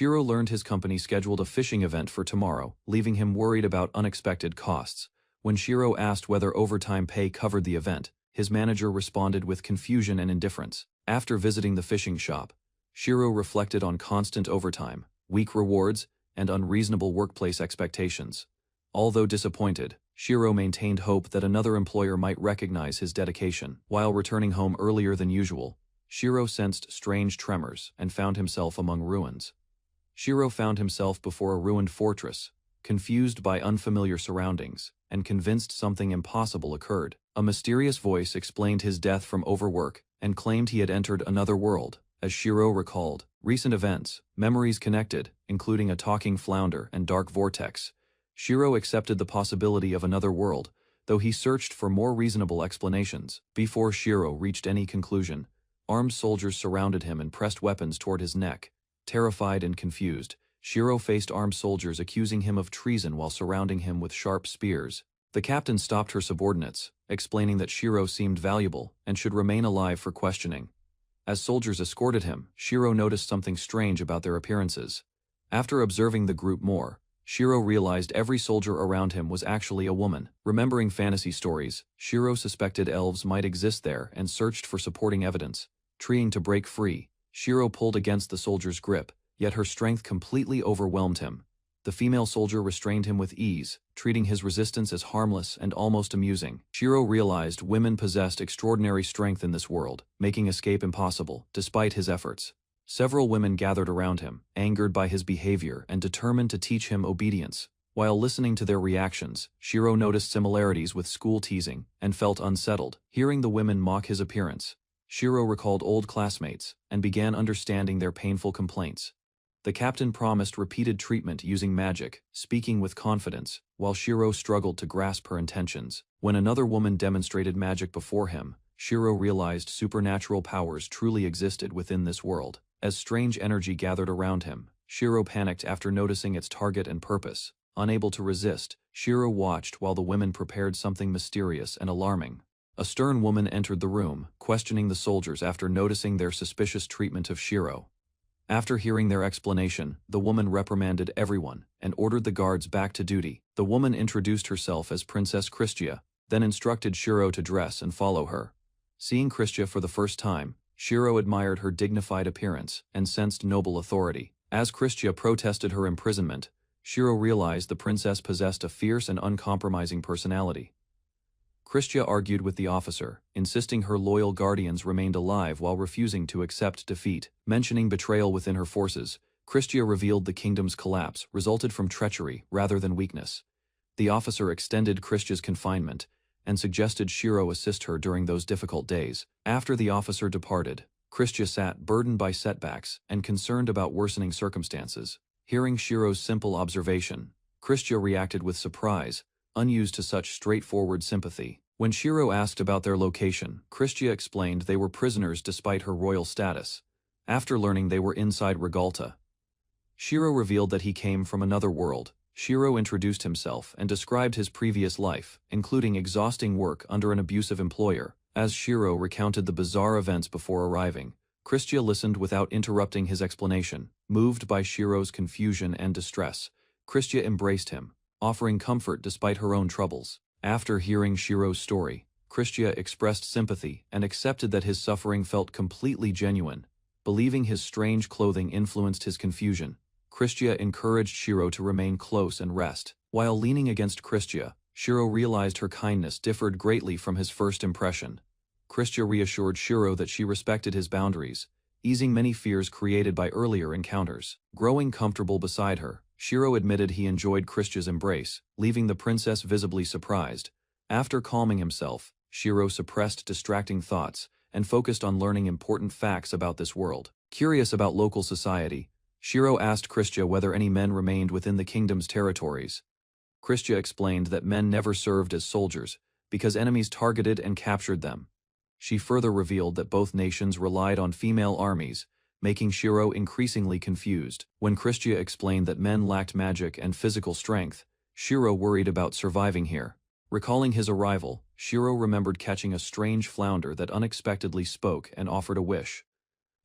Shiro learned his company scheduled a fishing event for tomorrow, leaving him worried about unexpected costs. When Shiro asked whether overtime pay covered the event, his manager responded with confusion and indifference. After visiting the fishing shop, Shiro reflected on constant overtime, weak rewards, and unreasonable workplace expectations. Although disappointed, Shiro maintained hope that another employer might recognize his dedication. While returning home earlier than usual, Shiro sensed strange tremors and found himself among ruins. Shiro found himself before a ruined fortress, confused by unfamiliar surroundings, and convinced something impossible occurred. A mysterious voice explained his death from overwork and claimed he had entered another world. As Shiro recalled recent events, memories connected, including a talking flounder and dark vortex, Shiro accepted the possibility of another world, though he searched for more reasonable explanations. Before Shiro reached any conclusion, armed soldiers surrounded him and pressed weapons toward his neck. Terrified and confused, Shiro faced armed soldiers accusing him of treason while surrounding him with sharp spears. The captain stopped her subordinates, explaining that Shiro seemed valuable and should remain alive for questioning. As soldiers escorted him, Shiro noticed something strange about their appearances. After observing the group more, Shiro realized every soldier around him was actually a woman. Remembering fantasy stories, Shiro suspected elves might exist there and searched for supporting evidence. Trying to break free, Shiro pulled against the soldier's grip, yet her strength completely overwhelmed him. The female soldier restrained him with ease, treating his resistance as harmless and almost amusing. Shiro realized women possessed extraordinary strength in this world, making escape impossible, despite his efforts. Several women gathered around him, angered by his behavior and determined to teach him obedience. While listening to their reactions, Shiro noticed similarities with school teasing and felt unsettled. Hearing the women mock his appearance, Shiro recalled old classmates and began understanding their painful complaints. The captain promised repeated treatment using magic, speaking with confidence, while Shiro struggled to grasp her intentions. When another woman demonstrated magic before him, Shiro realized supernatural powers truly existed within this world. As strange energy gathered around him, Shiro panicked after noticing its target and purpose. Unable to resist, Shiro watched while the women prepared something mysterious and alarming. A stern woman entered the room, questioning the soldiers after noticing their suspicious treatment of Shiro. After hearing their explanation, the woman reprimanded everyone and ordered the guards back to duty. The woman introduced herself as Princess Christia, then instructed Shiro to dress and follow her. Seeing Christia for the first time, Shiro admired her dignified appearance and sensed noble authority. As Christia protested her imprisonment, Shiro realized the princess possessed a fierce and uncompromising personality. Christia argued with the officer, insisting her loyal guardians remained alive while refusing to accept defeat. Mentioning betrayal within her forces, Christia revealed the kingdom's collapse resulted from treachery rather than weakness. The officer extended Christia's confinement and suggested Shiro assist her during those difficult days. After the officer departed, Christia sat burdened by setbacks and concerned about worsening circumstances. Hearing Shiro's simple observation, Christia reacted with surprise, unused to such straightforward sympathy. When Shiro asked about their location, Christia explained they were prisoners despite her royal status. After learning they were inside Regalta, Shiro revealed that he came from another world. Shiro introduced himself and described his previous life, including exhausting work under an abusive employer. As Shiro recounted the bizarre events before arriving, Christia listened without interrupting his explanation. Moved by Shiro's confusion and distress, Christia embraced him, offering comfort despite her own troubles. After hearing Shiro's story, Christia expressed sympathy and accepted that his suffering felt completely genuine. Believing his strange clothing influenced his confusion, Christia encouraged Shiro to remain close and rest. While leaning against Christia, Shiro realized her kindness differed greatly from his first impression. Christia reassured Shiro that she respected his boundaries, easing many fears created by earlier encounters. Growing comfortable beside her, Shiro admitted he enjoyed Christia's embrace, leaving the princess visibly surprised. After calming himself, Shiro suppressed distracting thoughts and focused on learning important facts about this world. Curious about local society, Shiro asked Christia whether any men remained within the kingdom's territories. Christia explained that men never served as soldiers because enemies targeted and captured them. She further revealed that both nations relied on female armies, making Shiro increasingly confused. When Christia explained that men lacked magic and physical strength, Shiro worried about surviving here. Recalling his arrival, Shiro remembered catching a strange flounder that unexpectedly spoke and offered a wish.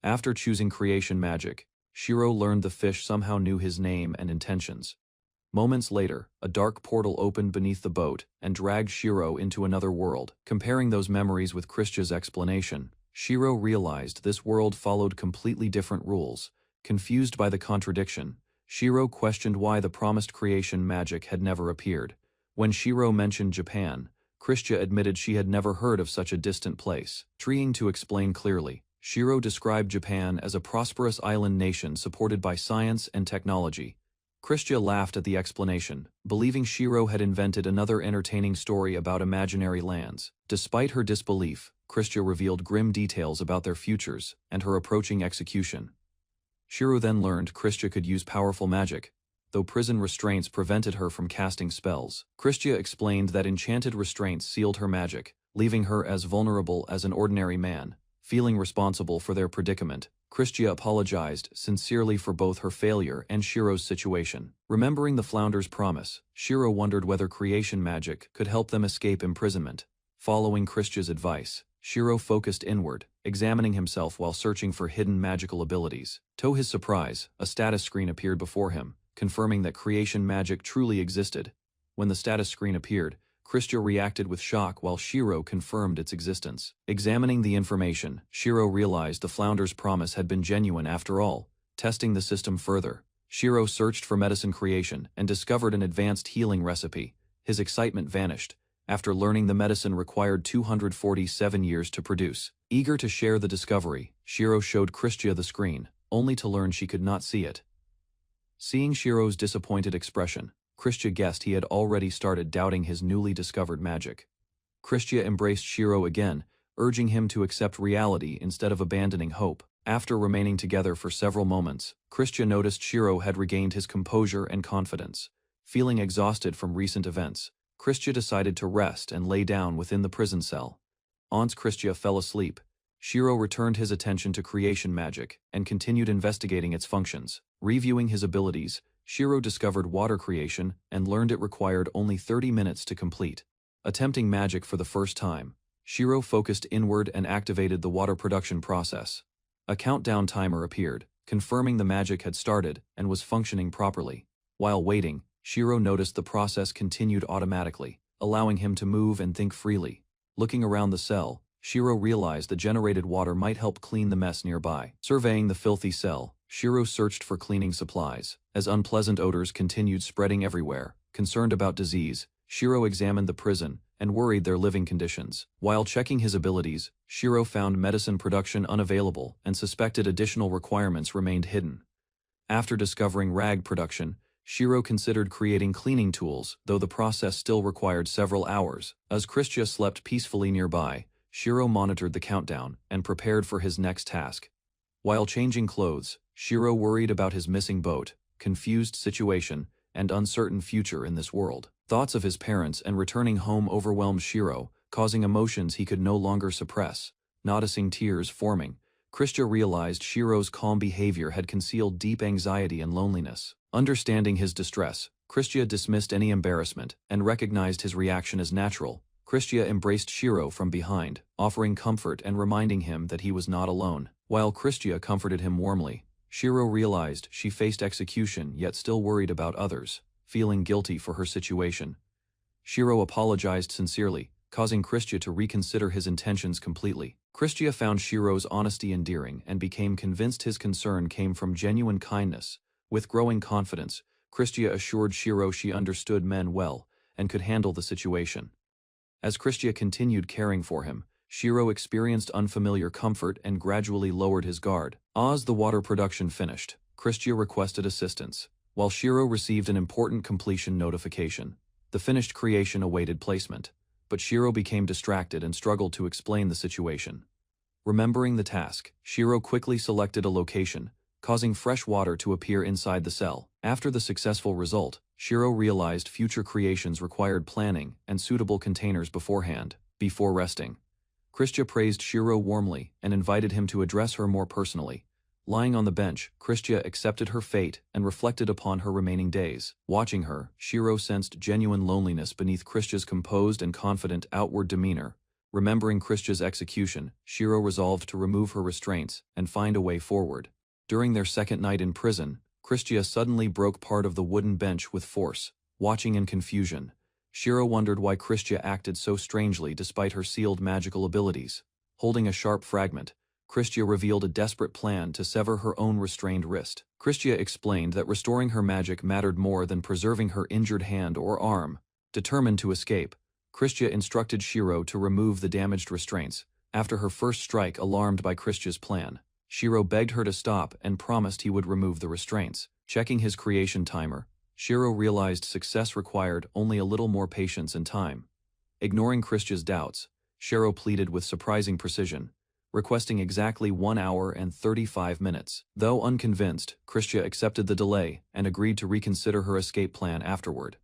After choosing creation magic, Shiro learned the fish somehow knew his name and intentions. Moments later, a dark portal opened beneath the boat and dragged Shiro into another world. Comparing those memories with Kristia's explanation, Shiro realized this world followed completely different rules. Confused by the contradiction, Shiro questioned why the promised creation magic had never appeared. When Shiro mentioned Japan, Kristia admitted she had never heard of such a distant place. Trying to explain clearly, Shiro described Japan as a prosperous island nation supported by science and technology. Kristia laughed at the explanation, believing Shiro had invented another entertaining story about imaginary lands. Despite her disbelief, Kristia revealed grim details about their futures and her approaching execution. Shiro then learned Kristia could use powerful magic, though prison restraints prevented her from casting spells. Kristia explained that enchanted restraints sealed her magic, leaving her as vulnerable as an ordinary man. Feeling responsible for their predicament, Kristia apologized sincerely for both her failure and Shiro's situation. Remembering the Flounder's promise, Shiro wondered whether creation magic could help them escape imprisonment. Following Kristia's advice, Shiro focused inward, examining himself while searching for hidden magical abilities. To his surprise, a status screen appeared before him, confirming that creation magic truly existed. When the status screen appeared, Kristia reacted with shock while Shiro confirmed its existence. Examining the information, Shiro realized the Flounder's promise had been genuine after all. Testing the system further, Shiro searched for medicine creation and discovered an advanced healing recipe. His excitement vanished after learning the medicine required 247 years to produce. Eager to share the discovery, Shiro showed Kristia the screen, only to learn she could not see it. Seeing Shiro's disappointed expression, Kristia guessed he had already started doubting his newly discovered magic. Kristia embraced Shiro again, urging him to accept reality instead of abandoning hope. After remaining together for several moments, Kristia noticed Shiro had regained his composure and confidence. Feeling exhausted from recent events, Kristia decided to rest and lay down within the prison cell. Once Kristia fell asleep, Shiro returned his attention to creation magic and continued investigating its functions. Reviewing his abilities, Shiro discovered water creation and learned it required only 30 minutes to complete. Attempting magic for the first time, Shiro focused inward and activated the water production process. A countdown timer appeared, confirming the magic had started and was functioning properly. While waiting, Shiro noticed the process continued automatically, allowing him to move and think freely. Looking around the cell, Shiro realized the generated water might help clean the mess nearby. Surveying the filthy cell, Shiro searched for cleaning supplies. As unpleasant odors continued spreading everywhere, concerned about disease, Shiro examined the prison and worried their living conditions. While checking his abilities, Shiro found medicine production unavailable and suspected additional requirements remained hidden. After discovering rag production, Shiro considered creating cleaning tools, though the process still required several hours. As Kristia slept peacefully nearby, Shiro monitored the countdown and prepared for his next task. While changing clothes, Shiro worried about his missing boat, confused situation, and uncertain future in this world. Thoughts of his parents and returning home overwhelmed Shiro, causing emotions he could no longer suppress. Noticing tears forming, Kristia realized Shiro's calm behavior had concealed deep anxiety and loneliness. Understanding his distress, Kristia dismissed any embarrassment and recognized his reaction as natural. Kristia embraced Shiro from behind, offering comfort and reminding him that he was not alone. While Kristia comforted him warmly, Shiro realized she faced execution yet still worried about others, feeling guilty for her situation. Shiro apologized sincerely, causing Kristia to reconsider his intentions completely. Kristia found Shiro's honesty endearing and became convinced his concern came from genuine kindness. With growing confidence, Kristia assured Shiro she understood men well and could handle the situation. As Kristia continued caring for him, Shiro experienced unfamiliar comfort and gradually lowered his guard. As the water production finished, Kristia requested assistance, while Shiro received an important completion notification. The finished creation awaited placement, but Shiro became distracted and struggled to explain the situation. Remembering the task, Shiro quickly selected a location, causing fresh water to appear inside the cell. After the successful result, Shiro realized future creations required planning and suitable containers beforehand. Before resting, Kristia praised Shiro warmly and invited him to address her more personally. Lying on the bench, Kristia accepted her fate and reflected upon her remaining days. Watching her, Shiro sensed genuine loneliness beneath Kristia's composed and confident outward demeanor. Remembering Kristia's execution, Shiro resolved to remove her restraints and find a way forward. During their second night in prison, Christia suddenly broke part of the wooden bench with force. Watching in confusion, Shiro wondered why Christia acted so strangely despite her sealed magical abilities. Holding a sharp fragment, Christia revealed a desperate plan to sever her own restrained wrist. Christia explained that restoring her magic mattered more than preserving her injured hand or arm. Determined to escape, Christia instructed Shiro to remove the damaged restraints. After her first strike alarmed by Christia's plan, Shiro begged her to stop and promised he would remove the restraints. Checking his creation timer, Shiro realized success required only a little more patience and time. Ignoring Christia's doubts, Shiro pleaded with surprising precision, requesting exactly 1 hour and 35 minutes. Though unconvinced, Christia accepted the delay and agreed to reconsider her escape plan afterward.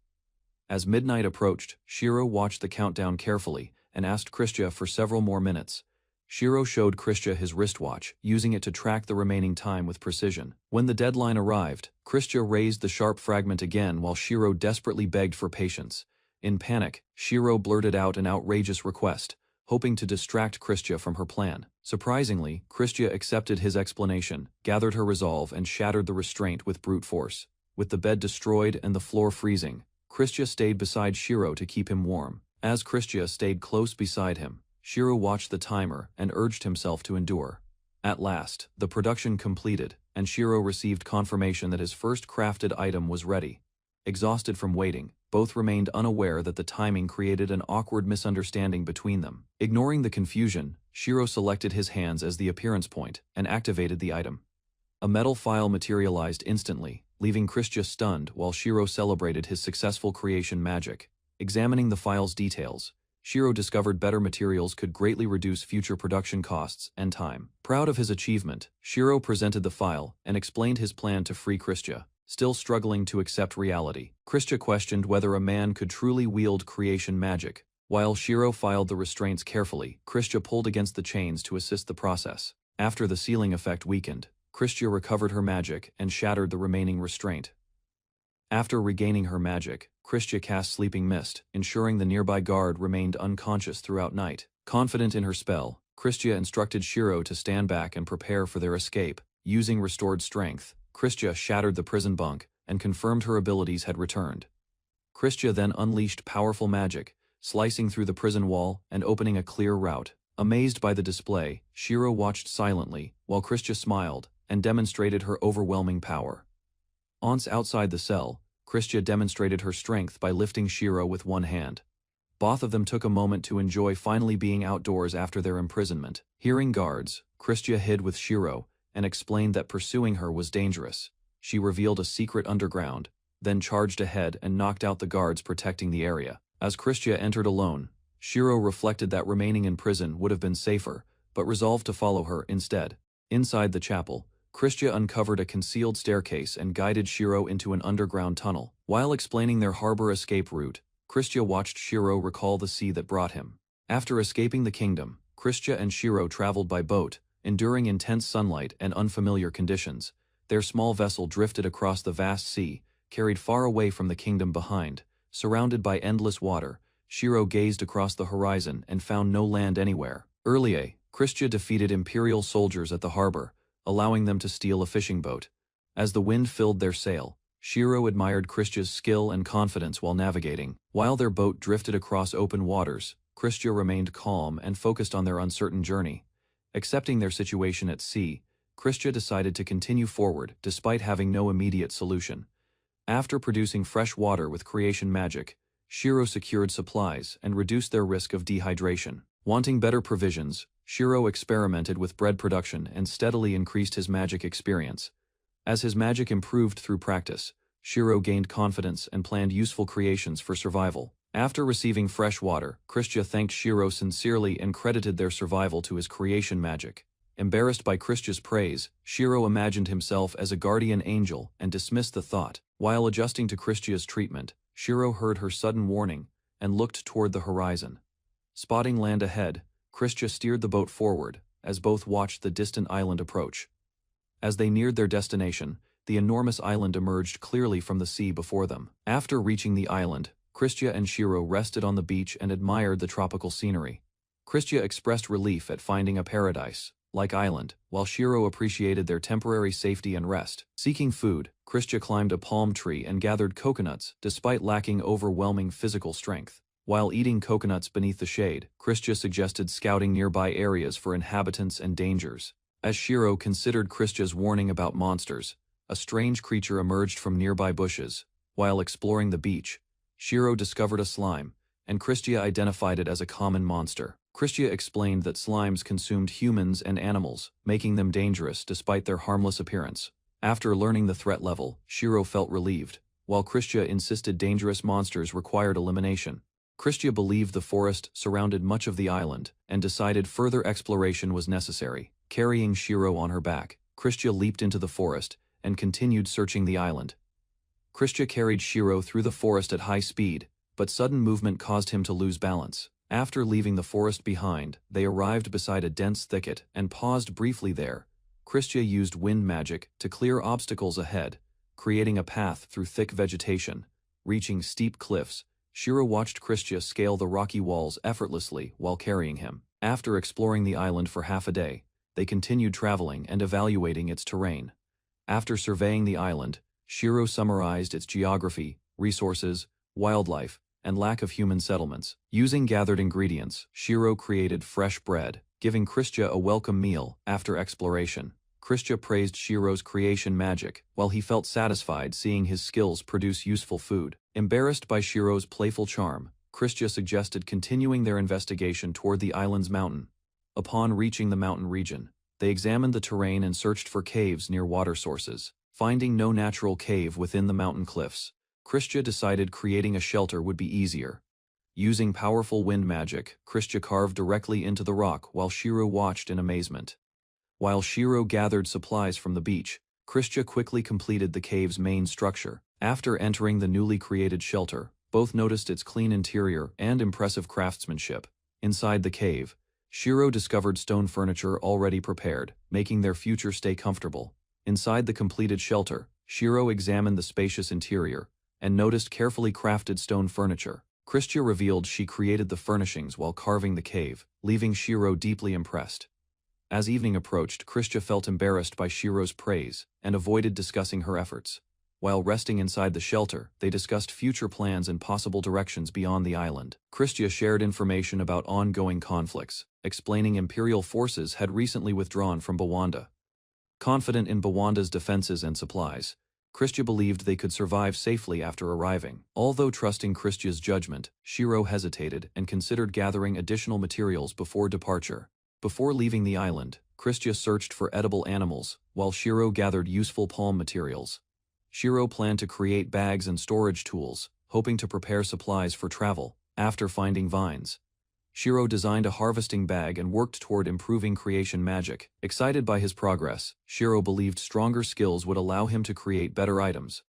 As midnight approached, Shiro watched the countdown carefully and asked Christia for several more minutes. Shiro showed Christia his wristwatch, using it to track the remaining time with precision. When the deadline arrived, Christia raised the sharp fragment again while Shiro desperately begged for patience. In panic, Shiro blurted out an outrageous request, hoping to distract Christia from her plan. Surprisingly, Christia accepted his explanation, gathered her resolve and shattered the restraint with brute force. With the bed destroyed and the floor freezing, Christia stayed beside Shiro to keep him warm. As Christia stayed close beside him, Shiro watched the timer and urged himself to endure. At last, the production completed, and Shiro received confirmation that his first crafted item was ready. Exhausted from waiting, both remained unaware that the timing created an awkward misunderstanding between them. Ignoring the confusion, Shiro selected his hands as the appearance point and activated the item. A metal file materialized instantly, leaving Christia stunned while Shiro celebrated his successful creation magic. Examining the file's details, Shiro discovered better materials could greatly reduce future production costs and time. Proud of his achievement, Shiro presented the file and explained his plan to free Christia. Still struggling to accept reality, Christia questioned whether a man could truly wield creation magic. While Shiro filed the restraints carefully, Christia pulled against the chains to assist the process. After the sealing effect weakened, Christia recovered her magic and shattered the remaining restraint. After regaining her magic, Christia cast Sleeping Mist, ensuring the nearby guard remained unconscious throughout night. Confident in her spell, Christia instructed Shiro to stand back and prepare for their escape. Using restored strength, Christia shattered the prison bunk and confirmed her abilities had returned. Christia then unleashed powerful magic, slicing through the prison wall and opening a clear route. Amazed by the display, Shiro watched silently, while Christia smiled and demonstrated her overwhelming power. Once outside the cell, Christia demonstrated her strength by lifting Shiro with one hand. Both of them took a moment to enjoy finally being outdoors after their imprisonment. Hearing guards, Christia hid with Shiro and explained that pursuing her was dangerous. She revealed a secret underground, then charged ahead and knocked out the guards protecting the area. As Christia entered alone, Shiro reflected that remaining in prison would have been safer, but resolved to follow her instead. Inside the chapel, Christia uncovered a concealed staircase and guided Shiro into an underground tunnel. While explaining their harbor escape route, Christia watched Shiro recall the sea that brought him. After escaping the kingdom, Christia and Shiro traveled by boat, enduring intense sunlight and unfamiliar conditions. Their small vessel drifted across the vast sea, carried far away from the kingdom behind. Surrounded by endless water, Shiro gazed across the horizon and found no land anywhere. Earlier, Christia defeated Imperial soldiers at the harbor, allowing them to steal a fishing boat. As the wind filled their sail, Shiro admired Christia's skill and confidence while navigating. While their boat drifted across open waters, Christia remained calm and focused on their uncertain journey. Accepting their situation at sea, Christia decided to continue forward despite having no immediate solution. After producing fresh water with creation magic, Shiro secured supplies and reduced their risk of dehydration. Wanting better provisions, Shiro experimented with bread production and steadily increased his magic experience. As his magic improved through practice, Shiro gained confidence and planned useful creations for survival. After receiving fresh water, Christia thanked Shiro sincerely and credited their survival to his creation magic. Embarrassed by Christia's praise, Shiro imagined himself as a guardian angel and dismissed the thought. While adjusting to Christia's treatment, Shiro heard her sudden warning and looked toward the horizon. Spotting land ahead, Christia steered the boat forward, as both watched the distant island approach. As they neared their destination, the enormous island emerged clearly from the sea before them. After reaching the island, Christia and Shiro rested on the beach and admired the tropical scenery. Christia expressed relief at finding a paradise, like island, while Shiro appreciated their temporary safety and rest. Seeking food, Christia climbed a palm tree and gathered coconuts despite lacking overwhelming physical strength. While eating coconuts beneath the shade, Christia suggested scouting nearby areas for inhabitants and dangers. As Shiro considered Christia's warning about monsters, a strange creature emerged from nearby bushes. While exploring the beach, Shiro discovered a slime, and Christia identified it as a common monster. Christia explained that slimes consumed humans and animals, making them dangerous despite their harmless appearance. After learning the threat level, Shiro felt relieved, while Christia insisted dangerous monsters required elimination. Christia believed the forest surrounded much of the island and decided further exploration was necessary. Carrying Shiro on her back, Christia leaped into the forest and continued searching the island. Christia carried Shiro through the forest at high speed, but sudden movement caused him to lose balance. After leaving the forest behind, they arrived beside a dense thicket and paused briefly there. Christia used wind magic to clear obstacles ahead, creating a path through thick vegetation. Reaching steep cliffs, Shiro watched Christia scale the rocky walls effortlessly while carrying him. After exploring the island for half a day, they continued traveling and evaluating its terrain. After surveying the island, Shiro summarized its geography, resources, wildlife, and lack of human settlements. Using gathered ingredients, Shiro created fresh bread, giving Christia a welcome meal after exploration. Christia praised Shiro's creation magic, while he felt satisfied seeing his skills produce useful food. Embarrassed by Shiro's playful charm, Christia suggested continuing their investigation toward the island's mountain. Upon reaching the mountain region, they examined the terrain and searched for caves near water sources. Finding no natural cave within the mountain cliffs, Christia decided creating a shelter would be easier. Using powerful wind magic, Christia carved directly into the rock while Shiro watched in amazement. While Shiro gathered supplies from the beach, Christia quickly completed the cave's main structure. After entering the newly created shelter, both noticed its clean interior and impressive craftsmanship. Inside the cave, Shiro discovered stone furniture already prepared, making their future stay comfortable. Inside the completed shelter, Shiro examined the spacious interior and noticed carefully crafted stone furniture. Christia revealed she created the furnishings while carving the cave, leaving Shiro deeply impressed. As evening approached, Christia felt embarrassed by Shiro's praise and avoided discussing her efforts. While resting inside the shelter, they discussed future plans and possible directions beyond the island. Christia shared information about ongoing conflicts, explaining Imperial forces had recently withdrawn from Bawanda. Confident in Bawanda's defenses and supplies, Christia believed they could survive safely after arriving. Although trusting Christia's judgment, Shiro hesitated and considered gathering additional materials before departure. Before leaving the island, Christia searched for edible animals, while Shiro gathered useful palm materials. Shiro planned to create bags and storage tools, hoping to prepare supplies for travel. After finding vines, Shiro designed a harvesting bag and worked toward improving creation magic. Excited by his progress, Shiro believed stronger skills would allow him to create better items.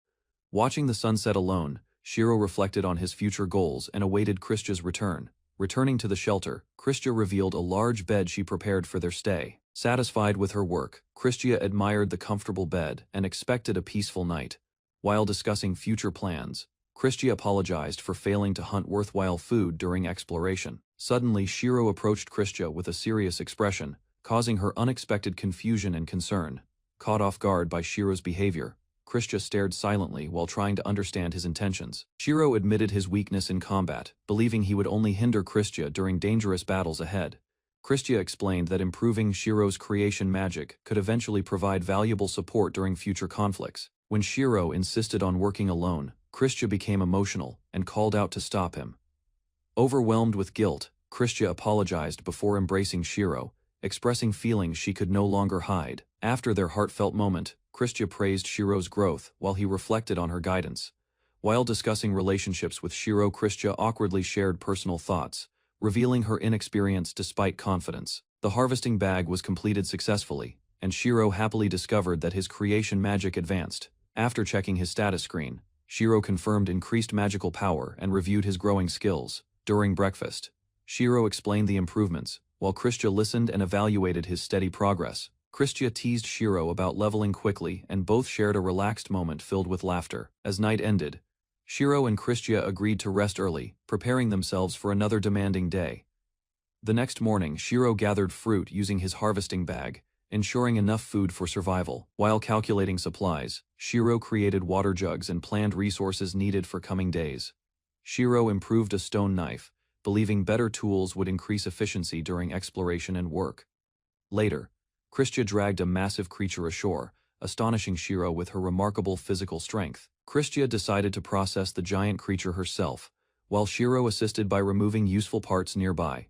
Watching the sunset alone, Shiro reflected on his future goals and awaited Christia's return. Returning to the shelter, Christia revealed a large bed she prepared for their stay. Satisfied with her work, Christia admired the comfortable bed and expected a peaceful night. While discussing future plans, Christia apologized for failing to hunt worthwhile food during exploration. Suddenly, Shiro approached Christia with a serious expression, causing her unexpected confusion and concern. Caught off guard by Shiro's behavior, Christia stared silently while trying to understand his intentions. Shiro admitted his weakness in combat, believing he would only hinder Christia during dangerous battles ahead. Christia explained that improving Shiro's creation magic could eventually provide valuable support during future conflicts. When Shiro insisted on working alone, Christia became emotional and called out to stop him. Overwhelmed with guilt, Christia apologized before embracing Shiro, expressing feelings she could no longer hide. After their heartfelt moment, Christia praised Shiro's growth while he reflected on her guidance. While discussing relationships with Shiro, Christia awkwardly shared personal thoughts, revealing her inexperience despite confidence. The harvesting bag was completed successfully, and Shiro happily discovered that his creation magic advanced. After checking his status screen, Shiro confirmed increased magical power and reviewed his growing skills. During breakfast, Shiro explained the improvements, while Christia listened and evaluated his steady progress. Christia teased Shiro about leveling quickly, and both shared a relaxed moment filled with laughter. As night ended, Shiro and Christia agreed to rest early, preparing themselves for another demanding day. The next morning, Shiro gathered fruit using his harvesting bag, ensuring enough food for survival. While calculating supplies, Shiro created water jugs and planned resources needed for coming days. Shiro improved a stone knife, believing better tools would increase efficiency during exploration and work. Later, Christia dragged a massive creature ashore, astonishing Shiro with her remarkable physical strength. Christia decided to process the giant creature herself, while Shiro assisted by removing useful parts nearby.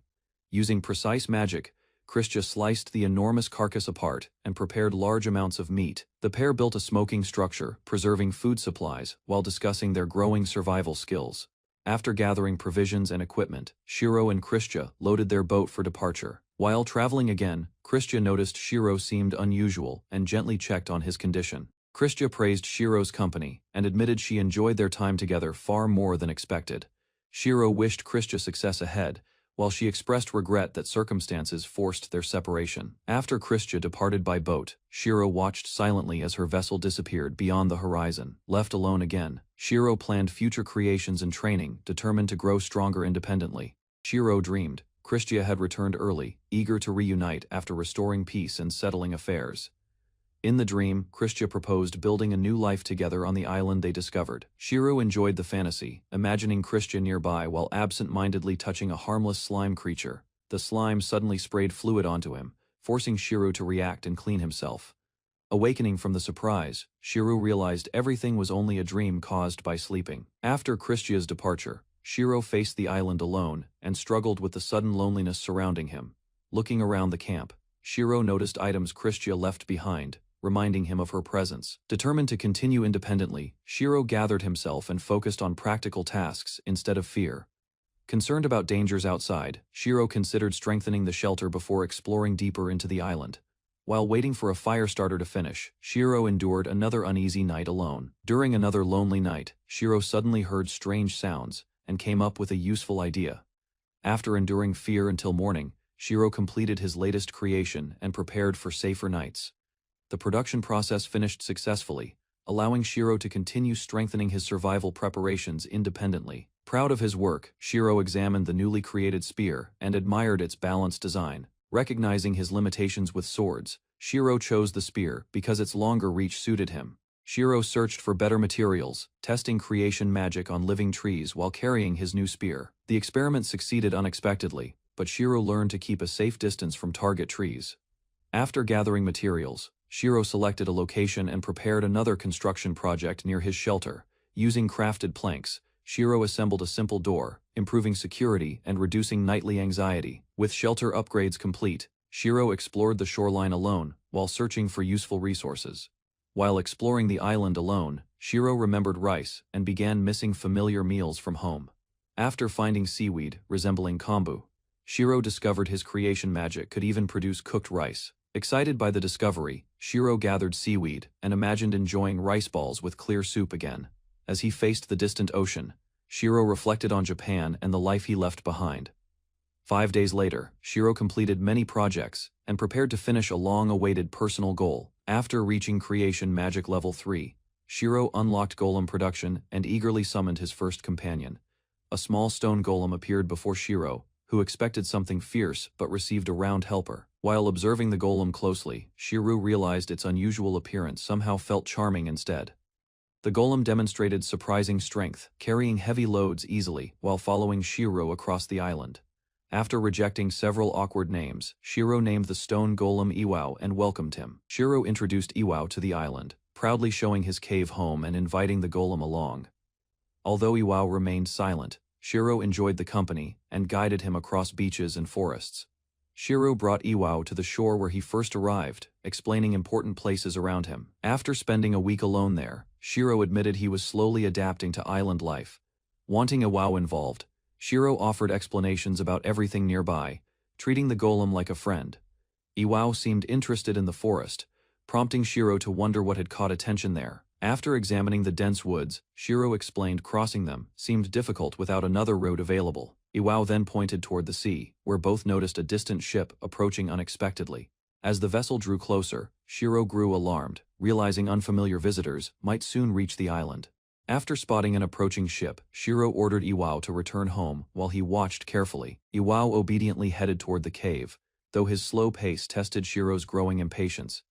Using precise magic, Christia sliced the enormous carcass apart and prepared large amounts of meat. The pair built a smoking structure, preserving food supplies while discussing their growing survival skills. After gathering provisions and equipment, Shiro and Christia loaded their boat for departure. While traveling again, Christia noticed Shiro seemed unusual and gently checked on his condition. Christia praised Shiro's company and admitted she enjoyed their time together far more than expected. Shiro wished Christia success ahead, while she expressed regret that circumstances forced their separation. After Christia departed by boat, Shiro watched silently as her vessel disappeared beyond the horizon. Left alone again, Shiro planned future creations and training, determined to grow stronger independently. Shiro dreamed Christia had returned early, eager to reunite after restoring peace and settling affairs. In the dream, Christia proposed building a new life together on the island they discovered. Shiro enjoyed the fantasy, imagining Christia nearby while absent-mindedly touching a harmless slime creature. The slime suddenly sprayed fluid onto him, forcing Shiro to react and clean himself. Awakening from the surprise, Shiro realized everything was only a dream caused by sleeping. After Christia's departure, Shiro faced the island alone and struggled with the sudden loneliness surrounding him. Looking around the camp, Shiro noticed items Christia left behind, reminding him of her presence. Determined to continue independently, Shiro gathered himself and focused on practical tasks instead of fear. Concerned about dangers outside, Shiro considered strengthening the shelter before exploring deeper into the island. While waiting for a fire starter to finish, Shiro endured another uneasy night alone. During another lonely night, Shiro suddenly heard strange sounds and came up with a useful idea. After enduring fear until morning, Shiro completed his latest creation and prepared for safer nights. The production process finished successfully, allowing Shiro to continue strengthening his survival preparations independently. Proud of his work, Shiro examined the newly created spear and admired its balanced design. Recognizing his limitations with swords, Shiro chose the spear because its longer reach suited him. Shiro searched for better materials, testing creation magic on living trees while carrying his new spear. The experiment succeeded unexpectedly, but Shiro learned to keep a safe distance from target trees. After gathering materials, Shiro selected a location and prepared another construction project near his shelter. Using crafted planks, Shiro assembled a simple door, improving security and reducing nightly anxiety. With shelter upgrades complete, Shiro explored the shoreline alone while searching for useful resources. While exploring the island alone, Shiro remembered rice and began missing familiar meals from home. After finding seaweed resembling kombu, Shiro discovered his creation magic could even produce cooked rice. Excited by the discovery, Shiro gathered seaweed and imagined enjoying rice balls with clear soup again. As he faced the distant ocean, Shiro reflected on Japan and the life he left behind. 5 days later, Shiro completed many projects and prepared to finish a long-awaited personal goal. After reaching Creation Magic Level 3, Shiro unlocked golem production and eagerly summoned his first companion. A small stone golem appeared before Shiro, who expected something fierce but received a round helper. While observing the golem closely, Shiro realized its unusual appearance somehow felt charming instead. The golem demonstrated surprising strength, carrying heavy loads easily while following Shiro across the island. After rejecting several awkward names, Shiro named the stone golem Iwao and welcomed him. Shiro introduced Iwao to the island, proudly showing his cave home and inviting the golem along. Although Iwao remained silent, Shiro enjoyed the company and guided him across beaches and forests. Shiro brought Iwao to the shore where he first arrived, explaining important places around him. After spending a week alone there, Shiro admitted he was slowly adapting to island life. Wanting Iwao involved, Shiro offered explanations about everything nearby, treating the golem like a friend. Iwao seemed interested in the forest, prompting Shiro to wonder what had caught attention there. After examining the dense woods, Shiro explained crossing them seemed difficult without another road available. Iwao then pointed toward the sea, where both noticed a distant ship approaching unexpectedly. As the vessel drew closer, Shiro grew alarmed, realizing unfamiliar visitors might soon reach the island. After spotting an approaching ship, Shiro ordered Iwao to return home while he watched carefully. Iwao obediently headed toward the cave, though his slow pace tested Shiro's growing impatience.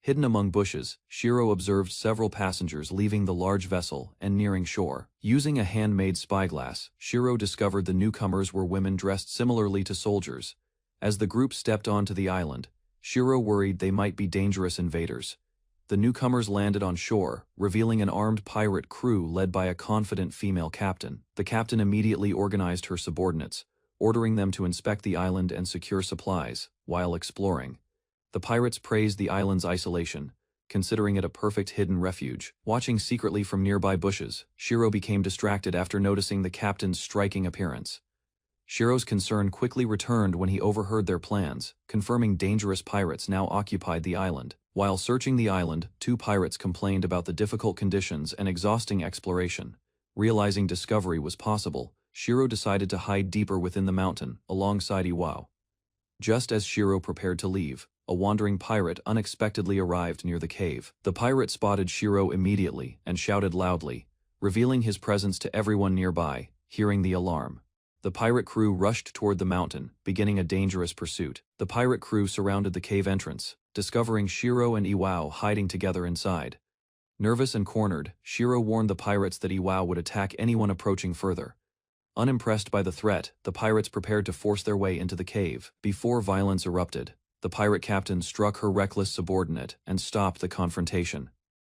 Hidden among bushes, Shiro observed several passengers leaving the large vessel and nearing shore. Using a handmade spyglass, Shiro discovered the newcomers were women dressed similarly to soldiers. As the group stepped onto the island, Shiro worried they might be dangerous invaders. The newcomers landed on shore, revealing an armed pirate crew led by a confident female captain. The captain immediately organized her subordinates, ordering them to inspect the island and secure supplies while exploring. The pirates praised the island's isolation, considering it a perfect hidden refuge. Watching secretly from nearby bushes, Shiro became distracted after noticing the captain's striking appearance. Shiro's concern quickly returned when he overheard their plans, confirming dangerous pirates now occupied the island. While searching the island, 2 pirates complained about the difficult conditions and exhausting exploration. Realizing discovery was possible, Shiro decided to hide deeper within the mountain, alongside Iwao. Just as Shiro prepared to leave, a wandering pirate unexpectedly arrived near the cave. The pirate spotted Shiro immediately and shouted loudly, revealing his presence to everyone nearby. Hearing the alarm, the pirate crew rushed toward the mountain, beginning a dangerous pursuit. The pirate crew surrounded the cave entrance, discovering Shiro and Iwao hiding together inside. Nervous and cornered, Shiro warned the pirates that Iwao would attack anyone approaching further. Unimpressed by the threat, the pirates prepared to force their way into the cave. Before violence erupted, the pirate captain struck her reckless subordinate and stopped the confrontation.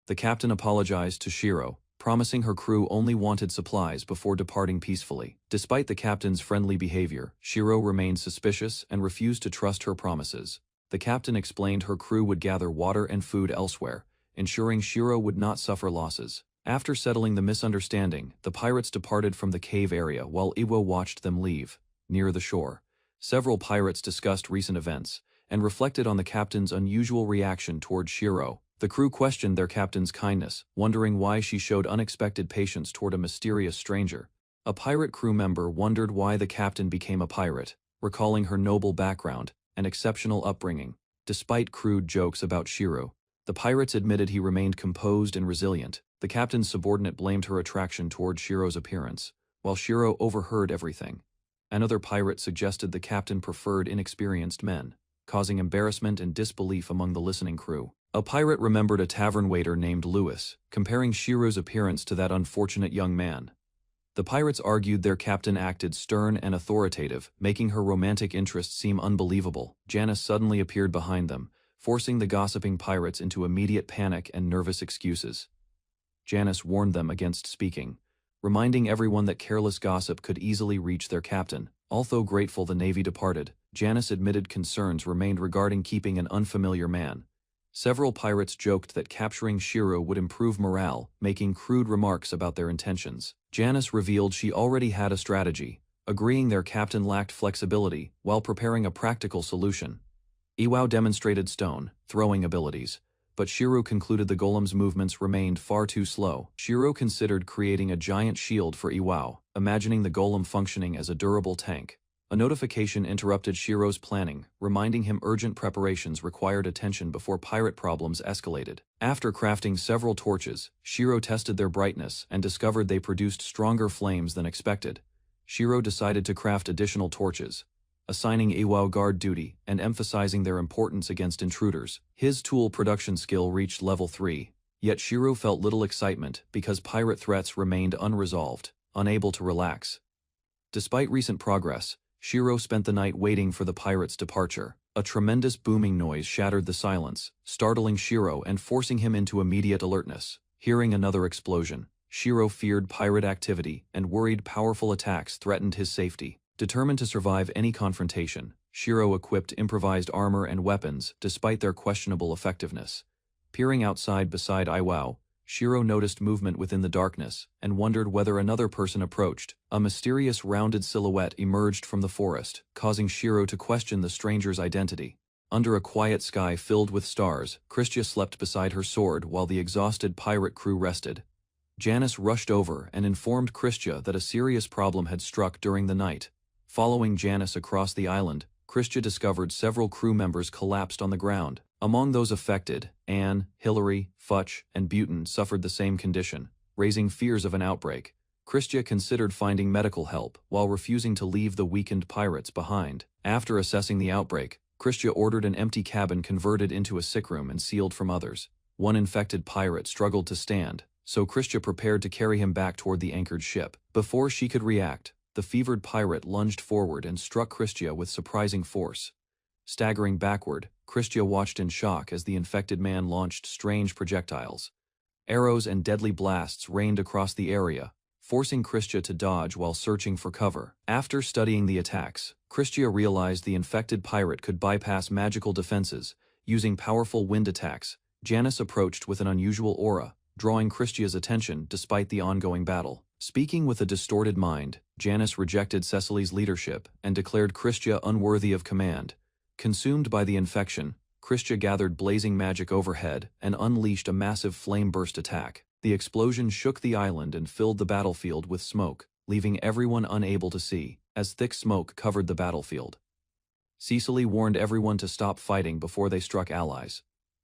The captain apologized to Shiro, promising her crew only wanted supplies before departing peacefully. Despite the captain's friendly behavior, Shiro remained suspicious and refused to trust her promises. The captain explained her crew would gather water and food elsewhere, ensuring Shiro would not suffer losses. After settling the misunderstanding, the pirates departed from the cave area while Iwao watched them leave. Near the shore, several pirates discussed recent events and reflected on the captain's unusual reaction toward Shiro. The crew questioned their captain's kindness, wondering why she showed unexpected patience toward a mysterious stranger. A pirate crew member wondered why the captain became a pirate, recalling her noble background and exceptional upbringing. Despite crude jokes about Shiro, the pirates admitted he remained composed and resilient. The captain's subordinate blamed her attraction toward Shiro's appearance, while Shiro overheard everything. Another pirate suggested the captain preferred inexperienced men, causing embarrassment and disbelief among the listening crew. A pirate remembered a tavern waiter named Lewis, comparing Shiro's appearance to that unfortunate young man. The pirates argued their captain acted stern and authoritative, making her romantic interest seem unbelievable. Janice suddenly appeared behind them, forcing the gossiping pirates into immediate panic and nervous excuses. Janice warned them against speaking, reminding everyone that careless gossip could easily reach their captain. Although grateful the Navy departed, Janice admitted concerns remained regarding keeping an unfamiliar man. Several pirates joked that capturing Shiro would improve morale, making crude remarks about their intentions. Janice revealed she already had a strategy, agreeing their captain lacked flexibility while preparing a practical solution. Iwao demonstrated stone-throwing abilities, but Shiro concluded the golem's movements remained far too slow. Shiro considered creating a giant shield for Iwao, imagining the golem functioning as a durable tank. A notification interrupted Shiro's planning, reminding him urgent preparations required attention before pirate problems escalated. After crafting several torches, Shiro tested their brightness and discovered they produced stronger flames than expected. Shiro decided to craft additional torches, assigning Iwao guard duty and emphasizing their importance against intruders. His tool production skill reached level 3, yet Shiro felt little excitement because pirate threats remained unresolved, unable to relax. Despite recent progress, Shiro spent the night waiting for the pirates' departure. A tremendous booming noise shattered the silence, startling Shiro and forcing him into immediate alertness. Hearing another explosion, Shiro feared pirate activity and worried powerful attacks threatened his safety. Determined to survive any confrontation, Shiro equipped improvised armor and weapons despite their questionable effectiveness. Peering outside beside Iwao, Shiro noticed movement within the darkness and wondered whether another person approached. A mysterious rounded silhouette emerged from the forest, causing Shiro to question the stranger's identity. Under a quiet sky filled with stars, Christia slept beside her sword while the exhausted pirate crew rested. Janice rushed over and informed Christia that a serious problem had struck during the night. Following Janice across the island, Christia discovered several crew members collapsed on the ground. Among those affected, Anne, Hillary, Futch, and Butin suffered the same condition, raising fears of an outbreak. Christia considered finding medical help while refusing to leave the weakened pirates behind. After assessing the outbreak, Christia ordered an empty cabin converted into a sick room and sealed from others. One infected pirate struggled to stand, so Christia prepared to carry him back toward the anchored ship. Before she could react, the fevered pirate lunged forward and struck Christia with surprising force. Staggering backward, Christia watched in shock as the infected man launched strange projectiles. Arrows and deadly blasts rained across the area, forcing Christia to dodge while searching for cover. After studying the attacks, Christia realized the infected pirate could bypass magical defenses. Using powerful wind attacks, Janice approached with an unusual aura, drawing Christia's attention despite the ongoing battle. Speaking with a distorted mind, Janice rejected Cecily's leadership and declared Christia unworthy of command. Consumed by the infection, Christia gathered blazing magic overhead and unleashed a massive flame-burst attack. The explosion shook the island and filled the battlefield with smoke, leaving everyone unable to see, as thick smoke covered the battlefield. Cecily warned everyone to stop fighting before they struck allies.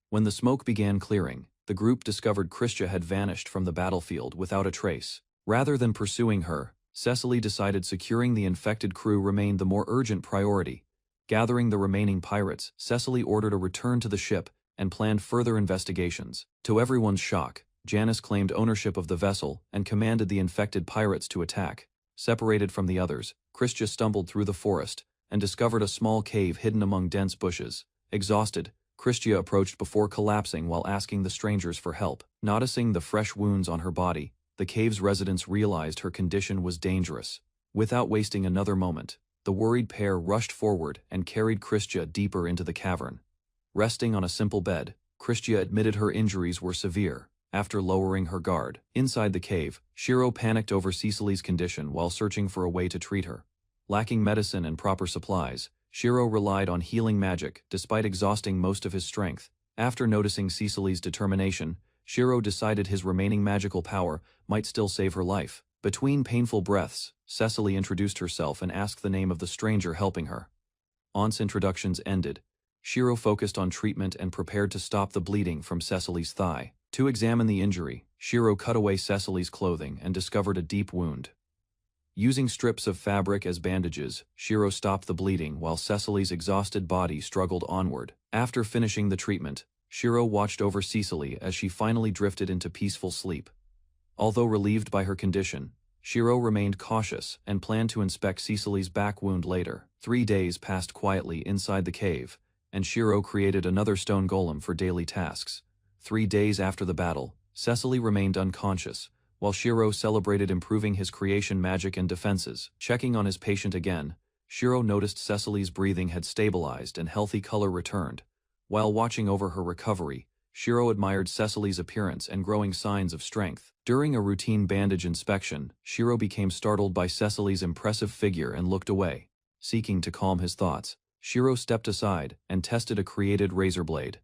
When the smoke began clearing, the group discovered Christia had vanished from the battlefield without a trace. Rather than pursuing her, Cecily decided securing the infected crew remained the more urgent priority. Gathering the remaining pirates, Cecily ordered a return to the ship and planned further investigations. To everyone's shock, Janice claimed ownership of the vessel and commanded the infected pirates to attack. Separated from the others, Christia stumbled through the forest and discovered a small cave hidden among dense bushes. Exhausted, Christia approached before collapsing while asking the strangers for help. Noticing the fresh wounds on her body, the cave's residents realized her condition was dangerous. Without wasting another moment, the worried pair rushed forward and carried Christia deeper into the cavern. Resting on a simple bed, Christia admitted her injuries were severe. After lowering her guard, inside the cave, Shiro panicked over Cecily's condition while searching for a way to treat her. Lacking medicine and proper supplies, Shiro relied on healing magic despite exhausting most of his strength. After noticing Cecily's determination, Shiro decided his remaining magical power might still save her life. Between painful breaths, Cecily introduced herself and asked the name of the stranger helping her. Once introductions ended, Shiro focused on treatment and prepared to stop the bleeding from Cecily's thigh. To examine the injury, Shiro cut away Cecily's clothing and discovered a deep wound. Using strips of fabric as bandages, Shiro stopped the bleeding while Cecily's exhausted body struggled onward. After finishing the treatment, Shiro watched over Cecily as she finally drifted into peaceful sleep. Although relieved by her condition, Shiro remained cautious and planned to inspect Cecily's back wound later. 3 days passed quietly inside the cave, and Shiro created another stone golem for daily tasks. 3 days after the battle, Cecily remained unconscious, while Shiro celebrated improving his creation magic and defenses. Checking on his patient again, Shiro noticed Cecily's breathing had stabilized and healthy color returned. While watching over her recovery, Shiro admired Cecily's appearance and growing signs of strength. During a routine bandage inspection, Shiro became startled by Cecily's impressive figure and looked away. Seeking to calm his thoughts, Shiro stepped aside and tested a created razor blade.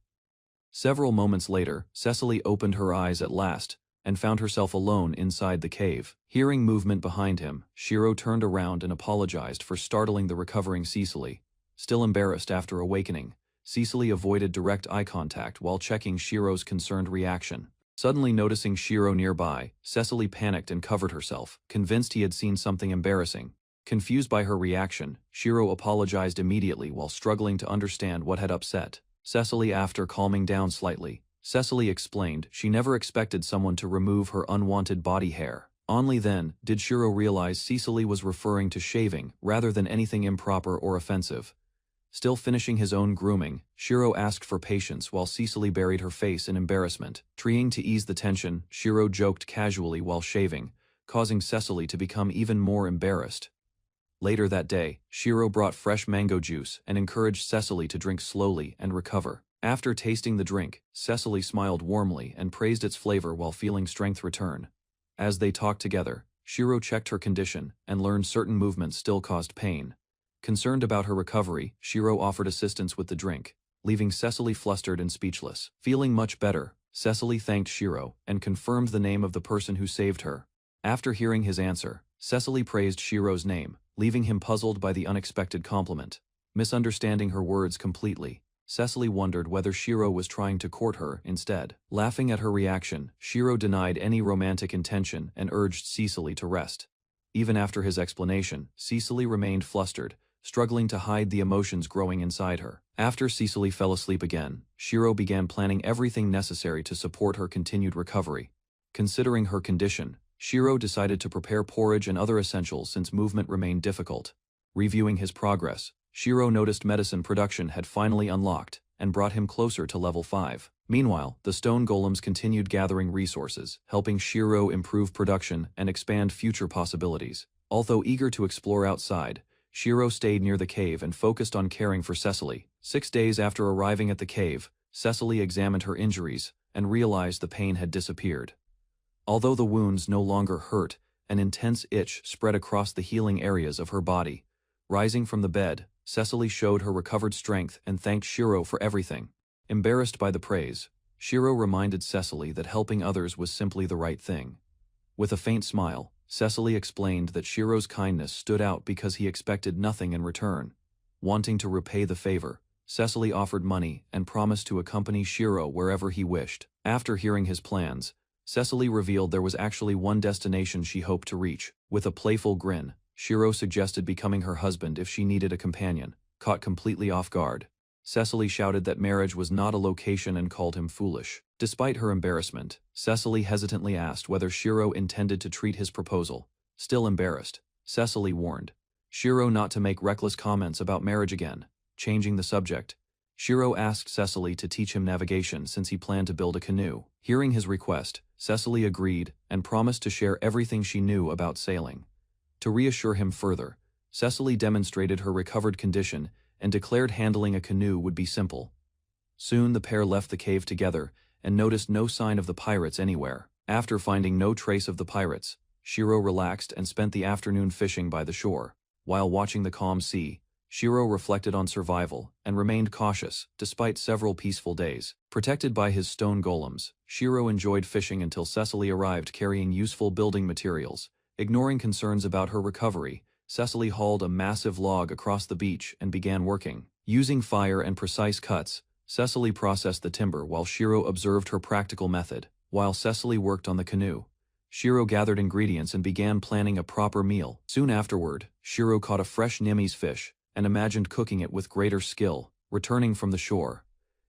Several moments later, Cecily opened her eyes at last and found herself alone inside the cave. Hearing movement behind him, Shiro turned around and apologized for startling the recovering Cecily. Still embarrassed after awakening, Cecily avoided direct eye contact while checking Shiro's concerned reaction. Suddenly noticing Shiro nearby, Cecily panicked and covered herself, convinced he had seen something embarrassing. Confused by her reaction, Shiro apologized immediately while struggling to understand what had upset Cecily. After calming down slightly, Cecily explained she never expected someone to remove her unwanted body hair. Only then did Shiro realize Cecily was referring to shaving rather than anything improper or offensive. Still finishing his own grooming, Shiro asked for patience while Cecily buried her face in embarrassment. Trying to ease the tension, Shiro joked casually while shaving, causing Cecily to become even more embarrassed. Later that day, Shiro brought fresh mango juice and encouraged Cecily to drink slowly and recover. After tasting the drink, Cecily smiled warmly and praised its flavor while feeling strength return. As they talked together, Shiro checked her condition and learned certain movements still caused pain. Concerned about her recovery, Shiro offered assistance with the drink, leaving Cecily flustered and speechless. Feeling much better, Cecily thanked Shiro and confirmed the name of the person who saved her. After hearing his answer, Cecily praised Shiro's name, leaving him puzzled by the unexpected compliment. Misunderstanding her words completely, Cecily wondered whether Shiro was trying to court her instead. Laughing at her reaction, Shiro denied any romantic intention and urged Cecily to rest. Even after his explanation, Cecily remained flustered, struggling to hide the emotions growing inside her. After Cecily fell asleep again, Shiro began planning everything necessary to support her continued recovery. Considering her condition, Shiro decided to prepare porridge and other essentials since movement remained difficult. Reviewing his progress, Shiro noticed medicine production had finally unlocked and brought him closer to level 5. Meanwhile, the stone golems continued gathering resources, helping Shiro improve production and expand future possibilities. Although eager to explore outside, Shiro stayed near the cave and focused on caring for Cecily. 6 days after arriving at the cave, Cecily examined her injuries and realized the pain had disappeared. Although the wounds no longer hurt, an intense itch spread across the healing areas of her body. Rising from the bed, Cecily showed her recovered strength and thanked Shiro for everything. Embarrassed by the praise, Shiro reminded Cecily that helping others was simply the right thing. With a faint smile, Cecily explained that Shiro's kindness stood out because he expected nothing in return. Wanting to repay the favor, Cecily offered money and promised to accompany Shiro wherever he wished. After hearing his plans, Cecily revealed there was actually one destination she hoped to reach. With a playful grin, Shiro suggested becoming her husband if she needed a companion. Caught completely off guard, Cecily shouted that marriage was not a location and called him foolish. Despite her embarrassment, Cecily hesitantly asked whether Shiro intended to treat his proposal. Still embarrassed, Cecily warned Shiro not to make reckless comments about marriage again. Changing the subject, Shiro asked Cecily to teach him navigation since he planned to build a canoe. Hearing his request, Cecily agreed and promised to share everything she knew about sailing. To reassure him further, Cecily demonstrated her recovered condition and declared handling a canoe would be simple. Soon the pair left the cave together and noticed no sign of the pirates anywhere. After finding no trace of the pirates, Shiro relaxed and spent the afternoon fishing by the shore. While watching the calm sea, Shiro reflected on survival and remained cautious despite several peaceful days. Protected by his stone golems, Shiro enjoyed fishing until Cecily arrived carrying useful building materials. Ignoring concerns about her recovery, Cecily hauled a massive log across the beach and began working. Using fire and precise cuts, Cecily processed the timber while Shiro observed her practical method. While Cecily worked on the canoe, Shiro gathered ingredients and began planning a proper meal. Soon afterward, Shiro caught a fresh Nemi's fish and imagined cooking it with greater skill. Returning from the shore,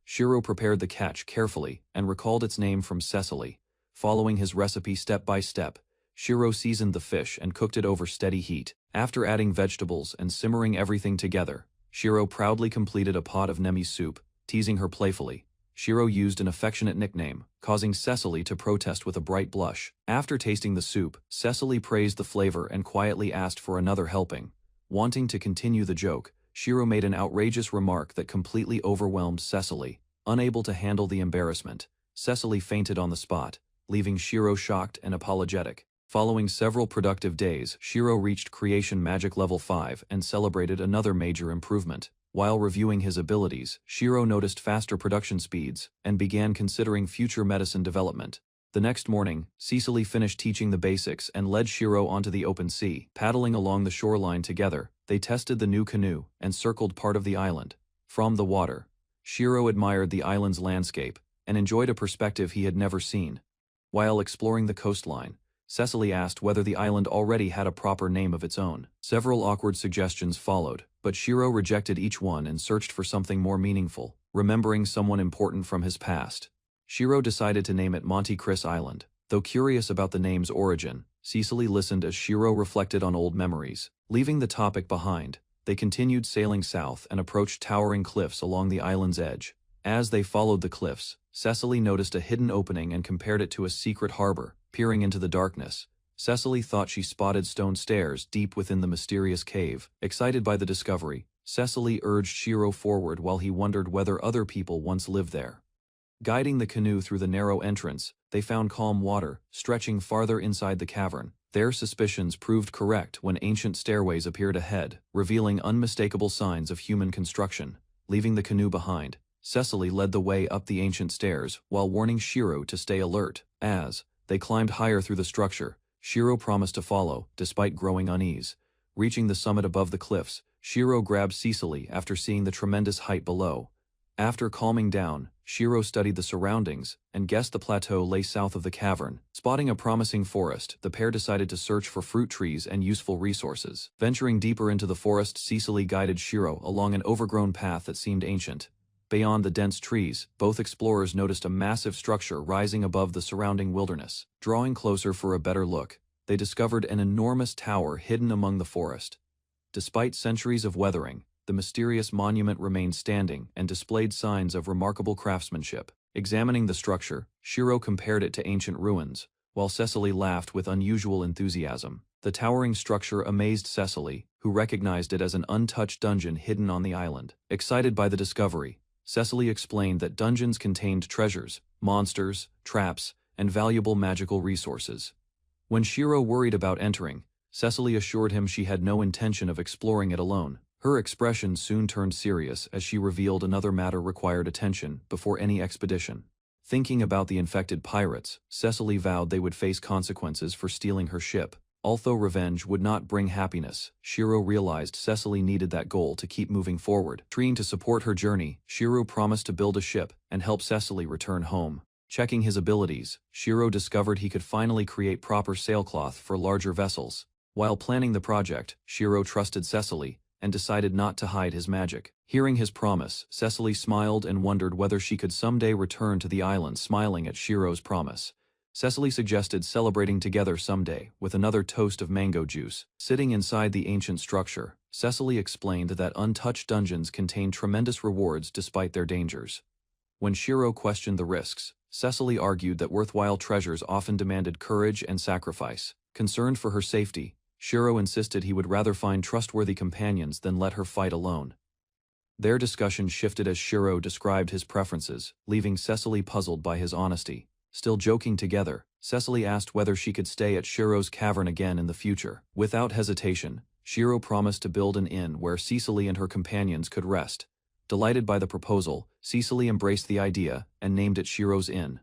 Shiro prepared the catch carefully and recalled its name from Cecily. Following his recipe step by step, Shiro seasoned the fish and cooked it over steady heat. After adding vegetables and simmering everything together, Shiro proudly completed a pot of Nemi's soup. Teasing her playfully, Shiro used an affectionate nickname, causing Cecily to protest with a bright blush. After tasting the soup, Cecily praised the flavor and quietly asked for another helping. Wanting to continue the joke, Shiro made an outrageous remark that completely overwhelmed Cecily. Unable to handle the embarrassment, Cecily fainted on the spot, leaving Shiro shocked and apologetic. Following several productive days, Shiro reached Creation Magic Level 5 and celebrated another major improvement. While reviewing his abilities, Shiro noticed faster production speeds and began considering future medicine development. The next morning, Cecily finished teaching the basics and led Shiro onto the open sea. Paddling along the shoreline together, they tested the new canoe and circled part of the island. From the water, Shiro admired the island's landscape and enjoyed a perspective he had never seen. While exploring the coastline, Cecily asked whether the island already had a proper name of its own. Several awkward suggestions followed, but Shiro rejected each one and searched for something more meaningful. Remembering someone important from his past, Shiro decided to name it Monte Cristo Island. Though curious about the name's origin, Cecily listened as Shiro reflected on old memories. Leaving the topic behind, they continued sailing south and approached towering cliffs along the island's edge. As they followed the cliffs, Cecily noticed a hidden opening and compared it to a secret harbor. Peering into the darkness, Cecily thought she spotted stone stairs deep within the mysterious cave. Excited by the discovery, Cecily urged Shiro forward while he wondered whether other people once lived there. Guiding the canoe through the narrow entrance, they found calm water, stretching farther inside the cavern. Their suspicions proved correct when ancient stairways appeared ahead, revealing unmistakable signs of human construction. Leaving the canoe behind, Cecily led the way up the ancient stairs while warning Shiro to stay alert. As they climbed higher through the structure, Shiro promised to follow, despite growing unease. Reaching the summit above the cliffs, Shiro grabbed Cecily after seeing the tremendous height below. After calming down, Shiro studied the surroundings and guessed the plateau lay south of the cavern. Spotting a promising forest, the pair decided to search for fruit trees and useful resources. Venturing deeper into the forest, Cecily guided Shiro along an overgrown path that seemed ancient. Beyond the dense trees, both explorers noticed a massive structure rising above the surrounding wilderness. Drawing closer for a better look, they discovered an enormous tower hidden among the forest. Despite centuries of weathering, the mysterious monument remained standing and displayed signs of remarkable craftsmanship. Examining the structure, Shiro compared it to ancient ruins, while Cecily laughed with unusual enthusiasm. The towering structure amazed Cecily, who recognized it as an untouched dungeon hidden on the island. Excited by the discovery, Cecily explained that dungeons contained treasures, monsters, traps, and valuable magical resources. When Shiro worried about entering, Cecily assured him she had no intention of exploring it alone. Her expression soon turned serious as she revealed another matter required attention before any expedition. Thinking about the infected pirates, Cecily vowed they would face consequences for stealing her ship. Although revenge would not bring happiness, Shiro realized Cecily needed that goal to keep moving forward. Trying to support her journey, Shiro promised to build a ship and help Cecily return home. Checking his abilities, Shiro discovered he could finally create proper sailcloth for larger vessels. While planning the project, Shiro trusted Cecily and decided not to hide his magic. Hearing his promise, Cecily smiled and wondered whether she could someday return to the island. Smiling at Shiro's promise, Cecily suggested celebrating together someday with another toast of mango juice. Sitting inside the ancient structure, Cecily explained that untouched dungeons contain tremendous rewards despite their dangers. When Shiro questioned the risks, Cecily argued that worthwhile treasures often demanded courage and sacrifice. Concerned for her safety, Shiro insisted he would rather find trustworthy companions than let her fight alone. Their discussion shifted as Shiro described his preferences, leaving Cecily puzzled by his honesty. Still joking together, Cecily asked whether she could stay at Shiro's cavern again in the future. Without hesitation, Shiro promised to build an inn where Cecily and her companions could rest. Delighted by the proposal, Cecily embraced the idea and named it Shiro's Inn.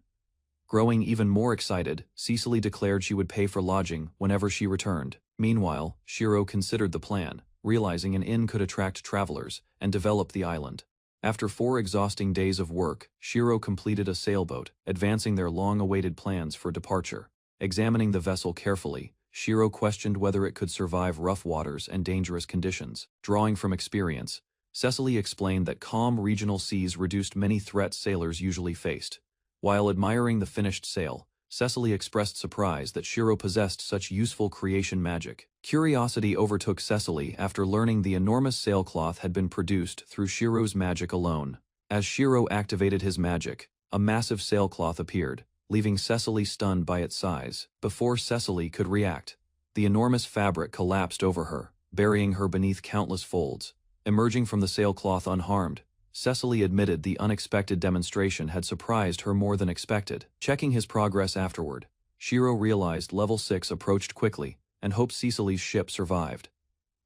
Growing even more excited, Cecily declared she would pay for lodging whenever she returned. Meanwhile, Shiro considered the plan, realizing an inn could attract travelers and develop the island. After 4 exhausting days of work, Shiro completed a sailboat, advancing their long-awaited plans for departure. Examining the vessel carefully, Shiro questioned whether it could survive rough waters and dangerous conditions. Drawing from experience, Cecily explained that calm regional seas reduced many threats sailors usually faced. While admiring the finished sail, Cecily expressed surprise that Shiro possessed such useful creation magic. Curiosity overtook Cecily after learning the enormous sailcloth had been produced through Shiro's magic alone. As Shiro activated his magic, a massive sailcloth appeared, leaving Cecily stunned by its size. Before Cecily could react, the enormous fabric collapsed over her, burying her beneath countless folds. Emerging from the sailcloth unharmed, Cecily admitted the unexpected demonstration had surprised her more than expected. Checking his progress afterward, Shiro realized level 6 approached quickly and hoped Cecily's ship survived.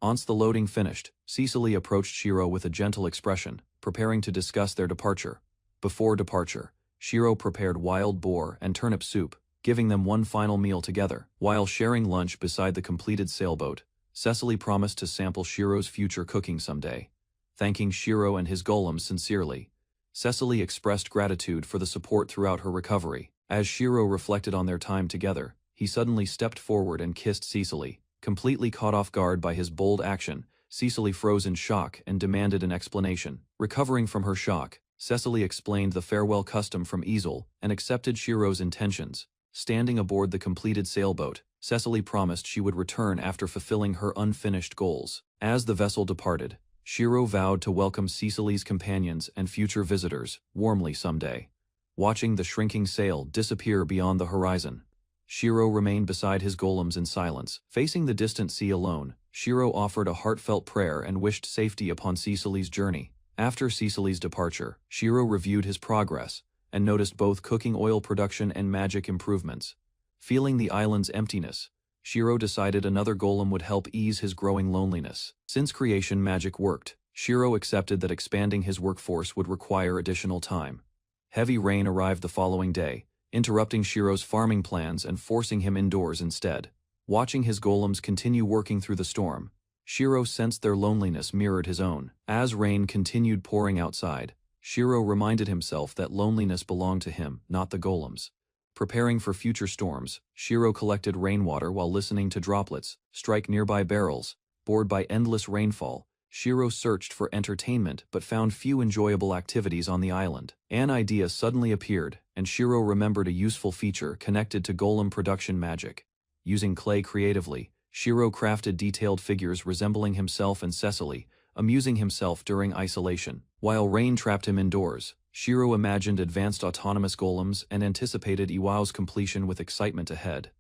Once the loading finished, Cecily approached Shiro with a gentle expression, preparing to discuss their departure. Before departure, Shiro prepared wild boar and turnip soup, giving them one final meal together. While sharing lunch beside the completed sailboat, Cecily promised to sample Shiro's future cooking someday. Thanking Shiro and his golems sincerely, Cecily expressed gratitude for the support throughout her recovery. As Shiro reflected on their time together, he suddenly stepped forward and kissed Cecily. Completely caught off guard by his bold action, Cecily froze in shock and demanded an explanation. Recovering from her shock, Cecily explained the farewell custom from Easel and accepted Shiro's intentions. Standing aboard the completed sailboat, Cecily promised she would return after fulfilling her unfinished goals. As the vessel departed, Shiro vowed to welcome Cecily's companions and future visitors warmly someday. Watching the shrinking sail disappear beyond the horizon, Shiro remained beside his golems in silence. Facing the distant sea alone, Shiro offered a heartfelt prayer and wished safety upon Cecily's journey. After Cecily's departure, Shiro reviewed his progress and noticed both cooking oil production and magic improvements. Feeling the island's emptiness, Shiro decided another golem would help ease his growing loneliness. Since creation magic worked, Shiro accepted that expanding his workforce would require additional time. Heavy rain arrived the following day, interrupting Shiro's farming plans and forcing him indoors instead. Watching his golems continue working through the storm, Shiro sensed their loneliness mirrored his own. As rain continued pouring outside, Shiro reminded himself that loneliness belonged to him, not the golems. Preparing for future storms, Shiro collected rainwater while listening to droplets strike nearby barrels. Bored by endless rainfall, Shiro searched for entertainment but found few enjoyable activities on the island. An idea suddenly appeared, and Shiro remembered a useful feature connected to golem production magic. Using clay creatively, Shiro crafted detailed figures resembling himself and Cecily, amusing himself during isolation. While rain trapped him indoors, Shiro imagined advanced autonomous golems and anticipated Iwao's completion with excitement ahead.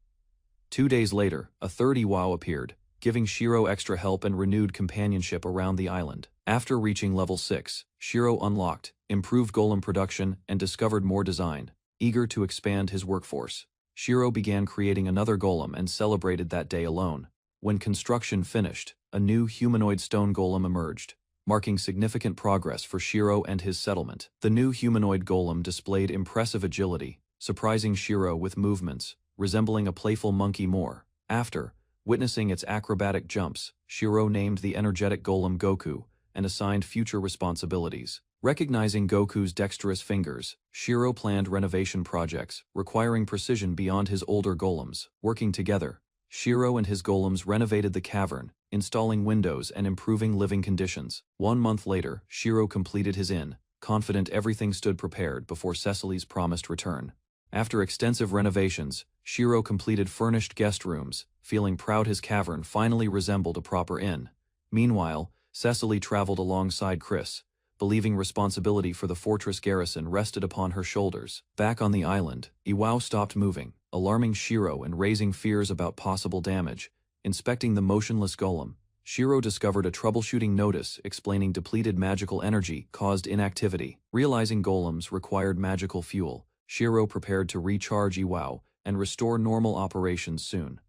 2 days later, a third Iwao appeared, giving Shiro extra help and renewed companionship around the island. After reaching level 6, Shiro unlocked, improved golem production, and discovered more design. Eager to expand his workforce, Shiro began creating another golem and celebrated that day alone. When construction finished, a new humanoid stone golem emerged, marking significant progress for Shiro and his settlement. The new humanoid golem displayed impressive agility, surprising Shiro with movements resembling a playful monkey more. After witnessing its acrobatic jumps, Shiro named the energetic golem Goku and assigned future responsibilities. Recognizing Goku's dexterous fingers, Shiro planned renovation projects requiring precision beyond his older golems. Working together, Shiro and his golems renovated the cavern, installing windows and improving living conditions. 1 month later, Shiro completed his inn, confident everything stood prepared before Cecily's promised return. After extensive renovations, Shiro completed furnished guest rooms, feeling proud his cavern finally resembled a proper inn. Meanwhile, Cecily traveled alongside Chris, believing responsibility for the fortress garrison rested upon her shoulders. Back on the island, Iwao stopped moving, alarming Shiro and raising fears about possible damage. Inspecting the motionless golem, Shiro discovered a troubleshooting notice explaining depleted magical energy caused inactivity. Realizing golems required magical fuel, Shiro prepared to recharge Iwao and restore normal operations soon.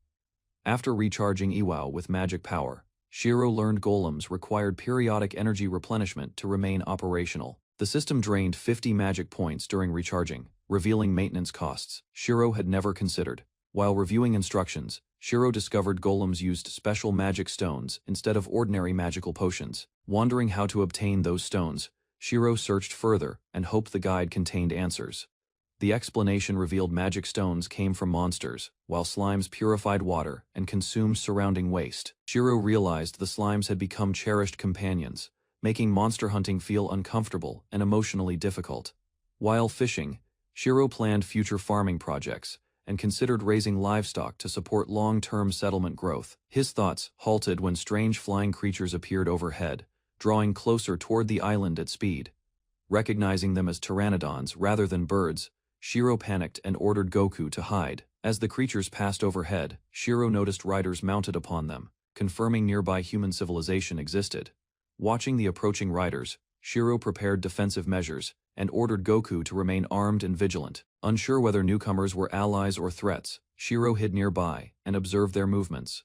After recharging Iwao with magic power, Shiro learned golems required periodic energy replenishment to remain operational. The system drained 50 magic points during recharging, revealing maintenance costs Shiro had never considered. While reviewing instructions, Shiro discovered golems used special magic stones instead of ordinary magical potions. Wondering how to obtain those stones, Shiro searched further and hoped the guide contained answers. The explanation revealed magic stones came from monsters, while slimes purified water and consumed surrounding waste. Shiro realized the slimes had become cherished companions, making monster hunting feel uncomfortable and emotionally difficult. While fishing, Shiro planned future farming projects and considered raising livestock to support long-term settlement growth. His thoughts halted when strange flying creatures appeared overhead, drawing closer toward the island at speed. Recognizing them as pteranodons rather than birds, Shiro panicked and ordered Goku to hide. As the creatures passed overhead, Shiro noticed riders mounted upon them, confirming nearby human civilization existed. Watching the approaching riders, Shiro prepared defensive measures and ordered Goku to remain armed and vigilant. Unsure whether newcomers were allies or threats, Shiro hid nearby and observed their movements.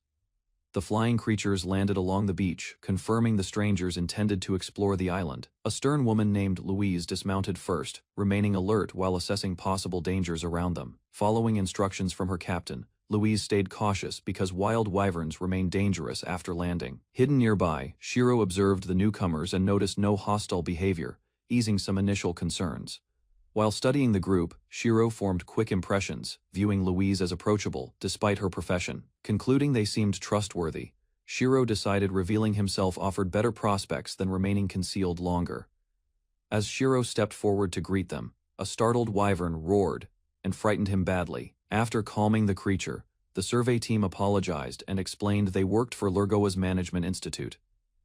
The flying creatures landed along the beach, confirming the strangers intended to explore the island. A stern woman named Louise dismounted first, remaining alert while assessing possible dangers around them. Following instructions from her captain, Louise stayed cautious because wild wyverns remain dangerous after landing. Hidden nearby, Shiro observed the newcomers and noticed no hostile behavior, easing some initial concerns. While studying the group, Shiro formed quick impressions, viewing Louise as approachable despite her profession. Concluding they seemed trustworthy, Shiro decided revealing himself offered better prospects than remaining concealed longer. As Shiro stepped forward to greet them, a startled wyvern roared and frightened him badly. After calming the creature, the survey team apologized and explained they worked for Lurgoa's Management Institute.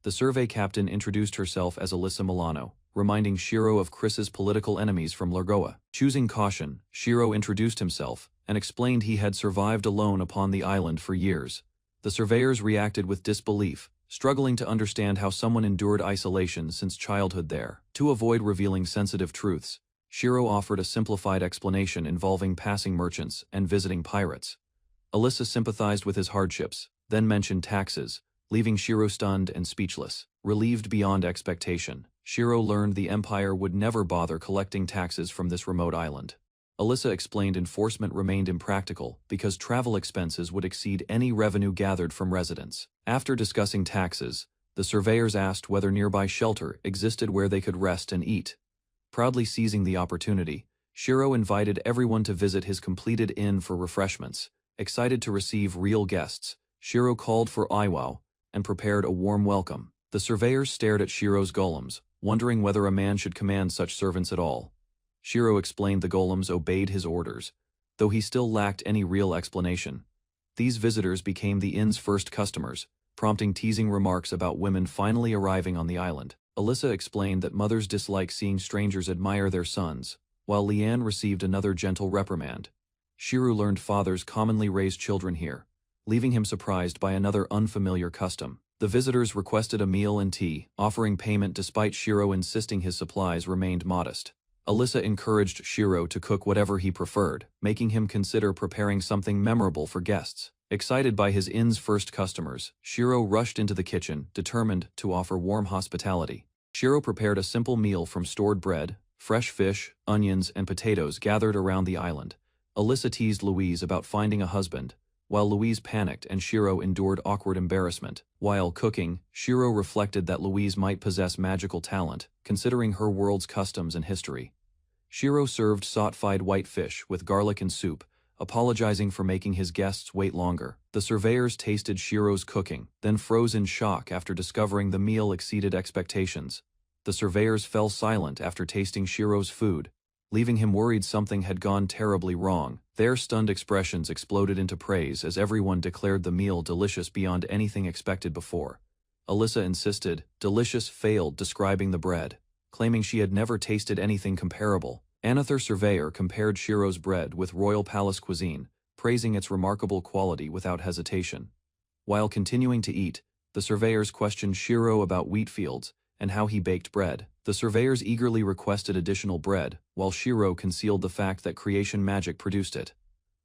The survey captain introduced herself as Alyssa Milano, reminding Shiro of Chris's political enemies from Lurgoa. Choosing caution, Shiro introduced himself and explained he had survived alone upon the island for years. The surveyors reacted with disbelief, struggling to understand how someone endured isolation since childhood there. To avoid revealing sensitive truths, Shiro offered a simplified explanation involving passing merchants and visiting pirates. Alyssa sympathized with his hardships, then mentioned taxes, leaving Shiro stunned and speechless. Relieved beyond expectation, Shiro learned the Empire would never bother collecting taxes from this remote island. Alyssa explained enforcement remained impractical because travel expenses would exceed any revenue gathered from residents. After discussing taxes, the surveyors asked whether nearby shelter existed where they could rest and eat. Proudly seizing the opportunity, Shiro invited everyone to visit his completed inn for refreshments. Excited to receive real guests, Shiro called for Iwao and prepared a warm welcome. The surveyors stared at Shiro's golems, wondering whether a man should command such servants at all. Shiro explained the golems obeyed his orders, though he still lacked any real explanation. These visitors became the inn's first customers, prompting teasing remarks about women finally arriving on the island. Alyssa explained that mothers dislike seeing strangers admire their sons, while Leanne received another gentle reprimand. Shiro learned fathers commonly raise children here, leaving him surprised by another unfamiliar custom. The visitors requested a meal and tea, offering payment despite Shiro insisting his supplies remained modest. Alyssa encouraged Shiro to cook whatever he preferred, making him consider preparing something memorable for guests. Excited by his inn's first customers, Shiro rushed into the kitchen, determined to offer warm hospitality. Shiro prepared a simple meal from stored bread, fresh fish, onions, and potatoes gathered around the island. Alyssa teased Louise about finding a husband, while Louise panicked and Shiro endured awkward embarrassment. While cooking, Shiro reflected that Louise might possess magical talent, considering her world's customs and history. Shiro served salt-fried white fish with garlic and soup, apologizing for making his guests wait longer. The surveyors tasted Shiro's cooking, then froze in shock after discovering the meal exceeded expectations. The surveyors fell silent after tasting Shiro's food, leaving him worried something had gone terribly wrong. Their stunned expressions exploded into praise as everyone declared the meal delicious beyond anything expected before. Alyssa insisted, delicious failed describing the bread, claiming she had never tasted anything comparable. Another surveyor compared Shiro's bread with royal palace cuisine, praising its remarkable quality without hesitation. While continuing to eat, the surveyors questioned Shiro about wheat fields and how he baked bread. The surveyors eagerly requested additional bread, while Shiro concealed the fact that creation magic produced it.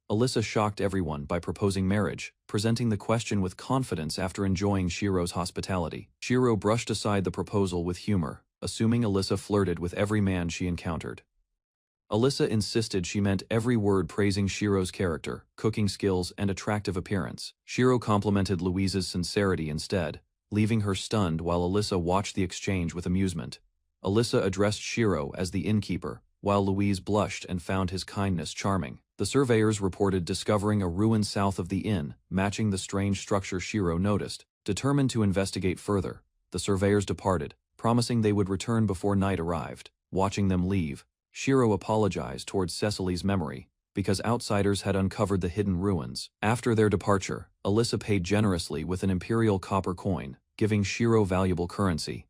Alyssa shocked everyone by proposing marriage, presenting the question with confidence after enjoying Shiro's hospitality. Shiro brushed aside the proposal with humor, assuming Alyssa flirted with every man she encountered. Alyssa insisted she meant every word, praising Shiro's character, cooking skills, and attractive appearance. Shiro complimented Louise's sincerity instead, leaving her stunned while Alyssa watched the exchange with amusement. Alyssa addressed Shiro as the innkeeper, while Louise blushed and found his kindness charming. The surveyors reported discovering a ruin south of the inn, matching the strange structure Shiro noticed. Determined to investigate further, the surveyors departed, promising they would return before night arrived. Watching them leave, Shiro apologized towards Cecily's memory, because outsiders had uncovered the hidden ruins. After their departure, Alyssa paid generously with an imperial copper coin, giving Shiro valuable currency.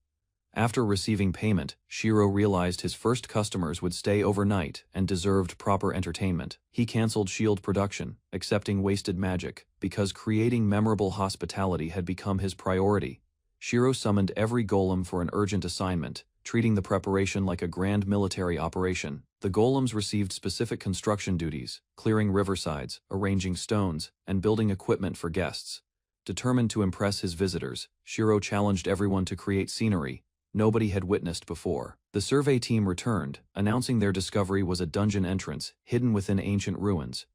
After receiving payment, Shiro realized his first customers would stay overnight and deserved proper entertainment. He canceled shield production, accepting wasted magic, because creating memorable hospitality had become his priority. Shiro summoned every golem for an urgent assignment, treating the preparation like a grand military operation. The golems received specific construction duties, clearing riversides, arranging stones, and building equipment for guests. Determined to impress his visitors, Shiro challenged everyone to create scenery nobody had witnessed before. The survey team returned, announcing their discovery was a dungeon entrance hidden within ancient ruins.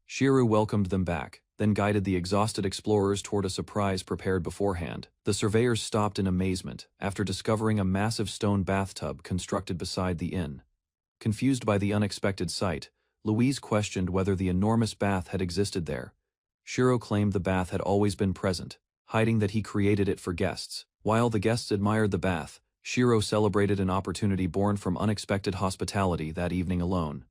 Shiro welcomed them back, then guided the exhausted explorers toward a surprise prepared beforehand. The surveyors stopped in amazement after discovering a massive stone bathtub constructed beside the inn. Confused by the unexpected sight, Louise questioned whether the enormous bath had existed there. Shiro claimed the bath had always been present, hiding that he created it for guests. While the guests admired the bath, Shiro celebrated an opportunity born from unexpected hospitality that evening alone.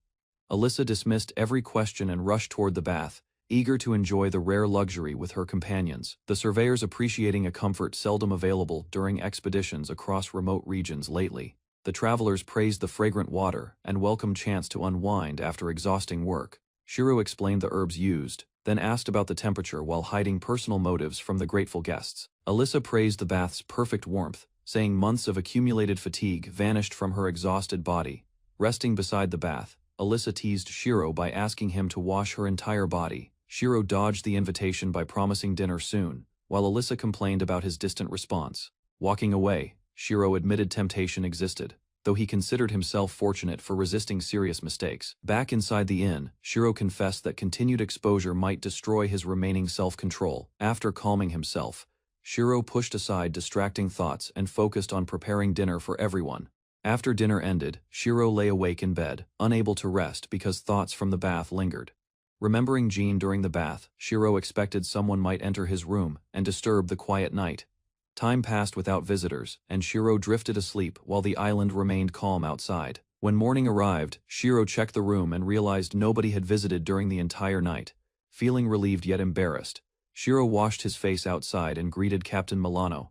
Alyssa dismissed every question and rushed toward the bath, eager to enjoy the rare luxury with her companions. The surveyors appreciating a comfort seldom available during expeditions across remote regions lately. The travelers praised the fragrant water and welcomed chance to unwind after exhausting work. Shiro explained the herbs used, then asked about the temperature while hiding personal motives from the grateful guests. Alyssa praised the bath's perfect warmth, saying months of accumulated fatigue vanished from her exhausted body. Resting beside the bath, Alyssa teased Shiro by asking him to wash her entire body. Shiro dodged the invitation by promising dinner soon, while Alyssa complained about his distant response. Walking away, Shiro admitted temptation existed, though he considered himself fortunate for resisting serious mistakes. Back inside the inn, Shiro confessed that continued exposure might destroy his remaining self-control. After calming himself, Shiro pushed aside distracting thoughts and focused on preparing dinner for everyone. After dinner ended, Shiro lay awake in bed, unable to rest because thoughts from the bath lingered. Remembering Jean during the bath, Shiro expected someone might enter his room and disturb the quiet night. Time passed without visitors, and Shiro drifted asleep while the island remained calm outside. When morning arrived, Shiro checked the room and realized nobody had visited during the entire night. Feeling relieved yet embarrassed, Shiro washed his face outside and greeted Captain Milano.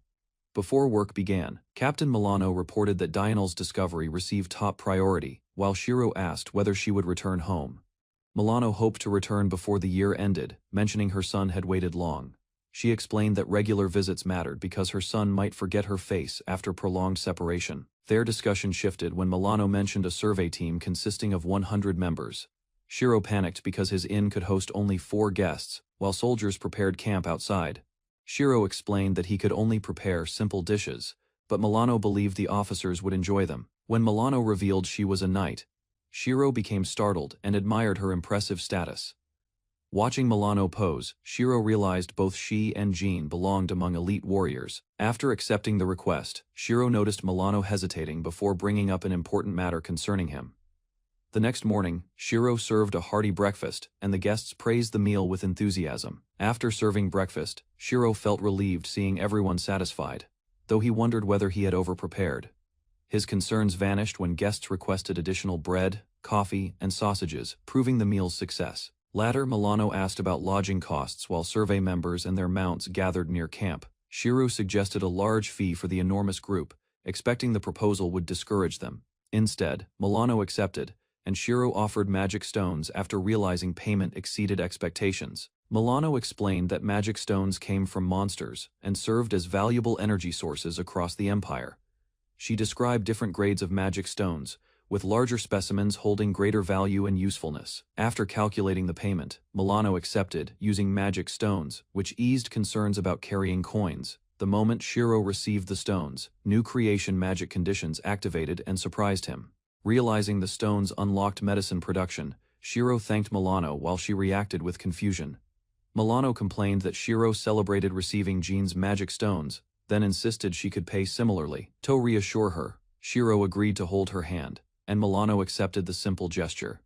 Before work began, Captain Milano reported that Dianel's discovery received top priority, while Shiro asked whether she would return home. Milano hoped to return before the year ended, mentioning her son had waited long. She explained that regular visits mattered because her son might forget her face after prolonged separation. Their discussion shifted when Milano mentioned a survey team consisting of 100 members. Shiro panicked because his inn could host only 4 guests, while soldiers prepared camp outside. Shiro explained that he could only prepare simple dishes, but Milano believed the officers would enjoy them. When Milano revealed she was a knight, Shiro became startled and admired her impressive status. Watching Milano pose, Shiro realized both she and Jean belonged among elite warriors. After accepting the request, Shiro noticed Milano hesitating before bringing up an important matter concerning him. The next morning, Shiro served a hearty breakfast, and the guests praised the meal with enthusiasm. After serving breakfast, Shiro felt relieved seeing everyone satisfied, though he wondered whether he had overprepared. His concerns vanished when guests requested additional bread, coffee, and sausages, proving the meal's success. Later, Milano asked about lodging costs while survey members and their mounts gathered near camp. Shiro suggested a large fee for the enormous group, expecting the proposal would discourage them. Instead, Milano accepted, and Shiro offered magic stones after realizing payment exceeded expectations. Milano explained that magic stones came from monsters and served as valuable energy sources across the empire. She described different grades of magic stones, with larger specimens holding greater value and usefulness. After calculating the payment, Milano accepted, using magic stones, which eased concerns about carrying coins. The moment Shiro received the stones, new creation magic conditions activated and surprised him. Realizing the stones unlocked medicine production, Shiro thanked Milano while she reacted with confusion. Milano complained that Shiro celebrated receiving Jean's magic stones, then insisted she could pay similarly. To reassure her, Shiro agreed to hold her hand, and Milano accepted the simple gesture.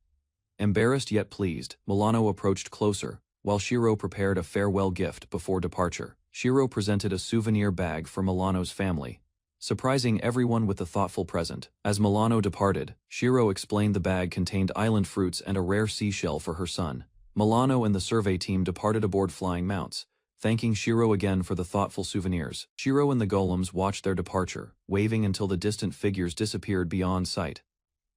Embarrassed yet pleased, Milano approached closer, while Shiro prepared a farewell gift before departure. Shiro presented a souvenir bag for Milano's family, surprising everyone with a thoughtful present. As Milano departed, Shiro explained the bag contained island fruits and a rare seashell for her son. Milano and the survey team departed aboard flying mounts, thanking Shiro again for the thoughtful souvenirs. Shiro and the golems watched their departure, waving until the distant figures disappeared beyond sight.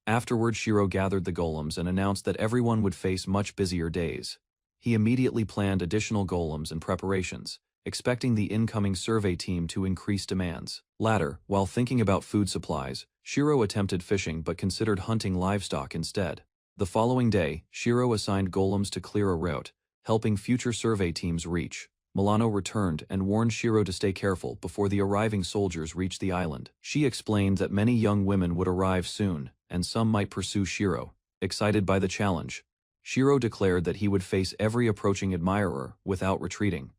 Afterward, Shiro gathered the golems and announced that everyone would face much busier days. He immediately planned additional golems and preparations, expecting the incoming survey team to increase demands. Later, while thinking about food supplies, Shiro attempted fishing but considered hunting livestock instead. The following day, Shiro assigned golems to clear a route, helping future survey teams reach. Milano returned and warned Shiro to stay careful before the arriving soldiers reached the island. She explained that many young women would arrive soon, and some might pursue Shiro. Excited by the challenge, Shiro declared that he would face every approaching admirer without retreating.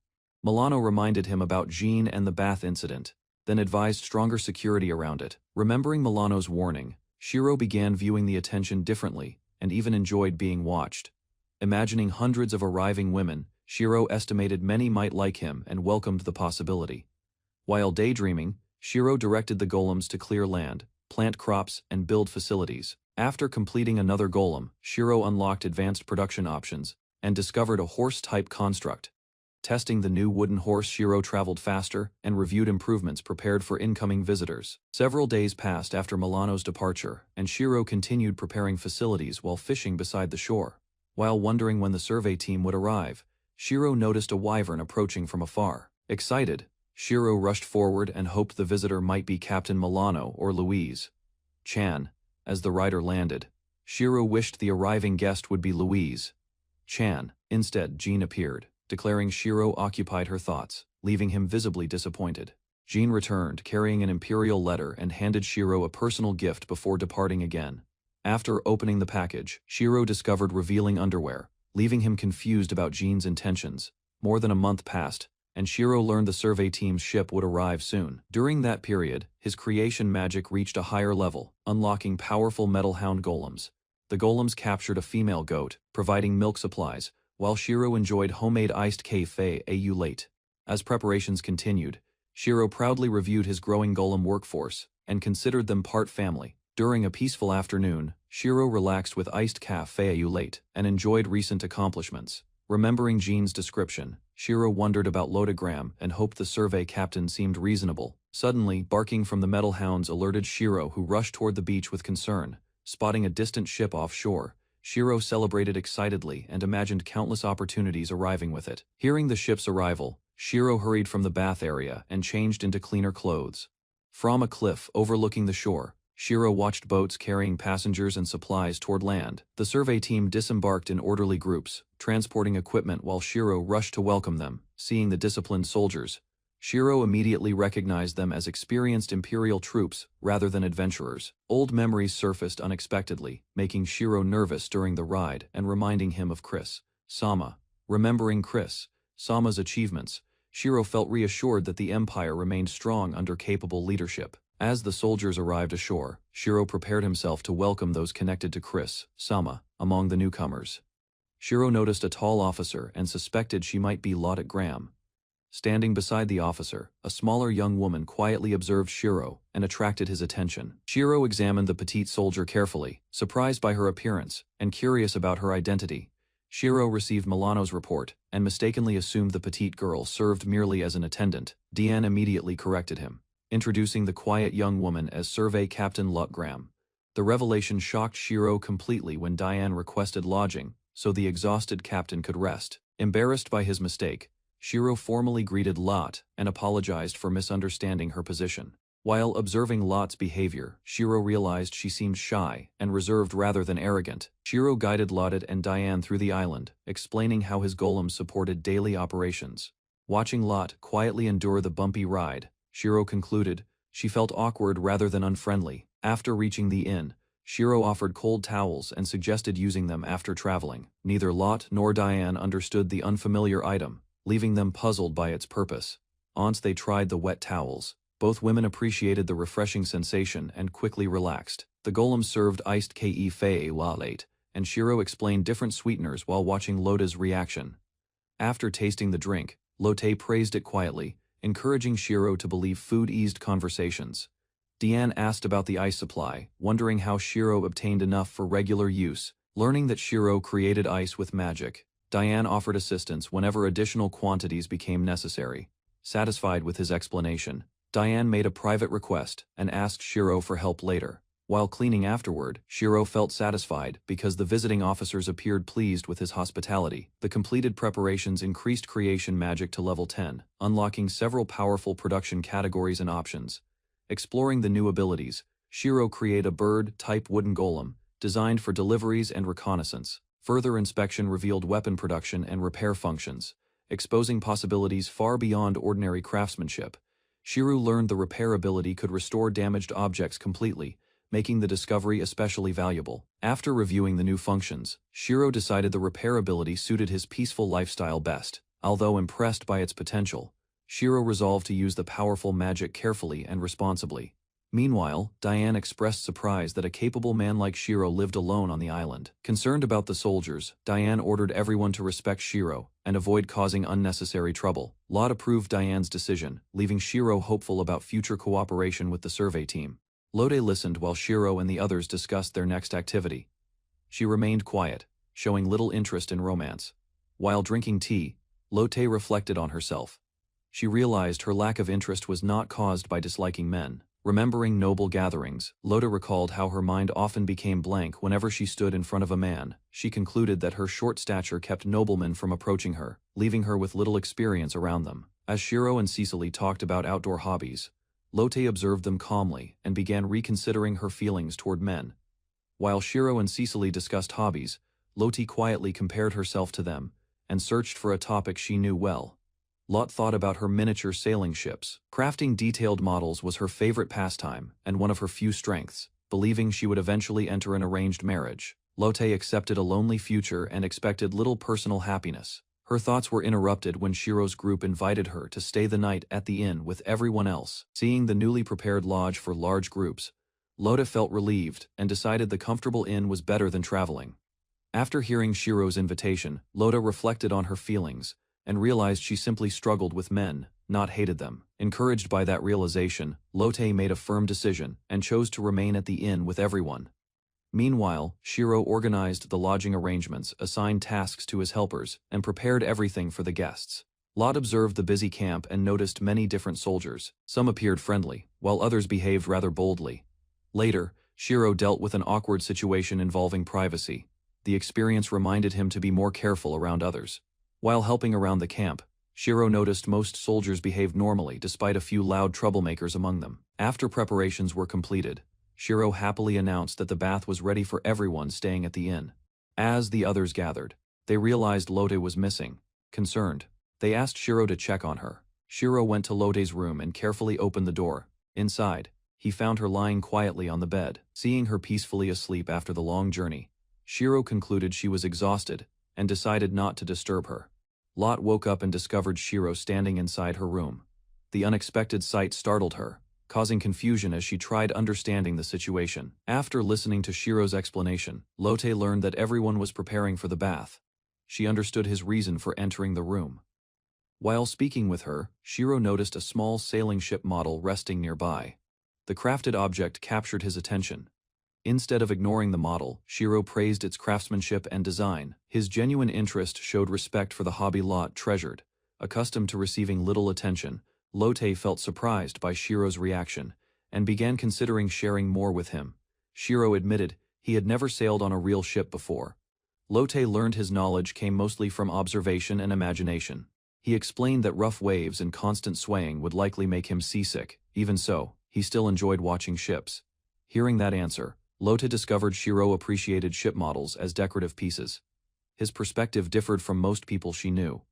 Milano reminded him about Jean and the bath incident, then advised stronger security around it. Remembering Milano's warning, Shiro began viewing the attention differently and even enjoyed being watched. Imagining hundreds of arriving women, Shiro estimated many might like him and welcomed the possibility. While daydreaming, Shiro directed the golems to clear land, plant crops, and build facilities. After completing another golem, Shiro unlocked advanced production options and discovered a horse-type construct. Testing the new wooden horse, Shiro traveled faster and reviewed improvements prepared for incoming visitors. Several days passed after Milano's departure, and Shiro continued preparing facilities while fishing beside the shore. While wondering when the survey team would arrive, Shiro noticed a wyvern approaching from afar. Excited, Shiro rushed forward and hoped the visitor might be Captain Milano or Louise Chan. As the rider landed, Shiro wished the arriving guest would be Louise Chan. Instead, Jean appeared, declaring Shiro occupied her thoughts, leaving him visibly disappointed. Jean returned, carrying an imperial letter, and handed Shiro a personal gift before departing again. After opening the package, Shiro discovered revealing underwear, leaving him confused about Jean's intentions. More than a month passed, and Shiro learned the survey team's ship would arrive soon. During that period, his creation magic reached a higher level, unlocking powerful metal hound golems. The golems captured a female goat, providing milk supplies, while Shiro enjoyed homemade iced cafe au lait. As preparations continued, Shiro proudly reviewed his growing golem workforce and considered them part family. During a peaceful afternoon, Shiro relaxed with iced cafe au lait and enjoyed recent accomplishments. Remembering Jean's description, Shiro wondered about Lodagram and hoped the survey captain seemed reasonable. Suddenly, barking from the metal hounds alerted Shiro, who rushed toward the beach with concern. Spotting a distant ship offshore, Shiro celebrated excitedly and imagined countless opportunities arriving with it. Hearing the ship's arrival, Shiro hurried from the bath area and changed into cleaner clothes. From a cliff overlooking the shore, Shiro watched boats carrying passengers and supplies toward land. The survey team disembarked in orderly groups, transporting equipment while Shiro rushed to welcome them. Seeing the disciplined soldiers, Shiro immediately recognized them as experienced Imperial troops rather than adventurers. Old memories surfaced unexpectedly, making Shiro nervous during the ride and reminding him of Chris Sama. Remembering Chris Sama's achievements, Shiro felt reassured that the Empire remained strong under capable leadership. As the soldiers arrived ashore, Shiro prepared himself to welcome those connected to Chris Sama among the newcomers. Shiro noticed a tall officer and suspected she might be Lotte Graham. Standing beside the officer, a smaller young woman quietly observed Shiro and attracted his attention. Shiro examined the petite soldier carefully, surprised by her appearance and curious about her identity. Shiro received Milano's report and mistakenly assumed the petite girl served merely as an attendant. Diane immediately corrected him, introducing the quiet young woman as Survey Captain Lotte Graham. The revelation shocked Shiro completely when Diane requested lodging so the exhausted captain could rest. Embarrassed by his mistake, Shiro formally greeted Lotte and apologized for misunderstanding her position. While observing Lotte's behavior, Shiro realized she seemed shy and reserved rather than arrogant. Shiro guided Lotte and Diane through the island, explaining how his golems supported daily operations. Watching Lotte quietly endure the bumpy ride, Shiro concluded she felt awkward rather than unfriendly. After reaching the inn, Shiro offered cold towels and suggested using them after traveling. Neither Lotte nor Diane understood the unfamiliar item, leaving them puzzled by its purpose. Once they tried the wet towels, both women appreciated the refreshing sensation and quickly relaxed. The golems served iced cafe late, and Shiro explained different sweeteners while watching Lotte's reaction. After tasting the drink, Lotte praised it quietly, encouraging Shiro to believe food eased conversations. Diane asked about the ice supply, wondering how Shiro obtained enough for regular use. Learning that Shiro created ice with magic, Diane offered assistance whenever additional quantities became necessary. Satisfied with his explanation, Diane made a private request and asked Shiro for help later. While cleaning afterward, Shiro felt satisfied because the visiting officers appeared pleased with his hospitality. The completed preparations increased creation magic to level 10, unlocking several powerful production categories and options. Exploring the new abilities, Shiro created a bird-type wooden golem, designed for deliveries and reconnaissance. Further inspection revealed weapon production and repair functions, exposing possibilities far beyond ordinary craftsmanship. Shiro learned the repair ability could restore damaged objects completely, making the discovery especially valuable. After reviewing the new functions, Shiro decided the repair ability suited his peaceful lifestyle best. Although impressed by its potential, Shiro resolved to use the powerful magic carefully and responsibly. Meanwhile, Diane expressed surprise that a capable man like Shiro lived alone on the island. Concerned about the soldiers, Diane ordered everyone to respect Shiro and avoid causing unnecessary trouble. Lotte approved Diane's decision, leaving Shiro hopeful about future cooperation with the survey team. Lotte listened while Shiro and the others discussed their next activity. She remained quiet, showing little interest in romance. While drinking tea, Lotte reflected on herself. She realized her lack of interest was not caused by disliking men. Remembering noble gatherings, Lotte recalled how her mind often became blank whenever she stood in front of a man. She concluded that her short stature kept noblemen from approaching her, leaving her with little experience around them. As Shiro and Cecily talked about outdoor hobbies, Lotte observed them calmly and began reconsidering her feelings toward men. While Shiro and Cecily discussed hobbies, Lotte quietly compared herself to them and searched for a topic she knew well. Lotte thought about her miniature sailing ships. Crafting detailed models was her favorite pastime and one of her few strengths. Believing she would eventually enter an arranged marriage, Lotte accepted a lonely future and expected little personal happiness. Her thoughts were interrupted when Shiro's group invited her to stay the night at the inn with everyone else. Seeing the newly prepared lodge for large groups, Lotte felt relieved and decided the comfortable inn was better than traveling. After hearing Shiro's invitation, Lotte reflected on her feelings and realized she simply struggled with men, not hated them. Encouraged by that realization, Lotte made a firm decision and chose to remain at the inn with everyone. Meanwhile, Shiro organized the lodging arrangements, assigned tasks to his helpers, and prepared everything for the guests. Lotte observed the busy camp and noticed many different soldiers. Some appeared friendly, while others behaved rather boldly. Later, Shiro dealt with an awkward situation involving privacy. The experience reminded him to be more careful around others. While helping around the camp, Shiro noticed most soldiers behaved normally despite a few loud troublemakers among them. After preparations were completed, Shiro happily announced that the bath was ready for everyone staying at the inn. As the others gathered, they realized Lotte was missing. Concerned, they asked Shiro to check on her. Shiro went to Lotte's room and carefully opened the door. Inside, he found her lying quietly on the bed. Seeing her peacefully asleep after the long journey, Shiro concluded she was exhausted and decided not to disturb her. Lotte woke up and discovered Shiro standing inside her room. The unexpected sight startled her, causing confusion as she tried understanding the situation. After listening to Shiro's explanation, Lotte learned that everyone was preparing for the bath. She understood his reason for entering the room. While speaking with her, Shiro noticed a small sailing ship model resting nearby. The crafted object captured his attention. Instead of ignoring the model, Shiro praised its craftsmanship and design. His genuine interest showed respect for the hobby Lotte treasured. Accustomed to receiving little attention, Lotte felt surprised by Shiro's reaction and began considering sharing more with him. Shiro admitted he had never sailed on a real ship before. Lotte learned his knowledge came mostly from observation and imagination. He explained that rough waves and constant swaying would likely make him seasick. Even so, he still enjoyed watching ships. Hearing that answer, Lotte discovered Shiro appreciated ship models as decorative pieces. His perspective differed from most people she knew.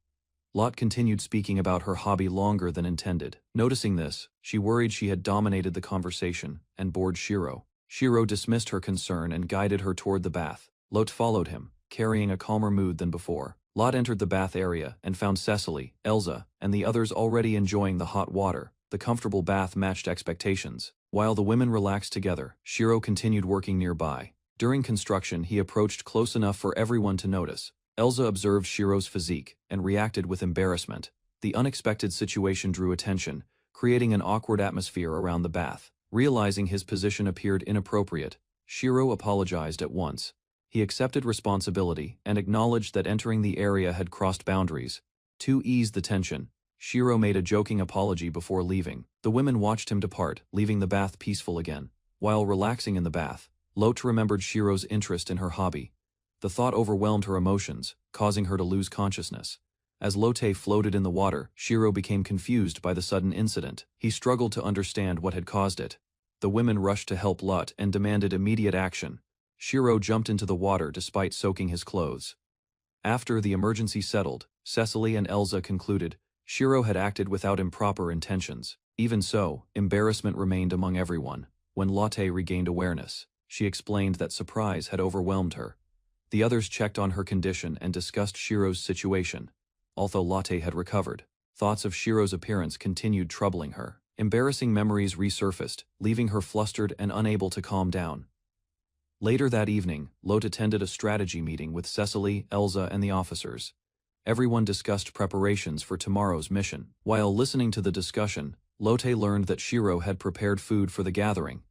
Lotte continued speaking about her hobby longer than intended. Noticing this, she worried she had dominated the conversation and bored Shiro. Shiro dismissed her concern and guided her toward the bath. Lotte followed him, carrying a calmer mood than before. Lotte entered the bath area and found Cecily, Elsa, and the others already enjoying the hot water. The comfortable bath matched expectations. While the women relaxed together, Shiro continued working nearby. During construction, he approached close enough for everyone to notice. Elsa observed Shiro's physique and reacted with embarrassment. The unexpected situation drew attention, creating an awkward atmosphere around the bath. Realizing his position appeared inappropriate, Shiro apologized at once. He accepted responsibility and acknowledged that entering the area had crossed boundaries. To ease the tension, Shiro made a joking apology before leaving. The women watched him depart, leaving the bath peaceful again. While relaxing in the bath, Lotte remembered Shiro's interest in her hobby. The thought overwhelmed her emotions, causing her to lose consciousness. As Lotte floated in the water, Shiro became confused by the sudden incident. He struggled to understand what had caused it. The women rushed to help Lotte and demanded immediate action. Shiro jumped into the water despite soaking his clothes. After the emergency settled, Cecily and Elsa concluded Shiro had acted without improper intentions. Even so, embarrassment remained among everyone. When Lotte regained awareness, she explained that surprise had overwhelmed her. The others checked on her condition and discussed Shiro's situation. Although Lotte had recovered, thoughts of Shiro's appearance continued troubling her. Embarrassing memories resurfaced, leaving her flustered and unable to calm down. Later that evening, Lotte attended a strategy meeting with Cecily, Elsa, and the officers. Everyone discussed preparations for tomorrow's mission. While listening to the discussion, Lotte learned that Shiro had prepared food for the gathering.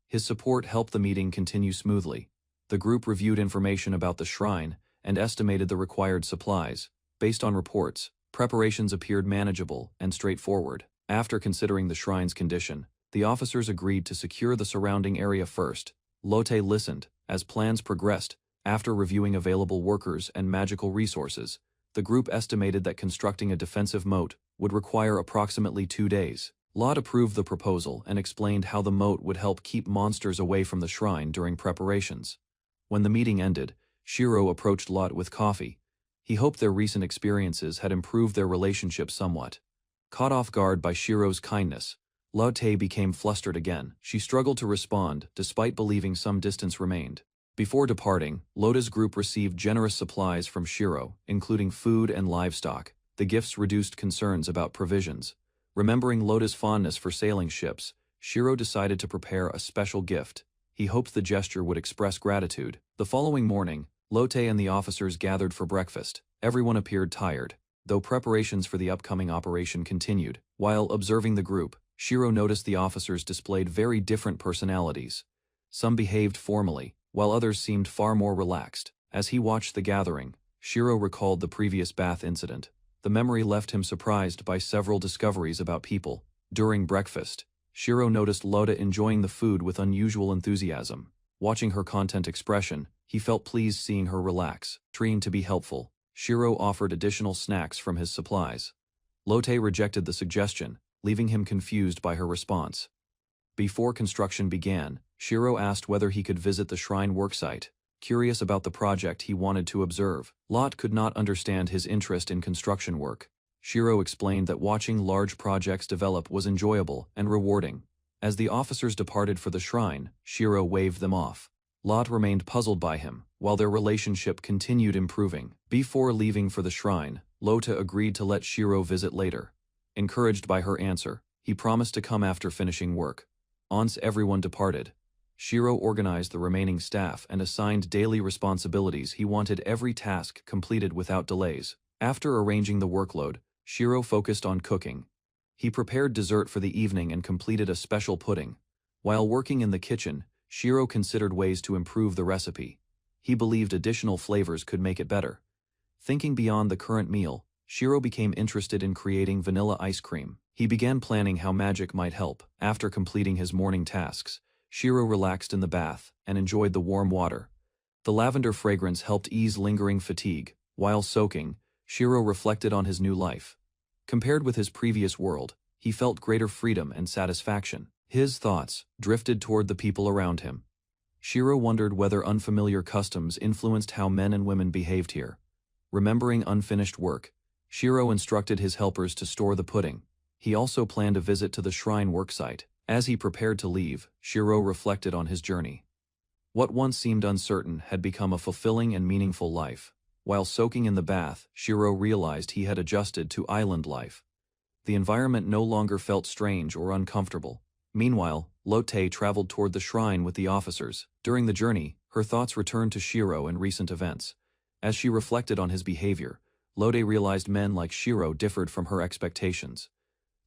His support helped the meeting continue smoothly. The group reviewed information about the shrine and estimated the required supplies. Based on reports, preparations appeared manageable and straightforward. After considering the shrine's condition, the officers agreed to secure the surrounding area first. Lotte listened. As plans progressed, after reviewing available workers and magical resources, the group estimated that constructing a defensive moat would require approximately 2 days. Lotte approved the proposal and explained how the moat would help keep monsters away from the shrine during preparations. When the meeting ended, Shiro approached Lotte with coffee. He hoped their recent experiences had improved their relationship somewhat. Caught off guard by Shiro's kindness, Lotte became flustered again. She struggled to respond, despite believing some distance remained. Before departing, Lota's group received generous supplies from Shiro, including food and livestock. The gifts reduced concerns about provisions. Remembering Lota's fondness for sailing ships, Shiro decided to prepare a special gift. He hoped the gesture would express gratitude. The following morning, Lotte and the officers gathered for breakfast. Everyone appeared tired, though preparations for the upcoming operation continued. While observing the group, Shiro noticed the officers displayed very different personalities. Some behaved formally, while others seemed far more relaxed. As he watched the gathering, Shiro recalled the previous bath incident. The memory left him surprised by several discoveries about people. During breakfast, Shiro noticed Lotte enjoying the food with unusual enthusiasm. Watching her content expression, he felt pleased seeing her relax. Trying to be helpful, Shiro offered additional snacks from his supplies. Lotte rejected the suggestion, leaving him confused by her response. Before construction began, Shiro asked whether he could visit the shrine worksite. Curious about the project he wanted to observe, Lot could not understand his interest in construction work. Shiro explained that watching large projects develop was enjoyable and rewarding. As the officers departed for the shrine, Shiro waved them off. Lot remained puzzled by him, while their relationship continued improving. Before leaving for the shrine, Lotte agreed to let Shiro visit later. Encouraged by her answer, he promised to come after finishing work. Once everyone departed, Shiro organized the remaining staff and assigned daily responsibilities. He wanted every task completed without delays. After arranging the workload, Shiro focused on cooking. He prepared dessert for the evening and completed a special pudding. While working in the kitchen, Shiro considered ways to improve the recipe. He believed additional flavors could make it better. Thinking beyond the current meal, Shiro became interested in creating vanilla ice cream. He began planning how magic might help. After completing his morning tasks, Shiro relaxed in the bath and enjoyed the warm water. The lavender fragrance helped ease lingering fatigue. While soaking, Shiro reflected on his new life. Compared with his previous world, he felt greater freedom and satisfaction. His thoughts drifted toward the people around him. Shiro wondered whether unfamiliar customs influenced how men and women behaved here. Remembering unfinished work, Shiro instructed his helpers to store the pudding. He also planned a visit to the shrine worksite. As he prepared to leave, Shiro reflected on his journey. What once seemed uncertain had become a fulfilling and meaningful life. While soaking in the bath, Shiro realized he had adjusted to island life. The environment no longer felt strange or uncomfortable. Meanwhile, Lotte traveled toward the shrine with the officers. During the journey, her thoughts returned to Shiro and recent events. As she reflected on his behavior, Lotte realized men like Shiro differed from her expectations.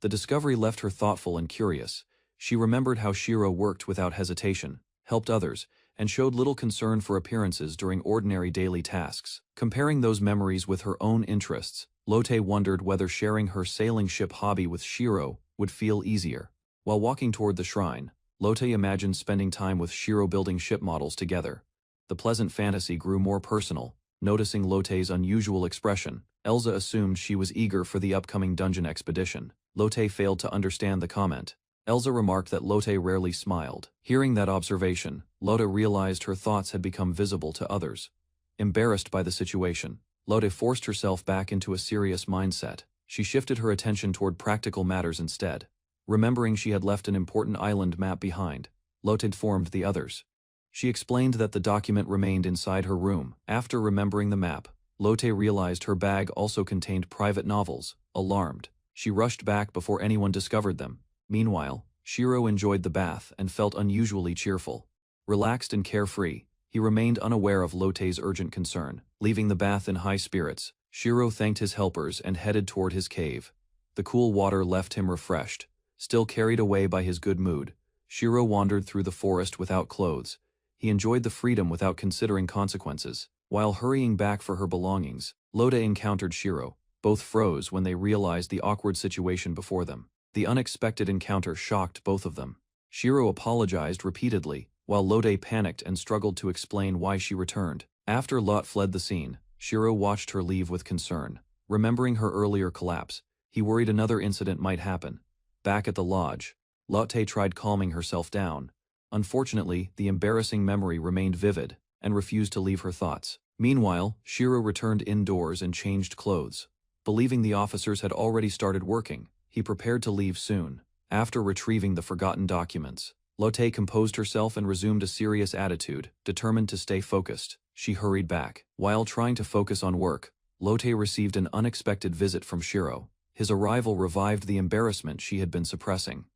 The discovery left her thoughtful and curious. She remembered how Shiro worked without hesitation, helped others, and showed little concern for appearances during ordinary daily tasks. Comparing those memories with her own interests, Lotte wondered whether sharing her sailing ship hobby with Shiro would feel easier. While walking toward the shrine, Lotte imagined spending time with Shiro building ship models together. The pleasant fantasy grew more personal. Noticing Lotte's unusual expression, Elsa assumed she was eager for the upcoming dungeon expedition. Lotte failed to understand the comment. Elsa remarked that Lotte rarely smiled. Hearing that observation, Lotte realized her thoughts had become visible to others. Embarrassed by the situation, Lotte forced herself back into a serious mindset. She shifted her attention toward practical matters instead. Remembering she had left an important island map behind, Lotte informed the others. She explained that the document remained inside her room. After remembering the map, Lotte realized her bag also contained private novels. Alarmed, she rushed back before anyone discovered them. Meanwhile, Shiro enjoyed the bath and felt unusually cheerful. Relaxed and carefree, he remained unaware of Lotte's urgent concern. Leaving the bath in high spirits, Shiro thanked his helpers and headed toward his cave. The cool water left him refreshed. Still carried away by his good mood, Shiro wandered through the forest without clothes. He enjoyed the freedom without considering consequences. While hurrying back for her belongings, Lotte encountered Shiro. Both froze when they realized the awkward situation before them. The unexpected encounter shocked both of them. Shiro apologized repeatedly, while Lotte panicked and struggled to explain why she returned. After Lot fled the scene, Shiro watched her leave with concern. Remembering her earlier collapse, he worried another incident might happen. Back at the lodge, Lotte tried calming herself down. Unfortunately, the embarrassing memory remained vivid and refused to leave her thoughts. Meanwhile, Shiro returned indoors and changed clothes. Believing the officers had already started working, he prepared to leave soon. After retrieving the forgotten documents, Lotte composed herself and resumed a serious attitude, determined to stay focused. She hurried back. While trying to focus on work, Lotte received an unexpected visit from Shiro. His arrival revived the embarrassment she had been suppressing.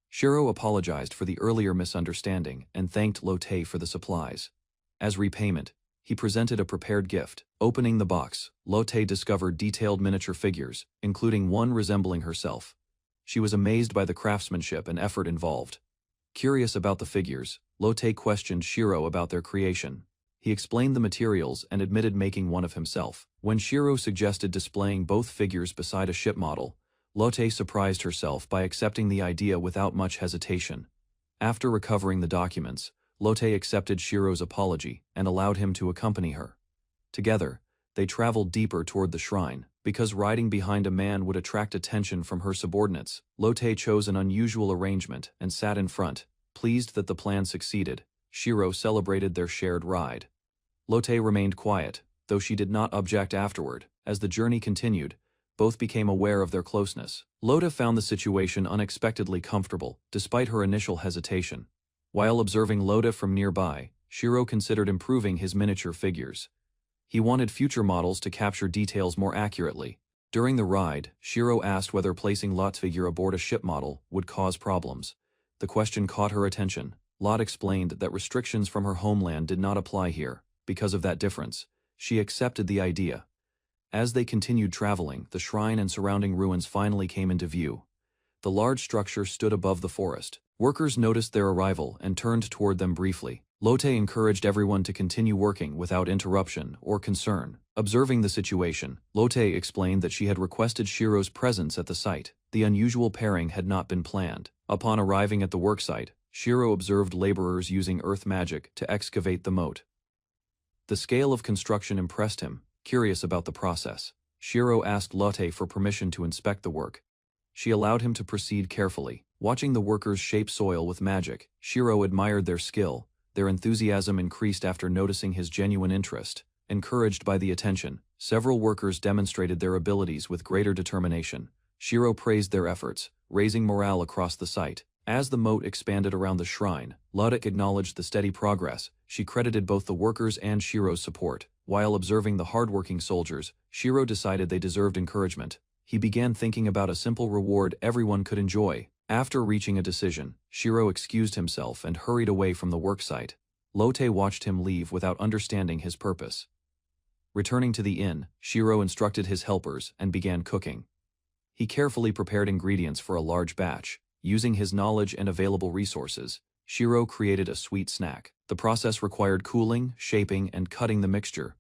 Shiro apologized for the earlier misunderstanding and thanked Lotte for the supplies. As repayment, he presented a prepared gift. Opening the box, Lotte discovered detailed miniature figures, including one resembling herself. She was amazed by the craftsmanship and effort involved. Curious about the figures, Lotte questioned Shiro about their creation. He explained the materials and admitted making one of himself. When Shiro suggested displaying both figures beside a ship model, Lotte surprised herself by accepting the idea without much hesitation. After recovering the documents, Lotte accepted Shiro's apology and allowed him to accompany her. Together, they traveled deeper toward the shrine. Because riding behind a man would attract attention from her subordinates, Lotte chose an unusual arrangement and sat in front. Pleased that the plan succeeded, Shiro celebrated their shared ride. Lotte remained quiet, though she did not object afterward. As the journey continued, both became aware of their closeness. Lotte found the situation unexpectedly comfortable, despite her initial hesitation. While observing Lotte from nearby, Shiro considered improving his miniature figures. He wanted future models to capture details more accurately. During the ride, Shiro asked whether placing Lotte's figure aboard a ship model would cause problems. The question caught her attention. Lotte explained that restrictions from her homeland did not apply here. Because of that difference, she accepted the idea. As they continued traveling, the shrine and surrounding ruins finally came into view. The large structure stood above the forest. Workers noticed their arrival and turned toward them briefly. Lotte encouraged everyone to continue working without interruption or concern. Observing the situation, Lotte explained that she had requested Shiro's presence at the site. The unusual pairing had not been planned. Upon arriving at the worksite, Shiro observed laborers using earth magic to excavate the moat. The scale of construction impressed him. Curious about the process, Shiro asked Lotte for permission to inspect the work. She allowed him to proceed carefully. Watching the workers shape soil with magic, Shiro admired their skill. Their enthusiasm increased after noticing his genuine interest. Encouraged by the attention, several workers demonstrated their abilities with greater determination. Shiro praised their efforts, raising morale across the site. As the moat expanded around the shrine, Lotte acknowledged the steady progress. She credited both the workers and Shiro's support. While observing the hardworking soldiers, Shiro decided they deserved encouragement. He began thinking about a simple reward everyone could enjoy. After reaching a decision, Shiro excused himself and hurried away from the worksite. Lotte watched him leave without understanding his purpose. Returning to the inn, Shiro instructed his helpers and began cooking. He carefully prepared ingredients for a large batch. Using his knowledge and available resources, Shiro created a sweet snack. The process required cooling, shaping, and cutting the mixture.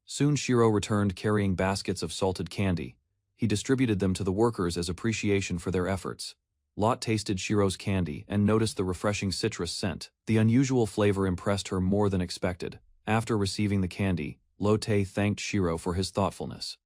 Soon Shiro returned carrying baskets of salted candy. He distributed them to the workers as appreciation for their efforts. Lotte tasted Shiro's candy and noticed the refreshing citrus scent. The unusual flavor impressed her more than expected. After receiving the candy, Lotte thanked Shiro for his thoughtfulness.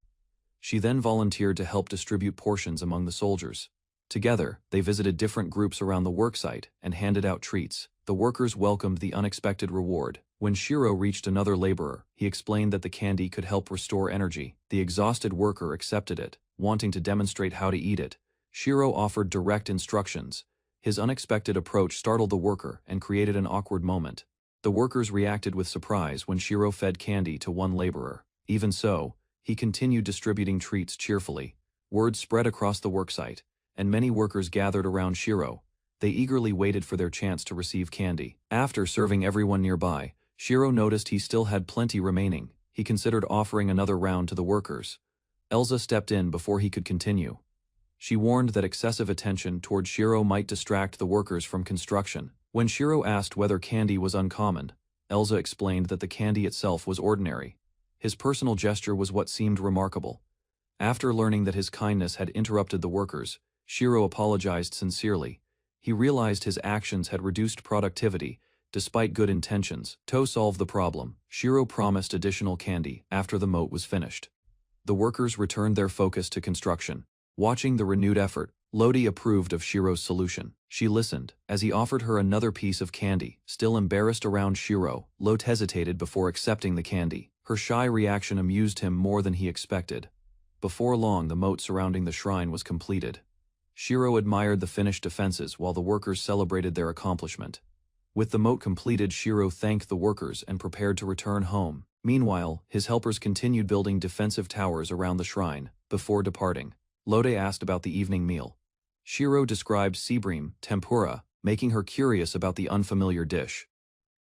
She then volunteered to help distribute portions among the soldiers. Together, they visited different groups around the worksite and handed out treats. The workers welcomed the unexpected reward. When Shiro reached another laborer, he explained that the candy could help restore energy. The exhausted worker accepted it, wanting to demonstrate how to eat it. Shiro offered direct instructions. His unexpected approach startled the worker and created an awkward moment. The workers reacted with surprise when Shiro fed candy to one laborer. Even so, he continued distributing treats cheerfully. Word spread across the worksite, and many workers gathered around Shiro. They eagerly waited for their chance to receive candy. After serving everyone nearby, Shiro noticed he still had plenty remaining. He considered offering another round to the workers. Elsa stepped in before he could continue. She warned that excessive attention toward Shiro might distract the workers from construction. When Shiro asked whether candy was uncommon, Elsa explained that the candy itself was ordinary. His personal gesture was what seemed remarkable. After learning that his kindness had interrupted the workers, Shiro apologized sincerely. He realized his actions had reduced productivity, despite good intentions. To solve the problem, Shiro promised additional candy after the moat was finished. The workers returned their focus to construction. Watching the renewed effort, Lotte approved of Shiro's solution. She listened as he offered her another piece of candy. Still embarrassed around Shiro, Lotte hesitated before accepting the candy. Her shy reaction amused him more than he expected. Before long, the moat surrounding the shrine was completed. Shiro admired the finished defenses while the workers celebrated their accomplishment. With the moat completed, Shiro thanked the workers and prepared to return home. Meanwhile, his helpers continued building defensive towers around the shrine. Before departing, Lode asked about the evening meal. Shiro described seabream, tempura, making her curious about the unfamiliar dish.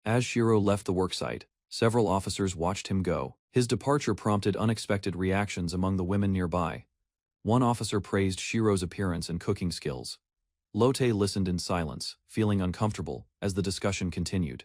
As Shiro left the worksite, several officers watched him go. His departure prompted unexpected reactions among the women nearby. One officer praised Shiro's appearance and cooking skills. Lotte listened in silence, feeling uncomfortable, as the discussion continued.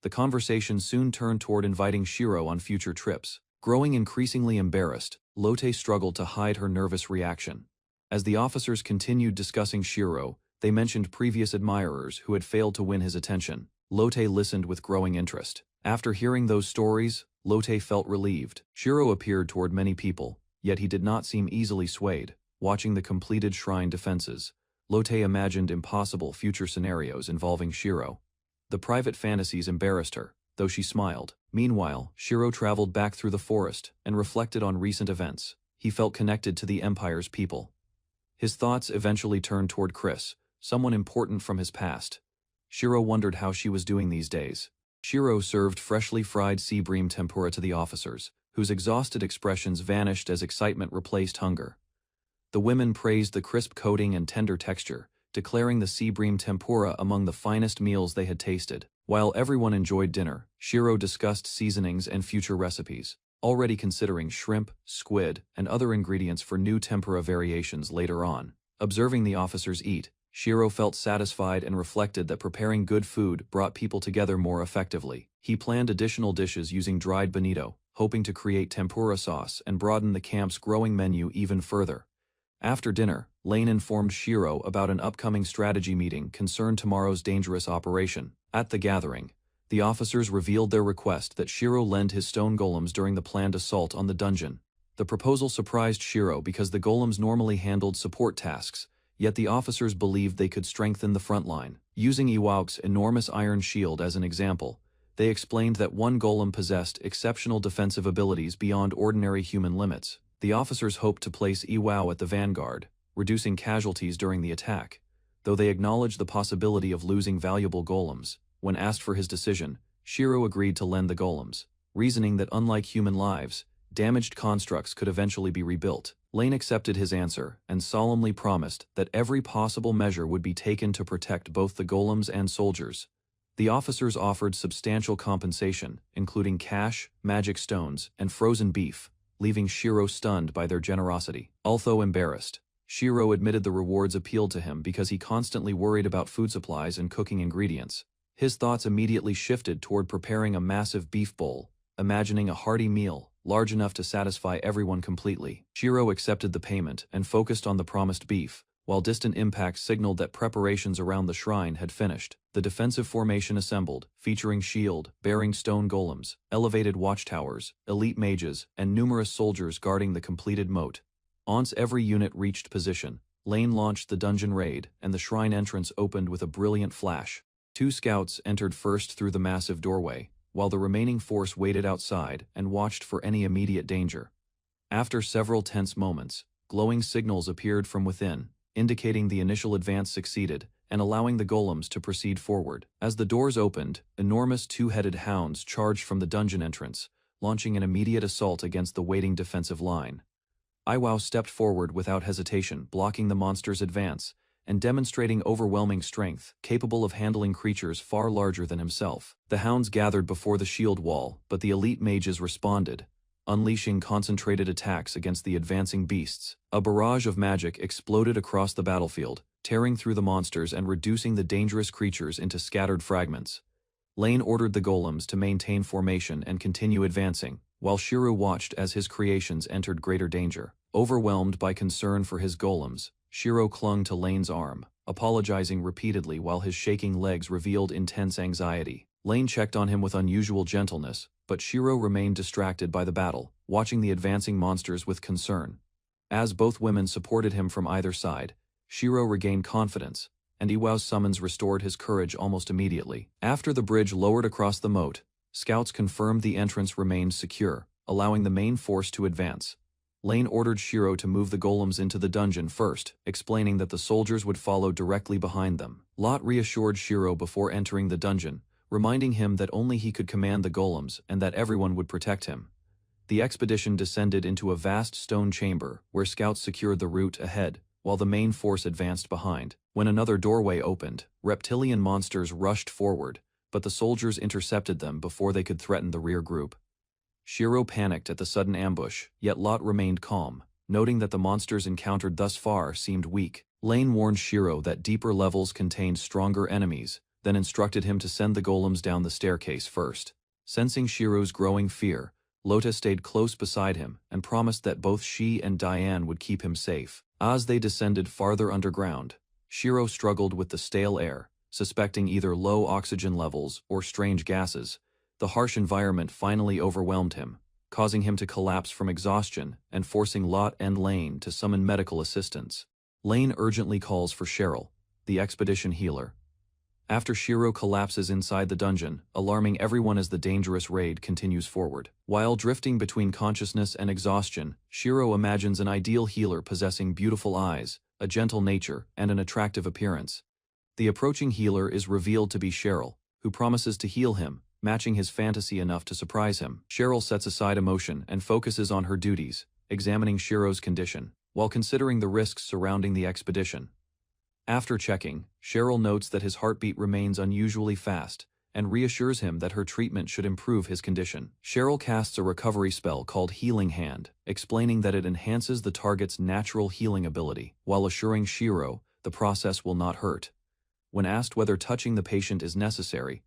The conversation soon turned toward inviting Shiro on future trips. Growing increasingly embarrassed, Lotte struggled to hide her nervous reaction. As the officers continued discussing Shiro, they mentioned previous admirers who had failed to win his attention. Lotte listened with growing interest. After hearing those stories, Lotte felt relieved. Shiro appeared toward many people, yet he did not seem easily swayed. Watching the completed shrine defenses, Lotte imagined impossible future scenarios involving Shiro. The private fantasies embarrassed her, though she smiled. Meanwhile, Shiro traveled back through the forest and reflected on recent events. He felt connected to the Empire's people. His thoughts eventually turned toward Chris, someone important from his past. Shiro wondered how she was doing these days. Shiro served freshly fried seabream tempura to the officers, whose exhausted expressions vanished as excitement replaced hunger. The women praised the crisp coating and tender texture, declaring the seabream tempura among the finest meals they had tasted. While everyone enjoyed dinner, Shiro discussed seasonings and future recipes, already considering shrimp, squid, and other ingredients for new tempura variations later on. Observing the officers eat, Shiro felt satisfied and reflected that preparing good food brought people together more effectively. He planned additional dishes using dried bonito, hoping to create tempura sauce and broaden the camp's growing menu even further. After dinner, Lane informed Shiro about an upcoming strategy meeting concerned tomorrow's dangerous operation. At the gathering, the officers revealed their request that Shiro lend his stone golems during the planned assault on the dungeon. The proposal surprised Shiro because the golems normally handled support tasks, yet the officers believed they could strengthen the front line. Using Iwauk's enormous iron shield as an example, they explained that one golem possessed exceptional defensive abilities beyond ordinary human limits. The officers hoped to place Iwao at the vanguard, reducing casualties during the attack, though they acknowledged the possibility of losing valuable golems. When asked for his decision, Shiro agreed to lend the golems, reasoning that unlike human lives, damaged constructs could eventually be rebuilt. Lane accepted his answer and solemnly promised that every possible measure would be taken to protect both the golems and soldiers. The officers offered substantial compensation, including cash, magic stones, and frozen beef, leaving Shiro stunned by their generosity. Although embarrassed, Shiro admitted the rewards appealed to him because he constantly worried about food supplies and cooking ingredients. His thoughts immediately shifted toward preparing a massive beef bowl, imagining a hearty meal, large enough to satisfy everyone completely. Shiro accepted the payment and focused on the promised beef, while distant impacts signaled that preparations around the shrine had finished. The defensive formation assembled, featuring shield-bearing stone golems, elevated watchtowers, elite mages, and numerous soldiers guarding the completed moat. Once every unit reached position, Lane launched the dungeon raid, and the shrine entrance opened with a brilliant flash. 2 scouts entered first through the massive doorway, while the remaining force waited outside and watched for any immediate danger. After several tense moments, glowing signals appeared from within, indicating the initial advance succeeded and allowing the golems to proceed forward. As the doors opened, enormous 2-headed hounds charged from the dungeon entrance, launching an immediate assault against the waiting defensive line. Iwao stepped forward without hesitation, blocking the monster's advance and demonstrating overwhelming strength, capable of handling creatures far larger than himself. The hounds gathered before the shield wall, but the elite mages responded, unleashing concentrated attacks against the advancing beasts. A barrage of magic exploded across the battlefield, tearing through the monsters and reducing the dangerous creatures into scattered fragments. Lane ordered the golems to maintain formation and continue advancing, while Shiro watched as his creations entered greater danger. Overwhelmed by concern for his golems, Shiro clung to Lane's arm, apologizing repeatedly while his shaking legs revealed intense anxiety. Lane checked on him with unusual gentleness, but Shiro remained distracted by the battle, watching the advancing monsters with concern. As both women supported him from either side, Shiro regained confidence, and Iwao's summons restored his courage almost immediately. After the bridge lowered across the moat, scouts confirmed the entrance remained secure, allowing the main force to advance. Lane ordered Shiro to move the golems into the dungeon first, explaining that the soldiers would follow directly behind them. Lot reassured Shiro before entering the dungeon, reminding him that only he could command the golems and that everyone would protect him. The expedition descended into a vast stone chamber where scouts secured the route ahead, while the main force advanced behind. When another doorway opened, reptilian monsters rushed forward, but the soldiers intercepted them before they could threaten the rear group. Shiro panicked at the sudden ambush, yet Lot remained calm, noting that the monsters encountered thus far seemed weak. Lane warned Shiro that deeper levels contained stronger enemies, then instructed him to send the golems down the staircase first. Sensing Shiro's growing fear, Lota stayed close beside him and promised that both she and Diane would keep him safe. As they descended farther underground, Shiro struggled with the stale air, suspecting either low oxygen levels or strange gases. The harsh environment finally overwhelmed him, causing him to collapse from exhaustion and forcing Lot and Lane to summon medical assistance. Lane urgently calls for Cheryl, the expedition healer. After Shiro collapses inside the dungeon, alarming everyone as the dangerous raid continues forward. While drifting between consciousness and exhaustion, Shiro imagines an ideal healer possessing beautiful eyes, a gentle nature, and an attractive appearance. The approaching healer is revealed to be Cheryl, who promises to heal him, matching his fantasy enough to surprise him. Cheryl sets aside emotion and focuses on her duties, examining Shiro's condition, while considering the risks surrounding the expedition. After checking, Cheryl notes that his heartbeat remains unusually fast, and reassures him that her treatment should improve his condition. Cheryl casts a recovery spell called Healing Hand, explaining that it enhances the target's natural healing ability, while assuring Shiro the process will not hurt. When asked whether touching the patient is necessary,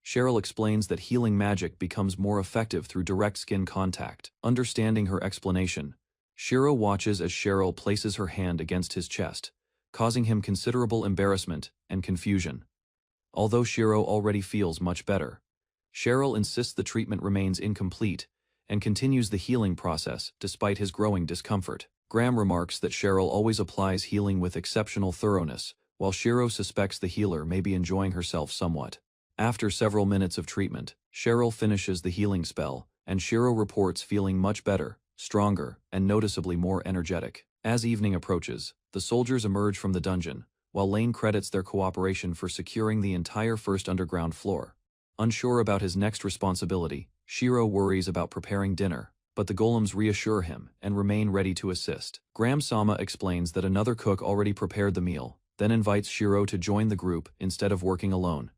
Cheryl explains that healing magic becomes more effective through direct skin contact. Understanding her explanation, Shiro watches as Cheryl places her hand against his chest, causing him considerable embarrassment and confusion. Although Shiro already feels much better, Cheryl insists the treatment remains incomplete and continues the healing process despite his growing discomfort. Graham remarks that Cheryl always applies healing with exceptional thoroughness, while Shiro suspects the healer may be enjoying herself somewhat. After several minutes of treatment, Cheryl finishes the healing spell, and Shiro reports feeling much better, stronger, and noticeably more energetic. As evening approaches, the soldiers emerge from the dungeon, while Lane credits their cooperation for securing the entire first underground floor. Unsure about his next responsibility, Shiro worries about preparing dinner, but the golems reassure him and remain ready to assist. Graham-sama explains that another cook already prepared the meal, then invites Shiro to join the group instead of working alone.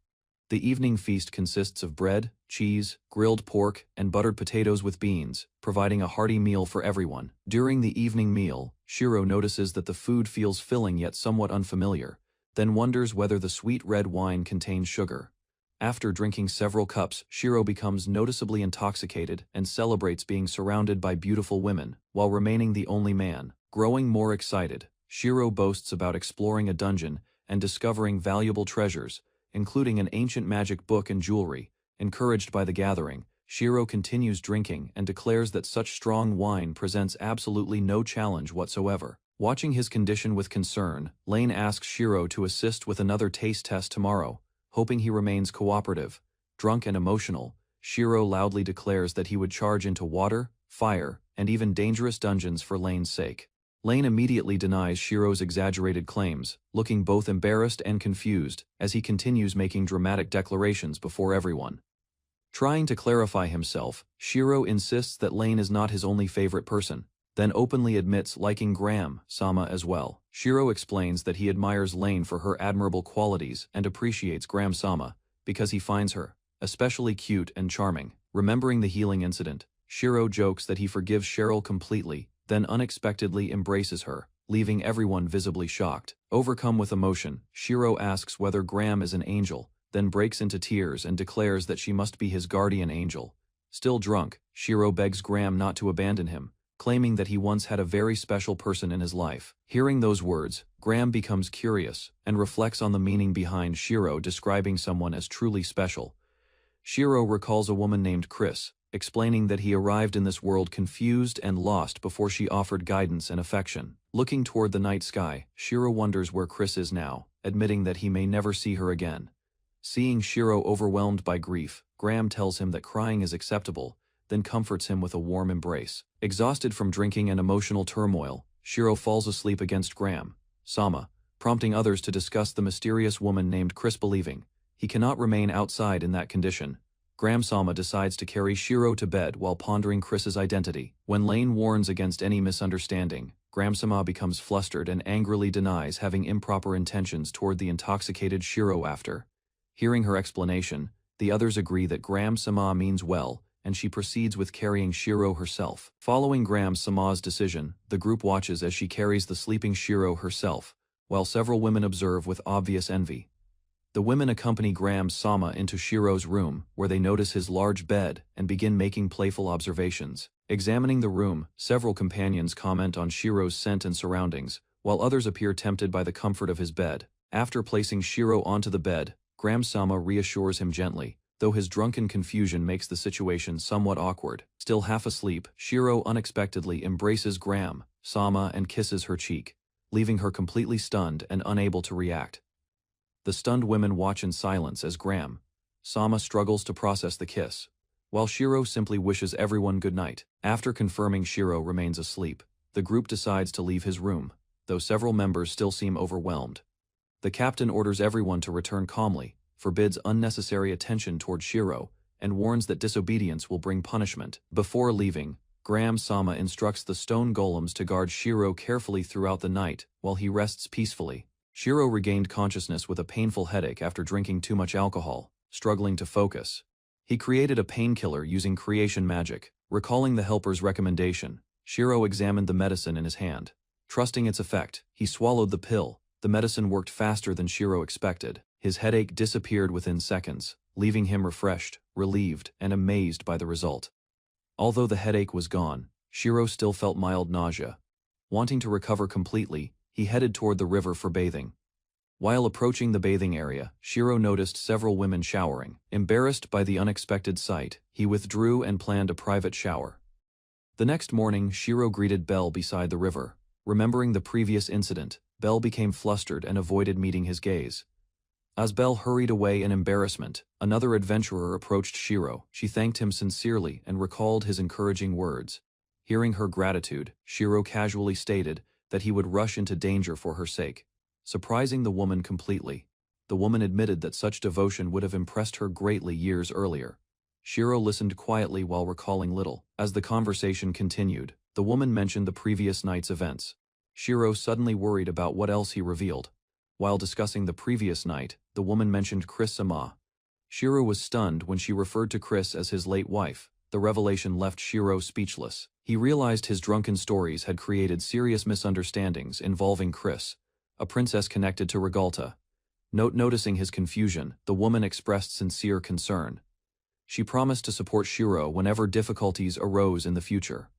The evening feast consists of bread, cheese, grilled pork, and buttered potatoes with beans, providing a hearty meal for everyone. During the evening meal, Shiro notices that the food feels filling yet somewhat unfamiliar, then wonders whether the sweet red wine contains sugar. After drinking several cups, Shiro becomes noticeably intoxicated and celebrates being surrounded by beautiful women, while remaining the only man. Growing more excited, Shiro boasts about exploring a dungeon and discovering valuable treasures, including an ancient magic book and jewelry. Encouraged by the gathering, Shiro continues drinking and declares that such strong wine presents absolutely no challenge whatsoever. Watching his condition with concern, Lane asks Shiro to assist with another taste test tomorrow, hoping he remains cooperative. Drunk and emotional, Shiro loudly declares that he would charge into water, fire, and even dangerous dungeons for Lane's sake. Lane immediately denies Shiro's exaggerated claims, looking both embarrassed and confused as he continues making dramatic declarations before everyone. Trying to clarify himself, Shiro insists that Lane is not his only favorite person, then openly admits liking Graham-sama as well. Shiro explains that he admires Lane for her admirable qualities and appreciates Graham-sama because he finds her especially cute and charming. Remembering the healing incident, Shiro jokes that he forgives Cheryl completely, then unexpectedly embraces her, leaving everyone visibly shocked. Overcome with emotion, Shiro asks whether Graham is an angel, then breaks into tears and declares that she must be his guardian angel. Still drunk, Shiro begs Graham not to abandon him, claiming that he once had a very special person in his life. Hearing those words, Graham becomes curious and reflects on the meaning behind Shiro describing someone as truly special. Shiro recalls a woman named Chris, explaining that he arrived in this world confused and lost before she offered guidance and affection. Looking toward the night sky, Shiro wonders where Chris is now, admitting that he may never see her again. Seeing Shiro overwhelmed by grief, Graham tells him that crying is acceptable, then comforts him with a warm embrace. Exhausted from drinking and emotional turmoil, Shiro falls asleep against Graham-sama, prompting others to discuss the mysterious woman named Chris. Believing he cannot remain outside in that condition, Graham-sama decides to carry Shiro to bed while pondering Chris's identity. When Lane warns against any misunderstanding, Graham-sama becomes flustered and angrily denies having improper intentions toward the intoxicated Shiro. After hearing her explanation, the others agree that Graham-sama means well, and she proceeds with carrying Shiro herself. Following Graham-sama's decision, the group watches as she carries the sleeping Shiro herself, while several women observe with obvious envy. The women accompany Graham-sama into Shiro's room, where they notice his large bed and begin making playful observations. Examining the room, several companions comment on Shiro's scent and surroundings, while others appear tempted by the comfort of his bed. After placing Shiro onto the bed, Graham-sama reassures him gently, though his drunken confusion makes the situation somewhat awkward. Still half asleep, Shiro unexpectedly embraces Graham-sama and kisses her cheek, leaving her completely stunned and unable to react. The stunned women watch in silence as Graham-sama struggles to process the kiss, while Shiro simply wishes everyone good night. After confirming Shiro remains asleep, the group decides to leave his room, though several members still seem overwhelmed. The captain orders everyone to return calmly, forbids unnecessary attention toward Shiro, and warns that disobedience will bring punishment. Before leaving, Graham-sama instructs the stone golems to guard Shiro carefully throughout the night while he rests peacefully. Shiro regained consciousness with a painful headache after drinking too much alcohol, struggling to focus. He created a painkiller using creation magic. Recalling the helper's recommendation, Shiro examined the medicine in his hand. Trusting its effect, he swallowed the pill. The medicine worked faster than Shiro expected. His headache disappeared within seconds, leaving him refreshed, relieved, and amazed by the result. Although the headache was gone, Shiro still felt mild nausea. Wanting to recover completely, he headed toward the river for bathing. While approaching the bathing area, Shiro noticed several women showering. Embarrassed by the unexpected sight, he withdrew and planned a private shower. The next morning, Shiro greeted Belle beside the river. Remembering the previous incident, Belle became flustered and avoided meeting his gaze. As Belle hurried away in embarrassment, another adventurer approached Shiro. She thanked him sincerely and recalled his encouraging words. Hearing her gratitude, Shiro casually stated that he would rush into danger for her sake, surprising the woman completely. The woman admitted that such devotion would have impressed her greatly years earlier. Shiro listened quietly while recalling little. As the conversation continued, the woman mentioned the previous night's events. Shiro suddenly worried about what else he revealed. While discussing the previous night, the woman mentioned Chris-sama. Shiro was stunned when she referred to Chris as his late wife. The revelation left Shiro speechless. He realized his drunken stories had created serious misunderstandings involving Chris, a princess connected to Regalta. Noticing his confusion, the woman expressed sincere concern. She promised to support Shiro whenever difficulties arose in the future.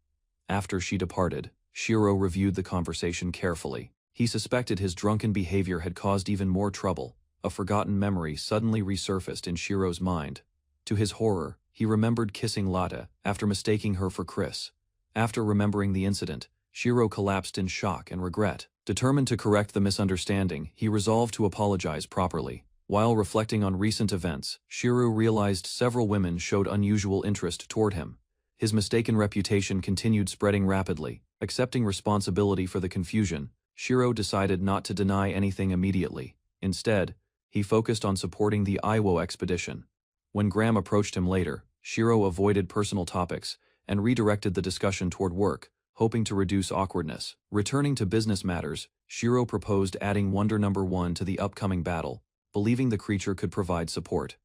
After she departed, Shiro reviewed the conversation carefully. He suspected his drunken behavior had caused even more trouble. A forgotten memory suddenly resurfaced in Shiro's mind. To his horror, he remembered kissing Lotta after mistaking her for Chris. After remembering the incident, Shiro collapsed in shock and regret. Determined to correct the misunderstanding, he resolved to apologize properly. While reflecting on recent events, Shiro realized several women showed unusual interest toward him. His mistaken reputation continued spreading rapidly. Accepting responsibility for the confusion, Shiro decided not to deny anything immediately. Instead, he focused on supporting the Iwo expedition. When Graham approached him later, Shiro avoided personal topics and redirected the discussion toward work, hoping to reduce awkwardness. Returning to business matters, Shiro proposed adding Wonder Number 1 to the upcoming battle, believing the creature could provide support.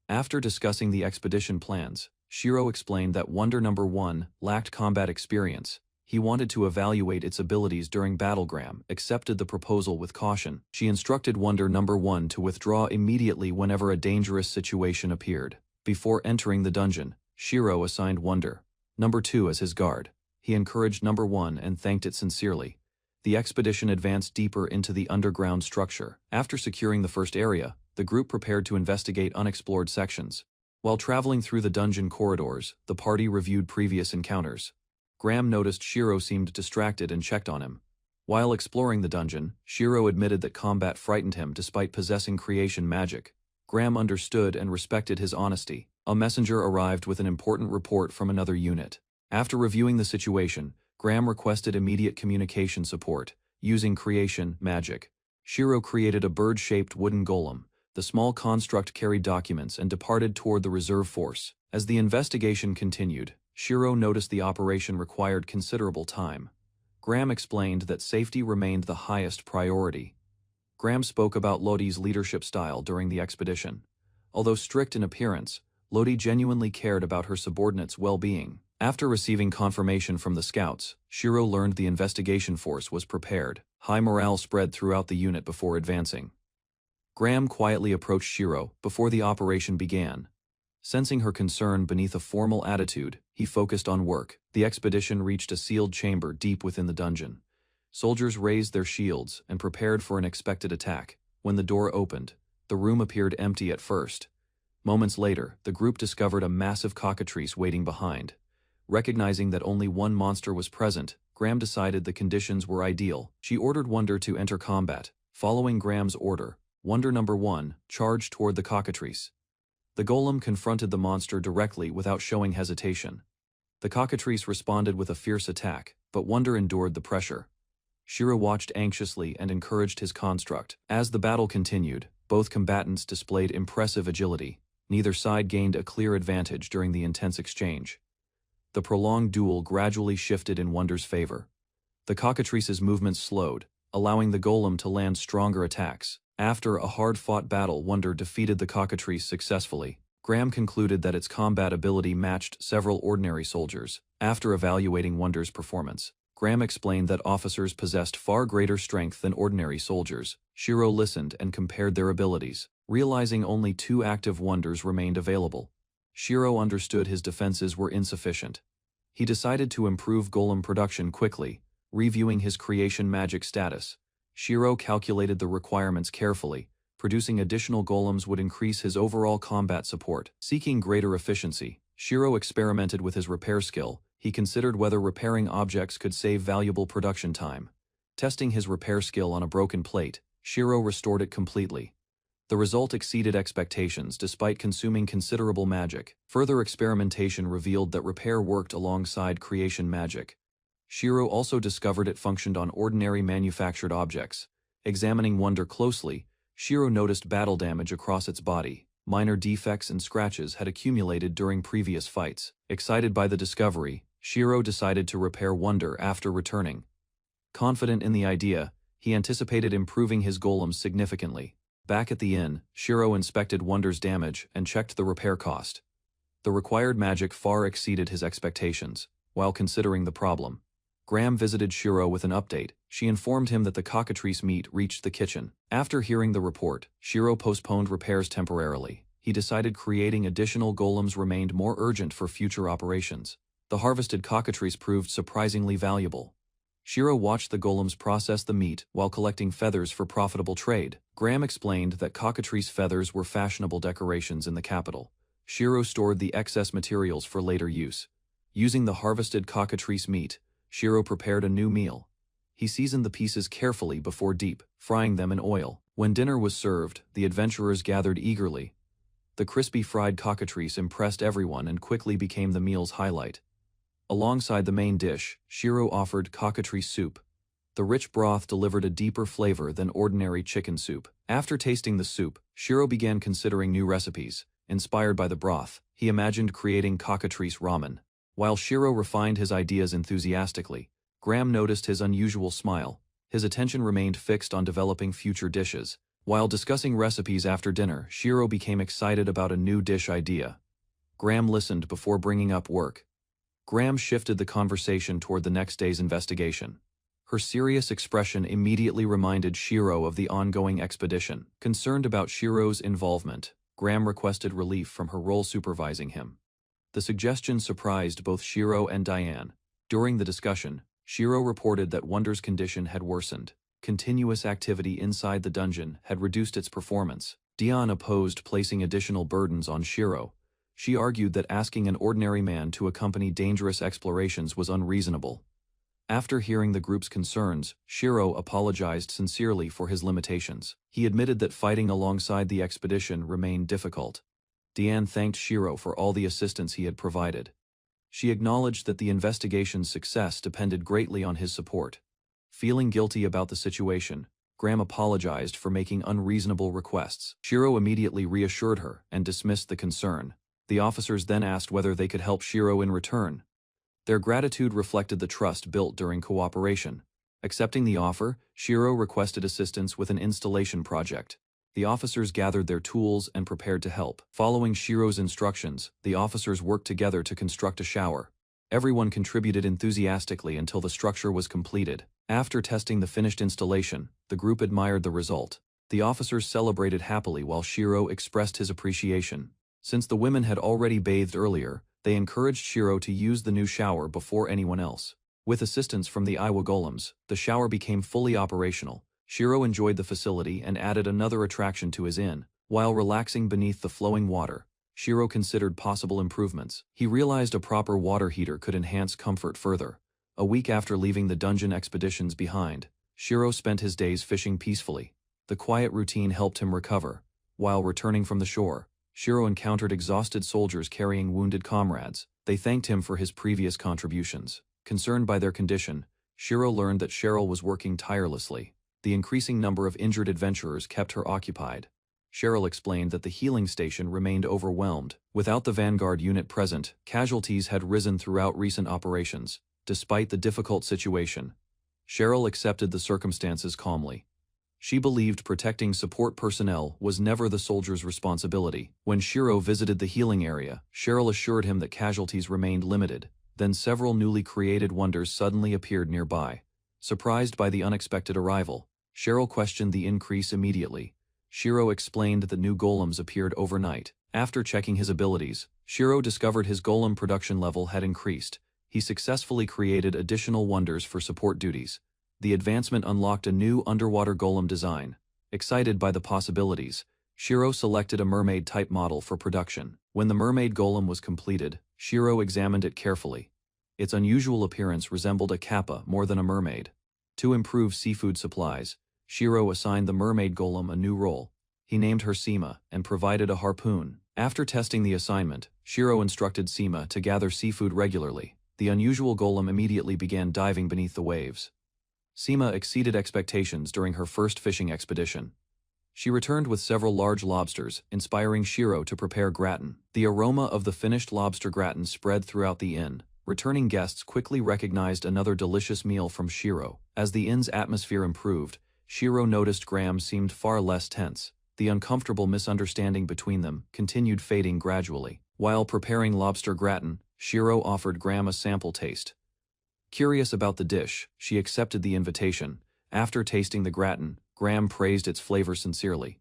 After discussing the expedition plans, Shiro explained that Wonder Number 1 lacked combat experience. He wanted to evaluate its abilities during battle. Graham accepted the proposal with caution. She instructed Wonder Number 1 to withdraw immediately whenever a dangerous situation appeared. Before entering the dungeon, Shiro assigned Wonder Number 2 as his guard. He encouraged Number 1 and thanked it sincerely. The expedition advanced deeper into the underground structure. After securing the first area, the group prepared to investigate unexplored sections. While traveling through the dungeon corridors, the party reviewed previous encounters. Graham noticed Shiro seemed distracted and checked on him. While exploring the dungeon, Shiro admitted that combat frightened him despite possessing creation magic. Graham understood and respected his honesty. A messenger arrived with an important report from another unit. After reviewing the situation, Graham requested immediate communication support. Using creation magic, Shiro created a bird-shaped wooden golem. The small construct carried documents and departed toward the reserve force. As the investigation continued, Shiro noticed the operation required considerable time. Graham explained that safety remained the highest priority. Graham spoke about Lodi's leadership style during the expedition. Although strict in appearance, Lodi genuinely cared about her subordinates' well-being. After receiving confirmation from the scouts, Shiro learned the investigation force was prepared. High morale spread throughout the unit before advancing. Graham quietly approached Shiro before the operation began. Sensing her concern beneath a formal attitude, he focused on work. The expedition reached a sealed chamber deep within the dungeon. Soldiers raised their shields and prepared for an expected attack. When the door opened, the room appeared empty at first. Moments later, the group discovered a massive cockatrice waiting behind. Recognizing that only one monster was present, Graham decided the conditions were ideal. She ordered Wonder to enter combat. Following Graham's order, Wonder number 1 charged toward the cockatrice. The golem confronted the monster directly without showing hesitation. The cockatrice responded with a fierce attack, but Wonder endured the pressure. Shiro watched anxiously and encouraged his construct. As the battle continued, both combatants displayed impressive agility. Neither side gained a clear advantage during the intense exchange. The prolonged duel gradually shifted in Wonder's favor. The cockatrice's movements slowed, allowing the golem to land stronger attacks. After a hard-fought battle, Wonder defeated the cockatrice successfully. Graham concluded that its combat ability matched several ordinary soldiers. After evaluating Wonder's performance, Graham explained that officers possessed far greater strength than ordinary soldiers. Shiro listened and compared their abilities. Realizing only 2 active Wonders remained available, Shiro understood his defenses were insufficient. He decided to improve golem production quickly. Reviewing his creation magic status, Shiro calculated the requirements carefully. Producing additional golems would increase his overall combat support. Seeking greater efficiency, Shiro experimented with his repair skill. He considered whether repairing objects could save valuable production time. Testing his repair skill on a broken plate, Shiro restored it completely. The result exceeded expectations despite consuming considerable magic. Further experimentation revealed that repair worked alongside creation magic. Shiro also discovered it functioned on ordinary manufactured objects. Examining Wonder closely, Shiro noticed battle damage across its body. Minor defects and scratches had accumulated during previous fights. Excited by the discovery, Shiro decided to repair Wonder after returning. Confident in the idea, he anticipated improving his golems significantly. Back at the inn, Shiro inspected Wonder's damage and checked the repair cost. The required magic far exceeded his expectations. While considering the problem, Graham visited Shiro with an update. She informed him that the cockatrice meat reached the kitchen. After hearing the report, Shiro postponed repairs temporarily. He decided creating additional golems remained more urgent for future operations. The harvested cockatrice proved surprisingly valuable. Shiro watched the golems process the meat while collecting feathers for profitable trade. Graham explained that cockatrice feathers were fashionable decorations in the capital. Shiro stored the excess materials for later use. Using the harvested cockatrice meat, Shiro prepared a new meal. He seasoned the pieces carefully before deep frying them in oil. When dinner was served, the adventurers gathered eagerly. The crispy fried cockatrice impressed everyone and quickly became the meal's highlight. Alongside the main dish, Shiro offered cockatrice soup. The rich broth delivered a deeper flavor than ordinary chicken soup. After tasting the soup, Shiro began considering new recipes. Inspired by the broth, he imagined creating cockatrice ramen. While Shiro refined his ideas enthusiastically, Graham noticed his unusual smile. His attention remained fixed on developing future dishes. While discussing recipes after dinner, Shiro became excited about a new dish idea. Graham listened before bringing up work. Graham shifted the conversation toward the next day's investigation. Her serious expression immediately reminded Shiro of the ongoing expedition. Concerned about Shiro's involvement, Graham requested relief from her role supervising him. The suggestion surprised both Shiro and Diane. During the discussion, Shiro reported that Wonder's condition had worsened. Continuous activity inside the dungeon had reduced its performance. Diane opposed placing additional burdens on Shiro. She argued that asking an ordinary man to accompany dangerous explorations was unreasonable. After hearing the group's concerns, Shiro apologized sincerely for his limitations. He admitted that fighting alongside the expedition remained difficult. Diane thanked Shiro for all the assistance he had provided. She acknowledged that the investigation's success depended greatly on his support. Feeling guilty about the situation, Graham apologized for making unreasonable requests. Shiro immediately reassured her and dismissed the concern. The officers then asked whether they could help Shiro in return. Their gratitude reflected the trust built during cooperation. Accepting the offer, Shiro requested assistance with an installation project. The officers gathered their tools and prepared to help. Following Shiro's instructions, the officers worked together to construct a shower. Everyone contributed enthusiastically until the structure was completed. After testing the finished installation, the group admired the result. The officers celebrated happily while Shiro expressed his appreciation. Since the women had already bathed earlier, they encouraged Shiro to use the new shower before anyone else. With assistance from the Iwa golems, the shower became fully operational. Shiro enjoyed the facility and added another attraction to his inn. While relaxing beneath the flowing water, Shiro considered possible improvements. He realized a proper water heater could enhance comfort further. A week after leaving the dungeon expeditions behind, Shiro spent his days fishing peacefully. The quiet routine helped him recover. While returning from the shore, Shiro encountered exhausted soldiers carrying wounded comrades. They thanked him for his previous contributions. Concerned by their condition, Shiro learned that Cheryl was working tirelessly. The increasing number of injured adventurers kept her occupied. Cheryl explained that the healing station remained overwhelmed. Without the vanguard unit present, casualties had risen throughout recent operations. Despite the difficult situation, Cheryl accepted the circumstances calmly. She believed protecting support personnel was never the soldiers' responsibility. When Shiro visited the healing area, Cheryl assured him that casualties remained limited. Then several newly created wonders suddenly appeared nearby. Surprised by the unexpected arrival, Cheryl questioned the increase immediately. Shiro explained that new golems appeared overnight. After checking his abilities, Shiro discovered his golem production level had increased. He successfully created additional wonders for support duties. The advancement unlocked a new underwater golem design. Excited by the possibilities, Shiro selected a mermaid-type model for production. When the mermaid golem was completed, Shiro examined it carefully. Its unusual appearance resembled a kappa more than a mermaid. To improve seafood supplies, Shiro assigned the mermaid golem a new role. He named her Seema and provided a harpoon. After testing the assignment, Shiro instructed Seema to gather seafood regularly. The unusual golem immediately began diving beneath the waves. Seema exceeded expectations during her first fishing expedition. She returned with several large lobsters, inspiring Shiro to prepare gratin. The aroma of the finished lobster gratin spread throughout the inn. Returning guests quickly recognized another delicious meal from Shiro. As the inn's atmosphere improved, Shiro noticed Graham seemed far less tense. The uncomfortable misunderstanding between them continued fading gradually. While preparing lobster gratin, Shiro offered Graham a sample taste. Curious about the dish, she accepted the invitation. After tasting the gratin, Graham praised its flavor sincerely.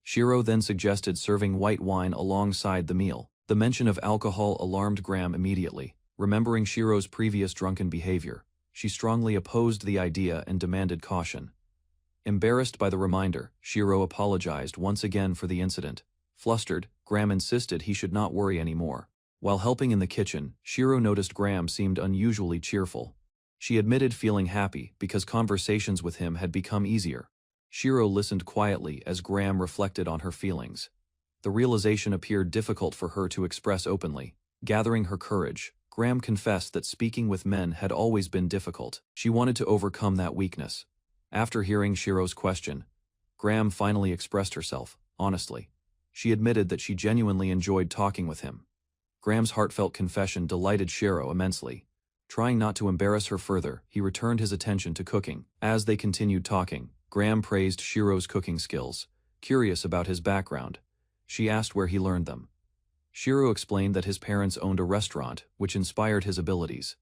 Shiro then suggested serving white wine alongside the meal. The mention of alcohol alarmed Graham immediately. Remembering Shiro's previous drunken behavior, she strongly opposed the idea and demanded caution. Embarrassed by the reminder, Shiro apologized once again for the incident. Flustered, Graham insisted he should not worry anymore. While helping in the kitchen, Shiro noticed Graham seemed unusually cheerful. She admitted feeling happy because conversations with him had become easier. Shiro listened quietly as Graham reflected on her feelings. The realization appeared difficult for her to express openly. Gathering her courage, Graham confessed that speaking with men had always been difficult. She wanted to overcome that weakness. After hearing Shiro's question, Graham finally expressed herself, honestly. She admitted that she genuinely enjoyed talking with him. Graham's heartfelt confession delighted Shiro immensely. Trying not to embarrass her further, he returned his attention to cooking. As they continued talking, Graham praised Shiro's cooking skills. Curious about his background, she asked where he learned them. Shiro explained that his parents owned a restaurant, which inspired his abilities.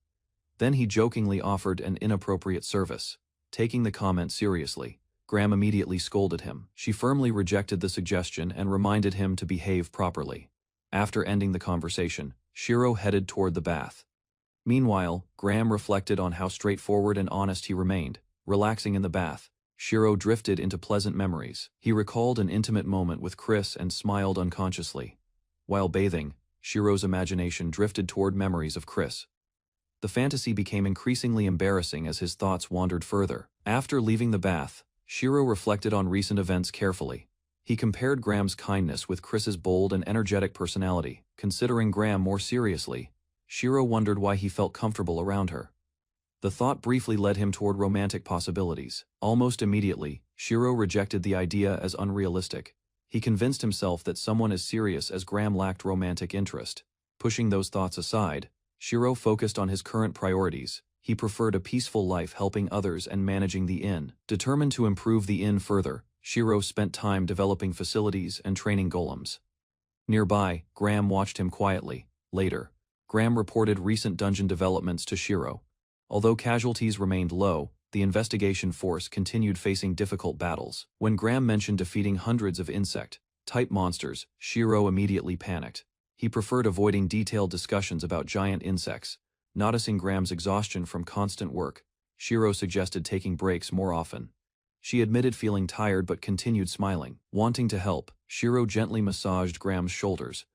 Then he jokingly offered an inappropriate service. Taking the comment seriously, Graham immediately scolded him. She firmly rejected the suggestion and reminded him to behave properly. After ending the conversation, Shiro headed toward the bath. Meanwhile, Graham reflected on how straightforward and honest he remained. Relaxing in the bath, Shiro drifted into pleasant memories. He recalled an intimate moment with Chris and smiled unconsciously. While bathing, Shiro's imagination drifted toward memories of Chris. The fantasy became increasingly embarrassing as his thoughts wandered further. After leaving the bath, Shiro reflected on recent events carefully. He compared Graham's kindness with Chris's bold and energetic personality. Considering Graham more seriously, Shiro wondered why he felt comfortable around her. The thought briefly led him toward romantic possibilities. Almost immediately, Shiro rejected the idea as unrealistic. He convinced himself that someone as serious as Graham lacked romantic interest. Pushing those thoughts aside, Shiro focused on his current priorities. He preferred a peaceful life helping others and managing the inn. Determined to improve the inn further, Shiro spent time developing facilities and training golems. Nearby, Graham watched him quietly. Later, Graham reported recent dungeon developments to Shiro. Although casualties remained low, the investigation force continued facing difficult battles. When Graham mentioned defeating hundreds of insect-type monsters, Shiro immediately panicked. He preferred avoiding detailed discussions about giant insects. Noticing Graham's exhaustion from constant work, Shiro suggested taking breaks more often. She admitted feeling tired but continued smiling. Wanting to help, Shiro gently massaged Graham's shoulders.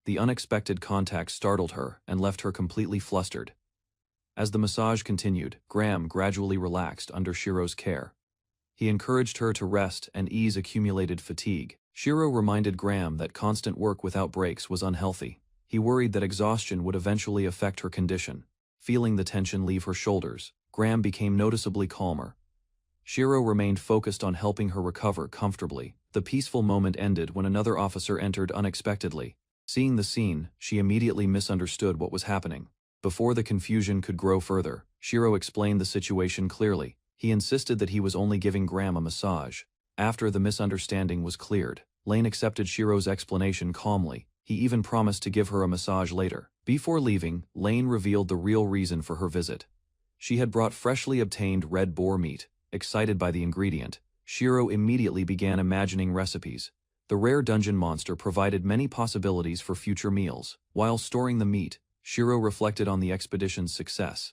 The unexpected contact startled her and left her completely flustered. As the massage continued, Graham gradually relaxed under Shiro's care. He encouraged her to rest and ease accumulated fatigue. Shiro reminded Graham that constant work without breaks was unhealthy. He worried that exhaustion would eventually affect her condition. Feeling the tension leave her shoulders, Graham became noticeably calmer. Shiro remained focused on helping her recover comfortably. The peaceful moment ended when another officer entered unexpectedly. Seeing the scene, she immediately misunderstood what was happening. Before the confusion could grow further, Shiro explained the situation clearly. He insisted that he was only giving Graham a massage. After the misunderstanding was cleared, Lane accepted Shiro's explanation calmly. He even promised to give her a massage later. Before leaving, Lane revealed the real reason for her visit. She had brought freshly obtained red boar meat. Excited by the ingredient, Shiro immediately began imagining recipes. The rare dungeon monster provided many possibilities for future meals. While storing the meat, Shiro reflected on the expedition's success.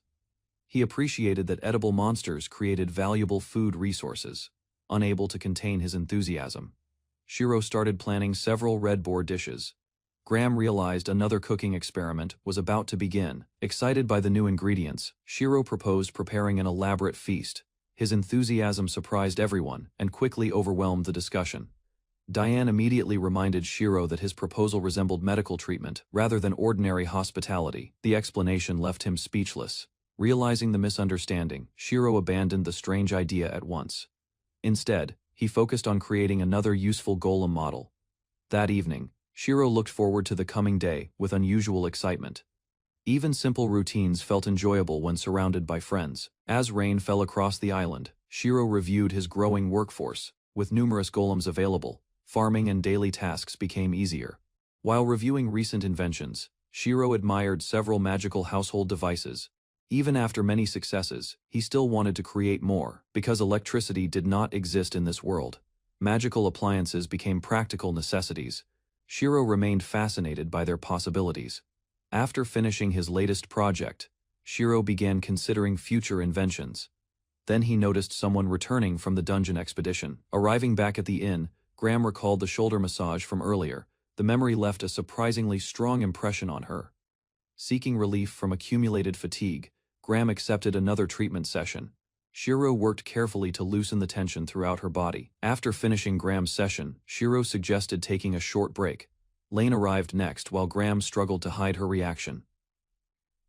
He appreciated that edible monsters created valuable food resources. Unable to contain his enthusiasm, Shiro started planning several red boar dishes. Graham realized another cooking experiment was about to begin. Excited by the new ingredients, Shiro proposed preparing an elaborate feast. His enthusiasm surprised everyone and quickly overwhelmed the discussion. Diane immediately reminded Shiro that his proposal resembled medical treatment rather than ordinary hospitality. The explanation left him speechless. Realizing the misunderstanding, Shiro abandoned the strange idea at once. Instead, he focused on creating another useful golem model. That evening, Shiro looked forward to the coming day with unusual excitement. Even simple routines felt enjoyable when surrounded by friends. As rain fell across the island, Shiro reviewed his growing workforce. With numerous golems available, farming and daily tasks became easier. While reviewing recent inventions, Shiro admired several magical household devices. Even after many successes, he still wanted to create more. Because electricity did not exist in this world, magical appliances became practical necessities. Shiro remained fascinated by their possibilities. After finishing his latest project, Shiro began considering future inventions. Then he noticed someone returning from the dungeon expedition. Arriving back at the inn, Graham recalled the shoulder massage from earlier. The memory left a surprisingly strong impression on her. Seeking relief from accumulated fatigue, Graham accepted another treatment session. Shiro worked carefully to loosen the tension throughout her body. After finishing Graham's session, Shiro suggested taking a short break. Lane arrived next while Graham struggled to hide her reaction.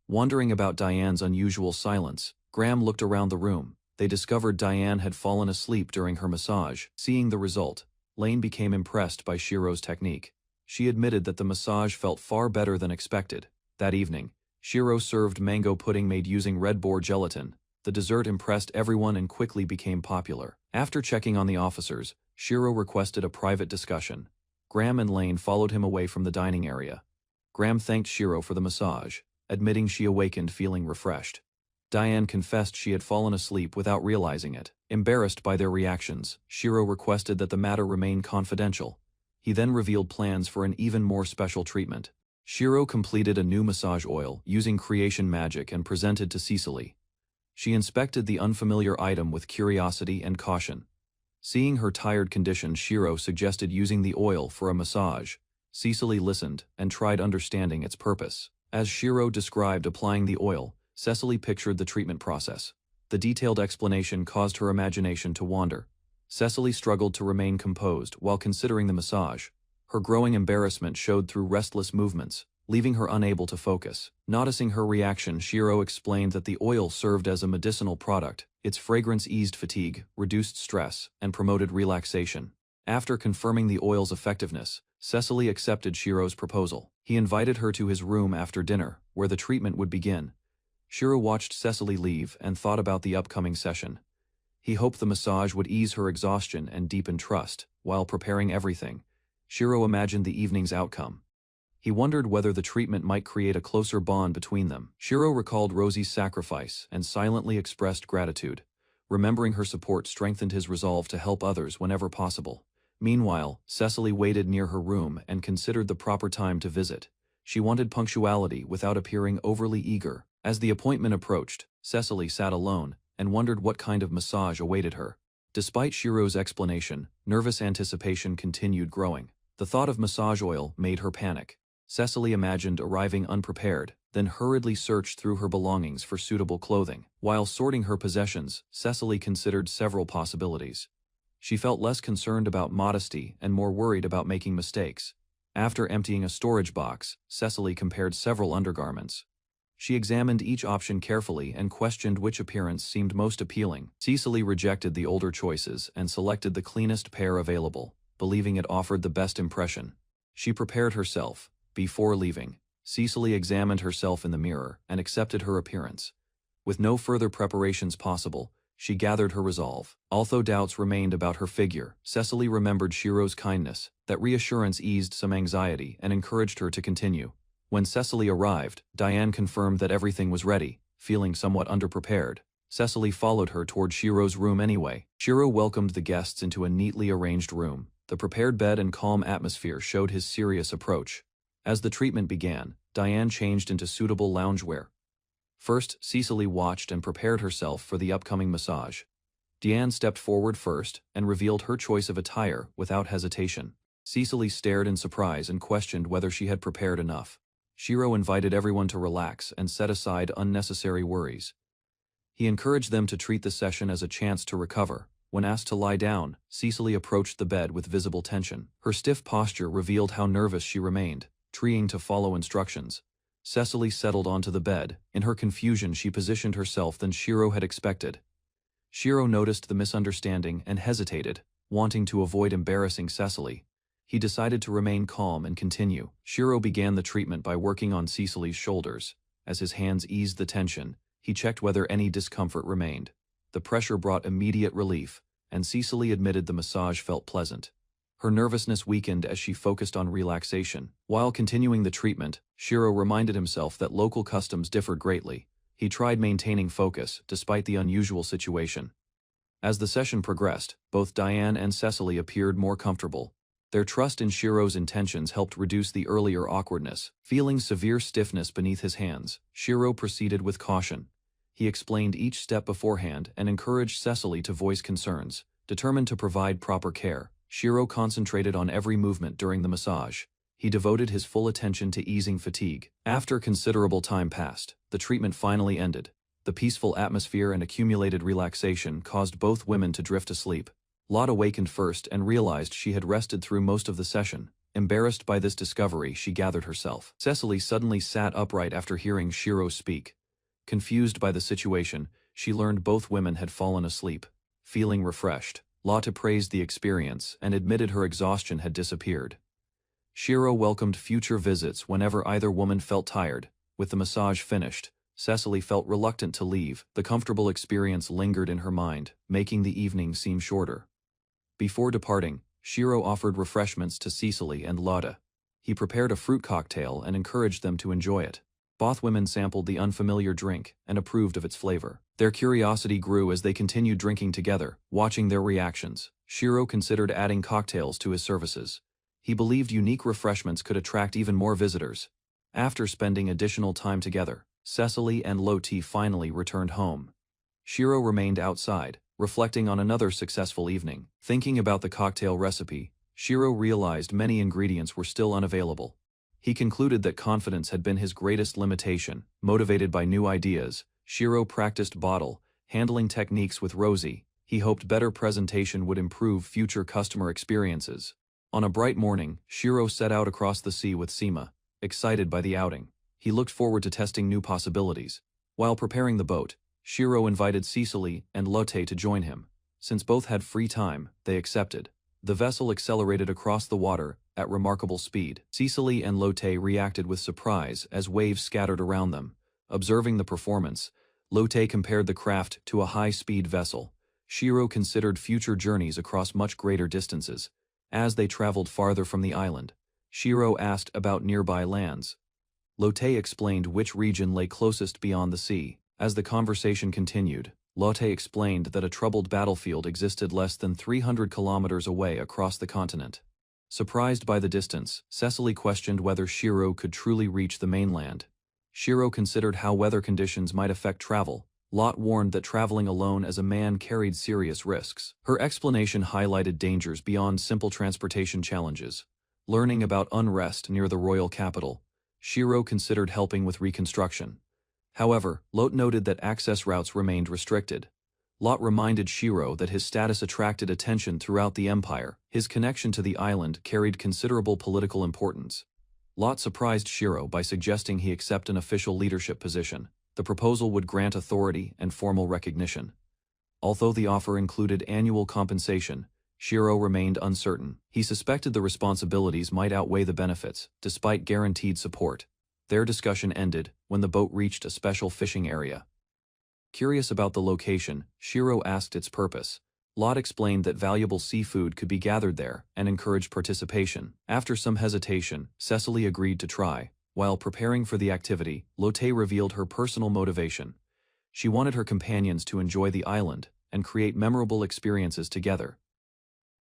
Wondering about Diane's unusual silence, Graham looked around the room. They discovered Diane had fallen asleep during her massage. Seeing the result, Lane became impressed by Shiro's technique. She admitted that the massage felt far better than expected. That evening, Shiro served mango pudding made using red boar gelatin. The dessert impressed everyone and quickly became popular. After checking on the officers, Shiro requested a private discussion. Graham and Lane followed him away from the dining area. Graham thanked Shiro for the massage, admitting she awakened feeling refreshed. Diane confessed she had fallen asleep without realizing it. Embarrassed by their reactions, Shiro requested that the matter remain confidential. He then revealed plans for an even more special treatment. Shiro completed a new massage oil using creation magic and presented to Cecily. She inspected the unfamiliar item with curiosity and caution. Seeing her tired condition, Shiro suggested using the oil for a massage. Cecily listened and tried understanding its purpose. As Shiro described applying the oil, Cecily pictured the treatment process. The detailed explanation caused her imagination to wander. Cecily struggled to remain composed while considering the massage. Her growing embarrassment showed through restless movements. leaving her unable to focus. Noticing her reaction, Shiro explained that the oil served as a medicinal product. Its fragrance eased fatigue, reduced stress, and promoted relaxation. After confirming the oil's effectiveness, Cecily accepted Shiro's proposal. He invited her to his room after dinner, where the treatment would begin. Shiro watched Cecily leave and thought about the upcoming session. He hoped the massage would ease her exhaustion and deepen trust. While preparing everything, Shiro imagined the evening's outcome. He wondered whether the treatment might create a closer bond between them. Shiro recalled Rosie's sacrifice and silently expressed gratitude. Remembering her support strengthened his resolve to help others whenever possible. Meanwhile, Cecily waited near her room and considered the proper time to visit. She wanted punctuality without appearing overly eager. As the appointment approached, Cecily sat alone and wondered what kind of massage awaited her. Despite Shiro's explanation, nervous anticipation continued growing. The thought of massage oil made her panic. Cecily imagined arriving unprepared, then hurriedly searched through her belongings for suitable clothing. While sorting her possessions, Cecily considered several possibilities. She felt less concerned about modesty and more worried about making mistakes. After emptying a storage box, Cecily compared several undergarments. She examined each option carefully and questioned which appearance seemed most appealing. Cecily rejected the older choices and selected the cleanest pair available, believing it offered the best impression. She prepared herself. Before leaving, Cecily examined herself in the mirror and accepted her appearance. With no further preparations possible, she gathered her resolve. Although doubts remained about her figure, Cecily remembered Shiro's kindness. That reassurance eased some anxiety and encouraged her to continue. When Cecily arrived, Diane confirmed that everything was ready. Feeling somewhat underprepared, Cecily followed her toward Shiro's room anyway. Shiro welcomed the guests into a neatly arranged room. The prepared bed and calm atmosphere showed his serious approach. As the treatment began, Diane changed into suitable loungewear. First, Cecily watched and prepared herself for the upcoming massage. Diane stepped forward first and revealed her choice of attire without hesitation. Cecily stared in surprise and questioned whether she had prepared enough. Shiro invited everyone to relax and set aside unnecessary worries. He encouraged them to treat the session as a chance to recover. When asked to lie down, Cecily approached the bed with visible tension. Her stiff posture revealed how nervous she remained, trying to follow instructions. Cecily settled onto the bed. In her confusion, she positioned herself than Shiro had expected. Shiro noticed the misunderstanding and hesitated, wanting to avoid embarrassing Cecily. He decided to remain calm and continue. Shiro began the treatment by working on Cecily's shoulders. As his hands eased the tension, he checked whether any discomfort remained. The pressure brought immediate relief, and Cecily admitted the massage felt pleasant. Her nervousness weakened as she focused on relaxation. While continuing the treatment, Shiro reminded himself that local customs differed greatly. He tried maintaining focus despite the unusual situation. As the session progressed, both Diane and Cecily appeared more comfortable. Their trust in Shiro's intentions helped reduce the earlier awkwardness. Feeling severe stiffness beneath his hands, Shiro proceeded with caution. He explained each step beforehand and encouraged Cecily to voice concerns. Determined to provide proper care, Shiro concentrated on every movement during the massage. He devoted his full attention to easing fatigue. After considerable time passed, the treatment finally ended. The peaceful atmosphere and accumulated relaxation caused both women to drift asleep. Lot awakened first and realized she had rested through most of the session. Embarrassed by this discovery, she gathered herself. Cecily suddenly sat upright after hearing Shiro speak. Confused by the situation, she learned both women had fallen asleep. Feeling refreshed, Lotte praised the experience and admitted her exhaustion had disappeared. Shiro welcomed future visits whenever either woman felt tired. With the massage finished, Cecily felt reluctant to leave. The comfortable experience lingered in her mind, making the evening seem shorter. Before departing, Shiro offered refreshments to Cecily and Lotte. He prepared a fruit cocktail and encouraged them to enjoy it. Both women sampled the unfamiliar drink and approved of its flavor. Their curiosity grew as they continued drinking together, watching their reactions. Shiro considered adding cocktails to his services. He believed unique refreshments could attract even more visitors. After spending additional time together, Cecily and Lotte finally returned home. Shiro remained outside, reflecting on another successful evening. Thinking about the cocktail recipe, Shiro realized many ingredients were still unavailable. He concluded that confidence had been his greatest limitation. Motivated by new ideas, Shiro practiced bottle handling techniques with Rosie. He hoped better presentation would improve future customer experiences. On a bright morning, Shiro set out across the sea with Seema. excited by the outing. He looked forward to testing new possibilities. While preparing the boat, Shiro invited Cecily and Lotte to join him. Since both had free time, they accepted. The vessel accelerated across the water at remarkable speed. Cecily and Lotte reacted with surprise as waves scattered around them. Observing the performance, Lotte compared the craft to a high-speed vessel. Shiro considered future journeys across much greater distances. As they traveled farther from the island, Shiro asked about nearby lands. Lotte explained which region lay closest beyond the sea. As the conversation continued, Lotte explained that a troubled battlefield existed less than 300 kilometers away across the continent. Surprised by the distance, Cecily questioned whether Shiro could truly reach the mainland. Shiro considered how weather conditions might affect travel. Lot warned that traveling alone as a man carried serious risks. Her explanation highlighted dangers beyond simple transportation challenges. Learning about unrest near the royal capital, Shiro considered helping with reconstruction. However, Lot noted that access routes remained restricted. Lot reminded Shiro that his status attracted attention throughout the empire. His connection to the island carried considerable political importance. Lot surprised Shiro by suggesting he accept an official leadership position. The proposal would grant authority and formal recognition. Although the offer included annual compensation, Shiro remained uncertain. He suspected the responsibilities might outweigh the benefits, despite guaranteed support. Their discussion ended when the boat reached a special fishing area. Curious about the location, Shiro asked its purpose. Lot explained that valuable seafood could be gathered there and encouraged participation. After some hesitation, Cecily agreed to try. While preparing for the activity, Lotte revealed her personal motivation. She wanted her companions to enjoy the island and create memorable experiences together.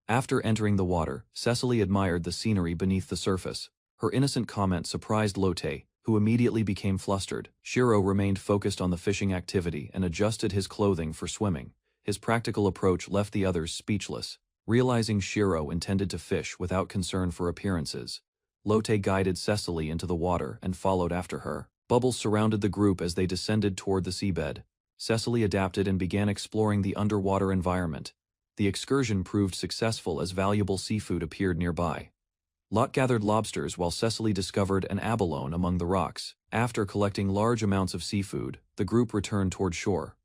After entering the water, Cecily admired the scenery beneath the surface. Her innocent comment surprised Lotte, who immediately became flustered. Shiro remained focused on the fishing activity and adjusted his clothing for swimming. His practical approach left the others speechless. Realizing Shiro intended to fish without concern for appearances, Lotte guided Cecily into the water and followed after her. Bubbles surrounded the group as they descended toward the seabed. Cecily adapted and began exploring the underwater environment. The excursion proved successful as valuable seafood appeared nearby. Lot gathered lobsters while Cecily discovered an abalone among the rocks. After collecting large amounts of seafood, the group returned toward shore.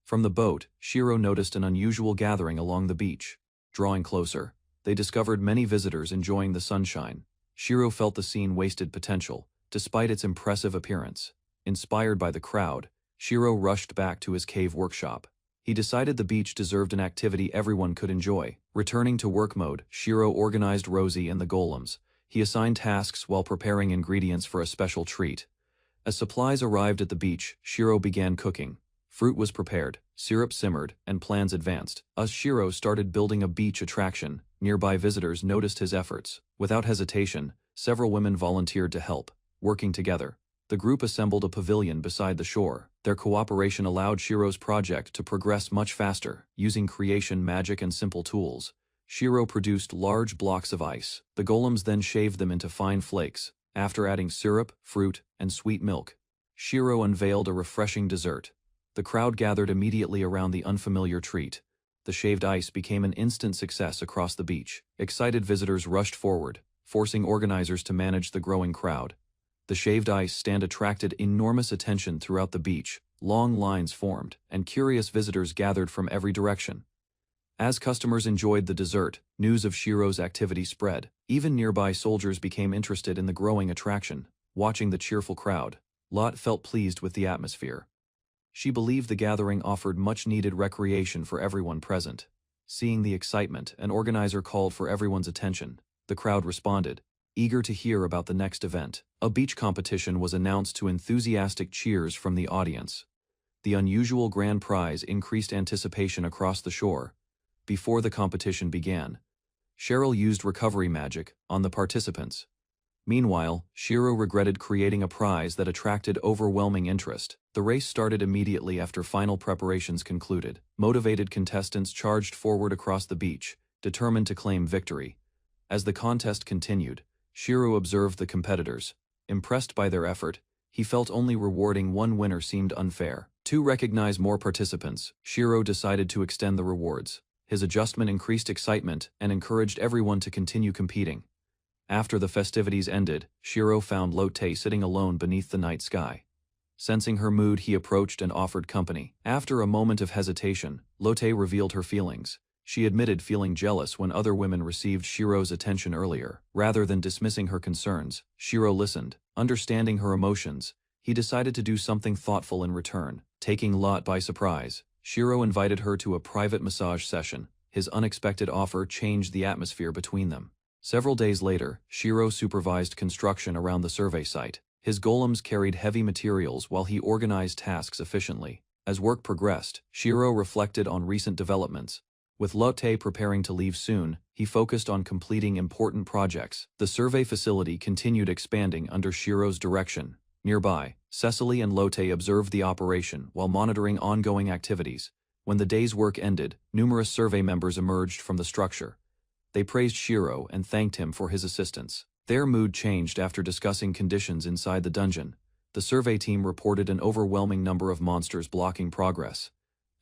From the boat, Shiro noticed an unusual gathering along the beach. Drawing closer, they discovered many visitors enjoying the sunshine. Shiro felt the scene wasted potential, despite its impressive appearance. Inspired by the crowd, Shiro rushed back to his cave workshop. He decided the beach deserved an activity everyone could enjoy. Returning to work mode, Shiro organized Rosie and the golems. He assigned tasks while preparing ingredients for a special treat. As supplies arrived at the beach, Shiro began cooking. Fruit was prepared, syrup simmered, and plans advanced. As Shiro started building a beach attraction, nearby visitors noticed his efforts. Without hesitation, several women volunteered to help. Working together, the group assembled a pavilion beside the shore. Their cooperation allowed Shiro's project to progress much faster. Using creation magic and simple tools, Shiro produced large blocks of ice. The golems then shaved them into fine flakes. After adding syrup, fruit, and sweet milk, Shiro unveiled a refreshing dessert. The crowd gathered immediately around the unfamiliar treat. The shaved ice became an instant success across the beach. Excited visitors rushed forward, forcing organizers to manage the growing crowd. The shaved ice stand attracted enormous attention throughout the beach. Long lines formed, and curious visitors gathered from every direction. As customers enjoyed the dessert, news of Shiro's activity spread. Even nearby soldiers became interested in the growing attraction. Watching the cheerful crowd, Lot felt pleased with the atmosphere. She believed the gathering offered much-needed recreation for everyone present. Seeing the excitement, an organizer called for everyone's attention. The crowd responded, eager to hear about the next event. A beach competition was announced to enthusiastic cheers from the audience. The unusual grand prize increased anticipation across the shore. Before the competition began, Cheryl used recovery magic on the participants. Meanwhile, Shiro regretted creating a prize that attracted overwhelming interest. The race started immediately after final preparations concluded. Motivated contestants charged forward across the beach, determined to claim victory. As the contest continued, Shiro observed the competitors. Impressed by their effort, he felt only rewarding one winner seemed unfair. To recognize more participants, Shiro decided to extend the rewards. His adjustment increased excitement and encouraged everyone to continue competing. After the festivities ended, Shiro found Lotte sitting alone beneath the night sky. Sensing her mood, he approached and offered company. After a moment of hesitation, Lotte revealed her feelings. She admitted feeling jealous when other women received Shiro's attention earlier. Rather than dismissing her concerns, Shiro listened. Understanding her emotions, he decided to do something thoughtful in return. Taking Lotte by surprise, Shiro invited her to a private massage session. His unexpected offer changed the atmosphere between them. Several days later, Shiro supervised construction around the survey site. His golems carried heavy materials while he organized tasks efficiently. As work progressed, Shiro reflected on recent developments. With Lotte preparing to leave soon, he focused on completing important projects. The survey facility continued expanding under Shiro's direction. Nearby, Cecily and Lotte observed the operation while monitoring ongoing activities. When the day's work ended, numerous survey members emerged from the structure. They praised Shiro and thanked him for his assistance. Their mood changed after discussing conditions inside the dungeon. The survey team reported an overwhelming number of monsters blocking progress.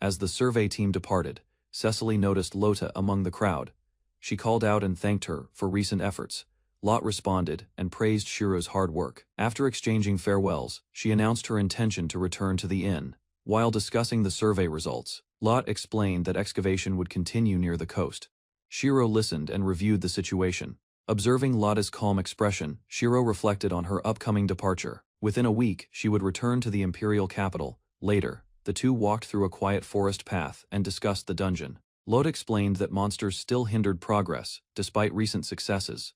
As the survey team departed, Cecily noticed Lotte among the crowd. She called out and thanked her for recent efforts. Lotte responded and praised Shiro's hard work. After exchanging farewells, she announced her intention to return to the inn. While discussing the survey results, Lotte explained that excavation would continue near the coast. Shiro listened and reviewed the situation. Observing Lotte's calm expression, Shiro reflected on her upcoming departure. Within a week, she would return to the imperial capital. Later, the two walked through a quiet forest path and discussed the dungeon. Lotte explained that monsters still hindered progress, despite recent successes.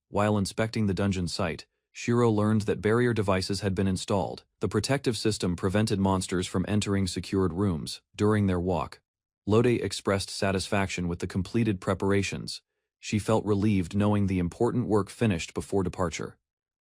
While inspecting the dungeon site, Shiro learned that barrier devices had been installed. The protective system prevented monsters from entering secured rooms. During their walk, Lotte expressed satisfaction with the completed preparations. She felt relieved knowing the important work finished before departure.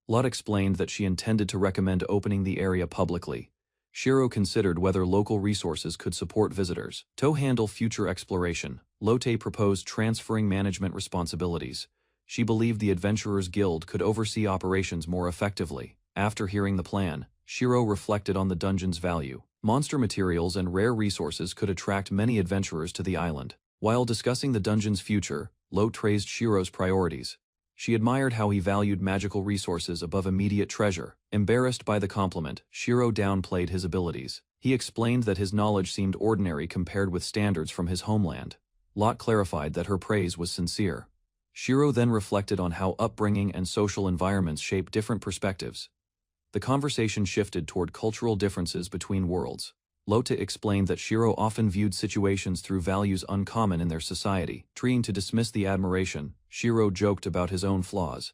Lotte explained that she intended to recommend opening the area publicly. Shiro considered whether local resources could support visitors. To handle future exploration, Lotte proposed transferring management responsibilities. She believed the Adventurers Guild could oversee operations more effectively. After hearing the plan, Shiro reflected on the dungeon's value. Monster materials and rare resources could attract many adventurers to the island. While discussing the dungeon's future, Lotte praised Shiro's priorities. She admired how he valued magical resources above immediate treasure. Embarrassed by the compliment, Shiro downplayed his abilities. He explained that his knowledge seemed ordinary compared with standards from his homeland. Lotte clarified that her praise was sincere. Shiro then reflected on how upbringing and social environments shape different perspectives. The conversation shifted toward cultural differences between worlds. Lotte explained that Shiro often viewed situations through values uncommon in their society. Trying to dismiss the admiration, Shiro joked about his own flaws.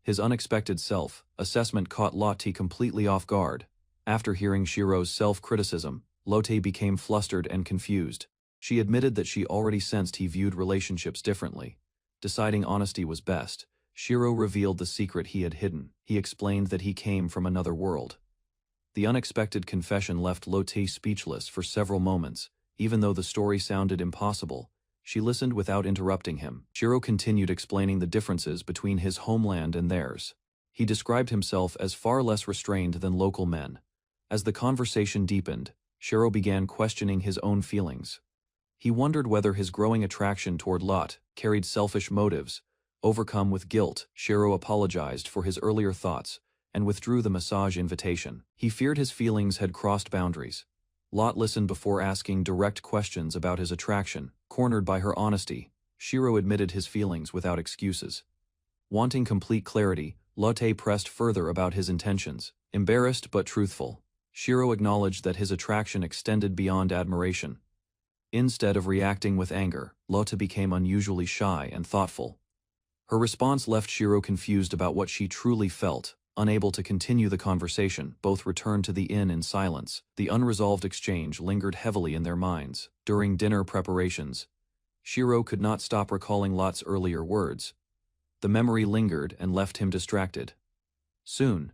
His unexpected self-assessment caught Lotte completely off guard. After hearing Shiro's self-criticism, Lotte became flustered and confused. She admitted that she already sensed he viewed relationships differently. Deciding honesty was best, Shiro revealed the secret he had hidden. He explained that he came from another world. The unexpected confession left Lotte speechless for several moments. Even though the story sounded impossible, she listened without interrupting him. Shiro continued explaining the differences between his homeland and theirs. He described himself as far less restrained than local men. As the conversation deepened, Shiro began questioning his own feelings. He wondered whether his growing attraction toward Lotte carried selfish motives. Overcome with guilt, Shiro apologized for his earlier thoughts and withdrew the massage invitation. He feared his feelings had crossed boundaries. Lotte listened before asking direct questions about his attraction. Cornered by her honesty, Shiro admitted his feelings without excuses. Wanting complete clarity, Lotte pressed further about his intentions. Embarrassed but truthful, Shiro acknowledged that his attraction extended beyond admiration. Instead of reacting with anger, Lotte became unusually shy and thoughtful. Her response left Shiro confused about what she truly felt. Unable to continue the conversation, both returned to the inn in silence. The unresolved exchange lingered heavily in their minds. During dinner preparations, Shiro could not stop recalling Lotte's earlier words. The memory lingered and left him distracted. Soon,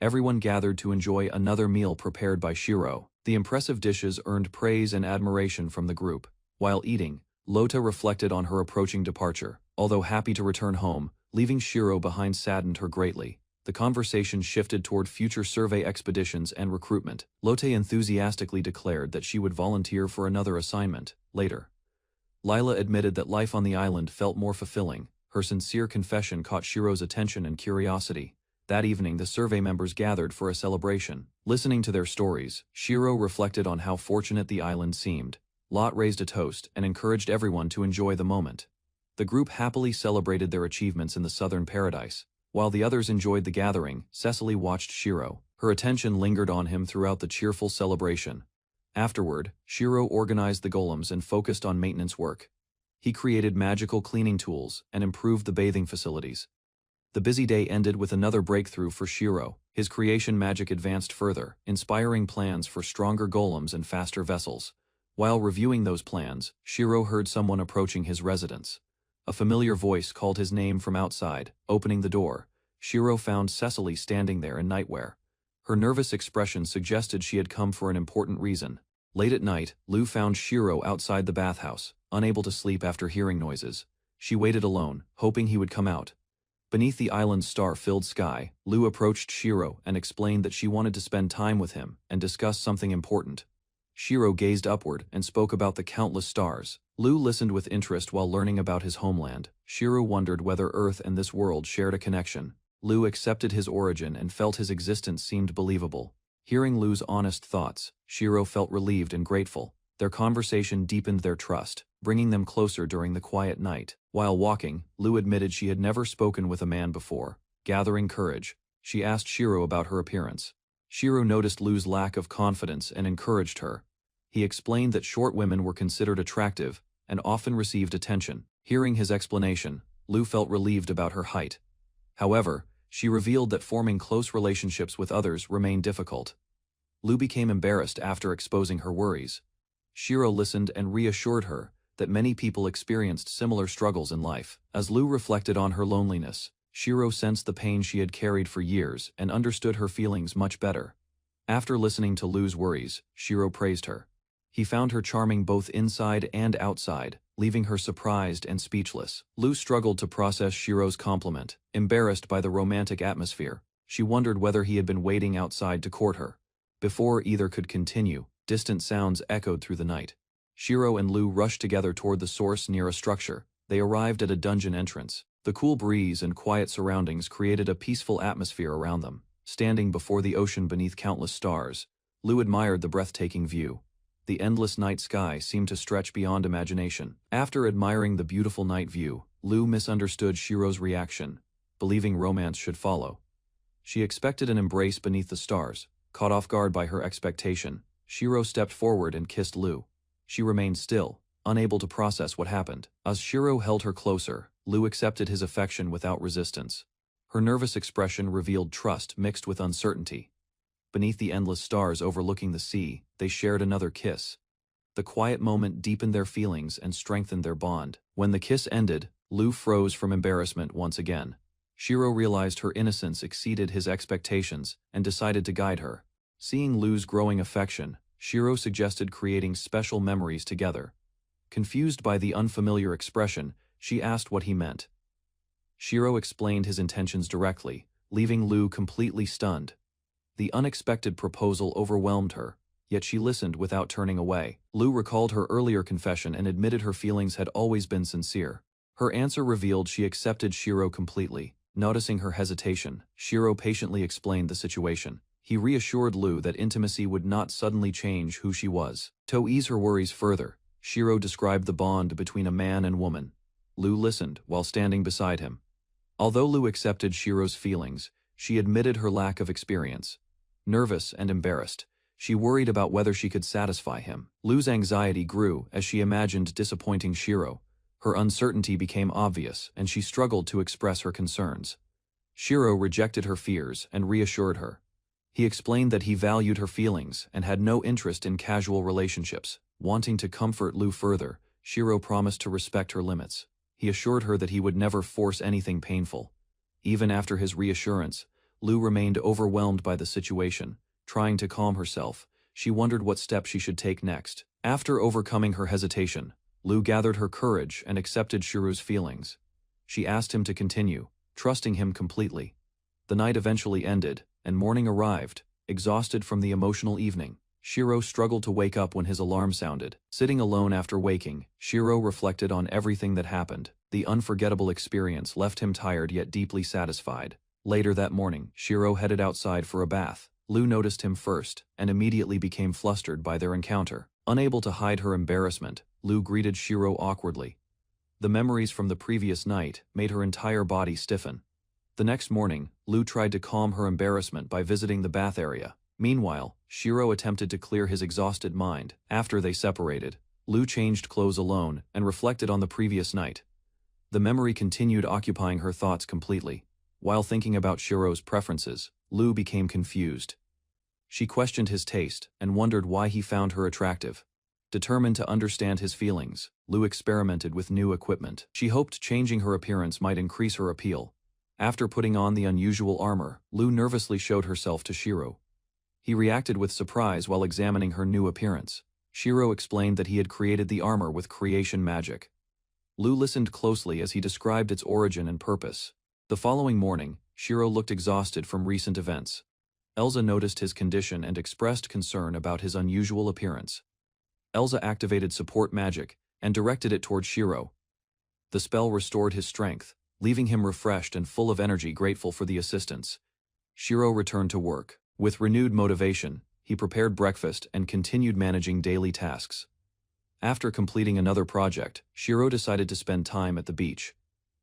everyone gathered to enjoy another meal prepared by Shiro. The impressive dishes earned praise and admiration from the group. While eating, Lotte reflected on her approaching departure. Although happy to return home, leaving Shiro behind saddened her greatly. The conversation shifted toward future survey expeditions and recruitment. Lotte enthusiastically declared that she would volunteer for another assignment. Later, Lila admitted that life on the island felt more fulfilling. Her sincere confession caught Shiro's attention and curiosity. That evening the survey members gathered for a celebration. Listening to their stories, Shiro reflected on how fortunate the island seemed. Lot raised a toast and encouraged everyone to enjoy the moment. The group happily celebrated their achievements in the southern paradise. While the others enjoyed the gathering, Cecily watched Shiro. Her attention lingered on him throughout the cheerful celebration. Afterward, Shiro organized the golems and focused on maintenance work. He created magical cleaning tools and improved the bathing facilities. The busy day ended with another breakthrough for Shiro. His creation magic advanced further, inspiring plans for stronger golems and faster vessels. While reviewing those plans, Shiro heard someone approaching his residence. A familiar voice called his name from outside. Opening the door, Shiro found Cecily standing there in nightwear. Her nervous expression suggested she had come for an important reason. Late at night, Lu found Shiro outside the bathhouse, unable to sleep after hearing noises. She waited alone, hoping he would come out. Beneath the island's star-filled sky, Lu approached Shiro and explained that she wanted to spend time with him and discuss something important. Shiro gazed upward and spoke about the countless stars. Lu listened with interest while learning about his homeland. Shiro wondered whether Earth and this world shared a connection. Lu accepted his origin and felt his existence seemed believable. Hearing Lu's honest thoughts, Shiro felt relieved and grateful. Their conversation deepened their trust, bringing them closer during the quiet night. While walking, Lu admitted she had never spoken with a man before. Gathering courage, she asked Shiro about her appearance. Shiro noticed Lu's lack of confidence and encouraged her. He explained that short women were considered attractive and often received attention. Hearing his explanation, Lu felt relieved about her height. However, she revealed that forming close relationships with others remained difficult. Lu became embarrassed after exposing her worries. Shiro listened and reassured her that many people experienced similar struggles in life. As Lu reflected on her loneliness, Shiro sensed the pain she had carried for years and understood her feelings much better. After listening to Lu's worries, Shiro praised her. He found her charming both inside and outside, leaving her surprised and speechless. Lu struggled to process Shiro's compliment. Embarrassed by the romantic atmosphere, she wondered whether he had been waiting outside to court her. Before either could continue, distant sounds echoed through the night. Shiro and Lu rushed together toward the source near a structure. They arrived at a dungeon entrance. The cool breeze and quiet surroundings created a peaceful atmosphere around them. Standing before the ocean beneath countless stars, Lu admired the breathtaking view. The endless night sky seemed to stretch beyond imagination. After admiring the beautiful night view, Lu misunderstood Shiro's reaction, believing romance should follow. She expected an embrace beneath the stars. Caught off guard by her expectation, Shiro stepped forward and kissed Lu. She remained still, unable to process what happened. As Shiro held her closer, Lu accepted his affection without resistance. Her nervous expression revealed trust mixed with uncertainty. Beneath the endless stars overlooking the sea, they shared another kiss. The quiet moment deepened their feelings and strengthened their bond. When the kiss ended, Lu froze from embarrassment once again. Shiro realized her innocence exceeded his expectations and decided to guide her. Seeing Lu's growing affection, Shiro suggested creating special memories together. Confused by the unfamiliar expression, she asked what he meant. Shiro explained his intentions directly, leaving Lu completely stunned. The unexpected proposal overwhelmed her, yet she listened without turning away. Lu recalled her earlier confession and admitted her feelings had always been sincere. Her answer revealed she accepted Shiro completely. Noticing her hesitation, Shiro patiently explained the situation. He reassured Lu that intimacy would not suddenly change who she was. To ease her worries further, Shiro described the bond between a man and woman. Lu listened while standing beside him. Although Lu accepted Shiro's feelings, she admitted her lack of experience. Nervous and embarrassed, she worried about whether she could satisfy him. Lu's anxiety grew as she imagined disappointing Shiro. Her uncertainty became obvious and she struggled to express her concerns. Shiro rejected her fears and reassured her. He explained that he valued her feelings and had no interest in casual relationships. Wanting to comfort Lu further, Shiro promised to respect her limits. He assured her that he would never force anything painful. Even after his reassurance, Lu remained overwhelmed by the situation. Trying to calm herself, she wondered what steps she should take next. After overcoming her hesitation, Lu gathered her courage and accepted Shiro's feelings. She asked him to continue, trusting him completely. The night eventually ended, and morning arrived. Exhausted from the emotional evening, Shiro struggled to wake up when his alarm sounded. Sitting alone after waking, Shiro reflected on everything that happened. The unforgettable experience left him tired yet deeply satisfied. Later that morning, Shiro headed outside for a bath. Lu noticed him first, and immediately became flustered by their encounter. Unable to hide her embarrassment, Lu greeted Shiro awkwardly. The memories from the previous night made her entire body stiffen. The next morning, Lu tried to calm her embarrassment by visiting the bath area. Meanwhile, Shiro attempted to clear his exhausted mind. After they separated, Lu changed clothes alone and reflected on the previous night. The memory continued occupying her thoughts completely. While thinking about Shiro's preferences, Lu became confused. She questioned his taste and wondered why he found her attractive. Determined to understand his feelings, Lu experimented with new equipment. She hoped changing her appearance might increase her appeal. After putting on the unusual armor, Lu nervously showed herself to Shiro. He reacted with surprise while examining her new appearance. Shiro explained that he had created the armor with creation magic. Lu listened closely as he described its origin and purpose. The following morning, Shiro looked exhausted from recent events. Elsa noticed his condition and expressed concern about his unusual appearance. Elsa activated support magic and directed it toward Shiro. The spell restored his strength, leaving him refreshed and full of energy, grateful for the assistance. Shiro returned to work. With renewed motivation, he prepared breakfast and continued managing daily tasks. After completing another project, Shiro decided to spend time at the beach.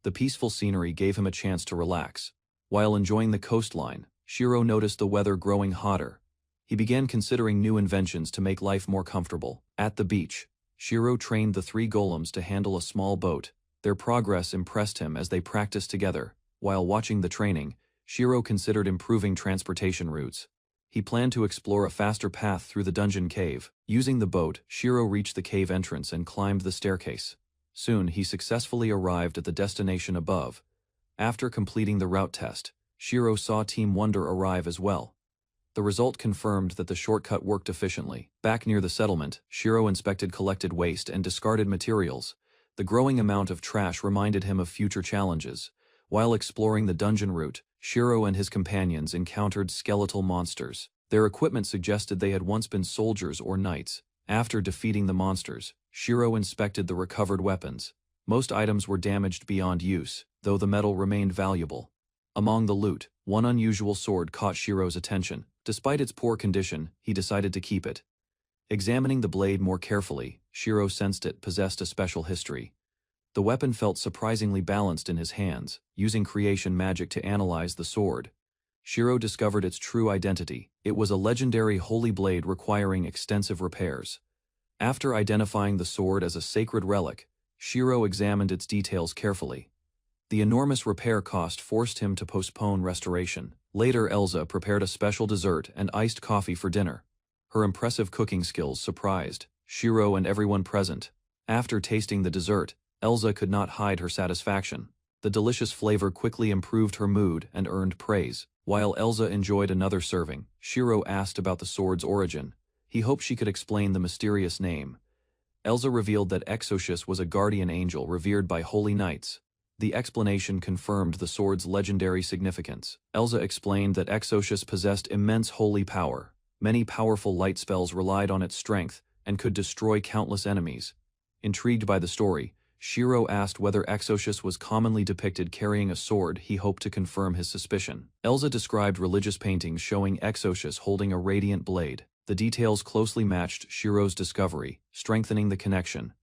The peaceful scenery gave him a chance to relax. While enjoying the coastline, Shiro noticed the weather growing hotter. He began considering new inventions to make life more comfortable. At the beach, Shiro trained the 3 golems to handle a small boat. Their progress impressed him as they practiced together. While watching the training, Shiro considered improving transportation routes. He planned to explore a faster path through the dungeon cave. Using the boat, Shiro reached the cave entrance and climbed the staircase. Soon, he successfully arrived at the destination above. After completing the route test, Shiro saw Team Wonder arrive as well. The result confirmed that the shortcut worked efficiently. Back near the settlement, Shiro inspected collected waste and discarded materials. The growing amount of trash reminded him of future challenges. While exploring the dungeon route, Shiro and his companions encountered skeletal monsters. Their equipment suggested they had once been soldiers or knights. After defeating the monsters, Shiro inspected the recovered weapons. Most items were damaged beyond use, though the metal remained valuable. Among the loot, one unusual sword caught Shiro's attention. Despite its poor condition, he decided to keep it. Examining the blade more carefully, Shiro sensed it possessed a special history. The weapon felt surprisingly balanced in his hands. Using creation magic to analyze the sword, Shiro discovered its true identity. It was a legendary holy blade requiring extensive repairs. After identifying the sword as a sacred relic, Shiro examined its details carefully. The enormous repair cost forced him to postpone restoration. Later, Elsa prepared a special dessert and iced coffee for dinner. Her impressive cooking skills surprised Shiro and everyone present. After tasting the dessert, Elsa could not hide her satisfaction. The delicious flavor quickly improved her mood and earned praise. While Elsa enjoyed another serving, Shiro asked about the sword's origin. He hoped she could explain the mysterious name. Elsa revealed that Exocius was a guardian angel revered by holy knights. The explanation confirmed the sword's legendary significance. Elsa explained that Exocius possessed immense holy power. Many powerful light spells relied on its strength and could destroy countless enemies. Intrigued by the story, Shiro asked whether Exocius was commonly depicted carrying a sword. He hoped to confirm his suspicion. Elsa described religious paintings showing Exocius holding a radiant blade. The details closely matched Shiro's discovery, strengthening the connection.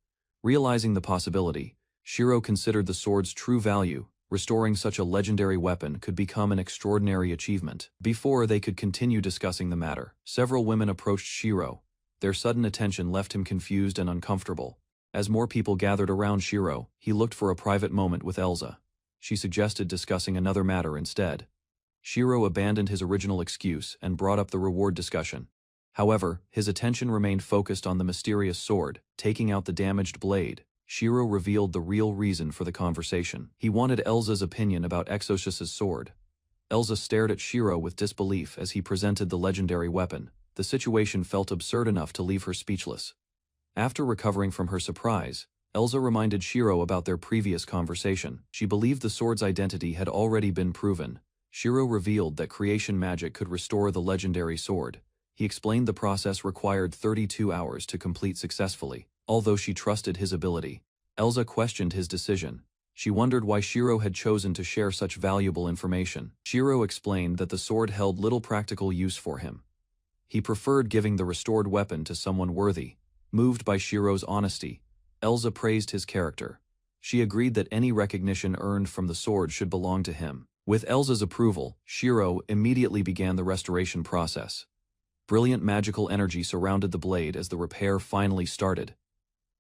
Realizing the possibility, Shiro considered the sword's true value. Restoring such a legendary weapon could become an extraordinary achievement. Before they could continue discussing the matter, several women approached Shiro. Their sudden attention left him confused and uncomfortable. As more people gathered around Shiro, he looked for a private moment with Elsa. She suggested discussing another matter instead. Shiro abandoned his original excuse and brought up the reward discussion. However, his attention remained focused on the mysterious sword. Taking out the damaged blade, Shiro revealed the real reason for the conversation. He wanted Elsa's opinion about Exocius's sword. Elsa stared at Shiro with disbelief as he presented the legendary weapon. The situation felt absurd enough to leave her speechless. After recovering from her surprise, Elsa reminded Shiro about their previous conversation. She believed the sword's identity had already been proven. Shiro revealed that creation magic could restore the legendary sword. He explained the process required 32 hours to complete successfully. Although she trusted his ability, Elsa questioned his decision. She wondered why Shiro had chosen to share such valuable information. Shiro explained that the sword held little practical use for him. He preferred giving the restored weapon to someone worthy. Moved by Shiro's honesty, Elsa praised his character. She agreed that any recognition earned from the sword should belong to him. With Elsa's approval, Shiro immediately began the restoration process. Brilliant magical energy surrounded the blade as the repair finally started.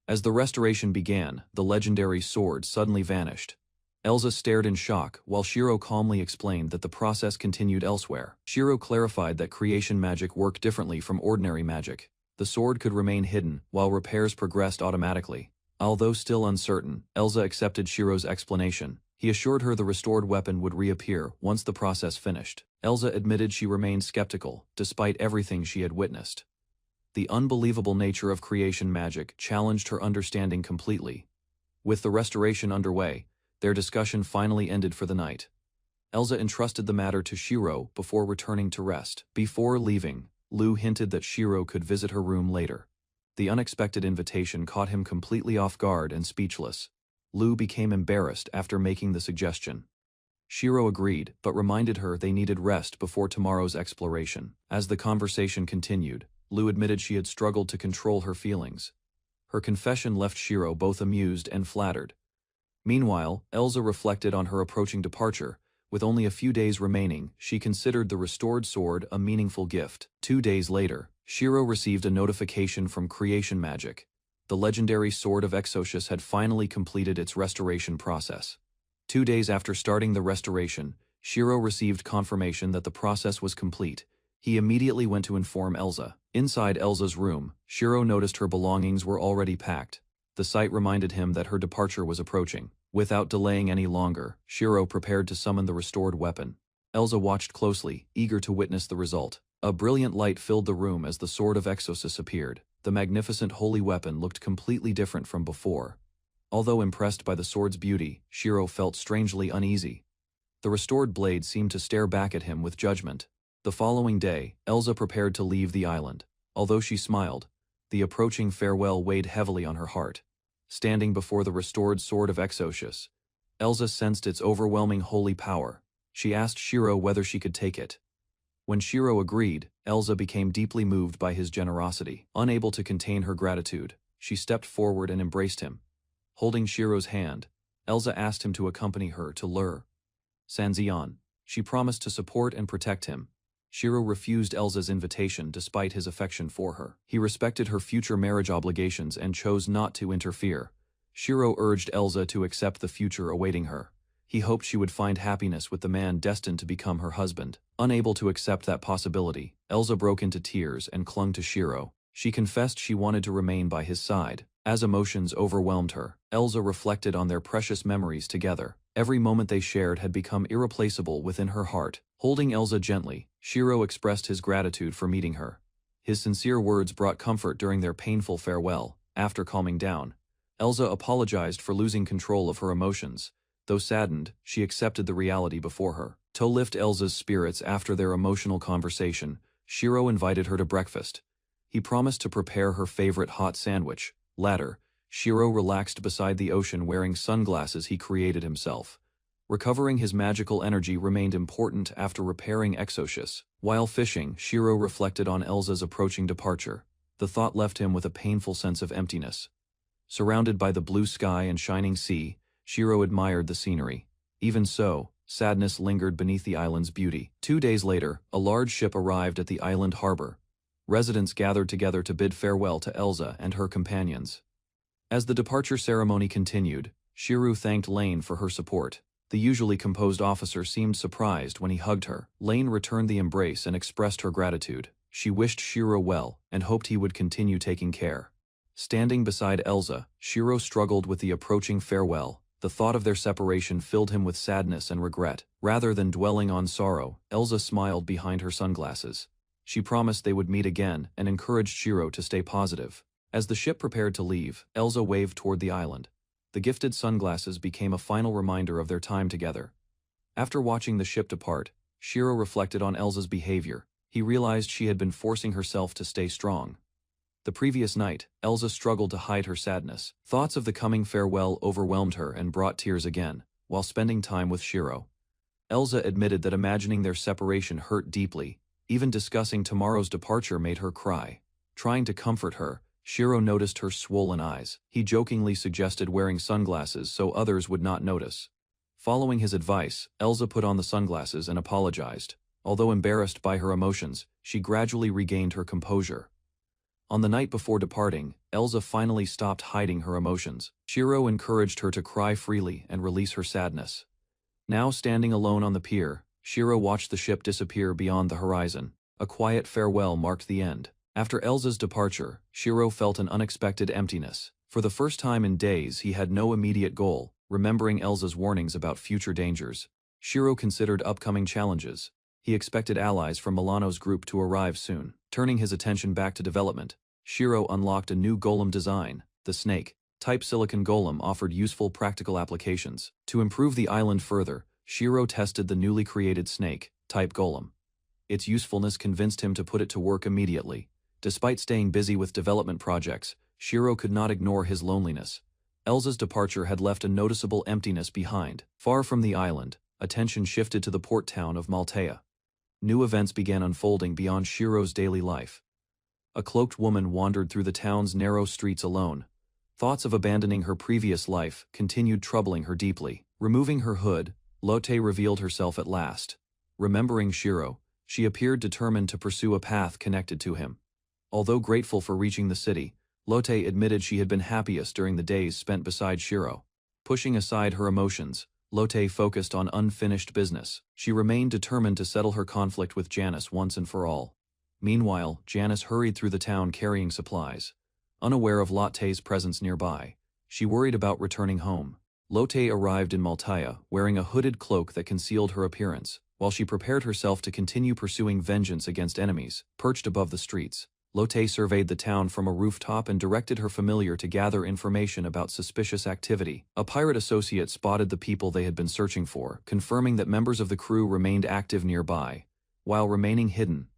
As the restoration began, the legendary sword suddenly vanished. Elsa stared in shock, while Shiro calmly explained that the process continued elsewhere. Shiro clarified that creation magic worked differently from ordinary magic. The sword could remain hidden, while repairs progressed automatically. Although still uncertain, Elsa accepted Shiro's explanation. He assured her the restored weapon would reappear once the process finished. Elsa admitted she remained skeptical, despite everything she had witnessed. The unbelievable nature of creation magic challenged her understanding completely. With the restoration underway, their discussion finally ended for the night. Elsa entrusted the matter to Shiro before returning to rest. Before leaving, Lu hinted that Shiro could visit her room later. The unexpected invitation caught him completely off guard and speechless. Lu became embarrassed after making the suggestion. Shiro agreed, but reminded her they needed rest before tomorrow's exploration. As the conversation continued, Lu admitted she had struggled to control her feelings. Her confession left Shiro both amused and flattered. Meanwhile, Elsa reflected on her approaching departure. With only a few days remaining, she considered the restored sword a meaningful gift. 2 days later, Shiro received a notification from Creation Magic. The legendary Sword of Exocius had finally completed its restoration process. 2 days after starting the restoration, Shiro received confirmation that the process was complete. He immediately went to inform Elsa. Inside Elsa's room, Shiro noticed her belongings were already packed. The sight reminded him that her departure was approaching. Without delaying any longer, Shiro prepared to summon the restored weapon. Elsa watched closely, eager to witness the result. A brilliant light filled the room as the Sword of Exocius appeared. The magnificent holy weapon looked completely different from before. Although impressed by the sword's beauty, Shiro felt strangely uneasy. The restored blade seemed to stare back at him with judgment. The following day, Elsa prepared to leave the island. Although she smiled, the approaching farewell weighed heavily on her heart. Standing before the restored Sword of Exocius, Elsa sensed its overwhelming holy power. She asked Shiro whether she could take it. When Shiro agreed, Elsa became deeply moved by his generosity. Unable to contain her gratitude, she stepped forward and embraced him. Holding Shiro's hand, Elsa asked him to accompany her to Lur Sanzian. She promised to support and protect him. Shiro refused Elsa's invitation despite his affection for her. He respected her future marriage obligations and chose not to interfere. Shiro urged Elsa to accept the future awaiting her. He hoped she would find happiness with the man destined to become her husband. Unable to accept that possibility, Elsa broke into tears and clung to Shiro. She confessed she wanted to remain by his side. As emotions overwhelmed her, Elsa reflected on their precious memories together. Every moment they shared had become irreplaceable within her heart. Holding Elsa gently, Shiro expressed his gratitude for meeting her. His sincere words brought comfort during their painful farewell. After calming down, Elsa apologized for losing control of her emotions. Though saddened, she accepted the reality before her. To lift Elsa's spirits after their emotional conversation, Shiro invited her to breakfast. He promised to prepare her favorite hot sandwich. Later, Shiro relaxed beside the ocean wearing sunglasses he created himself. Recovering his magical energy remained important after repairing Exocius. While fishing, Shiro reflected on Elsa's approaching departure. The thought left him with a painful sense of emptiness. Surrounded by the blue sky and shining sea, Shiro admired the scenery. Even so, sadness lingered beneath the island's beauty. 2 days later, a large ship arrived at the island harbor. Residents gathered together to bid farewell to Elsa and her companions. As the departure ceremony continued, Shiro thanked Lane for her support. The usually composed officer seemed surprised when he hugged her. Lane returned the embrace and expressed her gratitude. She wished Shiro well and hoped he would continue taking care. Standing beside Elsa, Shiro struggled with the approaching farewell. The thought of their separation filled him with sadness and regret. Rather than dwelling on sorrow, Elsa smiled behind her sunglasses. She promised they would meet again and encouraged Shiro to stay positive. As the ship prepared to leave, Elsa waved toward the island. The gifted sunglasses became a final reminder of their time together. After watching the ship depart, Shiro reflected on Elsa's behavior. He realized she had been forcing herself to stay strong. The previous night, Elsa struggled to hide her sadness. Thoughts of the coming farewell overwhelmed her and brought tears again, while spending time with Shiro. Elsa admitted that imagining their separation hurt deeply. Even discussing tomorrow's departure made her cry. Trying to comfort her, Shiro noticed her swollen eyes. He jokingly suggested wearing sunglasses so others would not notice. Following his advice, Elsa put on the sunglasses and apologized. Although embarrassed by her emotions, she gradually regained her composure. On the night before departing, Elsa finally stopped hiding her emotions. Shiro encouraged her to cry freely and release her sadness. Now standing alone on the pier, Shiro watched the ship disappear beyond the horizon. A quiet farewell marked the end. After Elsa's departure, Shiro felt an unexpected emptiness. For the first time in days, he had no immediate goal. Remembering Elsa's warnings about future dangers, Shiro considered upcoming challenges. He expected allies from Milano's group to arrive soon. Turning his attention back to development, Shiro unlocked a new golem design. The snake-type silicon golem offered useful practical applications. To improve the island further, Shiro tested the newly created snake-type golem. Its usefulness convinced him to put it to work immediately. Despite staying busy with development projects, Shiro could not ignore his loneliness. Elsa's departure had left a noticeable emptiness behind. Far from the island, attention shifted to the port town of Maltea. New events began unfolding beyond Shiro's daily life. A cloaked woman wandered through the town's narrow streets alone. Thoughts of abandoning her previous life continued troubling her deeply. Removing her hood, Lotte revealed herself at last. Remembering Shiro, she appeared determined to pursue a path connected to him. Although grateful for reaching the city, Lotte admitted she had been happiest during the days spent beside Shiro. Pushing aside her emotions, Lotte focused on unfinished business. She remained determined to settle her conflict with Janice once and for all. Meanwhile, Janice hurried through the town carrying supplies. Unaware of Lotte's presence nearby, she worried about returning home. Lotte arrived in Maltea, wearing a hooded cloak that concealed her appearance. While she prepared herself to continue pursuing vengeance against enemies, perched above the streets, Lotte surveyed the town from a rooftop and directed her familiar to gather information about suspicious activity. A pirate associate spotted the people they had been searching for, confirming that members of the crew remained active nearby. While remaining hidden,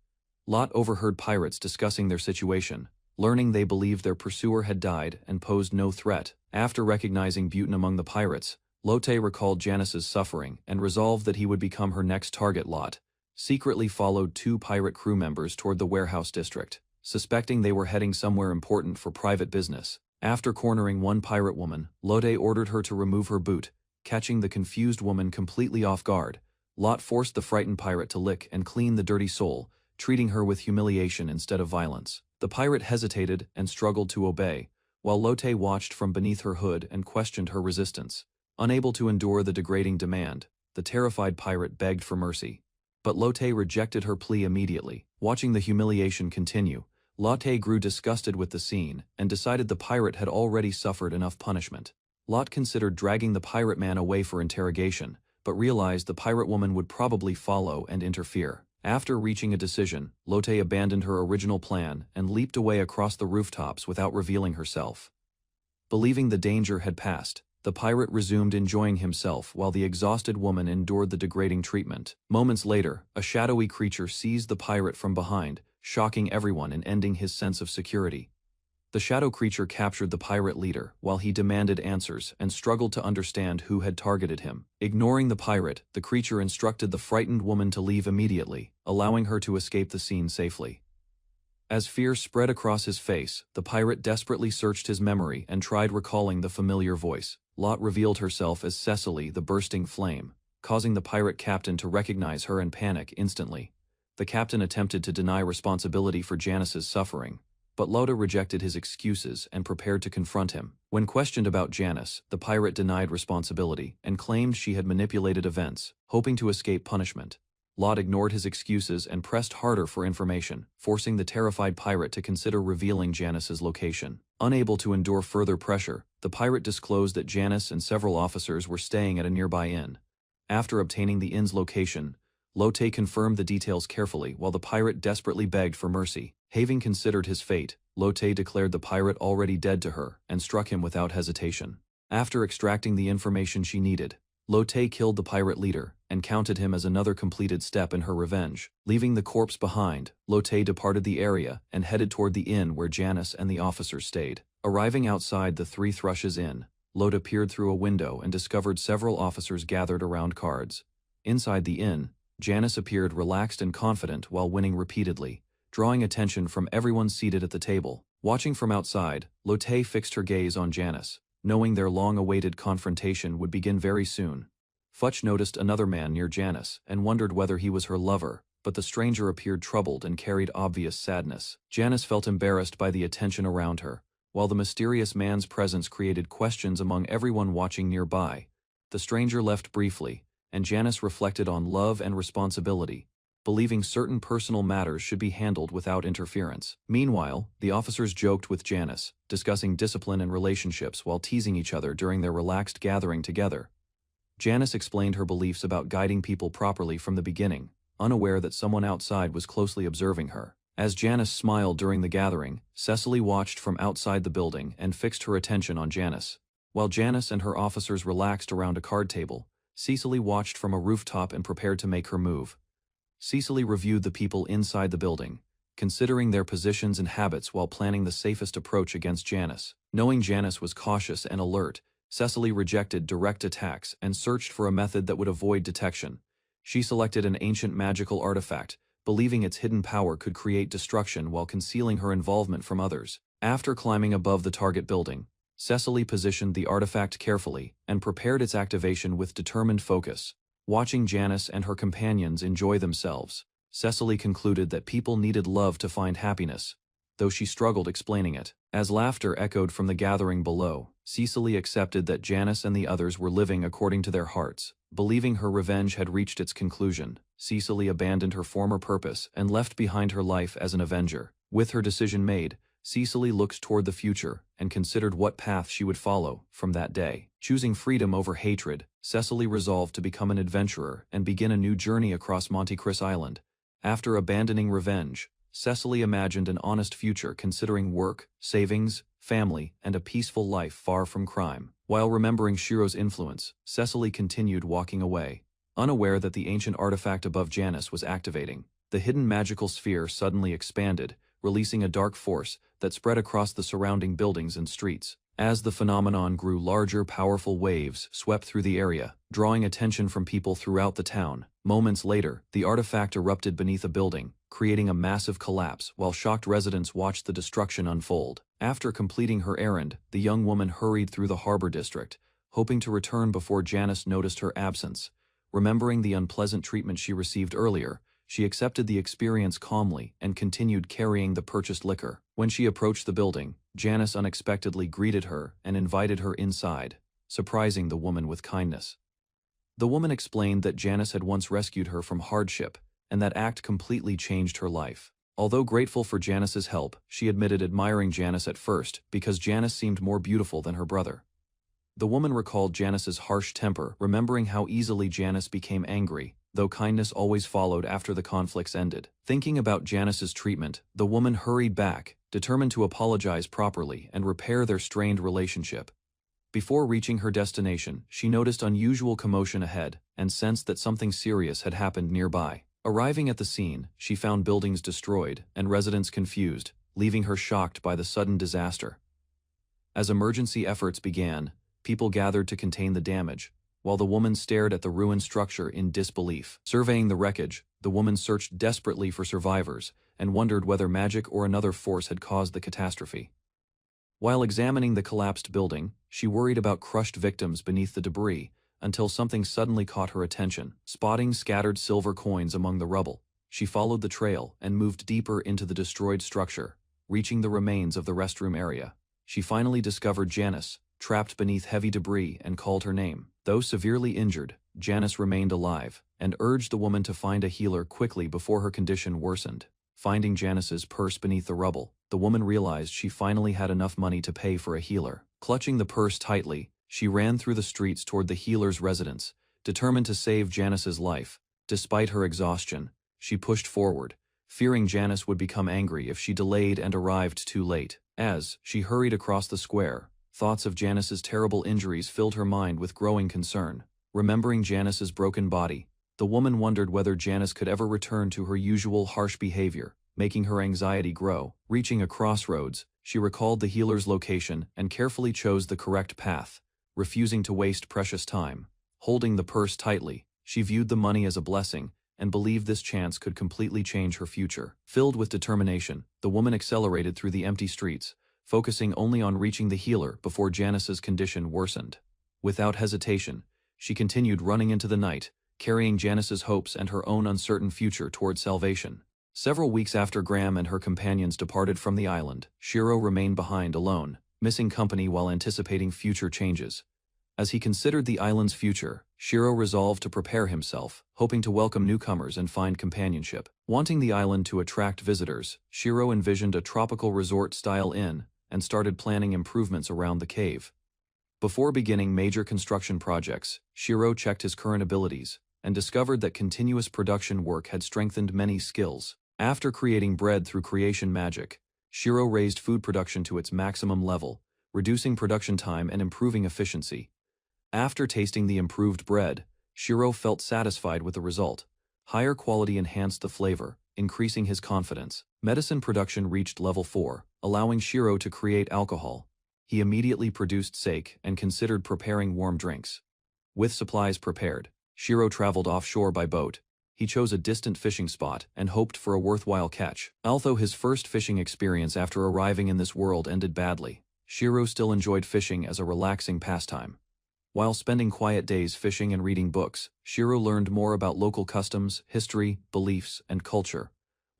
Lot overheard pirates discussing their situation, learning they believed their pursuer had died and posed no threat. After recognizing Butin among the pirates, Lotte recalled Janice's suffering and resolved that he would become her next target. Lot secretly followed 2 pirate crew members toward the warehouse district, suspecting they were heading somewhere important for private business. After cornering one pirate woman, Lotte ordered her to remove her boot. Catching the confused woman completely off guard, Lot forced the frightened pirate to lick and clean the dirty sole, treating her with humiliation instead of violence. The pirate hesitated and struggled to obey, while Lotte watched from beneath her hood and questioned her resistance. Unable to endure the degrading demand, the terrified pirate begged for mercy. But Lotte rejected her plea immediately. Watching the humiliation continue, Lotte grew disgusted with the scene and decided the pirate had already suffered enough punishment. Lot considered dragging the pirate man away for interrogation, but realized the pirate woman would probably follow and interfere. After reaching a decision, Lotte abandoned her original plan and leaped away across the rooftops without revealing herself. Believing the danger had passed, the pirate resumed enjoying himself while the exhausted woman endured the degrading treatment. Moments later, a shadowy creature seized the pirate from behind, shocking everyone and ending his sense of security. The shadow creature captured the pirate leader while he demanded answers and struggled to understand who had targeted him. Ignoring the pirate, the creature instructed the frightened woman to leave immediately, allowing her to escape the scene safely. As fear spread across his face, the pirate desperately searched his memory and tried recalling the familiar voice. Lot revealed herself as Cecily, the bursting flame, causing the pirate captain to recognize her and panic instantly. The captain attempted to deny responsibility for Janice's suffering, but Lotte rejected his excuses and prepared to confront him. When questioned about Janice, the pirate denied responsibility and claimed she had manipulated events, hoping to escape punishment. Lot ignored his excuses and pressed harder for information, forcing the terrified pirate to consider revealing Janice's location. Unable to endure further pressure, the pirate disclosed that Janice and several officers were staying at a nearby inn. After obtaining the inn's location, Lotte confirmed the details carefully while the pirate desperately begged for mercy. Having considered his fate, Lotte declared the pirate already dead to her and struck him without hesitation. After extracting the information she needed, Lotte killed the pirate leader and counted him as another completed step in her revenge. Leaving the corpse behind, Lotte departed the area and headed toward the inn where Janice and the officers stayed. Arriving outside the Three Thrushes Inn, Lotte peered through a window and discovered several officers gathered around cards. Inside the inn, Janice appeared relaxed and confident while winning repeatedly, drawing attention from everyone seated at the table. Watching from outside, Lotte fixed her gaze on Janice, knowing their long-awaited confrontation would begin very soon. Futch noticed another man near Janice and wondered whether he was her lover, but the stranger appeared troubled and carried obvious sadness. Janice felt embarrassed by the attention around her, while the mysterious man's presence created questions among everyone watching nearby. The stranger left briefly, and Janice reflected on love and responsibility, believing certain personal matters should be handled without interference. Meanwhile, the officers joked with Janice, discussing discipline and relationships while teasing each other during their relaxed gathering together. Janice explained her beliefs about guiding people properly from the beginning, unaware that someone outside was closely observing her. As Janice smiled during the gathering, Cecily watched from outside the building and fixed her attention on Janice. While Janice and her officers relaxed around a card table, Cecily watched from a rooftop and prepared to make her move. Cecily reviewed the people inside the building, considering their positions and habits while planning the safest approach against Janice. Knowing Janice was cautious and alert, Cecily rejected direct attacks and searched for a method that would avoid detection. She selected an ancient magical artifact, believing its hidden power could create destruction while concealing her involvement from others. After climbing above the target building, Cecily positioned the artifact carefully and prepared its activation with determined focus. Watching Janice and her companions enjoy themselves, Cecily concluded that people needed love to find happiness, though she struggled explaining it. As laughter echoed from the gathering below, Cecily accepted that Janice and the others were living according to their hearts. Believing her revenge had reached its conclusion, Cecily abandoned her former purpose and left behind her life as an avenger. With her decision made, Cecily looked toward the future and considered what path she would follow from that day. Choosing freedom over hatred, Cecily resolved to become an adventurer and begin a new journey across Monte Cristo Island. After abandoning revenge, Cecily imagined an honest future considering work, savings, family, and a peaceful life far from crime. While remembering Shiro's influence, Cecily continued walking away, unaware that the ancient artifact above Janice was activating. The hidden magical sphere suddenly expanded, releasing a dark force that spread across the surrounding buildings and streets. As the phenomenon grew larger, powerful waves swept through the area, drawing attention from people throughout the town. Moments later, the artifact erupted beneath a building, creating a massive collapse while shocked residents watched the destruction unfold. After completing her errand, the young woman hurried through the harbor district, hoping to return before Janice noticed her absence. Remembering the unpleasant treatment she received earlier, she accepted the experience calmly and continued carrying the purchased liquor. When she approached the building, Janice unexpectedly greeted her and invited her inside, surprising the woman with kindness. The woman explained that Janice had once rescued her from hardship, and that act completely changed her life. Although grateful for Janice's help, she admitted admiring Janice at first because Janice seemed more beautiful than her brother. The woman recalled Janice's harsh temper, remembering how easily Janice became angry, though kindness always followed after the conflicts ended. Thinking about Janice's treatment, the woman hurried back, determined to apologize properly and repair their strained relationship. Before reaching her destination, she noticed unusual commotion ahead and sensed that something serious had happened nearby. Arriving at the scene, she found buildings destroyed and residents confused, leaving her shocked by the sudden disaster. As emergency efforts began, people gathered to contain the damage, while the woman stared at the ruined structure in disbelief. Surveying the wreckage, the woman searched desperately for survivors and wondered whether magic or another force had caused the catastrophe. While examining the collapsed building, she worried about crushed victims beneath the debris until something suddenly caught her attention. Spotting scattered silver coins among the rubble, she followed the trail and moved deeper into the destroyed structure, reaching the remains of the restroom area. She finally discovered Janice, trapped beneath heavy debris, and called her name. Though severely injured, Janice remained alive and urged the woman to find a healer quickly before her condition worsened. Finding Janice's purse beneath the rubble, the woman realized she finally had enough money to pay for a healer. Clutching the purse tightly, she ran through the streets toward the healer's residence, determined to save Janice's life. Despite her exhaustion, she pushed forward, fearing Janice would become angry if she delayed and arrived too late. As she hurried across the square, thoughts of Janice's terrible injuries filled her mind with growing concern. Remembering Janice's broken body, the woman wondered whether Janice could ever return to her usual harsh behavior, making her anxiety grow. Reaching a crossroads, she recalled the healer's location and carefully chose the correct path, refusing to waste precious time. Holding the purse tightly, she viewed the money as a blessing and believed this chance could completely change her future. Filled with determination, the woman accelerated through the empty streets, focusing only on reaching the healer before Janice's condition worsened. Without hesitation, she continued running into the night, carrying Janice's hopes and her own uncertain future toward salvation. Several weeks after Graham and her companions departed from the island, Shiro remained behind alone, missing company while anticipating future changes. As he considered the island's future, Shiro resolved to prepare himself, hoping to welcome newcomers and find companionship. Wanting the island to attract visitors, Shiro envisioned a tropical resort-style inn and started planning improvements around the cave. Before beginning major construction projects, Shiro checked his current abilities and discovered that continuous production work had strengthened many skills. After creating bread through creation magic, Shiro raised food production to its maximum level, reducing production time and improving efficiency. After tasting the improved bread, Shiro felt satisfied with the result. Higher quality enhanced the flavor, increasing his confidence. Medicine production reached level 4, allowing Shiro to create alcohol. He immediately produced sake and considered preparing warm drinks. With supplies prepared, Shiro traveled offshore by boat. He chose a distant fishing spot and hoped for a worthwhile catch. Although his first fishing experience after arriving in this world ended badly, Shiro still enjoyed fishing as a relaxing pastime. While spending quiet days fishing and reading books, Shiro learned more about local customs, history, beliefs, and culture.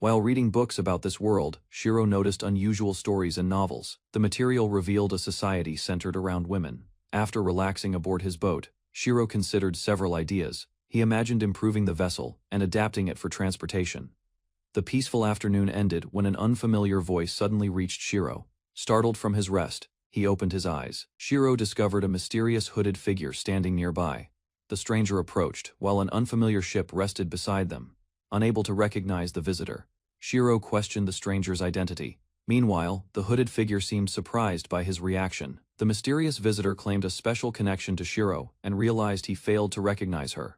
While reading books about this world, Shiro noticed unusual stories and novels. The material revealed a society centered around women. After relaxing aboard his boat, Shiro considered several ideas. He imagined improving the vessel and adapting it for transportation. The peaceful afternoon ended when an unfamiliar voice suddenly reached Shiro. Startled from his rest, he opened his eyes. Shiro discovered a mysterious hooded figure standing nearby. The stranger approached, while an unfamiliar ship rested beside them. Unable to recognize the visitor, Shiro questioned the stranger's identity. Meanwhile, the hooded figure seemed surprised by his reaction. The mysterious visitor claimed a special connection to Shiro and realized he failed to recognize her.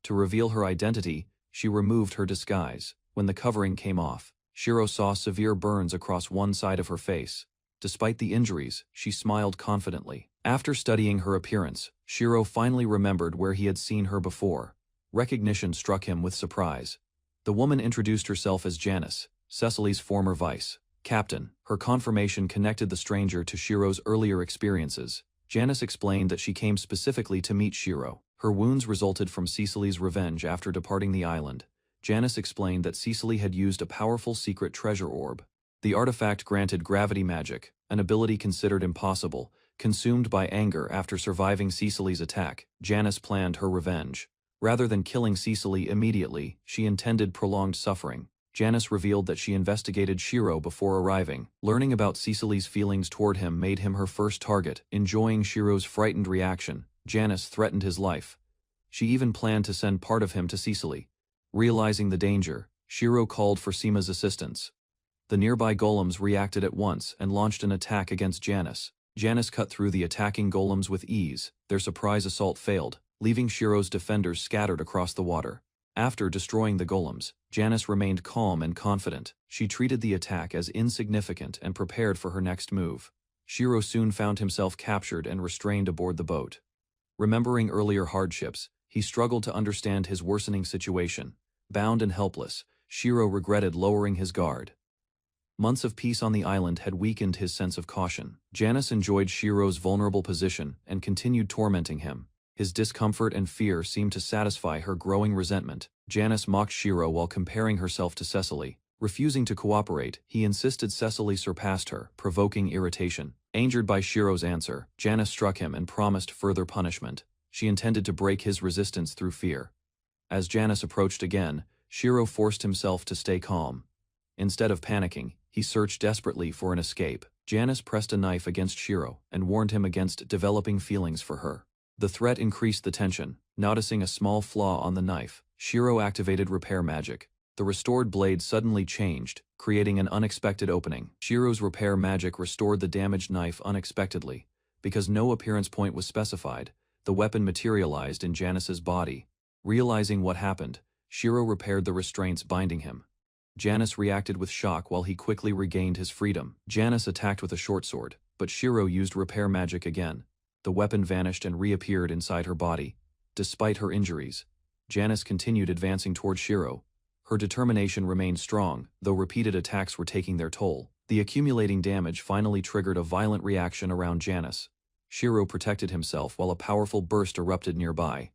To reveal her identity, she removed her disguise. When the covering came off, Shiro saw severe burns across one side of her face. Despite the injuries, she smiled confidently. After studying her appearance, Shiro finally remembered where he had seen her before. Recognition struck him with surprise. The woman introduced herself as Janice, Cecily's former vice captain. Her confirmation connected the stranger to Shiro's earlier experiences. Janice explained that she came specifically to meet Shiro. Her wounds resulted from Cecily's revenge after departing the island. Janice explained that Cecily had used a powerful secret treasure orb. The artifact granted gravity magic, an ability considered impossible. Consumed by anger after surviving Cecily's attack, Janice planned her revenge. Rather than killing Cecily immediately, she intended prolonged suffering. Janice revealed that she investigated Shiro before arriving. Learning about Cecily's feelings toward him made him her first target. Enjoying Shiro's frightened reaction, Janice threatened his life. She even planned to send part of him to Cecily. Realizing the danger, Shiro called for Seema's assistance. The nearby golems reacted at once and launched an attack against Janice. Janice cut through the attacking golems with ease. Their surprise assault failed, leaving Shiro's defenders scattered across the water. After destroying the golems, Janice remained calm and confident. She treated the attack as insignificant and prepared for her next move. Shiro soon found himself captured and restrained aboard the boat. Remembering earlier hardships, he struggled to understand his worsening situation. Bound and helpless, Shiro regretted lowering his guard. Months of peace on the island had weakened his sense of caution. Janice enjoyed Shiro's vulnerable position and continued tormenting him. His discomfort and fear seemed to satisfy her growing resentment. Janice mocked Shiro while comparing herself to Cecily. Refusing to cooperate, he insisted Cecily surpassed her, provoking irritation. Angered by Shiro's answer, Janice struck him and promised further punishment. She intended to break his resistance through fear. As Janice approached again, Shiro forced himself to stay calm. Instead of panicking, he searched desperately for an escape. Janice pressed a knife against Shiro and warned him against developing feelings for her. The threat increased the tension. Noticing a small flaw on the knife, Shiro activated repair magic. The restored blade suddenly changed, creating an unexpected opening. Shiro's repair magic restored the damaged knife unexpectedly. Because no appearance point was specified, the weapon materialized in Janice's body. Realizing what happened, Shiro repaired the restraints binding him. Janice reacted with shock while he quickly regained his freedom. Janice attacked with a short sword, but Shiro used repair magic again. The weapon vanished and reappeared inside her body. Despite her injuries, Janice continued advancing toward Shiro. Her determination remained strong, though repeated attacks were taking their toll. The accumulating damage finally triggered a violent reaction around Janice. Shiro protected himself while a powerful burst erupted nearby.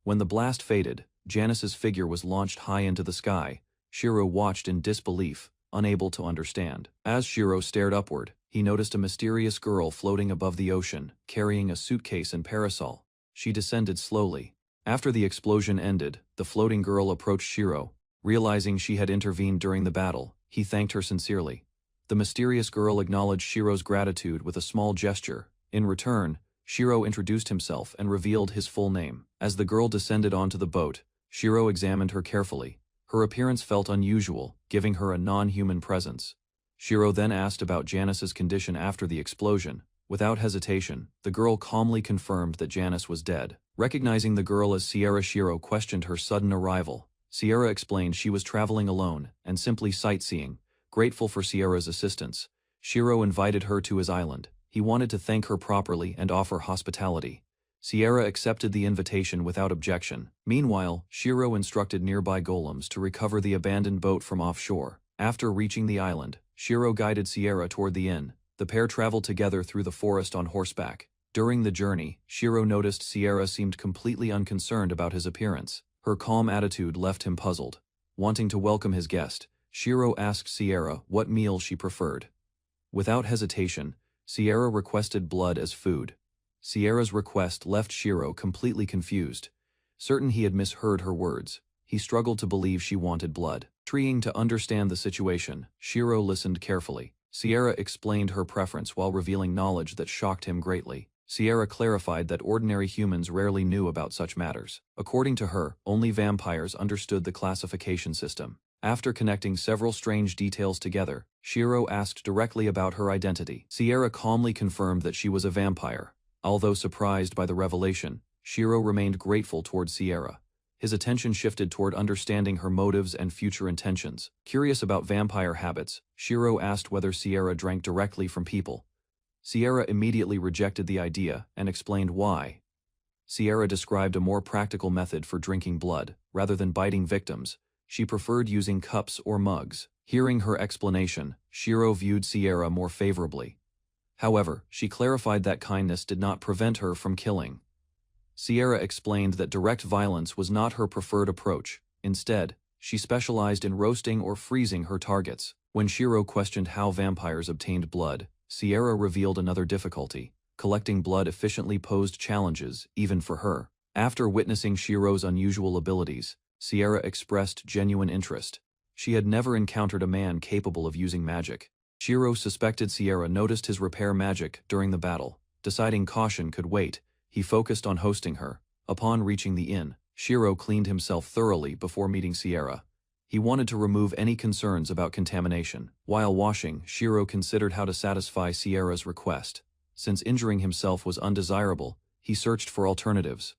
When the blast faded, Janice's figure was launched high into the sky. Shiro watched in disbelief, unable to understand. As Shiro stared upward, he noticed a mysterious girl floating above the ocean, carrying a suitcase and parasol. She descended slowly. After the explosion ended, the floating girl approached Shiro. Realizing she had intervened during the battle, he thanked her sincerely. The mysterious girl acknowledged Shiro's gratitude with a small gesture. In return, Shiro introduced himself and revealed his full name. As the girl descended onto the boat, Shiro examined her carefully. Her appearance felt unusual, giving her a non-human presence. Shiro then asked about Janice's condition after the explosion. Without hesitation, the girl calmly confirmed that Janice was dead. Recognizing the girl as Sierra, Shiro questioned her sudden arrival. Sierra explained she was traveling alone and simply sightseeing. Grateful for Sierra's assistance, Shiro invited her to his island. He wanted to thank her properly and offer hospitality. Sierra accepted the invitation without objection. Meanwhile, Shiro instructed nearby golems to recover the abandoned boat from offshore. After reaching the island, Shiro guided Sierra toward the inn. The pair traveled together through the forest on horseback. During the journey, Shiro noticed Sierra seemed completely unconcerned about his appearance. Her calm attitude left him puzzled. Wanting to welcome his guest, Shiro asked Sierra what meal she preferred. Without hesitation, Sierra requested blood as food. Sierra's request left Shiro completely confused. Certain he had misheard her words, he struggled to believe she wanted blood. Trying to understand the situation, Shiro listened carefully. Sierra explained her preference while revealing knowledge that shocked him greatly. Sierra clarified that ordinary humans rarely knew about such matters. According to her, only vampires understood the classification system. After connecting several strange details together, Shiro asked directly about her identity. Sierra calmly confirmed that she was a vampire. Although surprised by the revelation, Shiro remained grateful toward Sierra. His attention shifted toward understanding her motives and future intentions. Curious about vampire habits, Shiro asked whether Sierra drank directly from people. Sierra immediately rejected the idea and explained why. Sierra described a more practical method for drinking blood. Rather than biting victims, she preferred using cups or mugs. Hearing her explanation, Shiro viewed Sierra more favorably. However, she clarified that kindness did not prevent her from killing. Sierra explained that direct violence was not her preferred approach. Instead, she specialized in roasting or freezing her targets. When Shiro questioned how vampires obtained blood, Sierra revealed another difficulty. Collecting blood efficiently posed challenges, even for her. After witnessing Shiro's unusual abilities, Sierra expressed genuine interest. She had never encountered a man capable of using magic. Shiro suspected Sierra noticed his repair magic during the battle. Deciding caution could wait, he focused on hosting her. Upon reaching the inn, Shiro cleaned himself thoroughly before meeting Sierra. He wanted to remove any concerns about contamination. While washing, Shiro considered how to satisfy Sierra's request. Since injuring himself was undesirable, he searched for alternatives.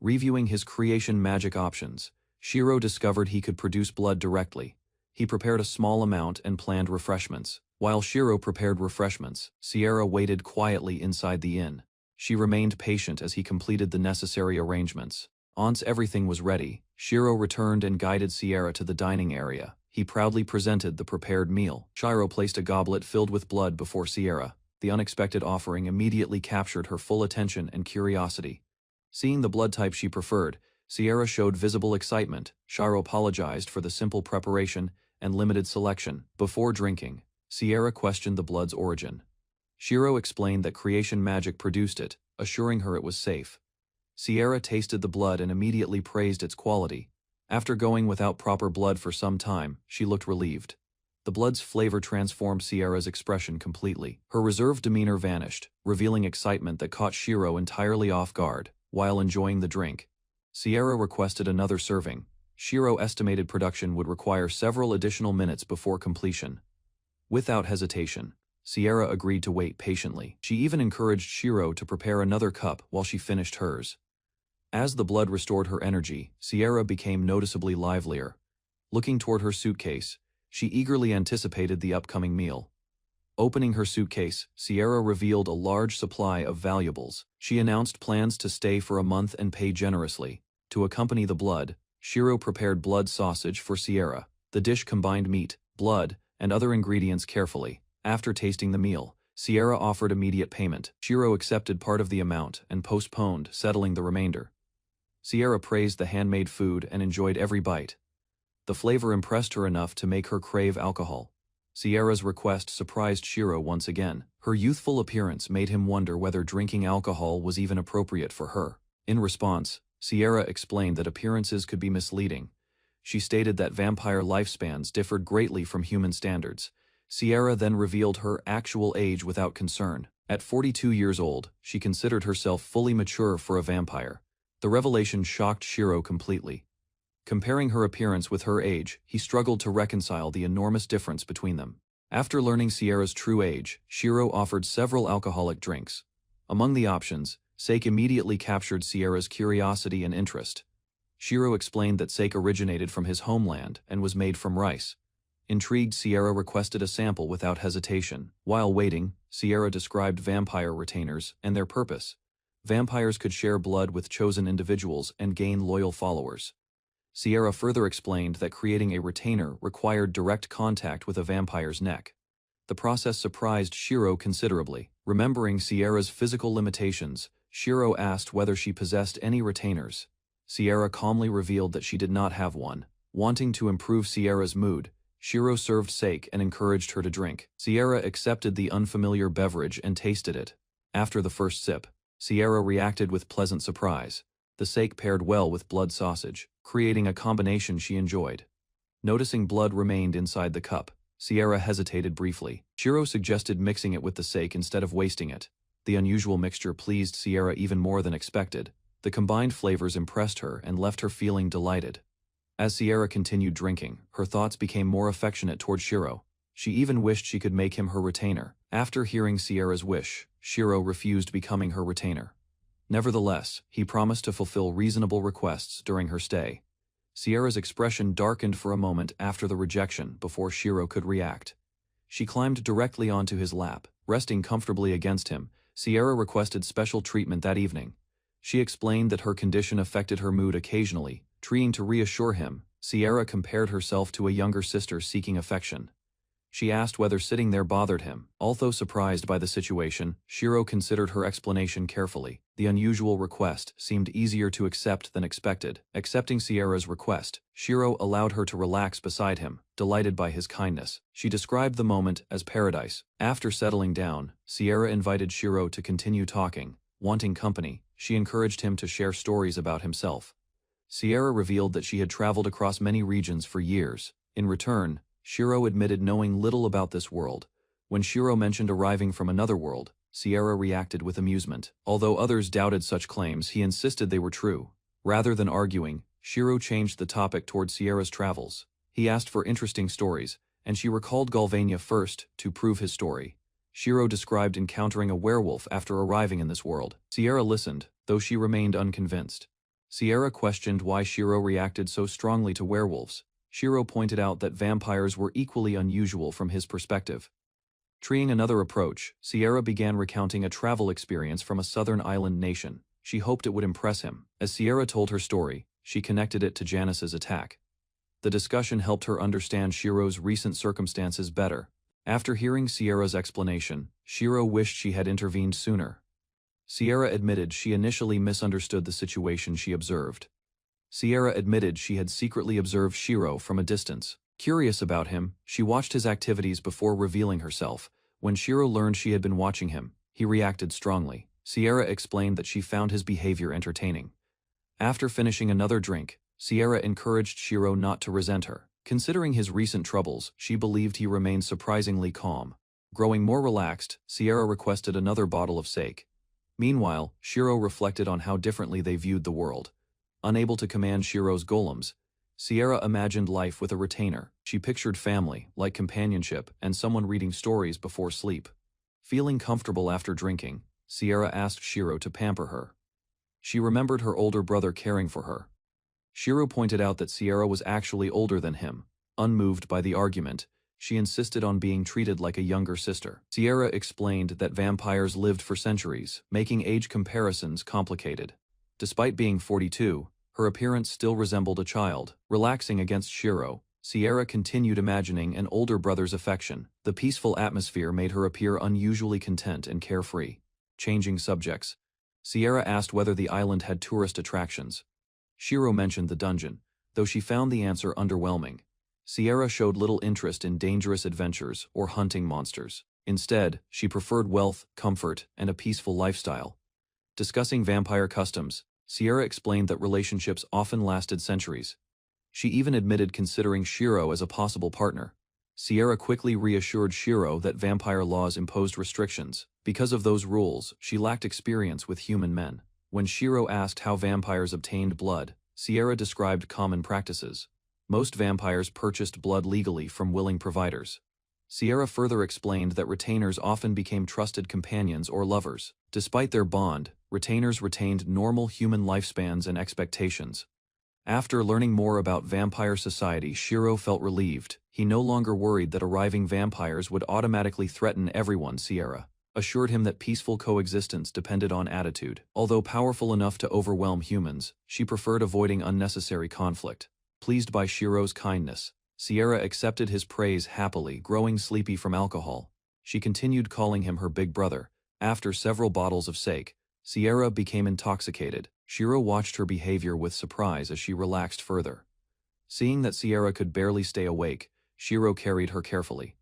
Reviewing his creation magic options, Shiro discovered he could produce blood directly. He prepared a small amount and planned refreshments. While Shiro prepared refreshments, Sierra waited quietly inside the inn. She remained patient as he completed the necessary arrangements. Once everything was ready, Shiro returned and guided Sierra to the dining area. He proudly presented the prepared meal. Shiro placed a goblet filled with blood before Sierra. The unexpected offering immediately captured her full attention and curiosity. Seeing the blood type she preferred, Sierra showed visible excitement. Shiro apologized for the simple preparation and limited selection. Before drinking, Sierra questioned the blood's origin. Shiro explained that creation magic produced it, assuring her it was safe. Sierra tasted the blood and immediately praised its quality. After going without proper blood for some time, she looked relieved. The blood's flavor transformed Sierra's expression completely. Her reserved demeanor vanished, revealing excitement that caught Shiro entirely off guard. While enjoying the drink, Sierra requested another serving. Shiro estimated production would require several additional minutes before completion. Without hesitation, Sierra agreed to wait patiently. She even encouraged Shiro to prepare another cup while she finished hers. As the blood restored her energy, Sierra became noticeably livelier. Looking toward her suitcase, she eagerly anticipated the upcoming meal. Opening her suitcase, Sierra revealed a large supply of valuables. She announced plans to stay for a month and pay generously. To accompany the blood, Shiro prepared blood sausage for Sierra. The dish combined meat, blood, and other ingredients carefully. After tasting the meal, Sierra offered immediate payment. Shiro accepted part of the amount and postponed settling the remainder. Sierra praised the handmade food and enjoyed every bite. The flavor impressed her enough to make her crave alcohol. Sierra's request surprised Shiro once again. Her youthful appearance made him wonder whether drinking alcohol was even appropriate for her. In response, Sierra explained that appearances could be misleading. She stated that vampire lifespans differed greatly from human standards. Sierra then revealed her actual age without concern. At 42 years old, she considered herself fully mature for a vampire. The revelation shocked Shiro completely. Comparing her appearance with her age, he struggled to reconcile the enormous difference between them. After learning Sierra's true age, Shiro offered several alcoholic drinks. Among the options, sake immediately captured Sierra's curiosity and interest. Shiro explained that sake originated from his homeland and was made from rice. Intrigued, Sierra requested a sample without hesitation. While waiting, Sierra described vampire retainers and their purpose. Vampires could share blood with chosen individuals and gain loyal followers. Sierra further explained that creating a retainer required direct contact with a vampire's neck. The process surprised Shiro considerably. Remembering Sierra's physical limitations, Shiro asked whether she possessed any retainers. Sierra calmly revealed that she did not have one. Wanting to improve Sierra's mood, Shiro served sake and encouraged her to drink. Sierra accepted the unfamiliar beverage and tasted it. After the first sip, Sierra reacted with pleasant surprise. The sake paired well with blood sausage, creating a combination she enjoyed. Noticing blood remained inside the cup, Sierra hesitated briefly. Shiro suggested mixing it with the sake instead of wasting it. The unusual mixture pleased Sierra even more than expected. The combined flavors impressed her and left her feeling delighted. As Sierra continued drinking, her thoughts became more affectionate toward Shiro. She even wished she could make him her retainer. After hearing Sierra's wish, Shiro refused becoming her retainer. Nevertheless, he promised to fulfill reasonable requests during her stay. Sierra's expression darkened for a moment after the rejection before Shiro could react. She climbed directly onto his lap. Resting comfortably against him, Sierra requested special treatment that evening. She explained that her condition affected her mood occasionally. Trying to reassure him, Sierra compared herself to a younger sister seeking affection. She asked whether sitting there bothered him. Although surprised by the situation, Shiro considered her explanation carefully. The unusual request seemed easier to accept than expected. Accepting Sierra's request, Shiro allowed her to relax beside him, delighted by his kindness. She described the moment as paradise. After settling down, Sierra invited Shiro to continue talking. Wanting company, she encouraged him to share stories about himself. Sierra revealed that she had traveled across many regions for years. In return, Shiro admitted knowing little about this world. When Shiro mentioned arriving from another world, Sierra reacted with amusement. Although others doubted such claims, he insisted they were true. Rather than arguing, Shiro changed the topic toward Sierra's travels. He asked for interesting stories, and she recalled Galvania first to prove his story. Shiro described encountering a werewolf after arriving in this world. Sierra listened, though she remained unconvinced. Sierra questioned why Shiro reacted so strongly to werewolves. Shiro pointed out that vampires were equally unusual from his perspective. Trying another approach, Sierra began recounting a travel experience from a southern island nation. She hoped it would impress him. As Sierra told her story, she connected it to Janice's attack. The discussion helped her understand Shiro's recent circumstances better. After hearing Sierra's explanation, Shiro wished she had intervened sooner. Sierra admitted she initially misunderstood the situation she observed. Sierra admitted she had secretly observed Shiro from a distance. Curious about him, she watched his activities before revealing herself. When Shiro learned she had been watching him, he reacted strongly. Sierra explained that she found his behavior entertaining. After finishing another drink, Sierra encouraged Shiro not to resent her. Considering his recent troubles, she believed he remained surprisingly calm. Growing more relaxed, Sierra requested another bottle of sake. Meanwhile, Shiro reflected on how differently they viewed the world. Unable to command Shiro's golems, Sierra imagined life with a retainer. She pictured family, like companionship, and someone reading stories before sleep. Feeling comfortable after drinking, Sierra asked Shiro to pamper her. She remembered her older brother caring for her. Shiro pointed out that Sierra was actually older than him. Unmoved by the argument, she insisted on being treated like a younger sister. Sierra explained that vampires lived for centuries, making age comparisons complicated. Despite being 42, her appearance still resembled a child. Relaxing against Shiro, Sierra continued imagining an older brother's affection. The peaceful atmosphere made her appear unusually content and carefree. Changing subjects, Sierra asked whether the island had tourist attractions. Shiro mentioned the dungeon, though she found the answer underwhelming. Sierra showed little interest in dangerous adventures or hunting monsters. Instead, she preferred wealth, comfort, and a peaceful lifestyle. Discussing vampire customs, Sierra explained that relationships often lasted centuries. She even admitted considering Shiro as a possible partner. Sierra quickly reassured Shiro that vampire laws imposed restrictions. Because of those rules, she lacked experience with human men. When Shiro asked how vampires obtained blood, Sierra described common practices. Most vampires purchased blood legally from willing providers. Sierra further explained that retainers often became trusted companions or lovers. Despite their bond, retainers retained normal human lifespans and expectations. After learning more about vampire society, Shiro felt relieved. He no longer worried that arriving vampires would automatically threaten everyone. Sierra assured him that peaceful coexistence depended on attitude. Although powerful enough to overwhelm humans, she preferred avoiding unnecessary conflict. Pleased by Shiro's kindness, Sierra accepted his praise happily, growing sleepy from alcohol. She continued calling him her big brother. After several bottles of sake, Sierra became intoxicated. Shiro watched her behavior with surprise as she relaxed further. Seeing that Sierra could barely stay awake, Shiro carried her carefully.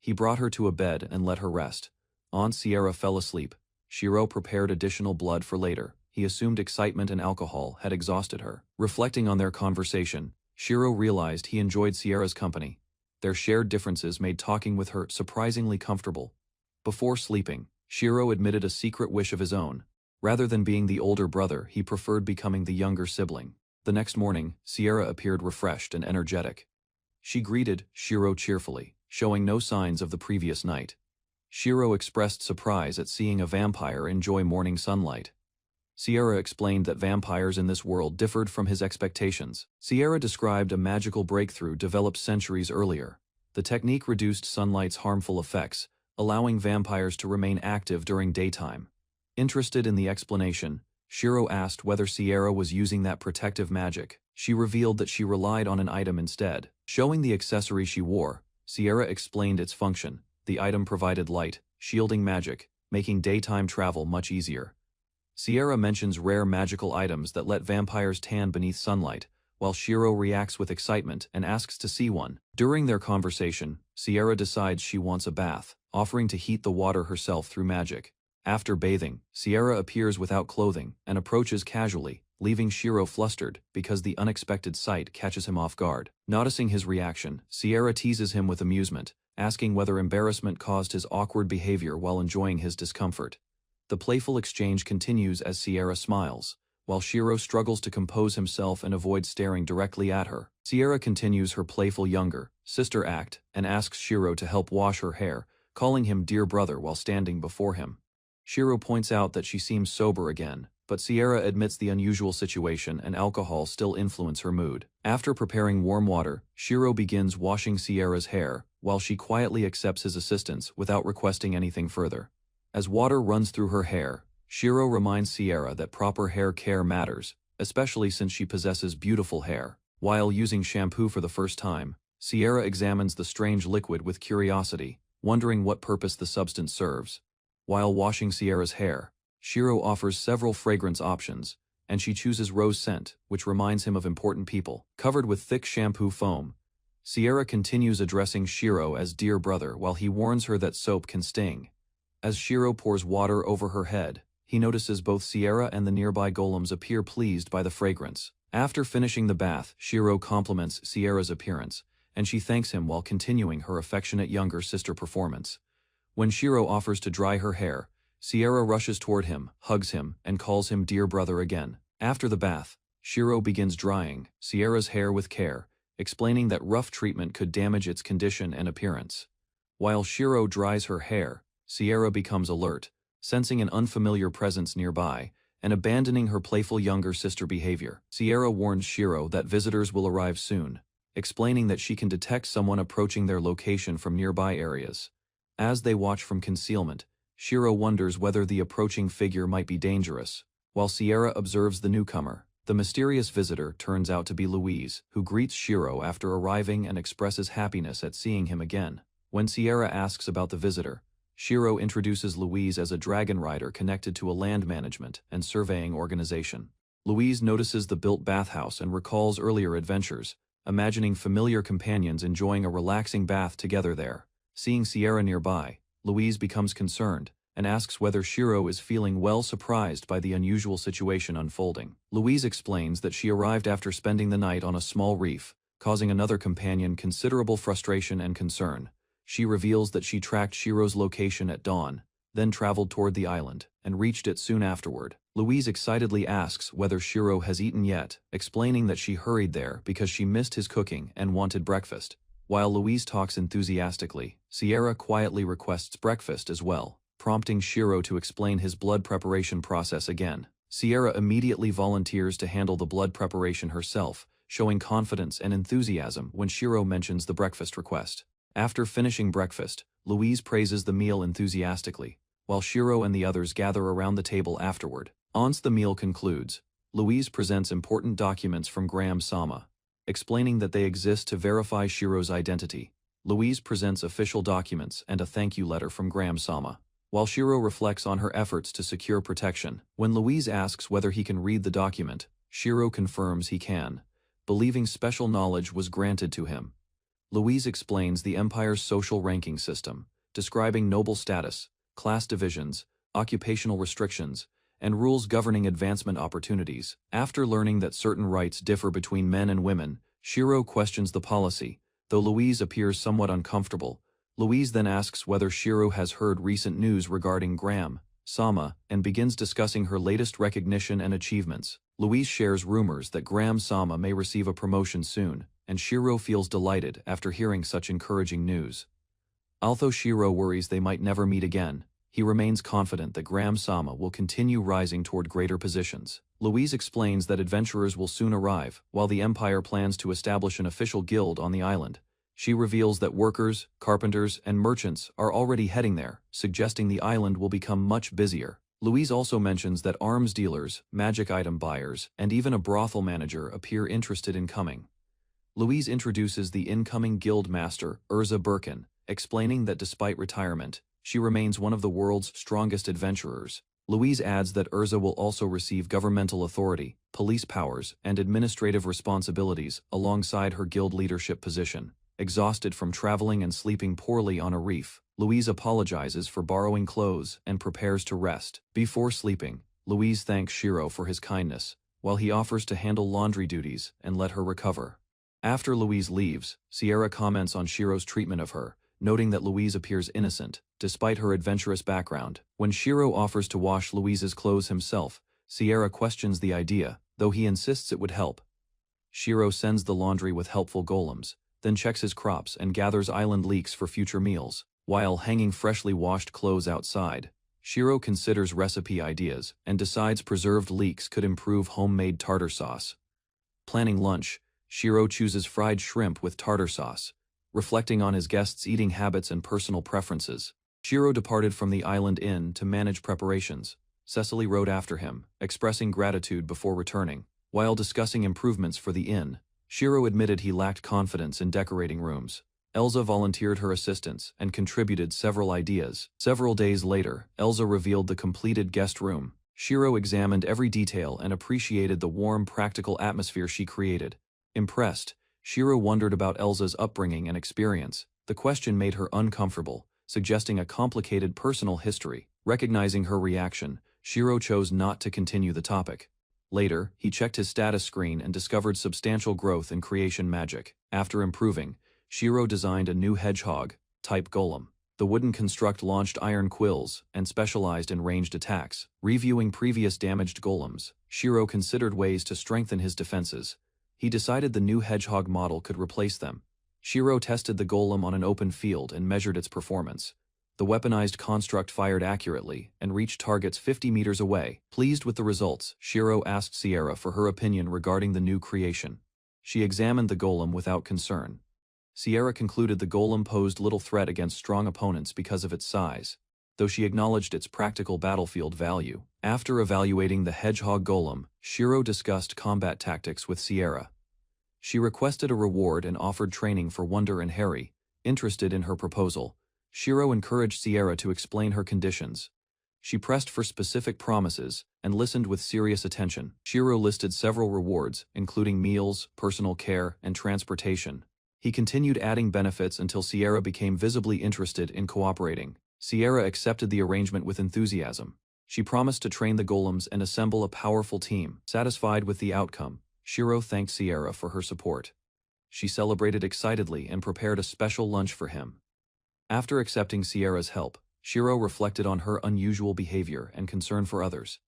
He brought her to a bed and let her rest. Aunt Sierra fell asleep. Shiro prepared additional blood for later. He assumed excitement and alcohol had exhausted her. Reflecting on their conversation, Shiro realized he enjoyed Sierra's company. Their shared differences made talking with her surprisingly comfortable. Before sleeping, Shiro admitted a secret wish of his own. Rather than being the older brother, he preferred becoming the younger sibling. The next morning, Sierra appeared refreshed and energetic. She greeted Shiro cheerfully, showing no signs of the previous night. Shiro expressed surprise at seeing a vampire enjoy morning sunlight. Sierra explained that vampires in this world differed from his expectations. Sierra described a magical breakthrough developed centuries earlier. The technique reduced sunlight's harmful effects, allowing vampires to remain active during daytime. Interested in the explanation, Shiro asked whether Sierra was using that protective magic. She revealed that she relied on an item instead. Showing the accessory she wore, Sierra explained its function. The item provided light, shielding magic, making daytime travel much easier. Sierra mentions rare magical items that let vampires tan beneath sunlight, while Shiro reacts with excitement and asks to see one. During their conversation, Sierra decides she wants a bath, offering to heat the water herself through magic. After bathing, Sierra appears without clothing and approaches casually, leaving Shiro flustered because the unexpected sight catches him off guard. Noticing his reaction, Sierra teases him with amusement, asking whether embarrassment caused his awkward behavior while enjoying his discomfort. The playful exchange continues as Sierra smiles, while Shiro struggles to compose himself and avoid staring directly at her. Sierra continues her playful younger sister act and asks Shiro to help wash her hair, calling him dear brother while standing before him. Shiro points out that she seems sober again, but Sierra admits the unusual situation and alcohol still influence her mood. After preparing warm water, Shiro begins washing Sierra's hair, while she quietly accepts his assistance without requesting anything further. As water runs through her hair, Shiro reminds Sierra that proper hair care matters, especially since she possesses beautiful hair. While using shampoo for the first time, Sierra examines the strange liquid with curiosity, wondering what purpose the substance serves. While washing Sierra's hair, Shiro offers several fragrance options, and she chooses rose scent, which reminds him of important people. Covered with thick shampoo foam, Sierra continues addressing Shiro as dear brother while he warns her that soap can sting. As Shiro pours water over her head, he notices both Sierra and the nearby golems appear pleased by the fragrance. After finishing the bath, Shiro compliments Sierra's appearance, and she thanks him while continuing her affectionate younger sister performance. When Shiro offers to dry her hair, Sierra rushes toward him, hugs him, and calls him dear brother again. After the bath, Shiro begins drying Sierra's hair with care, explaining that rough treatment could damage its condition and appearance. While Shiro dries her hair, Sierra becomes alert, sensing an unfamiliar presence nearby, and abandoning her playful younger sister behavior. Sierra warns Shiro that visitors will arrive soon, explaining that she can detect someone approaching their location from nearby areas. As they watch from concealment, Shiro wonders whether the approaching figure might be dangerous. While Sierra observes the newcomer, the mysterious visitor turns out to be Louise, who greets Shiro after arriving and expresses happiness at seeing him again. When Sierra asks about the visitor, Shiro introduces Louise as a dragon rider connected to a land management and surveying organization. Louise notices the built bathhouse and recalls earlier adventures, imagining familiar companions enjoying a relaxing bath together there. Seeing Sierra nearby, Louise becomes concerned and asks whether Shiro is feeling well, surprised by the unusual situation unfolding. Louise explains that she arrived after spending the night on a small reef, causing another companion considerable frustration and concern. She reveals that she tracked Shiro's location at dawn, then traveled toward the island, and reached it soon afterward. Louise excitedly asks whether Shiro has eaten yet, explaining that she hurried there because she missed his cooking and wanted breakfast. While Louise talks enthusiastically, Sierra quietly requests breakfast as well, prompting Shiro to explain his blood preparation process again. Sierra immediately volunteers to handle the blood preparation herself, showing confidence and enthusiasm when Shiro mentions the breakfast request. After finishing breakfast, Louise praises the meal enthusiastically, while Shiro and the others gather around the table afterward. Once the meal concludes, Louise presents important documents from Graham-sama, explaining that they exist to verify Shiro's identity. Louise presents official documents and a thank you letter from Graham-sama, while Shiro reflects on her efforts to secure protection. When Louise asks whether he can read the document, Shiro confirms he can, believing special knowledge was granted to him. Louise explains the Empire's social ranking system, describing noble status, class divisions, occupational restrictions, and rules governing advancement opportunities. After learning that certain rights differ between men and women, Shiro questions the policy, though Louise appears somewhat uncomfortable. Louise then asks whether Shiro has heard recent news regarding Graham-sama and begins discussing her latest recognition and achievements. Louise shares rumors that Graham-sama may receive a promotion soon, and Shiro feels delighted after hearing such encouraging news. Although Shiro worries they might never meet again, he remains confident that Graham-sama will continue rising toward greater positions. Louise explains that adventurers will soon arrive, while the Empire plans to establish an official guild on the island. She reveals that workers, carpenters, and merchants are already heading there, suggesting the island will become much busier. Louise also mentions that arms dealers, magic item buyers, and even a brothel manager appear interested in coming. Louise introduces the incoming guild master, Urza Birkin, explaining that despite retirement, she remains one of the world's strongest adventurers. Louise adds that Urza will also receive governmental authority, police powers, and administrative responsibilities alongside her guild leadership position. Exhausted from traveling and sleeping poorly on a reef, Louise apologizes for borrowing clothes and prepares to rest. Before sleeping, Louise thanks Shiro for his kindness, while he offers to handle laundry duties and let her recover. After Louise leaves, Sierra comments on Shiro's treatment of her, noting that Louise appears innocent, despite her adventurous background. When Shiro offers to wash Louise's clothes himself, Sierra questions the idea, though he insists it would help. Shiro sends the laundry with helpful golems, then checks his crops and gathers island leeks for future meals. While hanging freshly washed clothes outside, Shiro considers recipe ideas and decides preserved leeks could improve homemade tartar sauce. Planning lunch, Shiro chooses fried shrimp with tartar sauce, reflecting on his guests' eating habits and personal preferences. Shiro departed from the island inn to manage preparations. Cecily rode after him, expressing gratitude before returning. While discussing improvements for the inn, Shiro admitted he lacked confidence in decorating rooms. Elsa volunteered her assistance and contributed several ideas. Several days later, Elsa revealed the completed guest room. Shiro examined every detail and appreciated the warm, practical atmosphere she created. Impressed, Shiro wondered about Elsa's upbringing and experience. The question made her uncomfortable, suggesting a complicated personal history. Recognizing her reaction, Shiro chose not to continue the topic. Later, he checked his status screen and discovered substantial growth in creation magic. After improving, Shiro designed a new hedgehog-type golem. The wooden construct launched iron quills and specialized in ranged attacks. Reviewing previous damaged golems, Shiro considered ways to strengthen his defenses. He decided the new hedgehog model could replace them. Shiro tested the golem on an open field and measured its performance. The weaponized construct fired accurately and reached targets 50 meters away. Pleased with the results, Shiro asked Sierra for her opinion regarding the new creation. She examined the golem without concern. Sierra concluded the golem posed little threat against strong opponents because of its size, though she acknowledged its practical battlefield value. After evaluating the hedgehog golem, Shiro discussed combat tactics with Sierra. She requested a reward and offered training for Wonder and Harry. Interested in her proposal, Shiro encouraged Sierra to explain her conditions. She pressed for specific promises and listened with serious attention. Shiro listed several rewards, including meals, personal care, and transportation. He continued adding benefits until Sierra became visibly interested in cooperating. Sierra accepted the arrangement with enthusiasm. She promised to train the golems and assemble a powerful team. Satisfied with the outcome, Shiro thanked Sierra for her support. She celebrated excitedly and prepared a special lunch for him. After accepting Sierra's help, Shiro reflected on her unusual behavior and concern for others.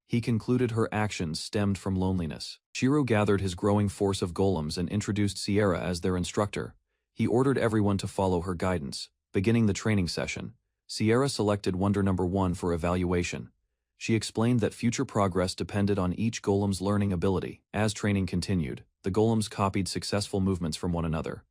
He concluded her actions stemmed from loneliness. Shiro gathered his growing force of golems and introduced Sierra as their instructor. He ordered everyone to follow her guidance. Beginning the training session, Sierra selected Wonder Number 1 for evaluation. She explained that future progress depended on each golem's learning ability. As training continued, the golems copied successful movements from one another.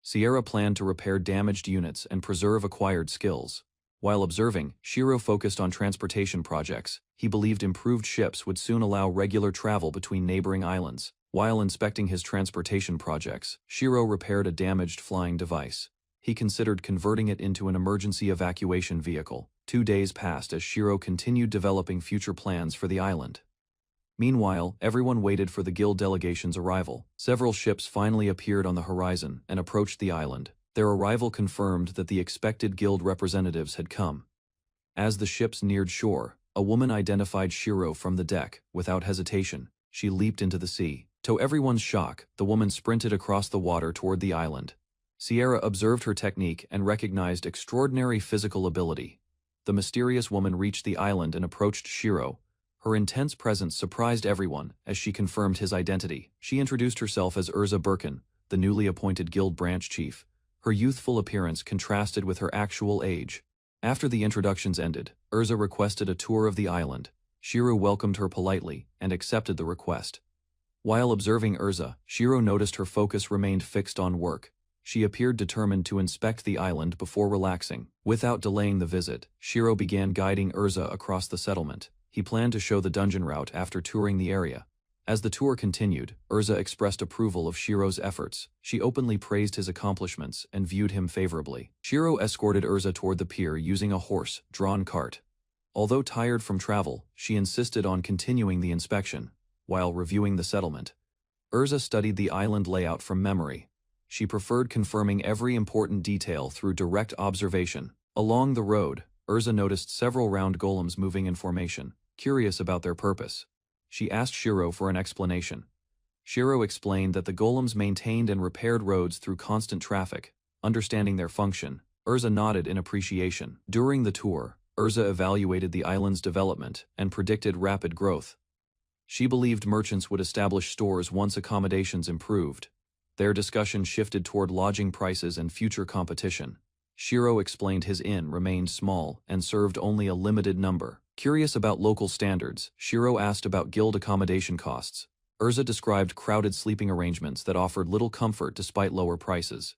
Sierra planned to repair damaged units and preserve acquired skills. While observing, Shiro focused on transportation projects. He believed improved ships would soon allow regular travel between neighboring islands. While inspecting his transportation projects, Shiro repaired a damaged flying device. He considered converting it into an emergency evacuation vehicle. 2 days passed as Shiro continued developing future plans for the island. Meanwhile, everyone waited for the guild delegation's arrival. Several ships finally appeared on the horizon and approached the island. Their arrival confirmed that the expected guild representatives had come. As the ships neared shore, a woman identified Shiro from the deck. Without hesitation, she leaped into the sea. To everyone's shock, the woman sprinted across the water toward the island. Sierra observed her technique and recognized extraordinary physical ability. The mysterious woman reached the island and approached Shiro. Her intense presence surprised everyone as she confirmed his identity. She introduced herself as Urza Birkin, the newly appointed guild branch chief. Her youthful appearance contrasted with her actual age. After the introductions ended, Urza requested a tour of the island. Shiro welcomed her politely and accepted the request. While observing Urza, Shiro noticed her focus remained fixed on work. She appeared determined to inspect the island before relaxing. Without delaying the visit, Shiro began guiding Urza across the settlement. He planned to show the dungeon route after touring the area. As the tour continued, Urza expressed approval of Shiro's efforts. She openly praised his accomplishments and viewed him favorably. Shiro escorted Urza toward the pier using a horse-drawn cart. Although tired from travel, she insisted on continuing the inspection. While reviewing the settlement, Urza studied the island layout from memory. She preferred confirming every important detail through direct observation. Along the road, Urza noticed several round golems moving in formation. Curious about their purpose, she asked Shiro for an explanation. Shiro explained that the golems maintained and repaired roads through constant traffic. Understanding their function, Urza nodded in appreciation. During the tour, Urza evaluated the island's development and predicted rapid growth. She believed merchants would establish stores once accommodations improved. Their discussion shifted toward lodging prices and future competition. Shiro explained his inn remained small and served only a limited number. Curious about local standards, Shiro asked about guild accommodation costs. Urza described crowded sleeping arrangements that offered little comfort despite lower prices.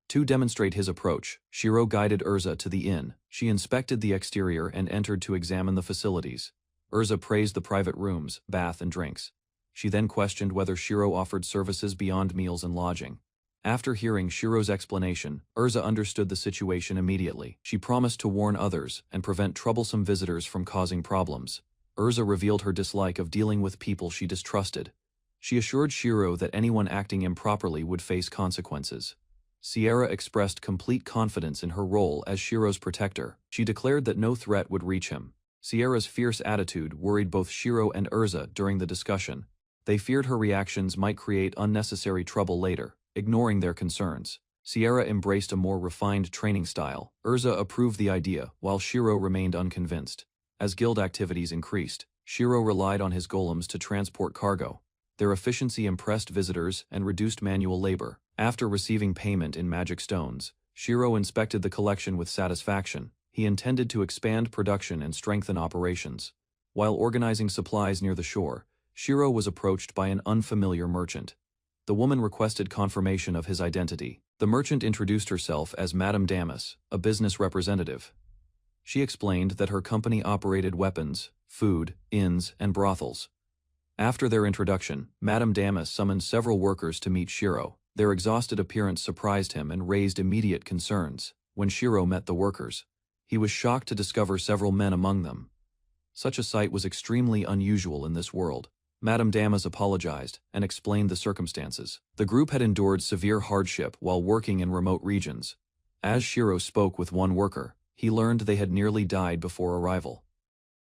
To demonstrate his approach, Shiro guided Urza to the inn. She inspected the exterior and entered to examine the facilities. Urza praised the private rooms, bath and drinks. She then questioned whether Shiro offered services beyond meals and lodging. After hearing Shiro's explanation, Urza understood the situation immediately. She promised to warn others and prevent troublesome visitors from causing problems. Urza revealed her dislike of dealing with people she distrusted. She assured Shiro that anyone acting improperly would face consequences. Sierra expressed complete confidence in her role as Shiro's protector. She declared that no threat would reach him. Sierra's fierce attitude worried both Shiro and Urza during the discussion. They feared her reactions might create unnecessary trouble later. Ignoring their concerns, Sierra embraced a more refined training style. Urza approved the idea, while Shiro remained unconvinced. As guild activities increased, Shiro relied on his golems to transport cargo. Their efficiency impressed visitors and reduced manual labor. After receiving payment in magic stones, Shiro inspected the collection with satisfaction. He intended to expand production and strengthen operations. While organizing supplies near the shore, Shiro was approached by an unfamiliar merchant. The woman requested confirmation of his identity. The merchant introduced herself as Madame Damas, a business representative. She explained that her company operated weapons, food, inns, and brothels. After their introduction, Madame Damas summoned several workers to meet Shiro. Their exhausted appearance surprised him and raised immediate concerns. When Shiro met the workers, he was shocked to discover several men among them. Such a sight was extremely unusual in this world. Madame Damas apologized and explained the circumstances. The group had endured severe hardship while working in remote regions. As Shiro spoke with one worker, he learned they had nearly died before arrival.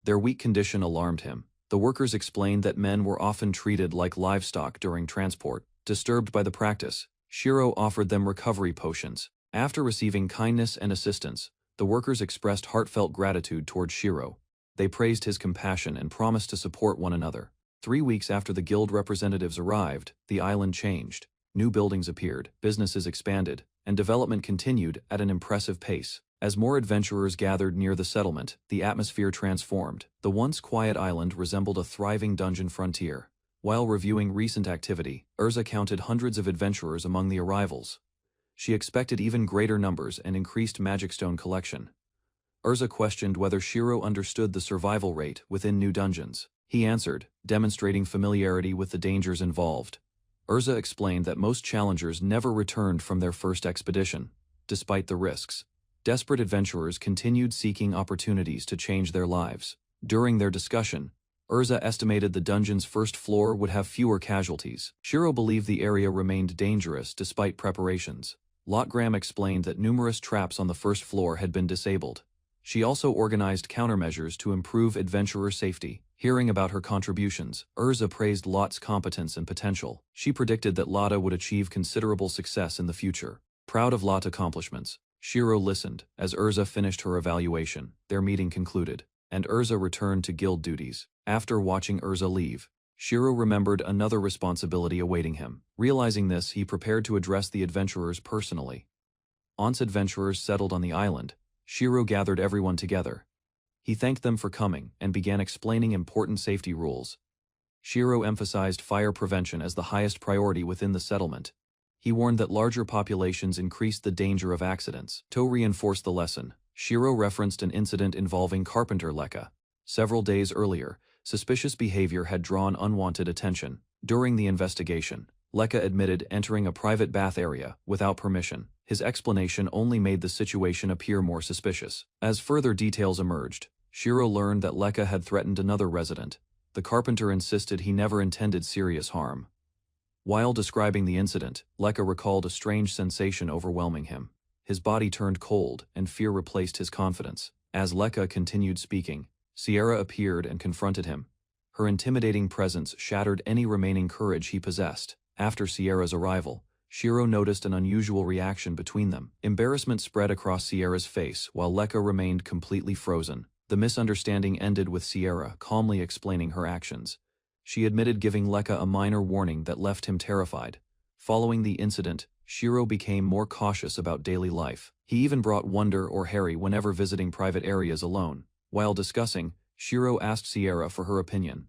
Their weak condition alarmed him. The workers explained that men were often treated like livestock during transport. Disturbed by the practice, Shiro offered them recovery potions. After receiving kindness and assistance, the workers expressed heartfelt gratitude toward Shiro. They praised his compassion and promised to support one another. 3 weeks after the guild representatives arrived, the island changed. New buildings appeared, businesses expanded, and development continued at an impressive pace. As more adventurers gathered near the settlement, the atmosphere transformed. The once quiet island resembled a thriving dungeon frontier. While reviewing recent activity, Urza counted hundreds of adventurers among the arrivals. She expected even greater numbers and increased magic stone collection. Urza questioned whether Shiro understood the survival rate within new dungeons. He answered, demonstrating familiarity with the dangers involved. Urza explained that most challengers never returned from their first expedition, despite the risks. Desperate adventurers continued seeking opportunities to change their lives. During their discussion, Urza estimated the dungeon's first floor would have fewer casualties. Shiro believed the area remained dangerous despite preparations. Lotgram explained that numerous traps on the first floor had been disabled. She also organized countermeasures to improve adventurer safety. Hearing about her contributions, Urza praised Lot's competence and potential. She predicted that Lotta would achieve considerable success in the future. Proud of Lot's accomplishments, Shiro listened as Urza finished her evaluation. Their meeting concluded, and Urza returned to guild duties. After watching Urza leave, Shiro remembered another responsibility awaiting him. Realizing this, he prepared to address the adventurers personally. Once adventurers settled on the island, Shiro gathered everyone together. He thanked them for coming and began explaining important safety rules. Shiro emphasized fire prevention as the highest priority within the settlement. He warned that larger populations increased the danger of accidents. To reinforce the lesson, Shiro referenced an incident involving carpenter Lekka. Several days earlier, suspicious behavior had drawn unwanted attention. During the investigation, Lekka admitted entering a private bath area without permission. His explanation only made the situation appear more suspicious. As further details emerged, Shiro learned that Lekka had threatened another resident. The carpenter insisted he never intended serious harm. While describing the incident, Lekka recalled a strange sensation overwhelming him. His body turned cold, and fear replaced his confidence. As Lekka continued speaking, Sierra appeared and confronted him. Her intimidating presence shattered any remaining courage he possessed. After Sierra's arrival, Shiro noticed an unusual reaction between them. Embarrassment spread across Sierra's face while Lekka remained completely frozen. The misunderstanding ended with Sierra calmly explaining her actions. She admitted giving Lekka a minor warning that left him terrified. Following the incident, Shiro became more cautious about daily life. He even brought Wonder or Harry whenever visiting private areas alone. While discussing, Shiro asked Sierra for her opinion.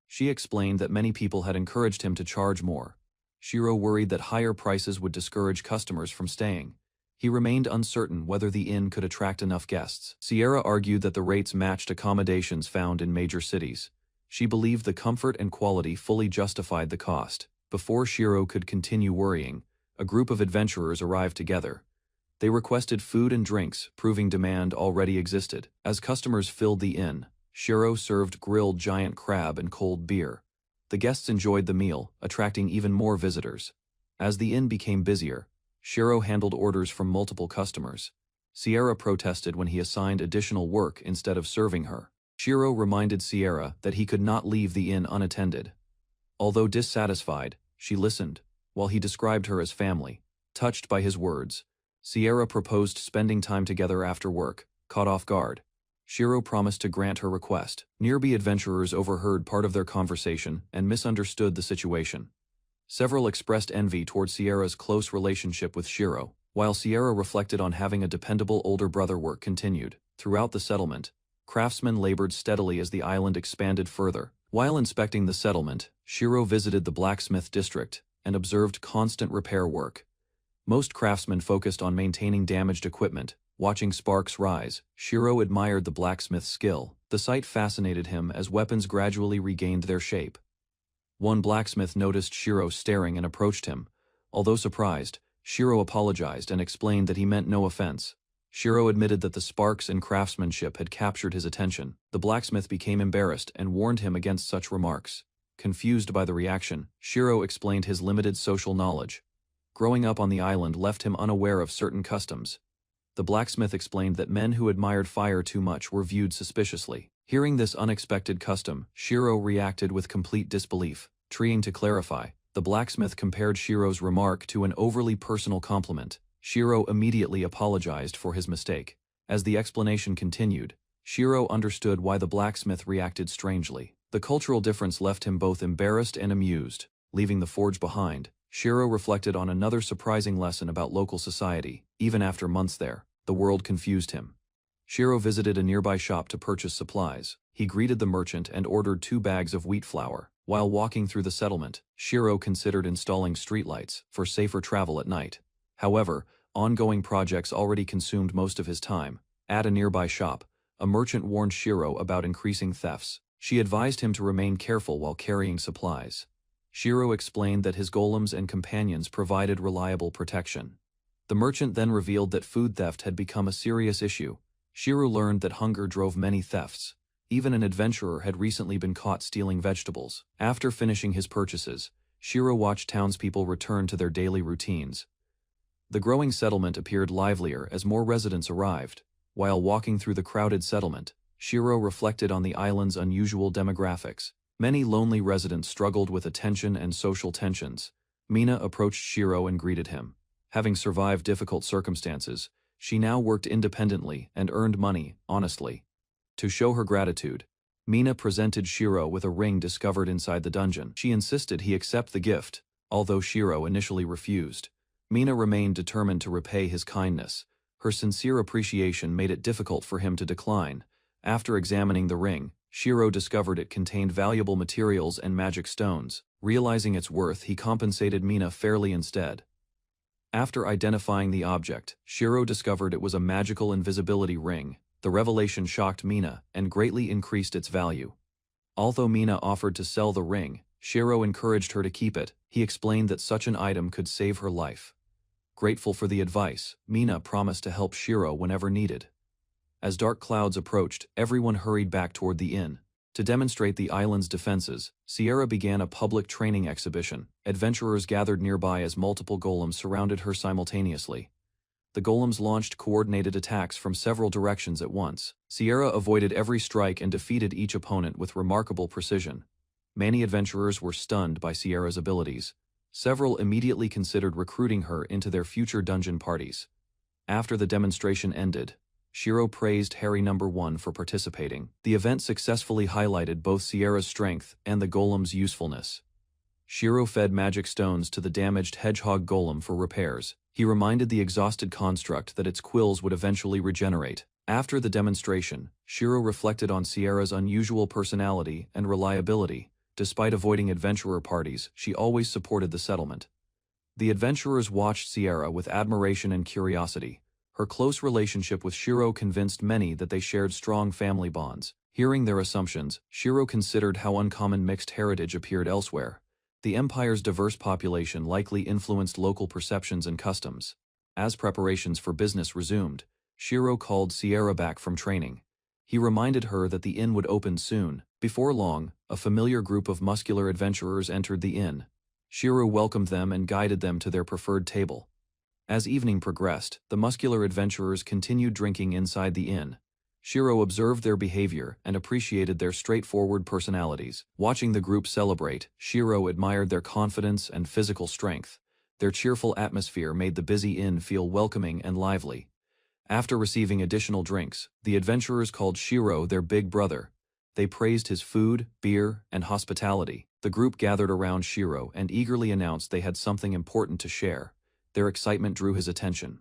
She explained that many people had encouraged him to charge more. Shiro worried that higher prices would discourage customers from staying. He remained uncertain whether the inn could attract enough guests. Sierra argued that the rates matched accommodations found in major cities. She believed the comfort and quality fully justified the cost. Before Shiro could continue worrying, a group of adventurers arrived together. They requested food and drinks, proving demand already existed. As customers filled the inn, Shiro served grilled giant crab and cold beer. The guests enjoyed the meal, attracting even more visitors. As the inn became busier, Shiro handled orders from multiple customers. Sierra protested when he assigned additional work instead of serving her. Shiro reminded Sierra that he could not leave the inn unattended. Although dissatisfied, she listened, while he described her as family. Touched by his words, Sierra proposed spending time together after work. Caught off guard, Shiro promised to grant her request. Nearby adventurers overheard part of their conversation and misunderstood the situation. Several expressed envy toward Sierra's close relationship with Shiro. While Sierra reflected on having a dependable older brother, work continued. Throughout the settlement, craftsmen labored steadily as the island expanded further. While inspecting the settlement, Shiro visited the blacksmith district and observed constant repair work. Most craftsmen focused on maintaining damaged equipment. Watching sparks rise, Shiro admired the blacksmith's skill. The sight fascinated him as weapons gradually regained their shape. One blacksmith noticed Shiro staring and approached him. Although surprised, Shiro apologized and explained that he meant no offense. Shiro admitted that the sparks and craftsmanship had captured his attention. The blacksmith became embarrassed and warned him against such remarks. Confused by the reaction, Shiro explained his limited social knowledge. Growing up on the island left him unaware of certain customs. The blacksmith explained that men who admired fire too much were viewed suspiciously. Hearing this unexpected custom, Shiro reacted with complete disbelief. Trying to clarify, the blacksmith compared Shiro's remark to an overly personal compliment. Shiro immediately apologized for his mistake. As the explanation continued, Shiro understood why the blacksmith reacted strangely. The cultural difference left him both embarrassed and amused. Leaving the forge behind, Shiro reflected on another surprising lesson about local society. Even after months there, the world confused him. Shiro visited a nearby shop to purchase supplies. He greeted the merchant and ordered 2 bags of wheat flour. While walking through the settlement, Shiro considered installing streetlights for safer travel at night. However, ongoing projects already consumed most of his time. At a nearby shop, a merchant warned Shiro about increasing thefts. She advised him to remain careful while carrying supplies. Shiro explained that his golems and companions provided reliable protection. The merchant then revealed that food theft had become a serious issue. Shiro learned that hunger drove many thefts. Even an adventurer had recently been caught stealing vegetables. After finishing his purchases, Shiro watched townspeople return to their daily routines. The growing settlement appeared livelier as more residents arrived. While walking through the crowded settlement, Shiro reflected on the island's unusual demographics. Many lonely residents struggled with attention and social tensions. Mina approached Shiro and greeted him. Having survived difficult circumstances, she now worked independently and earned money honestly. To show her gratitude, Mina presented Shiro with a ring discovered inside the dungeon. She insisted he accept the gift, although Shiro initially refused. Mina remained determined to repay his kindness. Her sincere appreciation made it difficult for him to decline. After examining the ring, Shiro discovered it contained valuable materials and magic stones. Realizing its worth, he compensated Mina fairly instead. After identifying the object, Shiro discovered it was a magical invisibility ring. The revelation shocked Mina and greatly increased its value. Although Mina offered to sell the ring, Shiro encouraged her to keep it. He explained that such an item could save her life. Grateful for the advice, Mina promised to help Shiro whenever needed. As dark clouds approached, everyone hurried back toward the inn. To demonstrate the island's defenses, Sierra began a public training exhibition. Adventurers gathered nearby as multiple golems surrounded her simultaneously. The golems launched coordinated attacks from several directions at once. Sierra avoided every strike and defeated each opponent with remarkable precision. Many adventurers were stunned by Sierra's abilities. Several immediately considered recruiting her into their future dungeon parties. After the demonstration ended, Shiro praised Harry No. 1 for participating. The event successfully highlighted both Sierra's strength and the golem's usefulness. Shiro fed magic stones to the damaged hedgehog golem for repairs. He reminded the exhausted construct that its quills would eventually regenerate. After the demonstration, Shiro reflected on Sierra's unusual personality and reliability. Despite avoiding adventurer parties, she always supported the settlement. The adventurers watched Sierra with admiration and curiosity. Her close relationship with Shiro convinced many that they shared strong family bonds. Hearing their assumptions, Shiro considered how uncommon mixed heritage appeared elsewhere. The empire's diverse population likely influenced local perceptions and customs. As preparations for business resumed, Shiro called Sierra back from training. He reminded her that the inn would open soon. Before long, a familiar group of muscular adventurers entered the inn. Shiro welcomed them and guided them to their preferred table. As evening progressed, the muscular adventurers continued drinking inside the inn. Shiro observed their behavior and appreciated their straightforward personalities. Watching the group celebrate, Shiro admired their confidence and physical strength. Their cheerful atmosphere made the busy inn feel welcoming and lively. After receiving additional drinks, the adventurers called Shiro their big brother. They praised his food, beer, and hospitality. The group gathered around Shiro and eagerly announced they had something important to share. Their excitement drew his attention.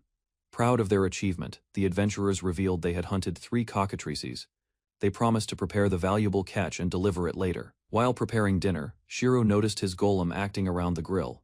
Proud of their achievement, the adventurers revealed they had hunted 3 cockatrices. They promised to prepare the valuable catch and deliver it later. While preparing dinner, Shiro noticed his golem acting around the grill.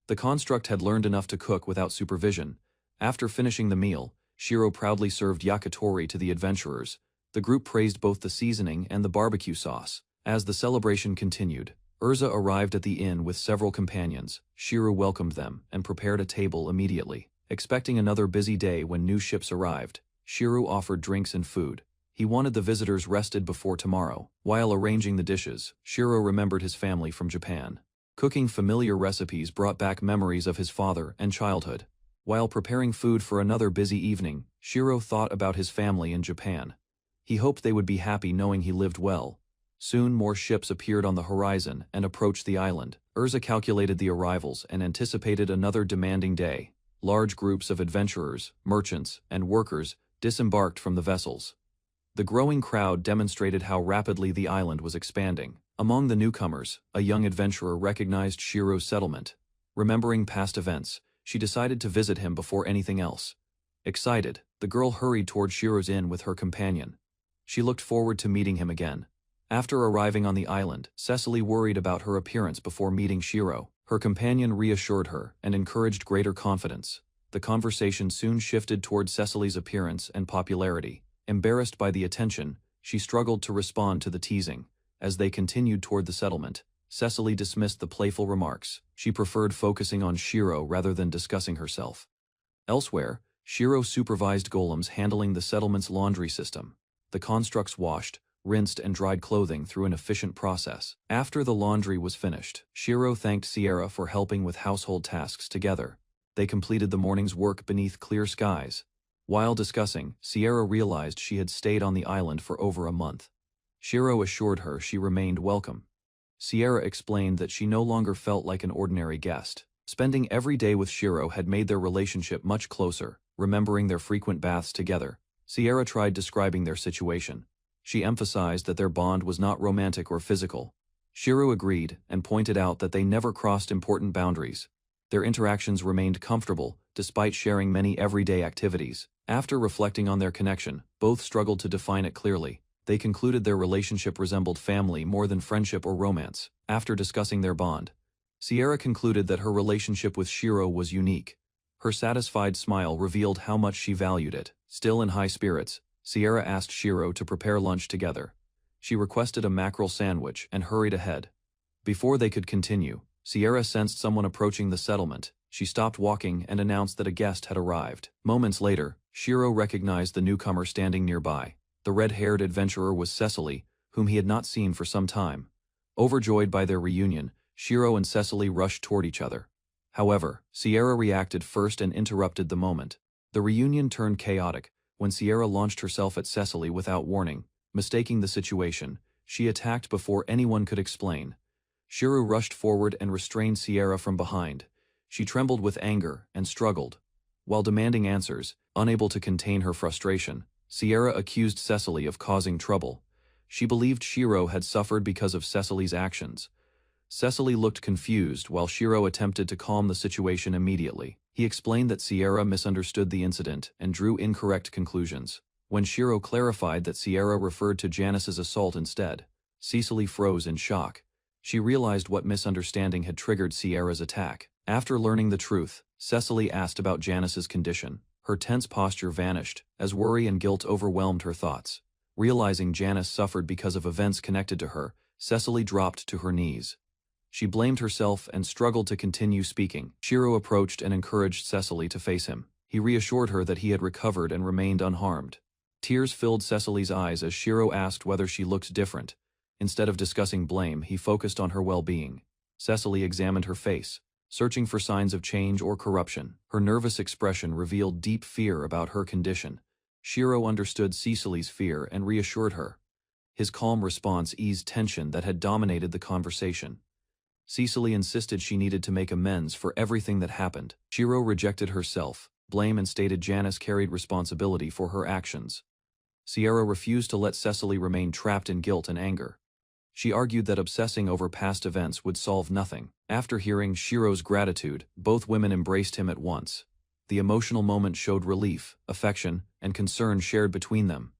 The construct had learned enough to cook without supervision. After finishing the meal, Shiro proudly served yakitori to the adventurers. The group praised both the seasoning and the barbecue sauce. As the celebration continued, Urza arrived at the inn with several companions. Shiro welcomed them and prepared a table immediately. Expecting another busy day when new ships arrived, Shiro offered drinks and food. He wanted the visitors rested before tomorrow. While arranging the dishes, Shiro remembered his family from Japan. Cooking familiar recipes brought back memories of his father and childhood. While preparing food for another busy evening, Shiro thought about his family in Japan. He hoped they would be happy knowing he lived well. Soon more ships appeared on the horizon and approached the island. Urza calculated the arrivals and anticipated another demanding day. Large groups of adventurers, merchants, and workers disembarked from the vessels. The growing crowd demonstrated how rapidly the island was expanding. Among the newcomers, a young adventurer recognized Shiro's settlement. Remembering past events, she decided to visit him before anything else. Excited, the girl hurried toward Shiro's inn with her companion. She looked forward to meeting him again. After arriving on the island, Cecily worried about her appearance before meeting Shiro. Her companion reassured her and encouraged greater confidence. The conversation soon shifted toward Cecily's appearance and popularity. Embarrassed by the attention, she struggled to respond to the teasing. As they continued toward the settlement, Cecily dismissed the playful remarks. She preferred focusing on Shiro rather than discussing herself. Elsewhere, Shiro supervised golems handling the settlement's laundry system. The constructs washed, rinsed and dried clothing through an efficient process. After the laundry was finished, Shiro thanked Sierra for helping with household tasks together. They completed the morning's work beneath clear skies. While discussing, Sierra realized she had stayed on the island for over a month. Shiro assured her she remained welcome. Sierra explained that she no longer felt like an ordinary guest. Spending every day with Shiro had made their relationship much closer. Remembering their frequent baths together, Sierra tried describing their situation. She emphasized that their bond was not romantic or physical. Shiro agreed and pointed out that they never crossed important boundaries. Their interactions remained comfortable, despite sharing many everyday activities. After reflecting on their connection, both struggled to define it clearly. They concluded their relationship resembled family more than friendship or romance. After discussing their bond, Sierra concluded that her relationship with Shiro was unique. Her satisfied smile revealed how much she valued it. Still in high spirits, Sierra asked Shiro to prepare lunch together. She requested a mackerel sandwich and hurried ahead. Before they could continue, Sierra sensed someone approaching the settlement. She stopped walking and announced that a guest had arrived. Moments later, Shiro recognized the newcomer standing nearby. The red-haired adventurer was Cecily, whom he had not seen for some time. Overjoyed by their reunion, Shiro and Cecily rushed toward each other. However, Sierra reacted first and interrupted the moment. The reunion turned chaotic when Sierra launched herself at Cecily without warning. Mistaking the situation, she attacked before anyone could explain. Shiro rushed forward and restrained Sierra from behind. She trembled with anger and struggled. While demanding answers, unable to contain her frustration, Sierra accused Cecily of causing trouble. She believed Shiro had suffered because of Cecily's actions. Cecily looked confused while Shiro attempted to calm the situation immediately. He explained that Sierra misunderstood the incident and drew incorrect conclusions. When Shiro clarified that Sierra referred to Janice's assault instead, Cecily froze in shock. She realized what misunderstanding had triggered Sierra's attack. After learning the truth, Cecily asked about Janice's condition. Her tense posture vanished as worry and guilt overwhelmed her thoughts. Realizing Janice suffered because of events connected to her, Cecily dropped to her knees. She blamed herself and struggled to continue speaking. Shiro approached and encouraged Cecily to face him. He reassured her that he had recovered and remained unharmed. Tears filled Cecily's eyes as Shiro asked whether she looked different. Instead of discussing blame, he focused on her well-being. Cecily examined her face, searching for signs of change or corruption. Her nervous expression revealed deep fear about her condition. Shiro understood Cecily's fear and reassured her. His calm response eased tension that had dominated the conversation. Cecily insisted she needed to make amends for everything that happened. Shiro rejected her self-blame and stated Janice carried responsibility for her actions. Sierra refused to let Cecily remain trapped in guilt and anger. She argued that obsessing over past events would solve nothing. After hearing Shiro's gratitude, both women embraced him at once. The emotional moment showed relief, affection, and concern shared between them.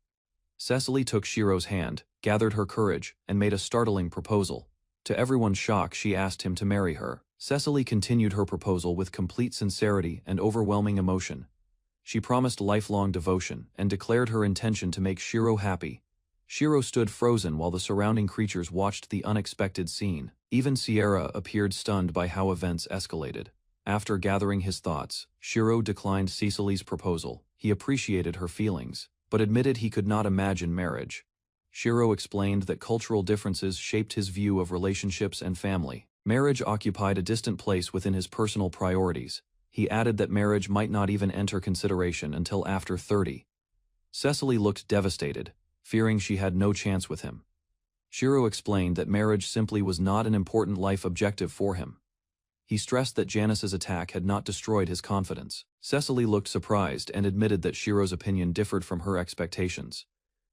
Cecily took Shiro's hand, gathered her courage, and made a startling proposal. To everyone's shock, she asked him to marry her. Cecily continued her proposal with complete sincerity and overwhelming emotion. She promised lifelong devotion and declared her intention to make Shiro happy. Shiro stood frozen while the surrounding creatures watched the unexpected scene. Even Sierra appeared stunned by how events escalated. After gathering his thoughts, Shiro declined Cecily's proposal. He appreciated her feelings, but admitted he could not imagine marriage. Shiro explained that cultural differences shaped his view of relationships and family. Marriage occupied a distant place within his personal priorities. He added that marriage might not even enter consideration until after 30. Cecily looked devastated, fearing she had no chance with him. Shiro explained that marriage simply was not an important life objective for him. He stressed that Janice's attack had not destroyed his confidence. Cecily looked surprised and admitted that Shiro's opinion differed from her expectations.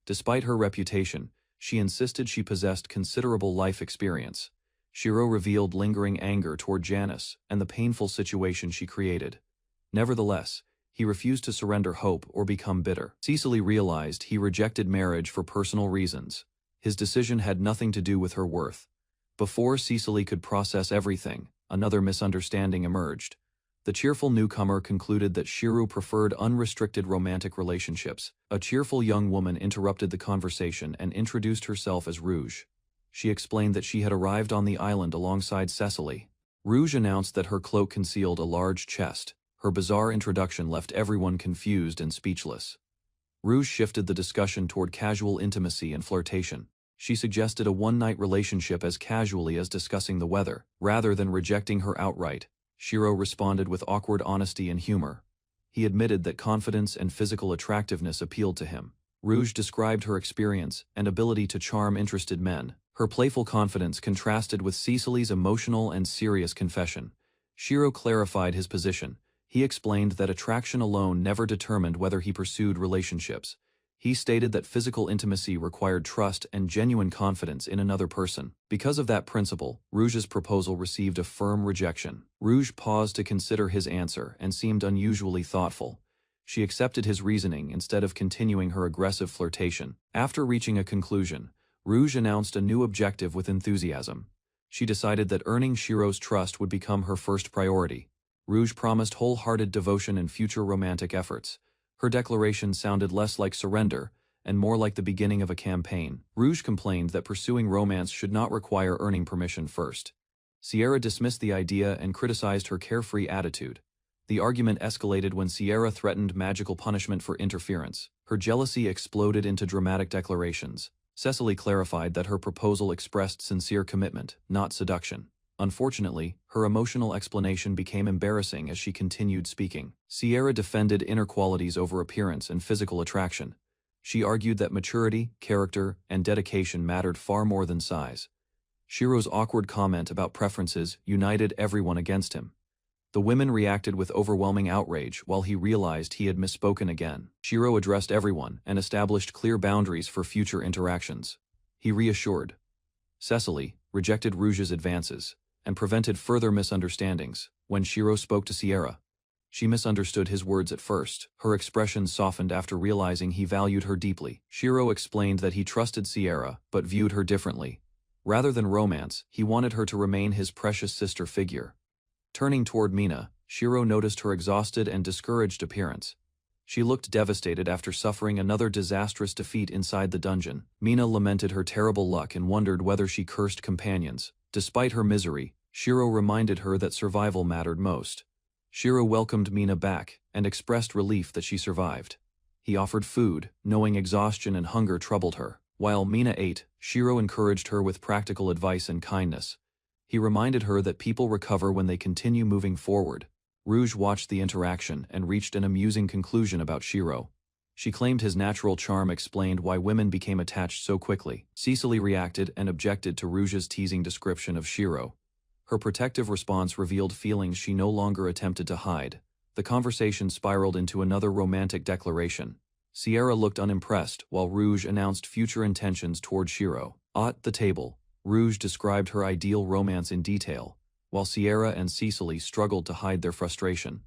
Despite her reputation, she insisted she possessed considerable life experience. Shiro revealed lingering anger toward Janice and the painful situation she created. Nevertheless, he refused to surrender hope or become bitter. Cecily realized he rejected marriage for personal reasons. His decision had nothing to do with her worth. Before Cecily could process everything, another misunderstanding emerged. The cheerful newcomer concluded that Shiro preferred unrestricted romantic relationships. A cheerful young woman interrupted the conversation and introduced herself as Rouge. She explained that she had arrived on the island alongside Cecily. Rouge announced that her cloak concealed a large chest. Her bizarre introduction left everyone confused and speechless. Rouge shifted the discussion toward casual intimacy and flirtation. She suggested a one-night relationship as casually as discussing the weather. Rather than rejecting her outright, Shiro responded with awkward honesty and humor. He admitted that confidence and physical attractiveness appealed to him. Rouge described her experience and ability to charm interested men. Her playful confidence contrasted with Cecily's emotional and serious confession. Shiro clarified his position. He explained that attraction alone never determined whether he pursued relationships. He stated that physical intimacy required trust and genuine confidence in another person. Because of that principle, Rouge's proposal received a firm rejection. Rouge paused to consider his answer and seemed unusually thoughtful. She accepted his reasoning instead of continuing her aggressive flirtation. After reaching a conclusion, Rouge announced a new objective with enthusiasm. She decided that earning Shiro's trust would become her first priority. Rouge promised wholehearted devotion in future romantic efforts. Her declaration sounded less like surrender and more like the beginning of a campaign. Rouge complained that pursuing romance should not require earning permission first. Sierra dismissed the idea and criticized her carefree attitude. The argument escalated when Sierra threatened magical punishment for interference. Her jealousy exploded into dramatic declarations. Cecily clarified that her proposal expressed sincere commitment, not seduction. Unfortunately, her emotional explanation became embarrassing as she continued speaking. Sierra defended inner qualities over appearance and physical attraction. She argued that maturity, character, and dedication mattered far more than size. Shiro's awkward comment about preferences united everyone against him. The women reacted with overwhelming outrage while he realized he had misspoken again. Shiro addressed everyone and established clear boundaries for future interactions. He reassured Cecily, rejected Rouge's advances, and prevented further misunderstandings. When Shiro spoke to Sierra, she misunderstood his words at first. Her expression softened after realizing he valued her deeply. Shiro explained that he trusted Sierra but viewed her differently. Rather than romance, he wanted her to remain his precious sister figure. Turning toward Mina, Shiro noticed her exhausted and discouraged appearance. She looked devastated after suffering another disastrous defeat inside the dungeon. Mina lamented her terrible luck and wondered whether she cursed companions. Despite her misery, Shiro reminded her that survival mattered most. Shiro welcomed Mina back and expressed relief that she survived. He offered food, knowing exhaustion and hunger troubled her. While Mina ate, Shiro encouraged her with practical advice and kindness. He reminded her that people recover when they continue moving forward. Rouge watched the interaction and reached an amusing conclusion about Shiro. She claimed his natural charm explained why women became attached so quickly. Cecily reacted and objected to Rouge's teasing description of Shiro. Her protective response revealed feelings she no longer attempted to hide. The conversation spiraled into another romantic declaration. Sierra looked unimpressed while Rouge announced future intentions toward Shiro. At the table, Rouge described her ideal romance in detail, while Sierra and Cecily struggled to hide their frustration.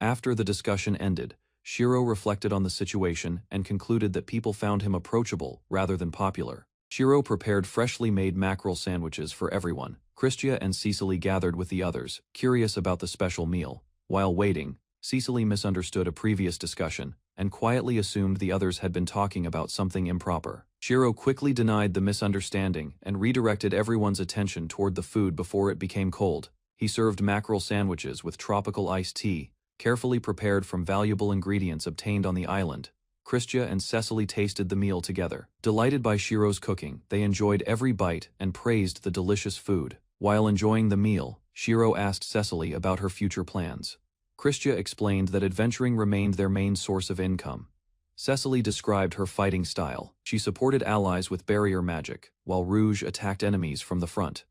After the discussion ended, Shiro reflected on the situation and concluded that people found him approachable rather than popular. Shiro prepared freshly made mackerel sandwiches for everyone. Christia and Cecily gathered with the others, curious about the special meal. While waiting, Cecily misunderstood a previous discussion and quietly assumed the others had been talking about something improper. Shiro quickly denied the misunderstanding and redirected everyone's attention toward the food before it became cold. He served mackerel sandwiches with tropical iced tea, carefully prepared from valuable ingredients obtained on the island. Christia and Cecily tasted the meal together. Delighted by Shiro's cooking, they enjoyed every bite and praised the delicious food. While enjoying the meal, Shiro asked Cecily about her future plans. Christia explained that adventuring remained their main source of income. Cecily described her fighting style. She supported allies with barrier magic, while Rouge attacked enemies from the front.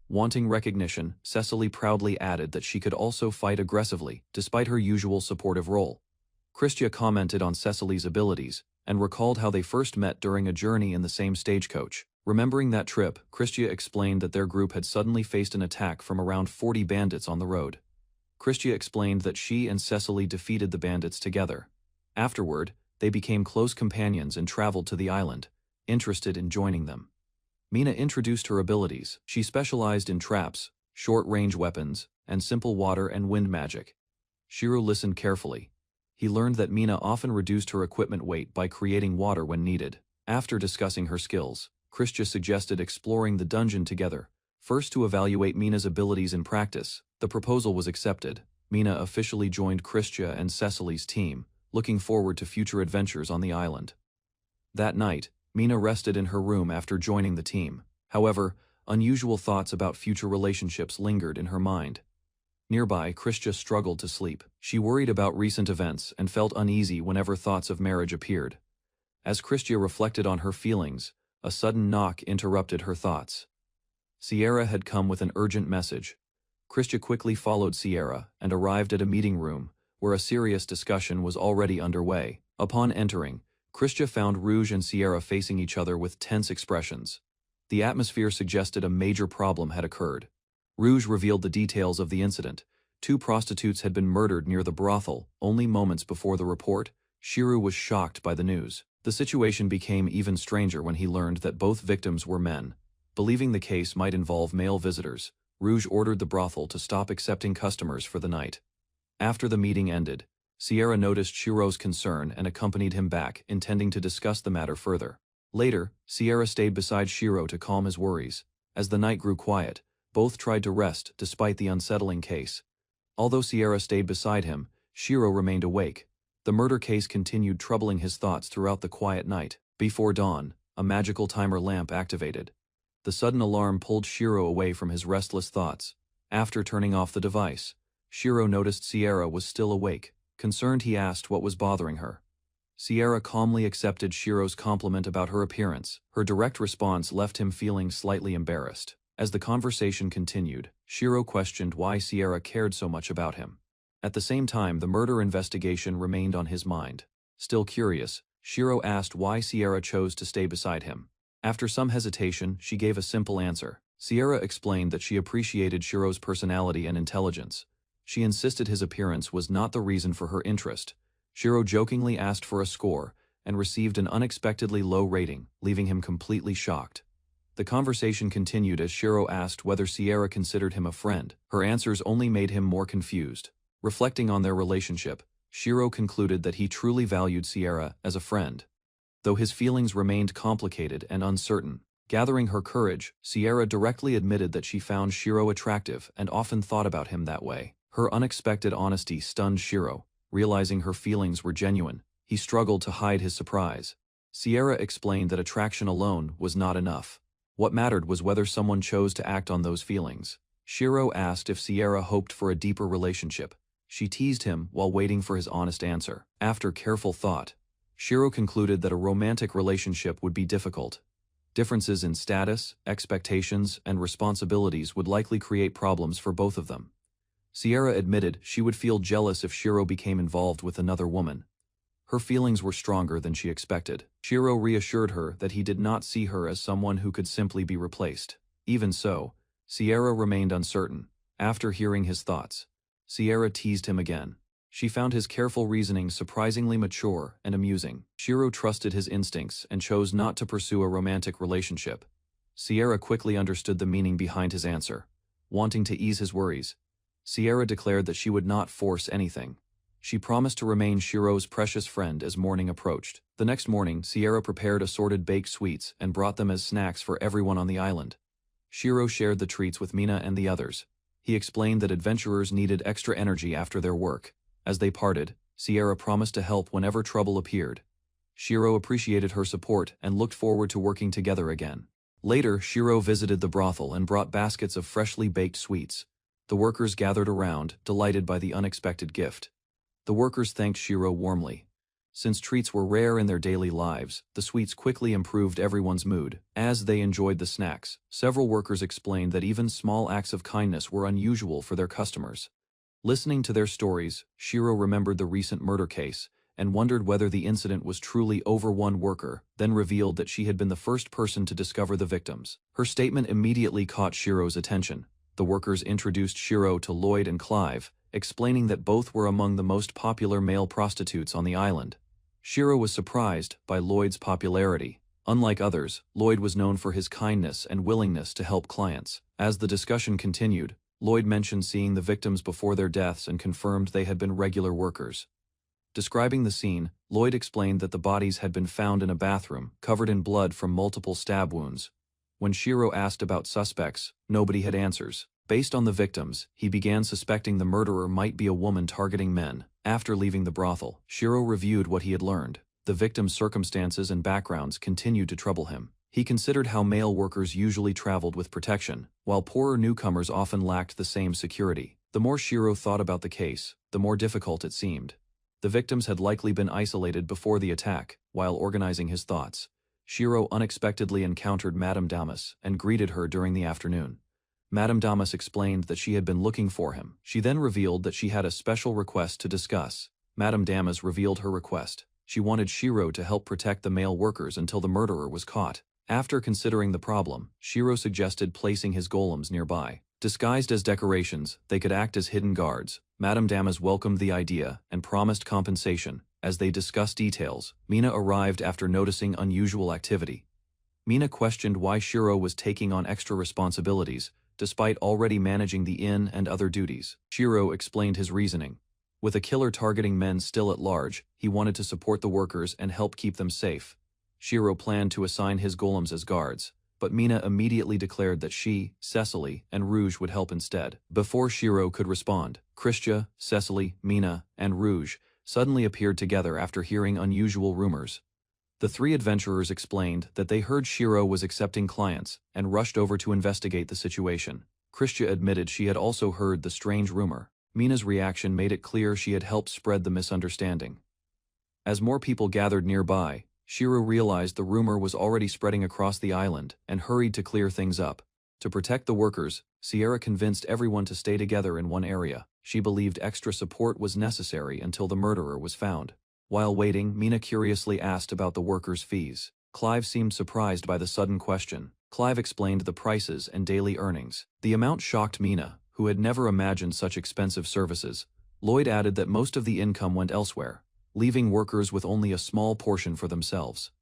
Wanting recognition, Cecily proudly added that she could also fight aggressively, despite her usual supportive role. Christia commented on Cecily's abilities, and recalled how they first met during a journey in the same stagecoach. Remembering that trip, Christia explained that their group had suddenly faced an attack from around 40 bandits on the road. Christia explained that she and Cecily defeated the bandits together. Afterward, they became close companions and traveled to the island, interested in joining them. Mina introduced her abilities. She specialized in traps, short-range weapons, and simple water and wind magic. Shiro listened carefully. He learned that Mina often reduced her equipment weight by creating water when needed. After discussing her skills, Christia suggested exploring the dungeon together, first to evaluate Mina's abilities in practice. The proposal was accepted. Mina officially joined Christia and Cecily's team, looking forward to future adventures on the island. That night, Mina rested in her room after joining the team. However, unusual thoughts about future relationships lingered in her mind. Nearby, Christia struggled to sleep. She worried about recent events and felt uneasy whenever thoughts of marriage appeared. As Christia reflected on her feelings, a sudden knock interrupted her thoughts. Sierra had come with an urgent message. Christia quickly followed Sierra and arrived at a meeting room, where a serious discussion was already underway. Upon entering, Christia found Rouge and Sierra facing each other with tense expressions. The atmosphere suggested a major problem had occurred. Rouge revealed the details of the incident. 2 prostitutes had been murdered near the brothel. Only moments before the report, Shiro was shocked by the news. The situation became even stranger when he learned that both victims were men. Believing the case might involve male visitors, Rouge ordered the brothel to stop accepting customers for the night. After the meeting ended, Sierra noticed Shiro's concern and accompanied him back, intending to discuss the matter further. Later, Sierra stayed beside Shiro to calm his worries. As the night grew quiet, both tried to rest despite the unsettling case. Although Sierra stayed beside him, Shiro remained awake. The murder case continued troubling his thoughts throughout the quiet night. Before dawn, a magical timer lamp activated. The sudden alarm pulled Shiro away from his restless thoughts. After turning off the device, Shiro noticed Sierra was still awake. Concerned, he asked what was bothering her. Sierra calmly accepted Shiro's compliment about her appearance. Her direct response left him feeling slightly embarrassed. As the conversation continued, Shiro questioned why Sierra cared so much about him. At the same time, the murder investigation remained on his mind. Still curious, Shiro asked why Sierra chose to stay beside him. After some hesitation, she gave a simple answer. Sierra explained that she appreciated Shiro's personality and intelligence. She insisted his appearance was not the reason for her interest. Shiro jokingly asked for a score and received an unexpectedly low rating, leaving him completely shocked. The conversation continued as Shiro asked whether Sierra considered him a friend. Her answers only made him more confused. Reflecting on their relationship, Shiro concluded that he truly valued Sierra as a friend. Though his feelings remained complicated and uncertain, gathering her courage, Sierra directly admitted that she found Shiro attractive and often thought about him that way. Her unexpected honesty stunned Shiro. Realizing her feelings were genuine, he struggled to hide his surprise. Sierra explained that attraction alone was not enough. What mattered was whether someone chose to act on those feelings. Shiro asked if Sierra hoped for a deeper relationship. She teased him while waiting for his honest answer. After careful thought, Shiro concluded that a romantic relationship would be difficult. Differences in status, expectations, and responsibilities would likely create problems for both of them. Sierra admitted she would feel jealous if Shiro became involved with another woman. Her feelings were stronger than she expected. Shiro reassured her that he did not see her as someone who could simply be replaced. Even so, Sierra remained uncertain. After hearing his thoughts, Sierra teased him again. She found his careful reasoning surprisingly mature and amusing. Shiro trusted his instincts and chose not to pursue a romantic relationship. Sierra quickly understood the meaning behind his answer. Wanting to ease his worries, Sierra declared that she would not force anything. She promised to remain Shiro's precious friend as morning approached. The next morning, Sierra prepared assorted baked sweets and brought them as snacks for everyone on the island. Shiro shared the treats with Mina and the others. He explained that adventurers needed extra energy after their work. As they parted, Sierra promised to help whenever trouble appeared. Shiro appreciated her support and looked forward to working together again. Later, Shiro visited the brothel and brought baskets of freshly baked sweets. The workers gathered around, delighted by the unexpected gift. The workers thanked Shiro warmly. Since treats were rare in their daily lives, the sweets quickly improved everyone's mood. As they enjoyed the snacks, several workers explained that even small acts of kindness were unusual for their customers. Listening to their stories, Shiro remembered the recent murder case and wondered whether the incident was truly over one worker, then revealed that she had been the first person to discover the victims. Her statement immediately caught Shiro's attention. The workers introduced Shiro to Lloyd and Clive, explaining that both were among the most popular male prostitutes on the island. Shiro was surprised by Lloyd's popularity. Unlike others, Lloyd was known for his kindness and willingness to help clients. As the discussion continued, Lloyd mentioned seeing the victims before their deaths and confirmed they had been regular workers. Describing the scene, Lloyd explained that the bodies had been found in a bathroom, covered in blood from multiple stab wounds. When Shiro asked about suspects, nobody had answers. Based on the victims, he began suspecting the murderer might be a woman targeting men. After leaving the brothel, Shiro reviewed what he had learned. The victims' circumstances and backgrounds continued to trouble him. He considered how male workers usually traveled with protection, while poorer newcomers often lacked the same security. The more Shiro thought about the case, the more difficult it seemed. The victims had likely been isolated before the attack. While organizing his thoughts, Shiro unexpectedly encountered Madame Damas and greeted her during the afternoon. Madame Damas explained that she had been looking for him. She then revealed that she had a special request to discuss. Madame Damas revealed her request. She wanted Shiro to help protect the male workers until the murderer was caught. After considering the problem, Shiro suggested placing his golems nearby. Disguised as decorations, they could act as hidden guards. Madame Damas welcomed the idea and promised compensation. As they discussed details, Mina arrived after noticing unusual activity. Mina questioned why Shiro was taking on extra responsibilities, despite already managing the inn and other duties. Shiro explained his reasoning. With a killer targeting men still at large, he wanted to support the workers and help keep them safe. Shiro planned to assign his golems as guards, but Mina immediately declared that she, Cecily, and Rouge would help instead. Before Shiro could respond, Christia, Cecily, Mina, and Rouge suddenly appeared together after hearing unusual rumors. The three adventurers explained that they heard Shiro was accepting clients and rushed over to investigate the situation. Christia admitted she had also heard the strange rumor. Mina's reaction made it clear she had helped spread the misunderstanding. As more people gathered nearby, Shiro realized the rumor was already spreading across the island and hurried to clear things up. To protect the workers, Sierra convinced everyone to stay together in one area. She believed extra support was necessary until the murderer was found. While waiting, Mina curiously asked about the workers' fees. Clive seemed surprised by the sudden question. Clive explained the prices and daily earnings. The amount shocked Mina, who had never imagined such expensive services. Lloyd added that most of the income went elsewhere, leaving workers with only a small portion for themselves.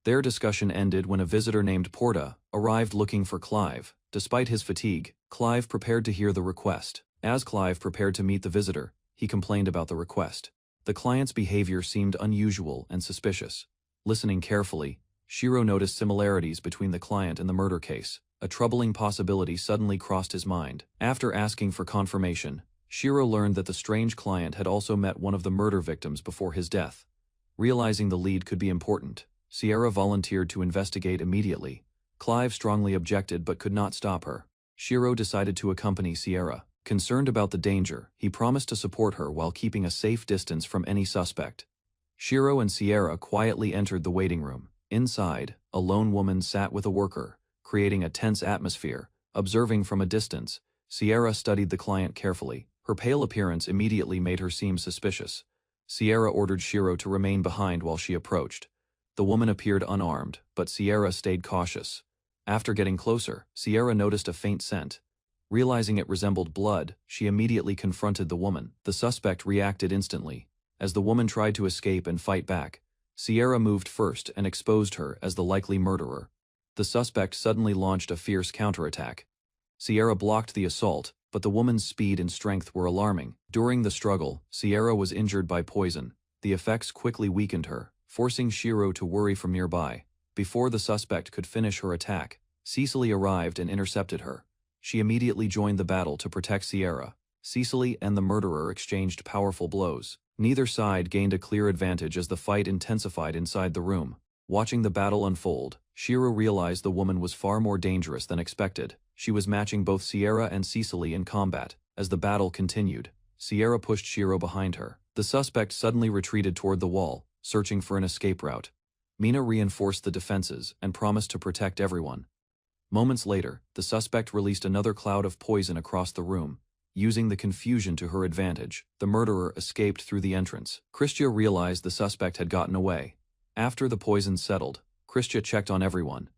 Their discussion ended when a visitor named Porta arrived looking for Clive. Despite his fatigue, Clive prepared to hear the request. As Clive prepared to meet the visitor, he complained about the request. The client's behavior seemed unusual and suspicious. Listening carefully, Shiro noticed similarities between the client and the murder case. A troubling possibility suddenly crossed his mind. After asking for confirmation, Shiro learned that the strange client had also met one of the murder victims before his death. Realizing the lead could be important, Sierra volunteered to investigate immediately. Clive strongly objected but could not stop her. Shiro decided to accompany Sierra. Concerned about the danger, he promised to support her while keeping a safe distance from any suspect. Shiro and Sierra quietly entered the waiting room. Inside, a lone woman sat with a worker, creating a tense atmosphere. Observing from a distance, Sierra studied the client carefully. Her pale appearance immediately made her seem suspicious. Sierra ordered Shiro to remain behind while she approached. The woman appeared unarmed, but Sierra stayed cautious. After getting closer, Sierra noticed a faint scent. Realizing it resembled blood, she immediately confronted the woman. The suspect reacted instantly. As the woman tried to escape and fight back, Sierra moved first and exposed her as the likely murderer. The suspect suddenly launched a fierce counterattack. Sierra blocked the assault, but the woman's speed and strength were alarming. During the struggle, Sierra was injured by poison. The effects quickly weakened her, forcing Shiro to worry from nearby. Before the suspect could finish her attack, Cecily arrived and intercepted her. She immediately joined the battle to protect Sierra. Cecily and the murderer exchanged powerful blows. Neither side gained a clear advantage as the fight intensified inside the room. Watching the battle unfold, Shiro realized the woman was far more dangerous than expected. She was matching both Sierra and Cecily in combat. As the battle continued, Sierra pushed Shiro behind her. The suspect suddenly retreated toward the wall, searching for an escape route. Mina reinforced the defenses and promised to protect everyone. Moments later, the suspect released another cloud of poison across the room. Using the confusion to her advantage, the murderer escaped through the entrance. Christia realized the suspect had gotten away. After the poison settled, Christia checked on everyone.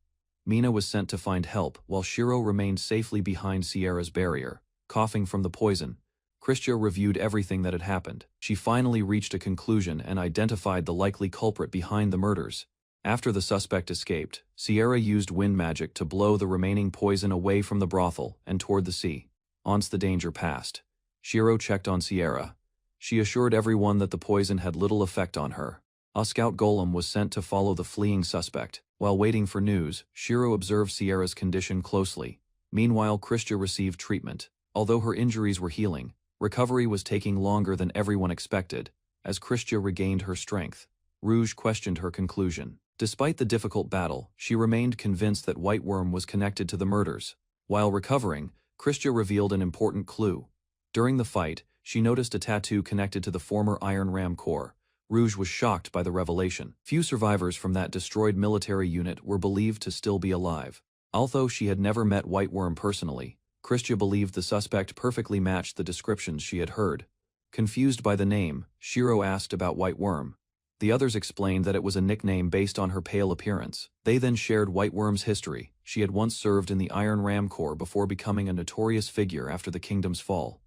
Mina was sent to find help while Shiro remained safely behind Sierra's barrier. Coughing from the poison, Christia reviewed everything that had happened. She finally reached a conclusion and identified the likely culprit behind the murders. After the suspect escaped, Sierra used wind magic to blow the remaining poison away from the brothel and toward the sea. Once the danger passed, Shiro checked on Sierra. She assured everyone that the poison had little effect on her. A scout golem was sent to follow the fleeing suspect. While waiting for news, Shiro observed Sierra's condition closely. Meanwhile, Christia received treatment. Although her injuries were healing, recovery was taking longer than everyone expected. As Christia regained her strength, Rouge questioned her conclusion. Despite the difficult battle, she remained convinced that White Worm was connected to the murders. While recovering, Christia revealed an important clue. During the fight, she noticed a tattoo connected to the former Iron Ram Corps. Rouge was shocked by the revelation. Few survivors from that destroyed military unit were believed to still be alive. Although she had never met White Worm personally, Christia believed the suspect perfectly matched the descriptions she had heard. Confused by the name, Shiro asked about White Worm. The others explained that it was a nickname based on her pale appearance. They then shared White Worm's history. She had once served in the Iron Ram Corps before becoming a notorious figure after the kingdom's fall.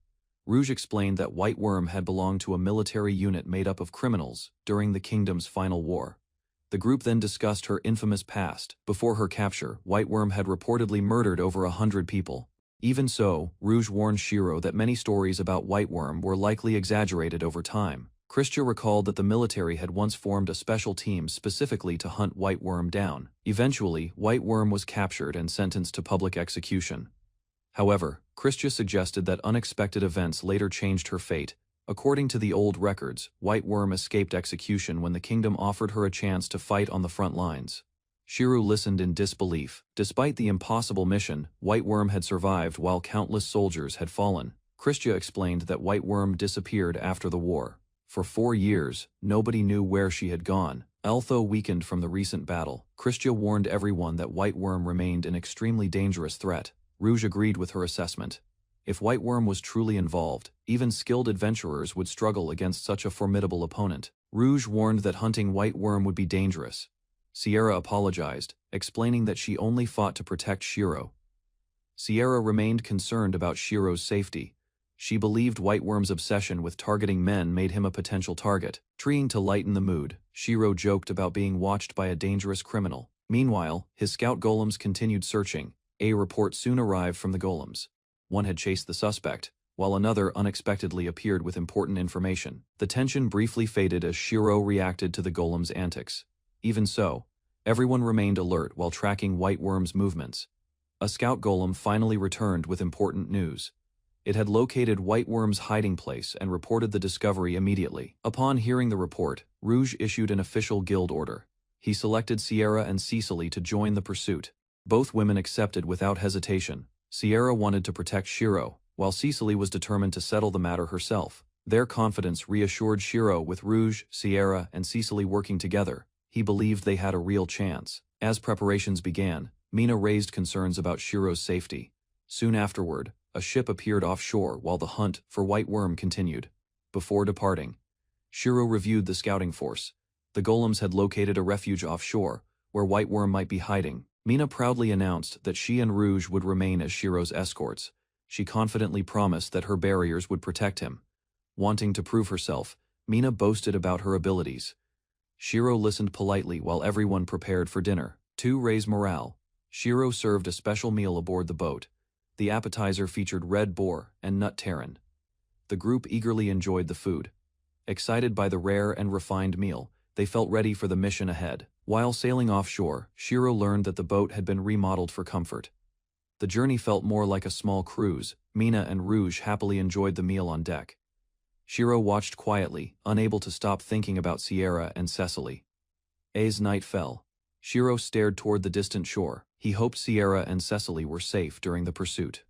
Rouge explained that White Worm had belonged to a military unit made up of criminals during the kingdom's final war. The group then discussed her infamous past. Before her capture, White Worm had reportedly murdered over 100 people. Even so, Rouge warned Shiro that many stories about White Worm were likely exaggerated over time. Christia recalled that the military had once formed a special team specifically to hunt White Worm down. Eventually, White Worm was captured and sentenced to public execution. However, Christia suggested that unexpected events later changed her fate. According to the old records, White Worm escaped execution when the kingdom offered her a chance to fight on the front lines. Shiro listened in disbelief. Despite the impossible mission, White Worm had survived while countless soldiers had fallen. Christia explained that White Worm disappeared after the war. For 4 years, nobody knew where she had gone. Although weakened from the recent battle, Christia warned everyone that White Worm remained an extremely dangerous threat. Rouge agreed with her assessment. If White Worm was truly involved, even skilled adventurers would struggle against such a formidable opponent. Rouge warned that hunting White Worm would be dangerous. Sierra apologized, explaining that she only fought to protect Shiro. Sierra remained concerned about Shiro's safety. She believed White Worm's obsession with targeting men made him a potential target. Trying to lighten the mood, Shiro joked about being watched by a dangerous criminal. Meanwhile, his scout golems continued searching. A report soon arrived from the golems. One had chased the suspect, while another unexpectedly appeared with important information. The tension briefly faded as Shiro reacted to the golem's antics. Even so, everyone remained alert while tracking White Worm's movements. A scout golem finally returned with important news. It had located White Worm's hiding place and reported the discovery immediately. Upon hearing the report, Rouge issued an official guild order. He selected Sierra and Cecily to join the pursuit. Both women accepted without hesitation. Sierra wanted to protect Shiro, while Cecily was determined to settle the matter herself. Their confidence reassured Shiro. With Rouge, Sierra, and Cecily working together, he believed they had a real chance. As preparations began, Mina raised concerns about Shiro's safety. Soon afterward, a ship appeared offshore while the hunt for White Worm continued. Before departing, Shiro reviewed the scouting force. The golems had located a refuge offshore, where White Worm might be hiding. Mina proudly announced that she and Rouge would remain as Shiro's escorts. she confidently promised that her barriers would protect him. Wanting to prove herself, Mina boasted about her abilities. Shiro listened politely while everyone prepared for dinner. To raise morale, Shiro served a special meal aboard the boat. The appetizer featured red boar and nut tarin. The group eagerly enjoyed the food. Excited by the rare and refined meal, they felt ready for the mission ahead. While sailing offshore, Shiro learned that the boat had been remodeled for comfort. The journey felt more like a small cruise. Mina and Rouge happily enjoyed the meal on deck. Shiro watched quietly, unable to stop thinking about Sierra and Cecily. As night fell, Shiro stared toward the distant shore. He hoped Sierra and Cecily were safe during the pursuit.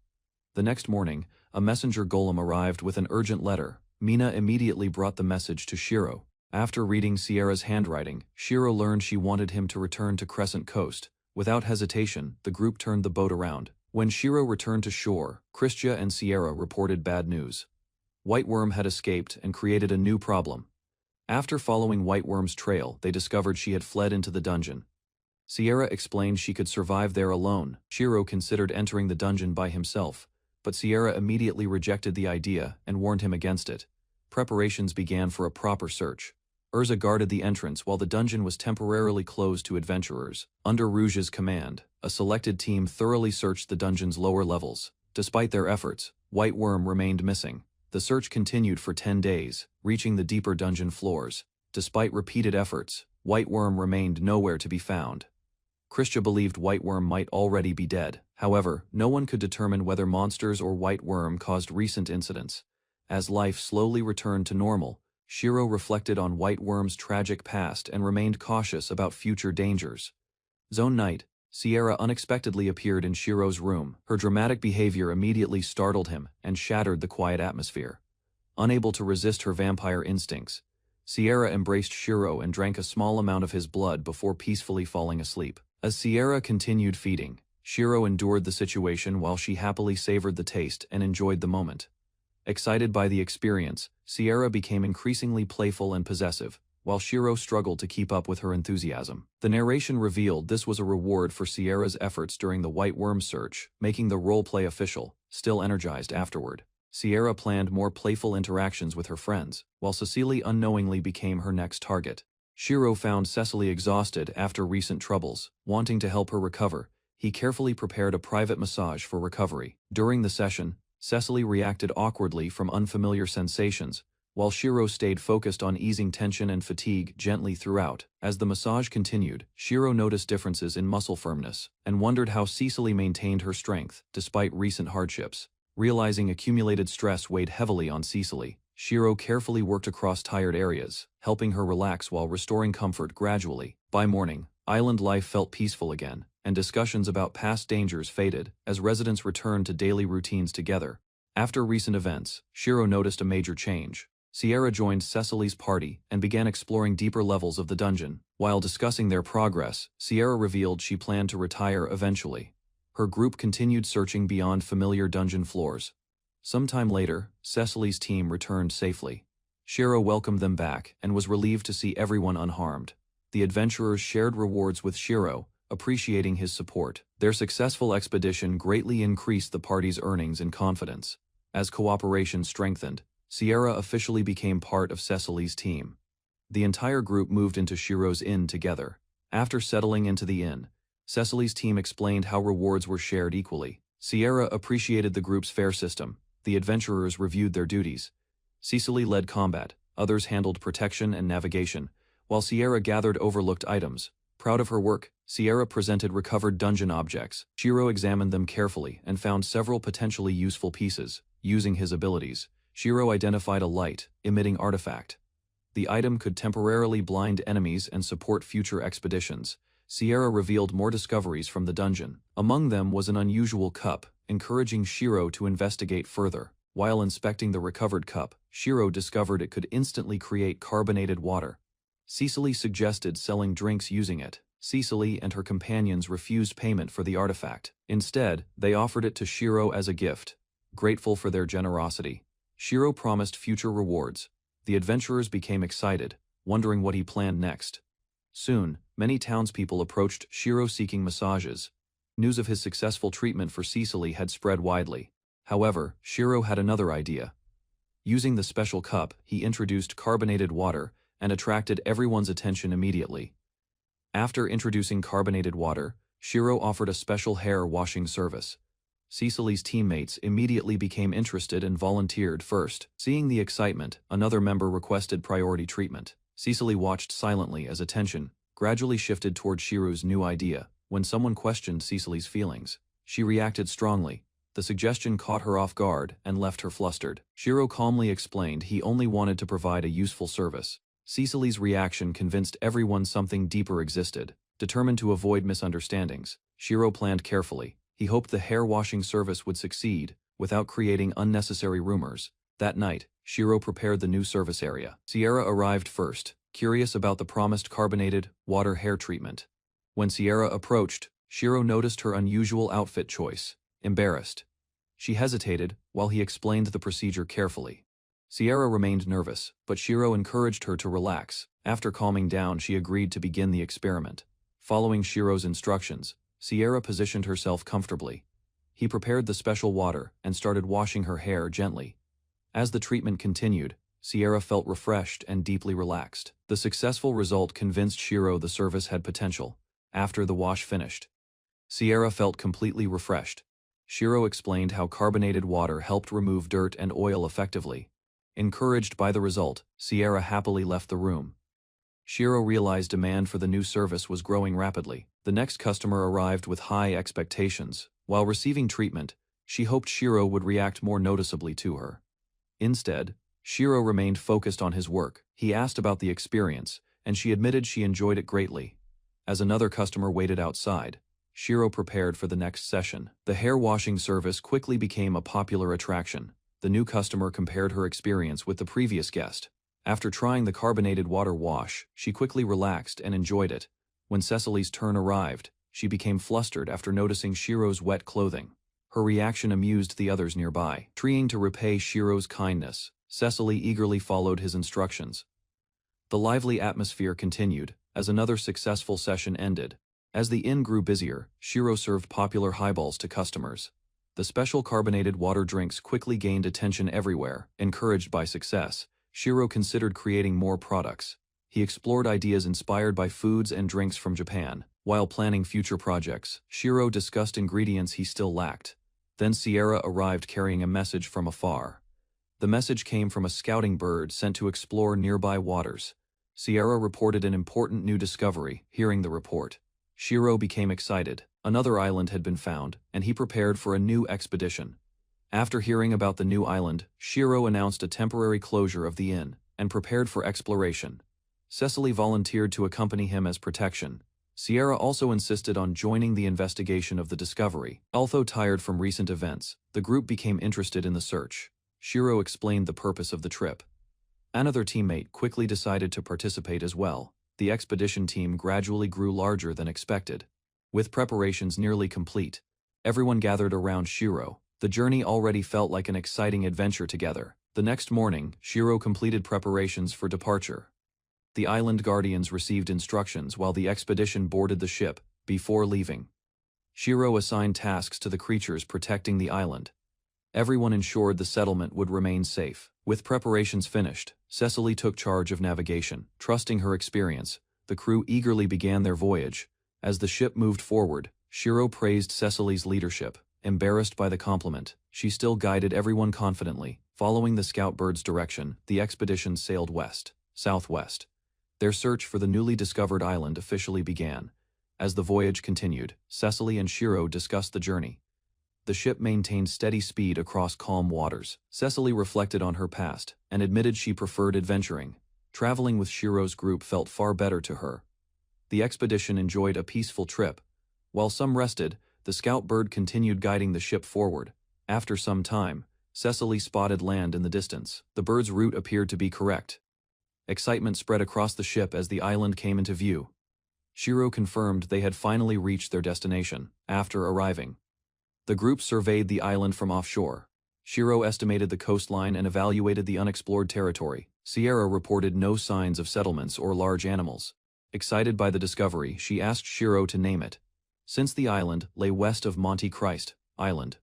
The next morning, a messenger golem arrived with an urgent letter. Mina immediately brought the message to Shiro. After reading Sierra's handwriting, Shiro learned she wanted him to return to Crescent Coast. Without hesitation, the group turned the boat around. When Shiro returned to shore, Christia and Sierra reported bad news. White Worm had escaped and created a new problem. After following White Worm's trail, they discovered she had fled into the dungeon. Sierra explained she could survive there alone. Shiro considered entering the dungeon by himself, but Sierra immediately rejected the idea and warned him against it. Preparations began for a proper search. Urza guarded the entrance while the dungeon was temporarily closed to adventurers. Under Rouge's command, a selected team thoroughly searched the dungeon's lower levels. Despite their efforts, White Worm remained missing. The search continued for 10 days, reaching the deeper dungeon floors. Despite repeated efforts, White Worm remained nowhere to be found. Christia believed White Worm might already be dead. However, no one could determine whether monsters or White Worm caused recent incidents. As life slowly returned to normal, Shiro reflected on White Worm's tragic past and remained cautious about future dangers. Zone night, Sierra unexpectedly appeared in Shiro's room. Her dramatic behavior immediately startled him and shattered the quiet atmosphere. Unable to resist her vampire instincts, Sierra embraced Shiro and drank a small amount of his blood before peacefully falling asleep. As Sierra continued feeding, Shiro endured the situation while she happily savored the taste and enjoyed the moment. Excited by the experience, Sierra became increasingly playful and possessive, while Shiro struggled to keep up with her enthusiasm. The narration revealed this was a reward for Sierra's efforts during the White Worm search, making the roleplay official. Still energized afterward, Sierra planned more playful interactions with her friends, while Cecily unknowingly became her next target. Shiro found Cecily exhausted after recent troubles. Wanting to help her recover, he carefully prepared a private massage for recovery. During the session, Cecily reacted awkwardly from unfamiliar sensations, while Shiro stayed focused on easing tension and fatigue gently throughout. As the massage continued, Shiro noticed differences in muscle firmness and wondered how Cecily maintained her strength despite recent hardships. Realizing accumulated stress weighed heavily on Cecily, Shiro carefully worked across tired areas, helping her relax while restoring comfort gradually. By morning, island life felt peaceful again, and discussions about past dangers faded as residents returned to daily routines together. After recent events, Shiro noticed a major change. Sierra joined Cecily's party and began exploring deeper levels of the dungeon. While discussing their progress, Sierra revealed she planned to retire eventually. Her group continued searching beyond familiar dungeon floors. Sometime later, Cecily's team returned safely. Shiro welcomed them back and was relieved to see everyone unharmed. The adventurers shared rewards with Shiro, appreciating his support. Their successful expedition greatly increased the party's earnings and confidence. As cooperation strengthened, Sierra officially became part of Cecily's team. The entire group moved into Shiro's inn together. After settling into the inn, Cecily's team explained how rewards were shared equally. Sierra appreciated the group's fair system. The adventurers reviewed their duties. Cecily led combat, others handled protection and navigation, while Sierra gathered overlooked items. Proud of her work, Sierra presented recovered dungeon objects. Shiro examined them carefully and found several potentially useful pieces. Using his abilities, Shiro identified a light-emitting artifact. The item could temporarily blind enemies and support future expeditions. Sierra revealed more discoveries from the dungeon. Among them was an unusual cup, encouraging Shiro to investigate further. While inspecting the recovered cup, Shiro discovered it could instantly create carbonated water. Cecily suggested selling drinks using it. Cecily and her companions refused payment for the artifact. Instead, they offered it to Shiro as a gift. Grateful for their generosity, Shiro promised future rewards. The adventurers became excited, wondering what he planned next. Soon, many townspeople approached Shiro seeking massages. News of his successful treatment for Cecily had spread widely. However, Shiro had another idea. Using the special cup, he introduced carbonated water and attracted everyone's attention immediately. After introducing carbonated water, Shiro offered a special hair washing service. Cecily's teammates immediately became interested and volunteered first. Seeing the excitement, another member requested priority treatment. Cecily watched silently as attention gradually shifted toward Shiro's new idea. When someone questioned Cecily's feelings, she reacted strongly. The suggestion caught her off guard and left her flustered. Shiro calmly explained he only wanted to provide a useful service. Cecily's reaction convinced everyone something deeper existed. Determined to avoid misunderstandings, Shiro planned carefully. He hoped the hair-washing service would succeed, without creating unnecessary rumors. That night, Shiro prepared the new service area. Sierra arrived first, curious about the promised carbonated water hair treatment. When Sierra approached, Shiro noticed her unusual outfit choice. Embarrassed, she hesitated while he explained the procedure carefully. Sierra remained nervous, but Shiro encouraged her to relax. After calming down, she agreed to begin the experiment. Following Shiro's instructions, Sierra positioned herself comfortably. He prepared the special water and started washing her hair gently. As the treatment continued, Sierra felt refreshed and deeply relaxed. The successful result convinced Shiro the service had potential. After the wash finished, Sierra felt completely refreshed. Shiro explained how carbonated water helped remove dirt and oil effectively. Encouraged by the result, Sierra happily left the room. Shiro realized demand for the new service was growing rapidly. The next customer arrived with high expectations. While receiving treatment, she hoped Shiro would react more noticeably to her. Instead, Shiro remained focused on his work. He asked about the experience, and she admitted she enjoyed it greatly. As another customer waited outside, Shiro prepared for the next session. The hair washing service quickly became a popular attraction. The new customer compared her experience with the previous guest. After trying the carbonated water wash, she quickly relaxed and enjoyed it. When Cecily's turn arrived, she became flustered after noticing Shiro's wet clothing. Her reaction amused the others nearby. Trying to repay Shiro's kindness, Cecily eagerly followed his instructions. The lively atmosphere continued as another successful session ended. As the inn grew busier, Shiro served popular highballs to customers. The special carbonated water drinks quickly gained attention everywhere. Encouraged by success, Shiro considered creating more products. He explored ideas inspired by foods and drinks from Japan. While planning future projects, Shiro discussed ingredients he still lacked. Then Sierra arrived carrying a message from afar. The message came from a scouting bird sent to explore nearby waters. Sierra reported an important new discovery. Hearing the report, Shiro became excited. Another island had been found, and he prepared for a new expedition. After hearing about the new island, Shiro announced a temporary closure of the inn and prepared for exploration. Cecily volunteered to accompany him as protection. Sierra also insisted on joining the investigation of the discovery. Although tired from recent events, the group became interested in the search. Shiro explained the purpose of the trip. Another teammate quickly decided to participate as well. The expedition team gradually grew larger than expected. With preparations nearly complete, everyone gathered around Shiro. The journey already felt like an exciting adventure together. The next morning, Shiro completed preparations for departure. The island guardians received instructions while the expedition boarded the ship. Before leaving, Shiro assigned tasks to the creatures protecting the island. Everyone ensured the settlement would remain safe. With preparations finished, Cecily took charge of navigation. Trusting her experience, the crew eagerly began their voyage. As the ship moved forward, Shiro praised Cecily's leadership. Embarrassed by the compliment, she still guided everyone confidently. Following the scout bird's direction, the expedition sailed southwest. Their search for the newly discovered island officially began. As the voyage continued, Cecily and Shiro discussed the journey. The ship maintained steady speed across calm waters. Cecily reflected on her past and admitted she preferred adventuring. Traveling with Shiro's group felt far better to her. The expedition enjoyed a peaceful trip. While some rested, the scout bird continued guiding the ship forward. After some time, Cecily spotted land in the distance. The bird's route appeared to be correct. Excitement spread across the ship as the island came into view. Shiro confirmed they had finally reached their destination. After arriving, the group surveyed the island from offshore. Shiro estimated the coastline and evaluated the unexplored territory. Sierra reported no signs of settlements or large animals. Excited by the discovery, she asked Shiro to name it. Since the island lay west of Monte Christ Island,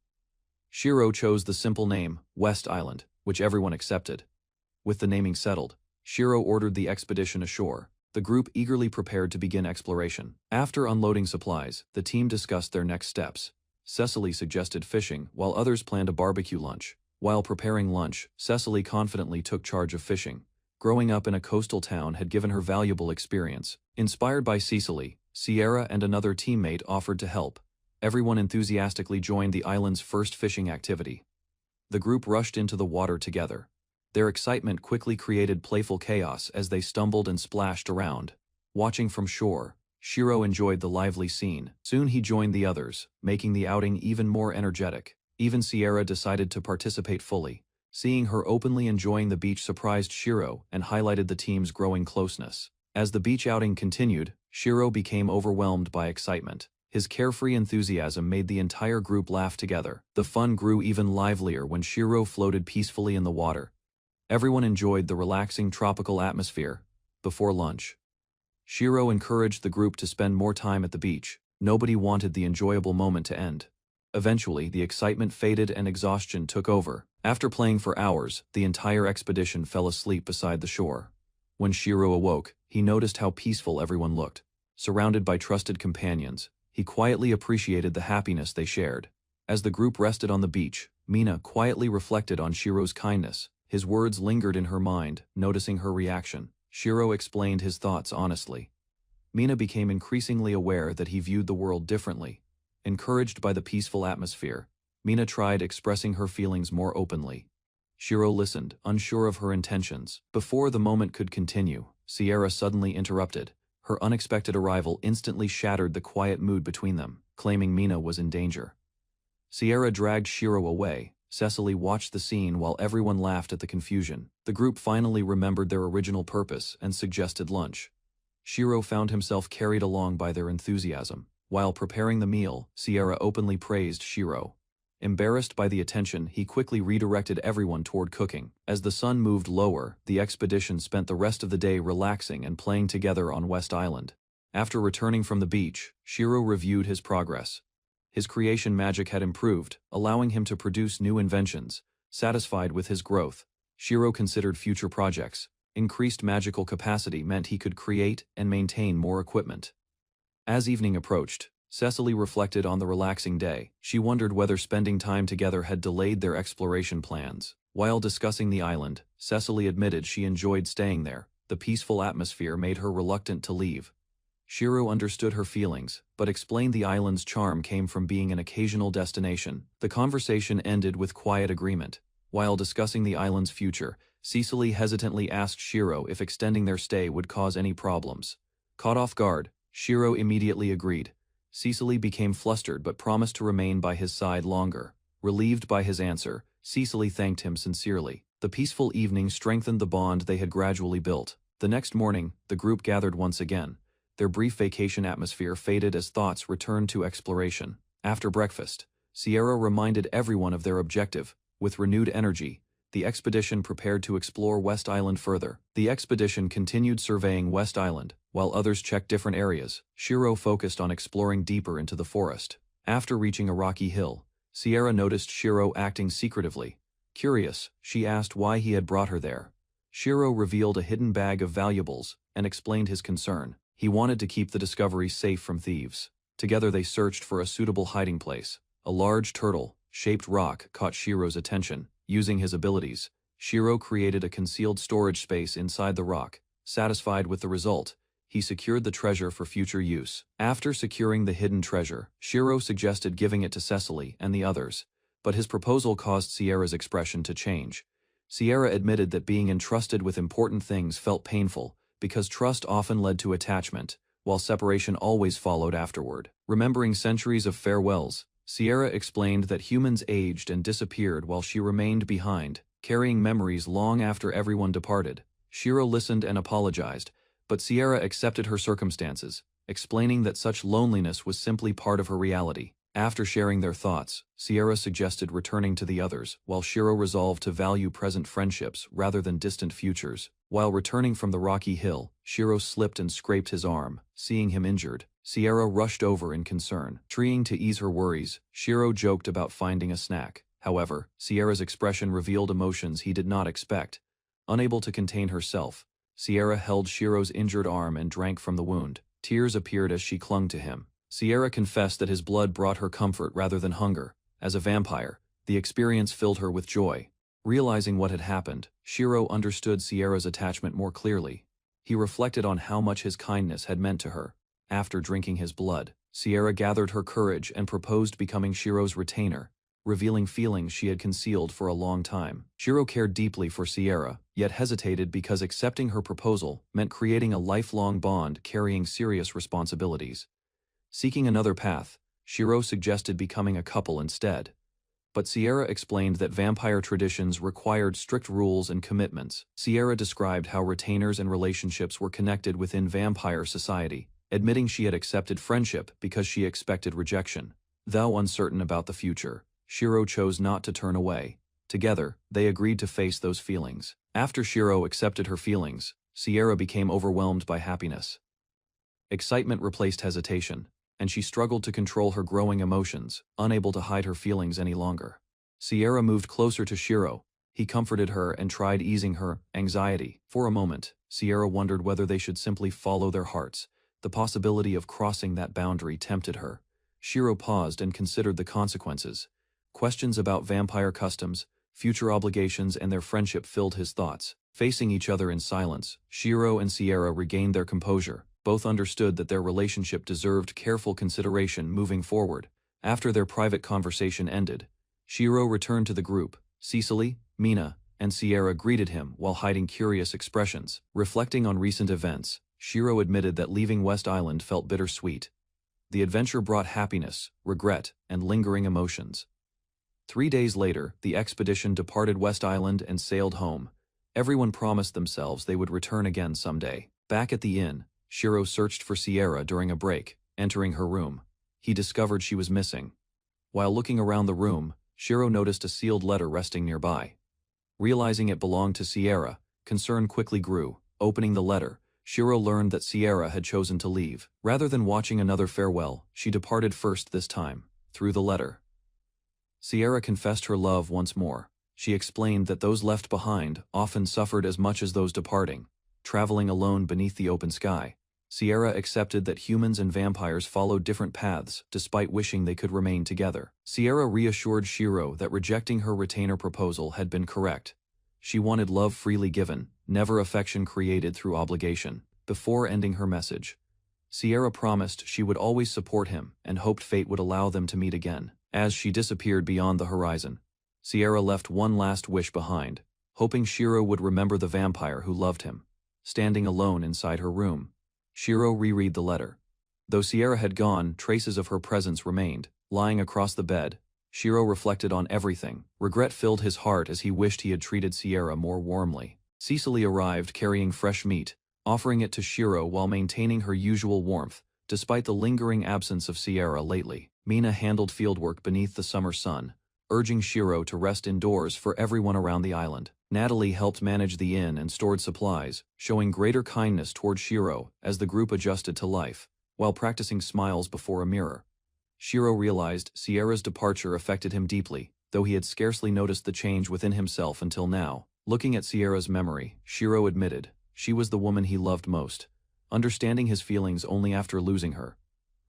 Shiro chose the simple name, West Island, which everyone accepted. With the naming settled, Shiro ordered the expedition ashore. The group eagerly prepared to begin exploration. After unloading supplies, the team discussed their next steps. Cecily suggested fishing, while others planned a barbecue lunch. While preparing lunch, Cecily confidently took charge of fishing. Growing up in a coastal town had given her valuable experience. Inspired by Cecily, Sierra and another teammate offered to help. Everyone enthusiastically joined the island's first fishing activity. The group rushed into the water together. Their excitement quickly created playful chaos as they stumbled and splashed around. Watching from shore, Shiro enjoyed the lively scene. Soon he joined the others, making the outing even more energetic. Even Sierra decided to participate fully. Seeing her openly enjoying the beach surprised Shiro and highlighted the team's growing closeness. As the beach outing continued, Shiro became overwhelmed by excitement. His carefree enthusiasm made the entire group laugh together. The fun grew even livelier when Shiro floated peacefully in the water. Everyone enjoyed the relaxing tropical atmosphere. Before lunch, Shiro encouraged the group to spend more time at the beach. Nobody wanted the enjoyable moment to end. Eventually, the excitement faded and exhaustion took over. After playing for hours, the entire expedition fell asleep beside the shore. When Shiro awoke, he noticed how peaceful everyone looked. Surrounded by trusted companions, he quietly appreciated the happiness they shared. As the group rested on the beach, Mina quietly reflected on Shiro's kindness. His words lingered in her mind, noticing her reaction. Shiro explained his thoughts honestly. Mina became increasingly aware that he viewed the world differently. Encouraged by the peaceful atmosphere, Mina tried expressing her feelings more openly. Shiro listened, unsure of her intentions. Before the moment could continue, Sierra suddenly interrupted. Her unexpected arrival instantly shattered the quiet mood between them, claiming Mina was in danger. Sierra dragged Shiro away. Cecily watched the scene while everyone laughed at the confusion. The group finally remembered their original purpose and suggested lunch. Shiro found himself carried along by their enthusiasm. While preparing the meal, Sierra openly praised Shiro. Embarrassed by the attention, he quickly redirected everyone toward cooking. As the sun moved lower, the expedition spent the rest of the day relaxing and playing together on West Island. After returning from the beach, Shiro reviewed his progress. His creation magic had improved, allowing him to produce new inventions. Satisfied with his growth, Shiro considered future projects. Increased magical capacity meant he could create and maintain more equipment. As evening approached, Cecily reflected on the relaxing day. She wondered whether spending time together had delayed their exploration plans. While discussing the island, Cecily admitted she enjoyed staying there. The peaceful atmosphere made her reluctant to leave. Shiro understood her feelings, but explained the island's charm came from being an occasional destination. The conversation ended with quiet agreement. While discussing the island's future, Cecily hesitantly asked Shiro if extending their stay would cause any problems. Caught off guard, Shiro immediately agreed. Cecily became flustered but promised to remain by his side longer. Relieved by his answer, Cecily thanked him sincerely. The peaceful evening strengthened the bond they had gradually built. The next morning, the group gathered once again. Their brief vacation atmosphere faded as thoughts returned to exploration. After breakfast, Sierra reminded everyone of their objective. With renewed energy, the expedition prepared to explore West Island further. The expedition continued surveying West Island, while others checked different areas. Shiro focused on exploring deeper into the forest. After reaching a rocky hill, Sierra noticed Shiro acting secretively. Curious, she asked why he had brought her there. Shiro revealed a hidden bag of valuables and explained his concern. He wanted to keep the discovery safe from thieves. Together they searched for a suitable hiding place. A large turtle-shaped rock caught Shiro's attention. Using his abilities, Shiro created a concealed storage space inside the rock. Satisfied with the result, he secured the treasure for future use. After securing the hidden treasure, Shiro suggested giving it to Cecily and the others, but his proposal caused Sierra's expression to change. Sierra admitted that being entrusted with important things felt painful, because trust often led to attachment, while separation always followed afterward. Remembering centuries of farewells, Sierra explained that humans aged and disappeared while she remained behind, carrying memories long after everyone departed. Shiro listened and apologized, but Sierra accepted her circumstances, explaining that such loneliness was simply part of her reality. After sharing their thoughts, Sierra suggested returning to the others, while Shiro resolved to value present friendships rather than distant futures. While returning from the rocky hill, Shiro slipped and scraped his arm. Seeing him injured, Sierra rushed over in concern. Trying to ease her worries, Shiro joked about finding a snack. However, Sierra's expression revealed emotions he did not expect. Unable to contain herself, Sierra held Shiro's injured arm and drank from the wound. Tears appeared as she clung to him. Sierra confessed that his blood brought her comfort rather than hunger. As a vampire, the experience filled her with joy. Realizing what had happened, Shiro understood Sierra's attachment more clearly. He reflected on how much his kindness had meant to her. After drinking his blood, Sierra gathered her courage and proposed becoming Shiro's retainer, revealing feelings she had concealed for a long time. Shiro cared deeply for Sierra, yet hesitated because accepting her proposal meant creating a lifelong bond carrying serious responsibilities. Seeking another path, Shiro suggested becoming a couple instead. But Sierra explained that vampire traditions required strict rules and commitments. Sierra described how retainers and relationships were connected within vampire society, admitting she had accepted friendship because she expected rejection. Though uncertain about the future, Shiro chose not to turn away. Together, they agreed to face those feelings. After Shiro accepted her feelings, Sierra became overwhelmed by happiness. Excitement replaced hesitation, and she struggled to control her growing emotions, unable to hide her feelings any longer. Sierra moved closer to Shiro. He comforted her and tried easing her anxiety. For a moment, Sierra wondered whether they should simply follow their hearts. The possibility of crossing that boundary tempted her. Shiro paused and considered the consequences. Questions about vampire customs, future obligations, and their friendship filled his thoughts. Facing each other in silence, Shiro and Sierra regained their composure. Both understood that their relationship deserved careful consideration moving forward. After their private conversation ended, Shiro returned to the group. Cecily, Mina, and Sierra greeted him while hiding curious expressions. Reflecting on recent events, Shiro admitted that leaving West Island felt bittersweet. The adventure brought happiness, regret, and lingering emotions. 3 days later, the expedition departed West Island and sailed home. Everyone promised themselves they would return again someday. Back at the inn, Shiro searched for Sierra during a break. Entering her room, he discovered she was missing. While looking around the room, Shiro noticed a sealed letter resting nearby. Realizing it belonged to Sierra, concern quickly grew. Opening the letter, Shiro learned that Sierra had chosen to leave. Rather than watching another farewell, she departed first this time. Through the letter, Sierra confessed her love once more. She explained that those left behind often suffered as much as those departing, traveling alone beneath the open sky. Sierra accepted that humans and vampires followed different paths, despite wishing they could remain together. Sierra reassured Shiro that rejecting her retainer proposal had been correct. She wanted love freely given, never affection created through obligation. Before ending her message, Sierra promised she would always support him and hoped fate would allow them to meet again. As she disappeared beyond the horizon, Sierra left one last wish behind, hoping Shiro would remember the vampire who loved him. Standing alone inside her room, Shiro reread the letter. Though Sierra had gone, traces of her presence remained. Lying across the bed, Shiro reflected on everything. Regret filled his heart as he wished he had treated Sierra more warmly. Cecily arrived carrying fresh meat, offering it to Shiro while maintaining her usual warmth, despite the lingering absence of Sierra lately. Mina handled fieldwork beneath the summer sun, urging Shiro to rest indoors for everyone around the island. Natalie helped manage the inn and stored supplies, showing greater kindness toward Shiro as the group adjusted to life, while practicing smiles before a mirror. Shiro realized Sierra's departure affected him deeply, though he had scarcely noticed the change within himself until now. Looking at Sierra's memory, Shiro admitted she was the woman he loved most, understanding his feelings only after losing her.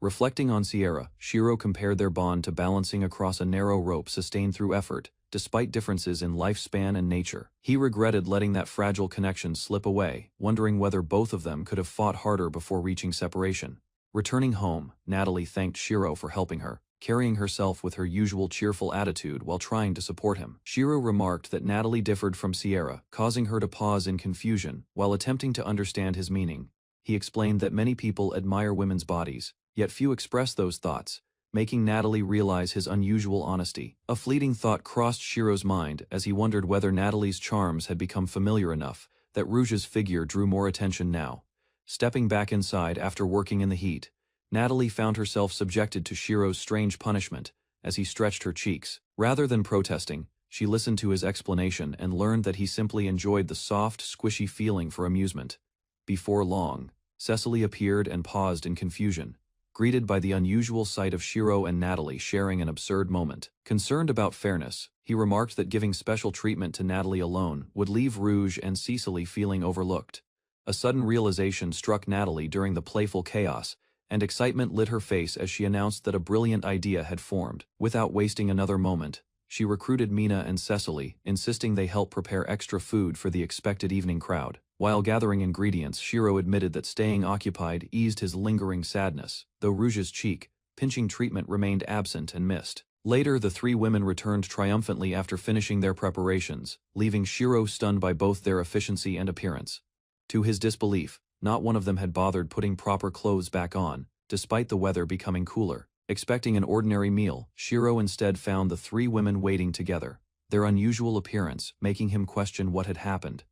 Reflecting on Sierra, Shiro compared their bond to balancing across a narrow rope sustained through effort, despite differences in lifespan and nature. He regretted letting that fragile connection slip away, wondering whether both of them could have fought harder before reaching separation. Returning home, Natalie thanked Shiro for helping her, carrying herself with her usual cheerful attitude while trying to support him. Shiro remarked that Natalie differed from Sierra, causing her to pause in confusion while attempting to understand his meaning. He explained that many people admire women's bodies, yet few express those thoughts, making Natalie realize his unusual honesty. A fleeting thought crossed Shiro's mind as he wondered whether Natalie's charms had become familiar enough that Rouge's figure drew more attention now. Stepping back inside after working in the heat, Natalie found herself subjected to Shiro's strange punishment as he stretched her cheeks. Rather than protesting, she listened to his explanation and learned that he simply enjoyed the soft, squishy feeling for amusement. Before long, Cecily appeared and paused in confusion, greeted by the unusual sight of Shiro and Natalie sharing an absurd moment. Concerned about fairness, He remarked that giving special treatment to Natalie alone would leave Rouge and Cecily feeling overlooked. A sudden realization struck Natalie during the playful chaos, and excitement lit her face as she announced that a brilliant idea had formed. Without wasting another moment, she recruited Mina and Cecily, insisting they help prepare extra food for the expected evening crowd. While gathering ingredients, Shiro admitted that staying occupied eased his lingering sadness, though Rouge's cheek, pinching treatment remained absent and missed. Later, the three women returned triumphantly after finishing their preparations, leaving Shiro stunned by both their efficiency and appearance. To his disbelief, not one of them had bothered putting proper clothes back on, despite the weather becoming cooler. Expecting an ordinary meal, Shiro instead found the three women waiting together, their unusual appearance making him question what had happened.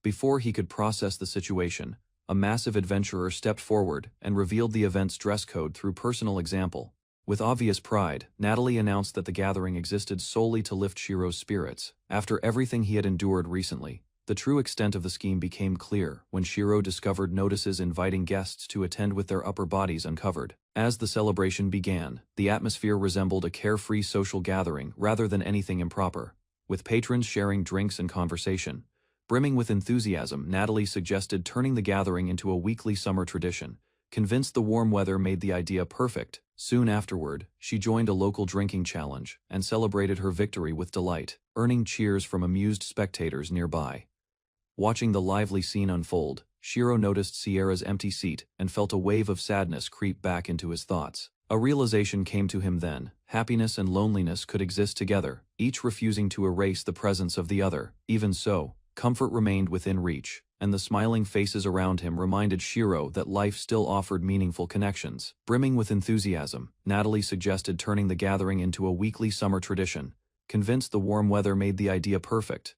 Before he could process the situation, a massive adventurer stepped forward and revealed the event's dress code through personal example. With obvious pride, Natalie announced that the gathering existed solely to lift Shiro's spirits. After everything he had endured recently, the true extent of the scheme became clear when Shiro discovered notices inviting guests to attend with their upper bodies uncovered. As the celebration began, the atmosphere resembled a carefree social gathering rather than anything improper, with patrons sharing drinks and conversation. Brimming with enthusiasm, Natalie suggested turning the gathering into a weekly summer tradition. Convinced the warm weather made the idea perfect, soon afterward, she joined a local drinking challenge and celebrated her victory with delight, earning cheers from amused spectators nearby. Watching the lively scene unfold, Shiro noticed Sierra's empty seat and felt a wave of sadness creep back into his thoughts. A realization came to him then: happiness and loneliness could exist together, each refusing to erase the presence of the other. Even so, comfort remained within reach, and the smiling faces around him reminded Shiro that life still offered meaningful connections. Brimming with enthusiasm, Natalie suggested turning the gathering into a weekly summer tradition, convinced the warm weather made the idea perfect.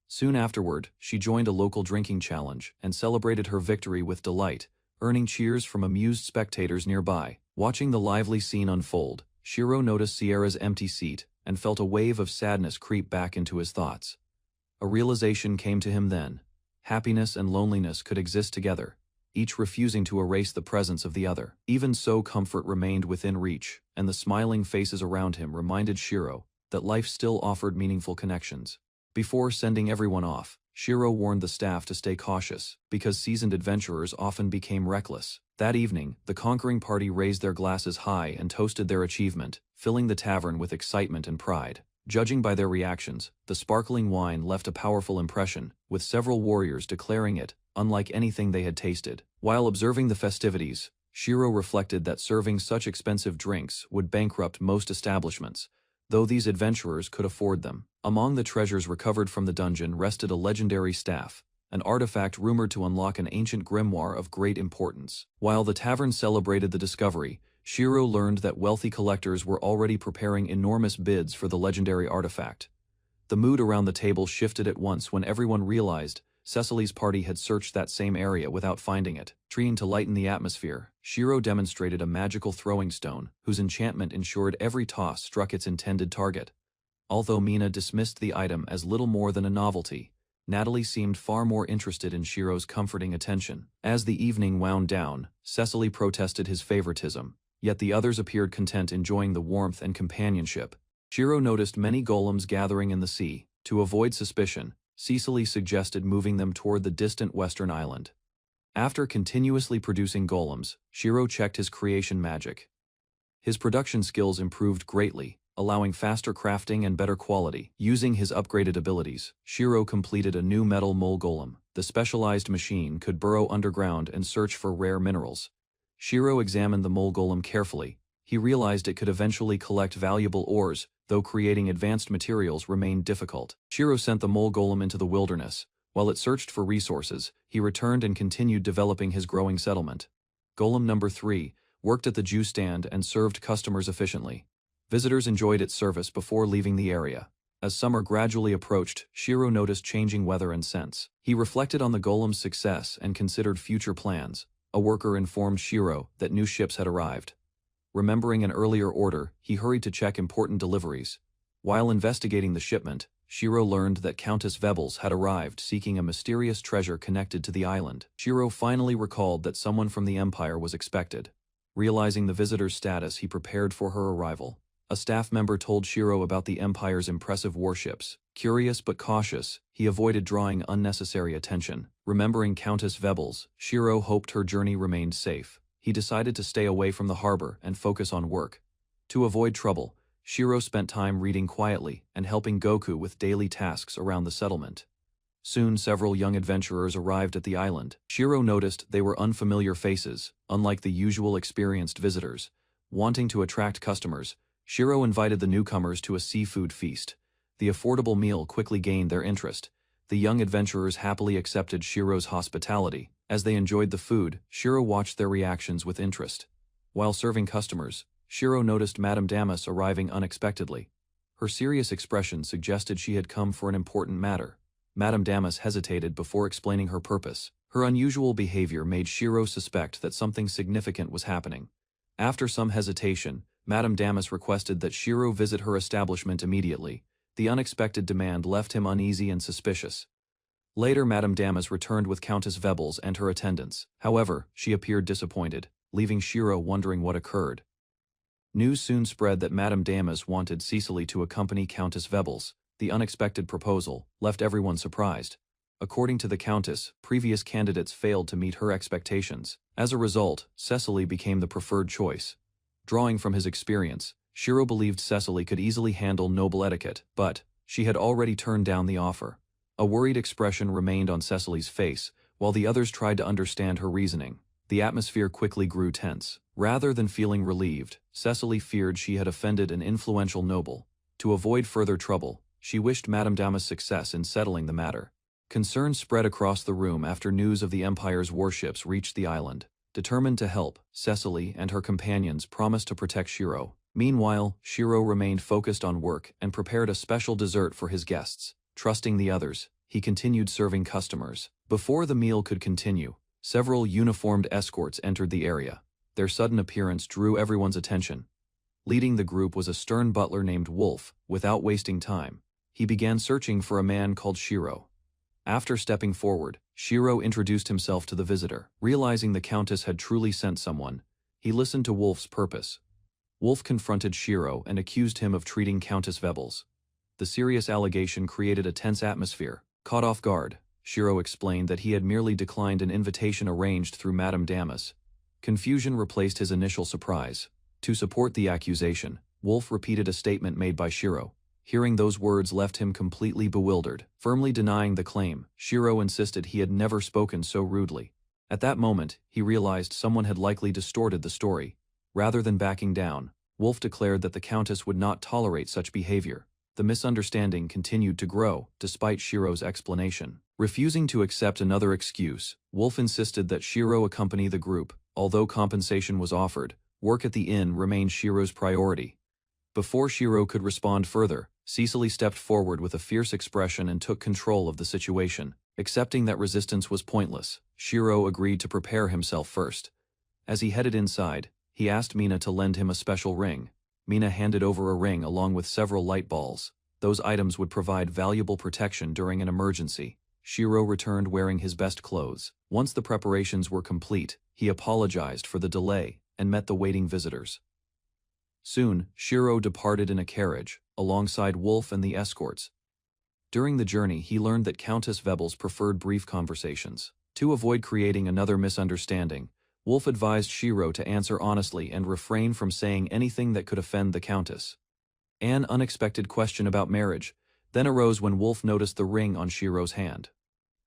Soon afterward, she joined a local drinking challenge and celebrated her victory with delight, earning cheers from amused spectators nearby. Watching the lively scene unfold, Shiro noticed Sierra's empty seat and felt a wave of sadness creep back into his thoughts. A realization came to him then: happiness and loneliness could exist together, each refusing to erase the presence of the other. Even so, comfort remained within reach, and the smiling faces around him reminded Shiro that life still offered meaningful connections. Before sending everyone off, Shiro warned the staff to stay cautious, because seasoned adventurers often became reckless. That evening, the conquering party raised their glasses high and toasted their achievement, filling the tavern with excitement and pride. Judging by their reactions, the sparkling wine left a powerful impression, with several warriors declaring it unlike anything they had tasted. While observing the festivities, Shiro reflected that serving such expensive drinks would bankrupt most establishments, though these adventurers could afford them. Among the treasures recovered from the dungeon rested a legendary staff, an artifact rumored to unlock an ancient grimoire of great importance. While the tavern celebrated the discovery, Shiro learned that wealthy collectors were already preparing enormous bids for the legendary artifact. The mood around the table shifted at once when everyone realized Cecily's party had searched that same area without finding it. Trying to lighten the atmosphere, Shiro demonstrated a magical throwing stone, whose enchantment ensured every toss struck its intended target. Although Mina dismissed the item as little more than a novelty, Natalie seemed far more interested in Shiro's comforting attention. As the evening wound down, Cecily protested his favoritism, yet the others appeared content enjoying the warmth and companionship. Shiro noticed many golems gathering in the sea. To avoid suspicion, Cecily suggested moving them toward the distant western island. After continuously producing golems, Shiro checked his creation magic. His production skills improved greatly, allowing faster crafting and better quality. Using his upgraded abilities, Shiro completed a new metal mole golem. The specialized machine could burrow underground and search for rare minerals. Shiro examined the mole golem carefully. He realized it could eventually collect valuable ores, though creating advanced materials remained difficult. Shiro sent the mole golem into the wilderness. While it searched for resources, he returned and continued developing his growing settlement. Golem number 3 worked at the juice stand and served customers efficiently. Visitors enjoyed its service before leaving the area. As summer gradually approached, Shiro noticed changing weather and scents. He reflected on the golem's success and considered future plans. A worker informed Shiro that new ships had arrived. Remembering an earlier order, he hurried to check important deliveries. While investigating the shipment, Shiro learned that Countess Vebels had arrived seeking a mysterious treasure connected to the island. Shiro finally recalled that someone from the Empire was expected. Realizing the visitor's status, he prepared for her arrival. A staff member told Shiro about the Empire's impressive warships. Curious but cautious, he avoided drawing unnecessary attention. Remembering Countess Vebles, Shiro hoped her journey remained safe. He decided to stay away from the harbor and focus on work. To avoid trouble, Shiro spent time reading quietly and helping Goku with daily tasks around the settlement. Soon several young adventurers arrived at the island. Shiro noticed they were unfamiliar faces, unlike the usual experienced visitors. Wanting to attract customers, Shiro invited the newcomers to a seafood feast. The affordable meal quickly gained their interest. The young adventurers happily accepted Shiro's hospitality. As they enjoyed the food, Shiro watched their reactions with interest. While serving customers, Shiro noticed Madame Damas arriving unexpectedly. Her serious expression suggested she had come for an important matter. Madame Damas hesitated before explaining her purpose. Her unusual behavior made Shiro suspect that something significant was happening. After some hesitation, Madame Damas requested that Shiro visit her establishment immediately. The unexpected demand left him uneasy and suspicious. Later, Madame Damas returned with Countess Vebles and her attendants. However, she appeared disappointed, leaving Shiro wondering what occurred. News soon spread that Madame Damas wanted Cecily to accompany Countess Vebles. The unexpected proposal left everyone surprised. According to the Countess, previous candidates failed to meet her expectations. As a result, Cecily became the preferred choice. Drawing from his experience, Shiro believed Cecily could easily handle noble etiquette, but she had already turned down the offer. A worried expression remained on Cecily's face, while the others tried to understand her reasoning. The atmosphere quickly grew tense. Rather than feeling relieved, Cecily feared she had offended an influential noble. To avoid further trouble, she wished Madame Damas success in settling the matter. Concern spread across the room after news of the Empire's warships reached the island. Determined to help, Cecily and her companions promised to protect Shiro. Meanwhile, Shiro remained focused on work and prepared a special dessert for his guests. Trusting the others, he continued serving customers. Before the meal could continue, several uniformed escorts entered the area. Their sudden appearance drew everyone's attention. Leading the group was a stern butler named Wolf. Without wasting time, he began searching for a man called Shiro. After stepping forward, Shiro introduced himself to the visitor. Realizing the Countess had truly sent someone, he listened to Wolf's purpose. Wolf confronted Shiro and accused him of treating Countess Vebles. The serious allegation created a tense atmosphere. Caught off guard, Shiro explained that he had merely declined an invitation arranged through Madame Damas. Confusion replaced his initial surprise. To support the accusation, Wolf repeated a statement made by Shiro. Hearing those words left him completely bewildered. Firmly denying the claim, Shiro insisted he had never spoken so rudely. At that moment, he realized someone had likely distorted the story. Rather than backing down, Wolf declared that the Countess would not tolerate such behavior. The misunderstanding continued to grow, despite Shiro's explanation. Refusing to accept another excuse, Wolf insisted that Shiro accompany the group. Although compensation was offered, work at the inn remained Shiro's priority. Before Shiro could respond further, Cecily stepped forward with a fierce expression and took control of the situation. Accepting that resistance was pointless, Shiro agreed to prepare himself first. As he headed inside, he asked Mina to lend him a special ring. Mina handed over a ring along with several light balls. Those items would provide valuable protection during an emergency. Shiro returned wearing his best clothes. Once the preparations were complete, he apologized for the delay and met the waiting visitors. Soon, Shiro departed in a carriage, alongside Wolf and the escorts. During the journey, he learned that Countess Vebles preferred brief conversations. To avoid creating another misunderstanding, Wolf advised Shiro to answer honestly and refrain from saying anything that could offend the Countess. An unexpected question about marriage then arose when Wolf noticed the ring on Shiro's hand.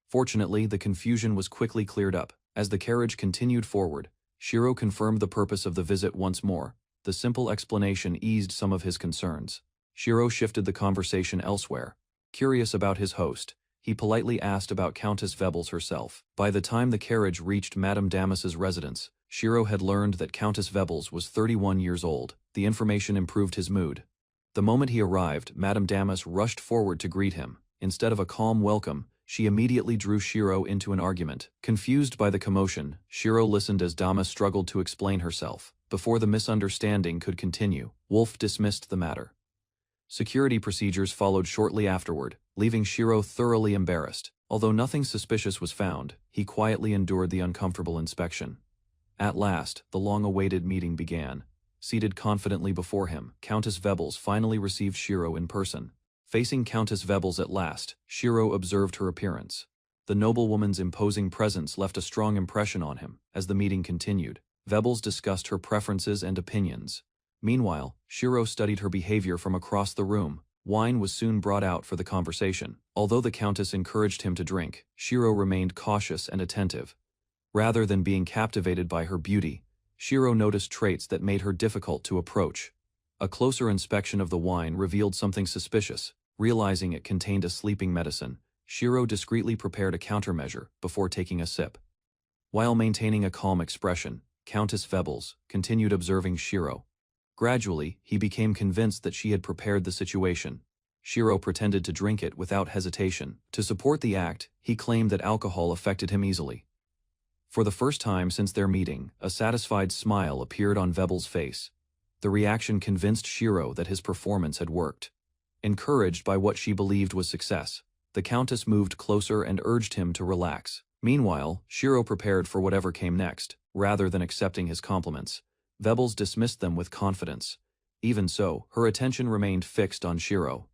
Fortunately, the confusion was quickly cleared up. As the carriage continued forward, Shiro confirmed the purpose of the visit once more. The simple explanation eased some of his concerns. Shiro shifted the conversation elsewhere. Curious about his host, he politely asked about Countess Vebles herself. By the time the carriage reached Madame Damas's residence, Shiro had learned that Countess Vebles was 31 years old. The information improved his mood. The moment he arrived, Madame Damas rushed forward to greet him. Instead of a calm welcome, she immediately drew Shiro into an argument. Confused by the commotion, Shiro listened as Damas struggled to explain herself. Before the misunderstanding could continue, Wolf dismissed the matter. Security procedures followed shortly afterward, leaving Shiro thoroughly embarrassed. Although nothing suspicious was found, he quietly endured the uncomfortable inspection. At last, the long-awaited meeting began. seated confidently before him. Countess Vebles finally received Shiro in person. Facing Countess Vebles at last, Shiro observed her appearance. The noblewoman's imposing presence left a strong impression on him. As the meeting continued, Vebles discussed her preferences and opinions. Meanwhile, Shiro studied her behavior from across the room. Wine was soon brought out for the conversation. Although the Countess encouraged him to drink, Shiro remained cautious and attentive. Rather than being captivated by her beauty, Shiro noticed traits that made her difficult to approach. A closer inspection of the wine revealed something suspicious. Realizing it contained a sleeping medicine, Shiro discreetly prepared a countermeasure before taking a sip. While maintaining a calm expression, Countess Vebles continued observing Shiro. Gradually, he became convinced that she had prepared the situation. Shiro pretended to drink it without hesitation. To support the act, he claimed that alcohol affected him easily. For the first time since their meeting, a satisfied smile appeared on Vebles' face. The reaction convinced Shiro that his performance had worked. Encouraged by what she believed was success, the Countess moved closer and urged him to relax. Meanwhile, Shiro prepared for whatever came next. Rather than accepting his compliments, Vebles dismissed them with confidence. Even so, her attention remained fixed on Shiro.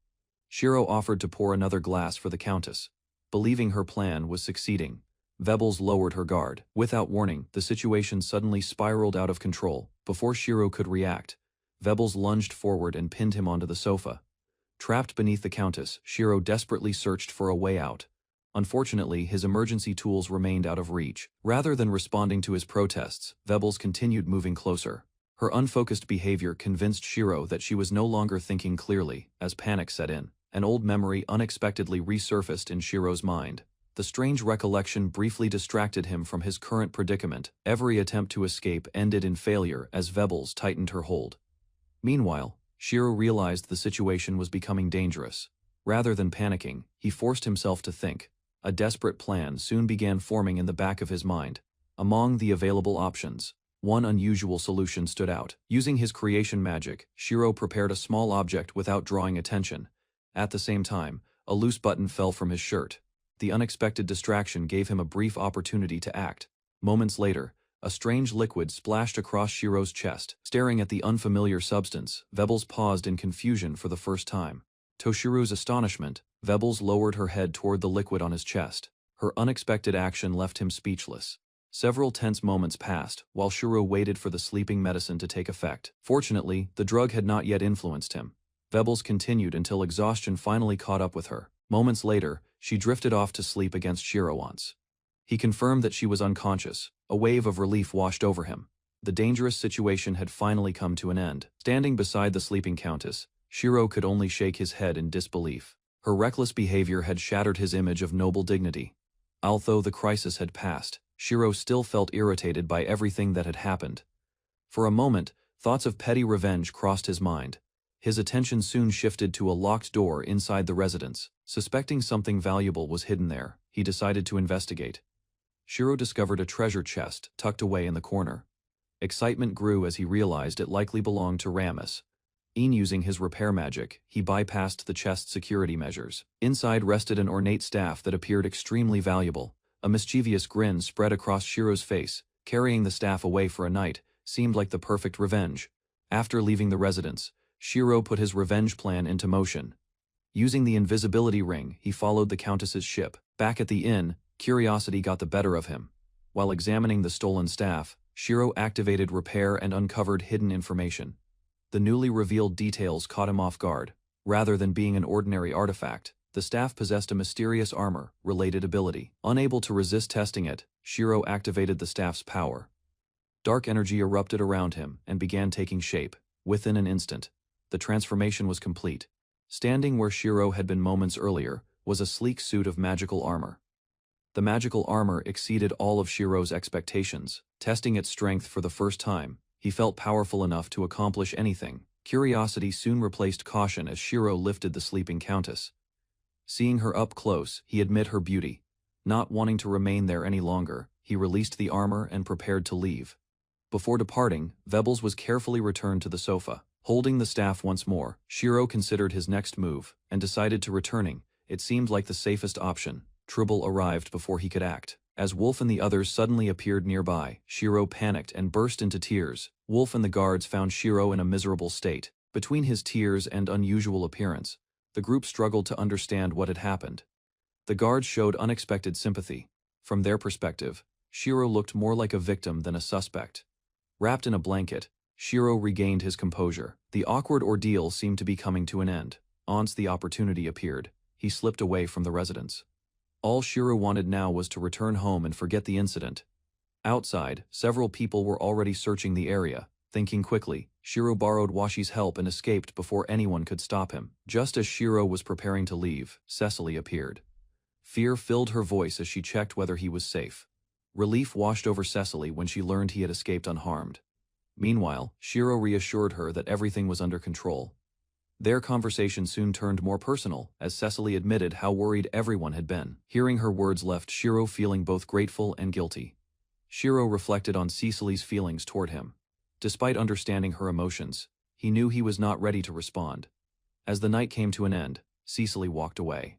Shiro offered to pour another glass for the Countess. Believing her plan was succeeding, Vebles lowered her guard. Without warning, the situation suddenly spiraled out of control. Before Shiro could react, Vebles lunged forward and pinned him onto the sofa. Trapped beneath the Countess, Shiro desperately searched for a way out. Unfortunately, his emergency tools remained out of reach. Rather than responding to his protests, Vebles continued moving closer. Her unfocused behavior convinced Shiro that she was no longer thinking clearly. As panic set in, an old memory unexpectedly resurfaced in Shiro's mind. The strange recollection briefly distracted him from his current predicament. Every attempt to escape ended in failure as Vebles tightened her hold. Meanwhile, Shiro realized the situation was becoming dangerous. Rather than panicking, he forced himself to think. A desperate plan soon began forming in the back of his mind. Among the available options, one unusual solution stood out. Using his creation magic, Shiro prepared a small object without drawing attention. At the same time, a loose button fell from his shirt. The unexpected distraction gave him a brief opportunity to act. Moments later, a strange liquid splashed across Shiro's chest. Staring at the unfamiliar substance, Vebles paused in confusion for the first time. To Shiro's astonishment, Vebles lowered her head toward the liquid on his chest. Her unexpected action left him speechless. Several tense moments passed, while Shiro waited for the sleeping medicine to take effect. Fortunately, the drug had not yet influenced him. Vebles continued until exhaustion finally caught up with her. Moments later, she drifted off to sleep against Shiro once. He confirmed that she was unconscious. A wave of relief washed over him. The dangerous situation had finally come to an end. Standing beside the sleeping Countess, Shiro could only shake his head in disbelief. Her reckless behavior had shattered his image of noble dignity. Although the crisis had passed, Shiro still felt irritated by everything that had happened. For a moment, thoughts of petty revenge crossed his mind. His attention soon shifted to a locked door inside the residence. Suspecting something valuable was hidden there, he decided to investigate. Shiro discovered a treasure chest tucked away in the corner. Excitement grew as he realized it likely belonged to Ramus. Using his repair magic, he bypassed the chest's security measures. Inside rested an ornate staff that appeared extremely valuable. A mischievous grin spread across Shiro's face. Carrying the staff away for a night seemed like the perfect revenge. After leaving the residence, Shiro put his revenge plan into motion. Using the invisibility ring, he followed the Countess's ship. Back at the inn, curiosity got the better of him. While examining the stolen staff, Shiro activated repair and uncovered hidden information. The newly revealed details caught him off guard. Rather than being an ordinary artifact, the staff possessed a mysterious armor-related ability. Unable to resist testing it, Shiro activated the staff's power. Dark energy erupted around him and began taking shape. Within an instant, the transformation was complete. Standing where Shiro had been moments earlier was a sleek suit of magical armor. The magical armor exceeded all of Shiro's expectations. Testing its strength for the first time, he felt powerful enough to accomplish anything. Curiosity soon replaced caution as Shiro lifted the sleeping Countess. Seeing her up close, he admired her beauty. Not wanting to remain there any longer, he released the armor and prepared to leave. Before departing, Vebles was carefully returned to the sofa. Holding the staff once more, Shiro considered his next move and decided to returning. It seemed like the safest option. Trouble arrived before he could act. As Wolf and the others suddenly appeared nearby, Shiro panicked and burst into tears. Wolf and the guards found Shiro in a miserable state. Between his tears and unusual appearance, the group struggled to understand what had happened. The guards showed unexpected sympathy. From their perspective, Shiro looked more like a victim than a suspect. Wrapped in a blanket, Shiro regained his composure. The awkward ordeal seemed to be coming to an end. Once the opportunity appeared, he slipped away from the residence. All Shiro wanted now was to return home and forget the incident. Outside, several people were already searching the area. Thinking quickly, Shiro borrowed Washi's help and escaped before anyone could stop him. Just as Shiro was preparing to leave, Cecily appeared. Fear filled her voice as she checked whether he was safe. Relief washed over Cecily when she learned he had escaped unharmed. Meanwhile, Shiro reassured her that everything was under control. Their conversation soon turned more personal, as Cecily admitted how worried everyone had been. Hearing her words left Shiro feeling both grateful and guilty. Shiro reflected on Cecily's feelings toward him. Despite understanding her emotions, he knew he was not ready to respond. As the night came to an end, Cecily walked away.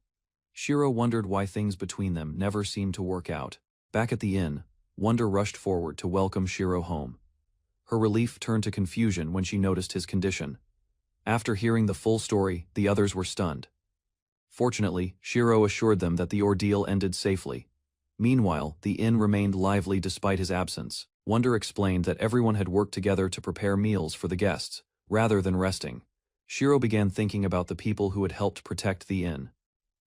Shiro wondered why things between them never seemed to work out. Back at the inn, Wonder rushed forward to welcome Shiro home. Her relief turned to confusion when she noticed his condition. After hearing the full story, the others were stunned. Fortunately, Shiro assured them that the ordeal ended safely. Meanwhile, the inn remained lively despite his absence. Wonder explained that everyone had worked together to prepare meals for the guests, rather than resting. Shiro began thinking about the people who had helped protect the inn.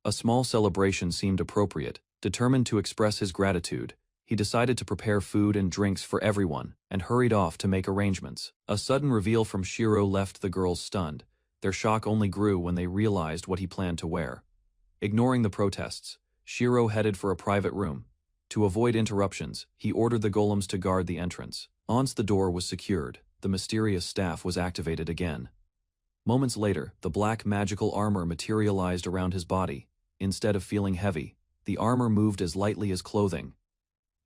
A small celebration seemed appropriate. Determined to express his gratitude, he decided to prepare food and drinks for everyone, and hurried off to make arrangements. A sudden reveal from Shiro left the girls stunned. Their shock only grew when they realized what he planned to wear. Ignoring the protests, Shiro headed for a private room. To avoid interruptions, he ordered the golems to guard the entrance. Once the door was secured, the mysterious staff was activated again. Moments later, the black magical armor materialized around his body. Instead of feeling heavy, the armor moved as lightly as clothing.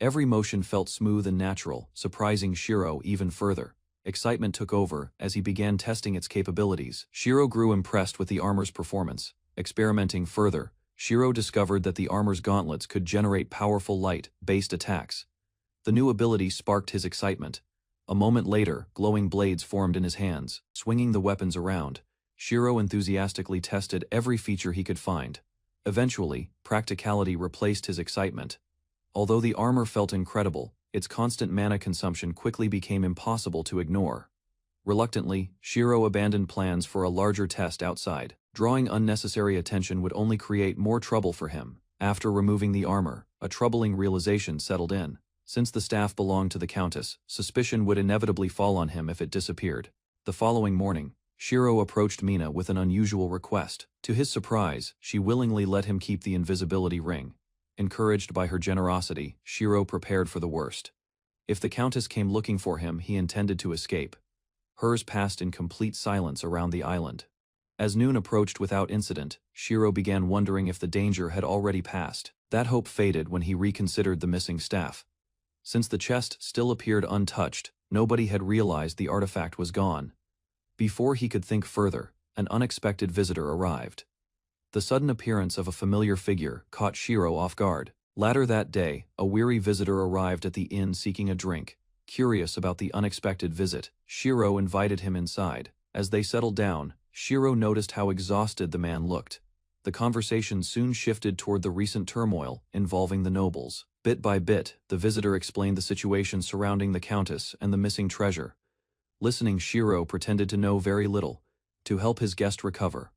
Every motion felt smooth and natural, surprising Shiro even further. Excitement took over as he began testing its capabilities. Shiro grew impressed with the armor's performance. Experimenting further, Shiro discovered that the armor's gauntlets could generate powerful light-based attacks. The new ability sparked his excitement. A moment later, glowing blades formed in his hands. Swinging the weapons around, Shiro enthusiastically tested every feature he could find. Eventually, practicality replaced his excitement. Although the armor felt incredible, its constant mana consumption quickly became impossible to ignore. Reluctantly, Shiro abandoned plans for a larger test outside. Drawing unnecessary attention would only create more trouble for him. After removing the armor, a troubling realization settled in. Since the staff belonged to the Countess, suspicion would inevitably fall on him if it disappeared. The following morning, Shiro approached Mina with an unusual request. To his surprise, she willingly let him keep the invisibility ring. Encouraged by her generosity, Shiro prepared for the worst. If the Countess came looking for him, he intended to escape. Hers passed in complete silence around the island. As noon approached without incident, Shiro began wondering if the danger had already passed. That hope faded when he reconsidered the missing staff. Since the chest still appeared untouched, nobody had realized the artifact was gone. Before he could think further, an unexpected visitor arrived. The sudden appearance of a familiar figure caught Shiro off guard. Later that day, a weary visitor arrived at the inn seeking a drink. Curious about the unexpected visit, Shiro invited him inside. As they settled down, Shiro noticed how exhausted the man looked. The conversation soon shifted toward the recent turmoil involving the nobles. Bit by bit, the visitor explained the situation surrounding the Countess and the missing treasure. Listening, Shiro pretended to know very little, to help his guest recover.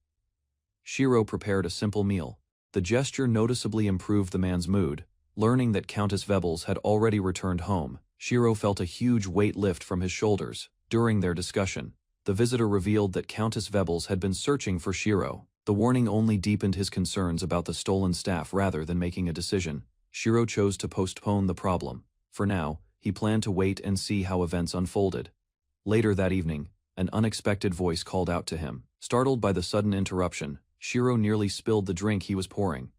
Shiro prepared a simple meal. The gesture noticeably improved the man's mood. Learning that Countess Vebles had already returned home, Shiro felt a huge weight lift from his shoulders. During their discussion, the visitor revealed that Countess Vebles had been searching for Shiro. The warning only deepened his concerns about the stolen staff rather than making a decision. Shiro chose to postpone the problem. For now, he planned to wait and see how events unfolded. Later that evening, an unexpected voice called out to him. Startled by the sudden interruption, Shiro nearly spilled the drink he was pouring.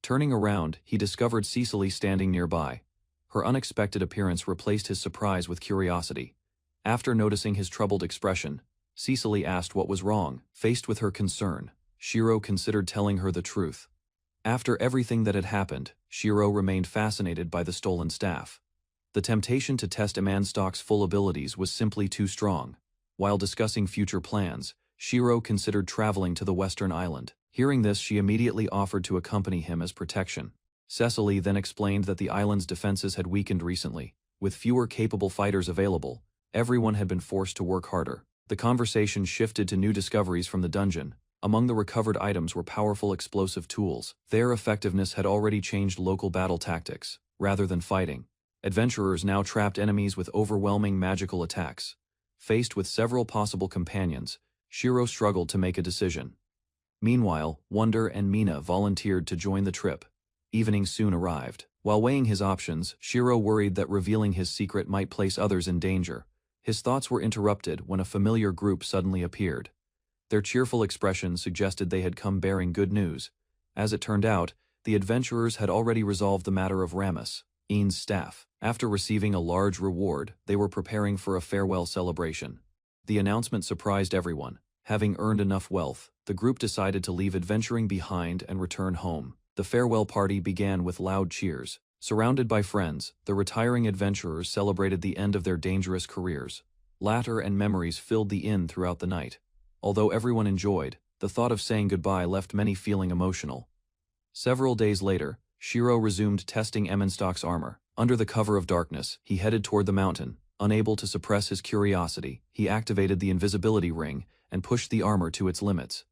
Turning around, he discovered Cecily standing nearby. Her unexpected appearance replaced his surprise with curiosity. After noticing his troubled expression, Cecily asked what was wrong. Faced with her concern, Shiro considered telling her the truth. After everything that had happened, Shiro remained fascinated by the stolen staff. The temptation to test Amanstock's full abilities was simply too strong. While discussing future plans, Shiro considered traveling to the western island. Hearing this, she immediately offered to accompany him as protection. Cecily then explained that the island's defenses had weakened recently. With fewer capable fighters available, everyone had been forced to work harder. The conversation shifted to new discoveries from the dungeon. Among the recovered items were powerful explosive tools. Their effectiveness had already changed local battle tactics. Rather than fighting, adventurers now trapped enemies with overwhelming magical attacks. Faced with several possible companions, Shiro struggled to make a decision. Meanwhile, Wonder and Mina volunteered to join the trip. Evening soon arrived. While weighing his options, Shiro worried that revealing his secret might place others in danger. His thoughts were interrupted when a familiar group suddenly appeared. Their cheerful expression suggested they had come bearing good news. As it turned out, the adventurers had already resolved the matter of Ramus, Ian's staff. After receiving a large reward, they were preparing for a farewell celebration. The announcement surprised everyone. Having earned enough wealth, the group decided to leave adventuring behind and return home. The farewell party began with loud cheers. Surrounded by friends, the retiring adventurers celebrated the end of their dangerous careers. Laughter and memories filled the inn throughout the night. Although everyone enjoyed, the thought of saying goodbye left many feeling emotional. Several days later, Shiro resumed testing Amanstock's armor. Under the cover of darkness, he headed toward the mountain. Unable to suppress his curiosity, he activated the invisibility ring and pushed the armor to its limits.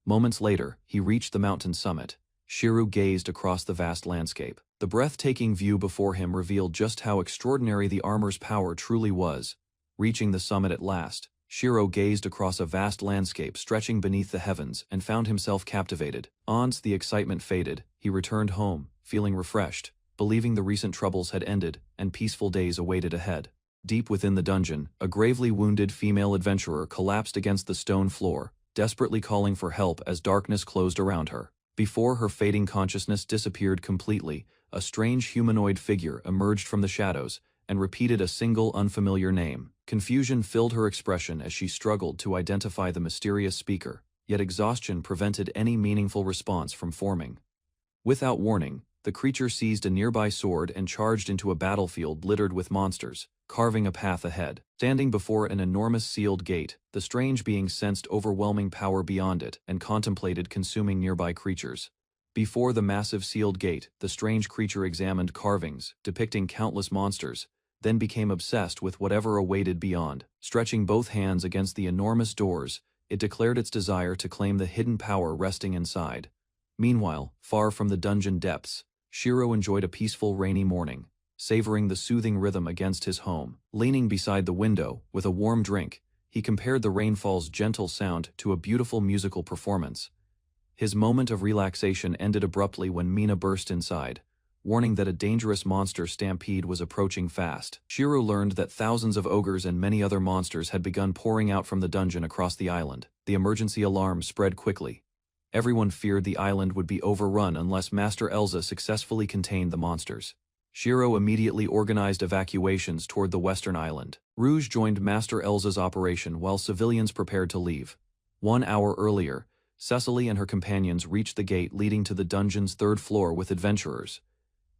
Moments later, he reached the mountain summit. Shiro gazed across the vast landscape. The breathtaking view before him revealed just how extraordinary the armor's power truly was. Reaching the summit at last, Shiro gazed across a vast landscape stretching beneath the heavens and found himself captivated. Once the excitement faded, he returned home, feeling refreshed, believing the recent troubles had ended and peaceful days awaited ahead. Deep within the dungeon, a gravely wounded female adventurer collapsed against the stone floor, desperately calling for help as darkness closed around her. Before her fading consciousness disappeared completely, a strange humanoid figure emerged from the shadows and repeated a single unfamiliar name. Confusion filled her expression as she struggled to identify the mysterious speaker, yet exhaustion prevented any meaningful response from forming. Without warning, the creature seized a nearby sword and charged into a battlefield littered with monsters, carving a path ahead. Standing before an enormous sealed gate, the strange being sensed overwhelming power beyond it and contemplated consuming nearby creatures. Before the massive sealed gate, the strange creature examined carvings depicting countless monsters, then became obsessed with whatever awaited beyond. Stretching both hands against the enormous doors, it declared its desire to claim the hidden power resting inside. Meanwhile, far from the dungeon depths, Shiro enjoyed a peaceful rainy morning, savoring the soothing rhythm against his home. Leaning beside the window, with a warm drink, he compared the rainfall's gentle sound to a beautiful musical performance. His moment of relaxation ended abruptly when Mina burst inside, warning that a dangerous monster stampede was approaching fast. Shiro learned that thousands of ogres and many other monsters had begun pouring out from the dungeon across the island. The emergency alarm spread quickly. Everyone feared the island would be overrun unless Master Elza successfully contained the monsters. Shiro immediately organized evacuations toward the western island. Rouge joined Master Elza's operation while civilians prepared to leave. 1 hour earlier, Cecily and her companions reached the gate leading to the dungeon's third floor with adventurers.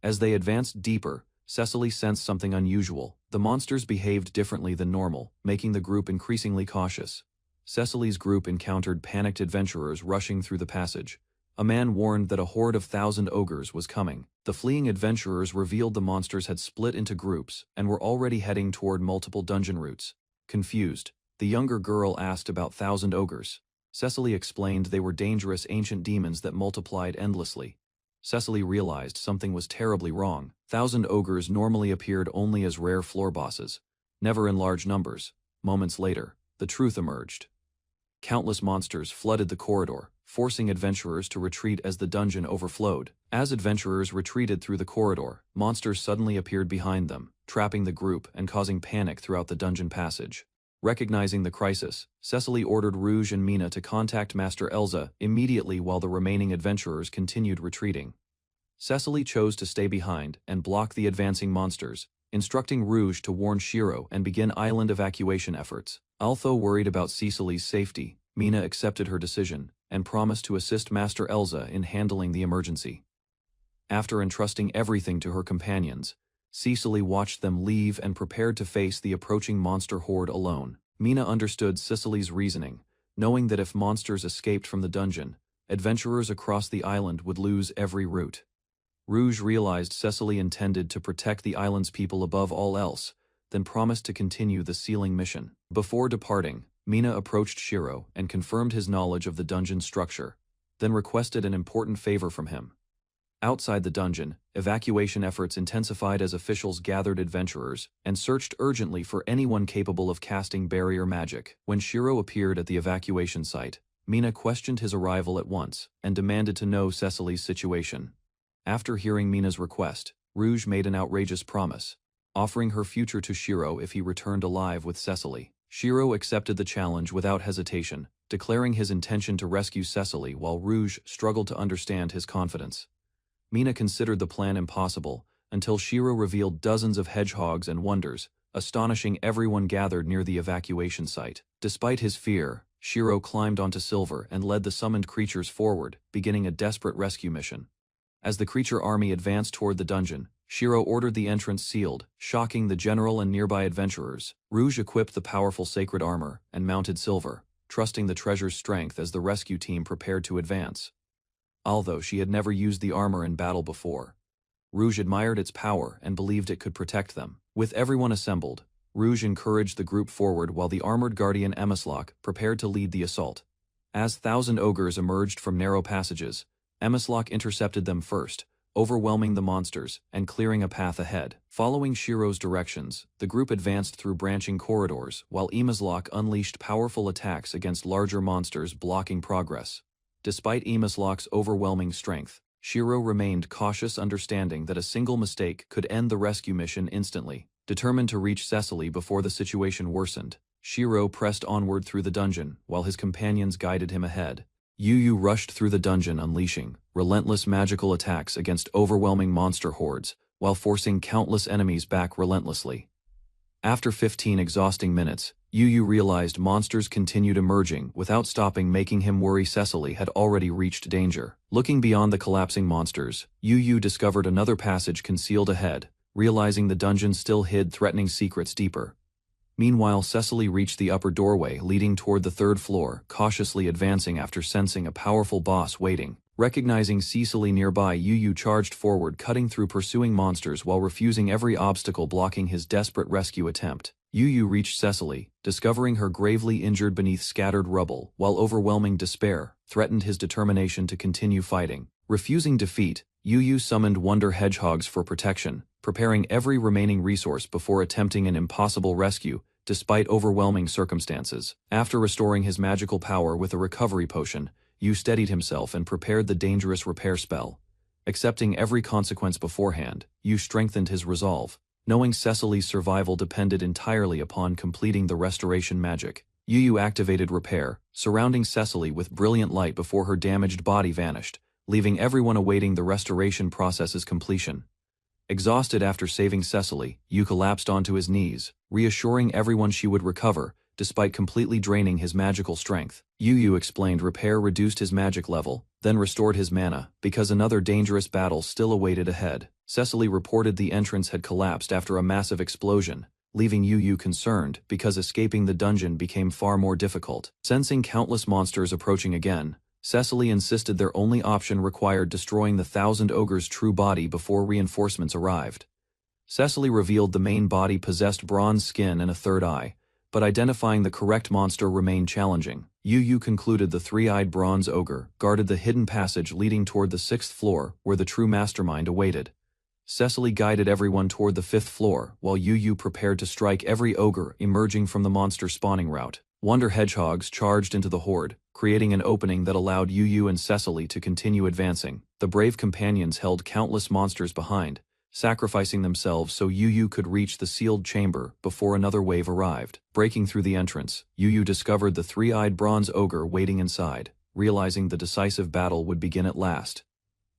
As they advanced deeper, Cecily sensed something unusual. The monsters behaved differently than normal, making the group increasingly cautious. Cecily's group encountered panicked adventurers rushing through the passage. A man warned that a horde of 1,000 ogres was coming. The fleeing adventurers revealed the monsters had split into groups and were already heading toward multiple dungeon routes. Confused, the younger girl asked about 1,000 ogres. Cecily explained they were dangerous ancient demons that multiplied endlessly. Cecily realized something was terribly wrong. 1,000 ogres normally appeared only as rare floor bosses, never in large numbers. Moments later, the truth emerged. Countless monsters flooded the corridor, forcing adventurers to retreat as the dungeon overflowed. As adventurers retreated through the corridor, monsters suddenly appeared behind them, trapping the group and causing panic throughout the dungeon passage. Recognizing the crisis, Cecily ordered Rouge and Mina to contact Master Elza immediately while the remaining adventurers continued retreating. Cecily chose to stay behind and block the advancing monsters, instructing Rouge to warn Shiro and begin island evacuation efforts. Although worried about Cecily's safety, Mina accepted her decision, and promised to assist Master Elsa in handling the emergency. After entrusting everything to her companions, Cecily watched them leave and prepared to face the approaching monster horde alone. Mina understood Cecily's reasoning, knowing that if monsters escaped from the dungeon, adventurers across the island would lose every route. Rouge realized Cecily intended to protect the island's people above all else, then promised to continue the sealing mission. Before departing, Mina approached Shiro and confirmed his knowledge of the dungeon structure, then requested an important favor from him. Outside the dungeon, evacuation efforts intensified as officials gathered adventurers and searched urgently for anyone capable of casting barrier magic. When Shiro appeared at the evacuation site, Mina questioned his arrival at once and demanded to know Cecily's situation. After hearing Mina's request, Rouge made an outrageous promise, offering her future to Shiro if he returned alive with Cecily. Shiro accepted the challenge without hesitation, declaring his intention to rescue Cecily while Rouge struggled to understand his confidence. Mina considered the plan impossible until Shiro revealed dozens of hedgehogs and wonders, astonishing everyone gathered near the evacuation site. Despite his fear, Shiro climbed onto Silver and led the summoned creatures forward, beginning a desperate rescue mission. As the creature army advanced toward the dungeon, Shiro ordered the entrance sealed, shocking the general and nearby adventurers. Rouge equipped the powerful sacred armor and mounted Silver, trusting the treasure's strength as the rescue team prepared to advance. Although she had never used the armor in battle before, Rouge admired its power and believed it could protect them. With everyone assembled, Rouge encouraged the group forward while the armored guardian Emislok prepared to lead the assault. As 1,000 ogres emerged from narrow passages, Emislok intercepted them first, overwhelming the monsters and clearing a path ahead. Following Shiro's directions, the group advanced through branching corridors while Emislok unleashed powerful attacks against larger monsters blocking progress. Despite Emislok's overwhelming strength, Shiro remained cautious, understanding that a single mistake could end the rescue mission instantly. Determined to reach Cecily before the situation worsened, Shiro pressed onward through the dungeon while his companions guided him ahead. Yu rushed through the dungeon, unleashing relentless magical attacks against overwhelming monster hordes while forcing countless enemies back relentlessly. After 15 exhausting minutes, Yu realized monsters continued emerging without stopping, making him worry Cecily had already reached danger. Looking beyond the collapsing monsters, Yu discovered another passage concealed ahead, realizing the dungeon still hid threatening secrets deeper. Meanwhile, Cecily reached the upper doorway leading toward the third floor, cautiously advancing after sensing a powerful boss waiting. Recognizing Cecily nearby, Yu charged forward, cutting through pursuing monsters while refusing every obstacle blocking his desperate rescue attempt. Yu reached Cecily, discovering her gravely injured beneath scattered rubble, while overwhelming despair threatened his determination to continue fighting. Refusing defeat, Yu summoned Wonder Hedgehogs for protection, preparing every remaining resource before attempting an impossible rescue, despite overwhelming circumstances. After restoring his magical power with a recovery potion, Yu steadied himself and prepared the dangerous repair spell. Accepting every consequence beforehand, Yu strengthened his resolve. Knowing Cecily's survival depended entirely upon completing the restoration magic, Yu activated repair, surrounding Cecily with brilliant light before her damaged body vanished, leaving everyone awaiting the restoration process's completion. Exhausted after saving Cecily, Yu collapsed onto his knees, reassuring everyone she would recover, despite completely draining his magical strength. Yu explained repair reduced his magic level, then restored his mana, because another dangerous battle still awaited ahead. Cecily reported the entrance had collapsed after a massive explosion, leaving Yu concerned because escaping the dungeon became far more difficult. Sensing countless monsters approaching again, Cecily insisted their only option required destroying the 1,000 ogres' true body before reinforcements arrived. Cecily revealed the main body possessed bronze skin and a third eye, but identifying the correct monster remained challenging. Yu concluded the three-eyed bronze ogre guarded the hidden passage leading toward the 6th floor where the true mastermind awaited. Cecily guided everyone toward the 5th floor while Yu prepared to strike every ogre emerging from the monster spawning route. Wonder Hedgehogs charged into the horde, creating an opening that allowed Yu and Cecily to continue advancing. The brave companions held countless monsters behind, sacrificing themselves so Yu could reach the sealed chamber before another wave arrived. Breaking through the entrance, Yu discovered the three-eyed bronze ogre waiting inside, realizing the decisive battle would begin at last.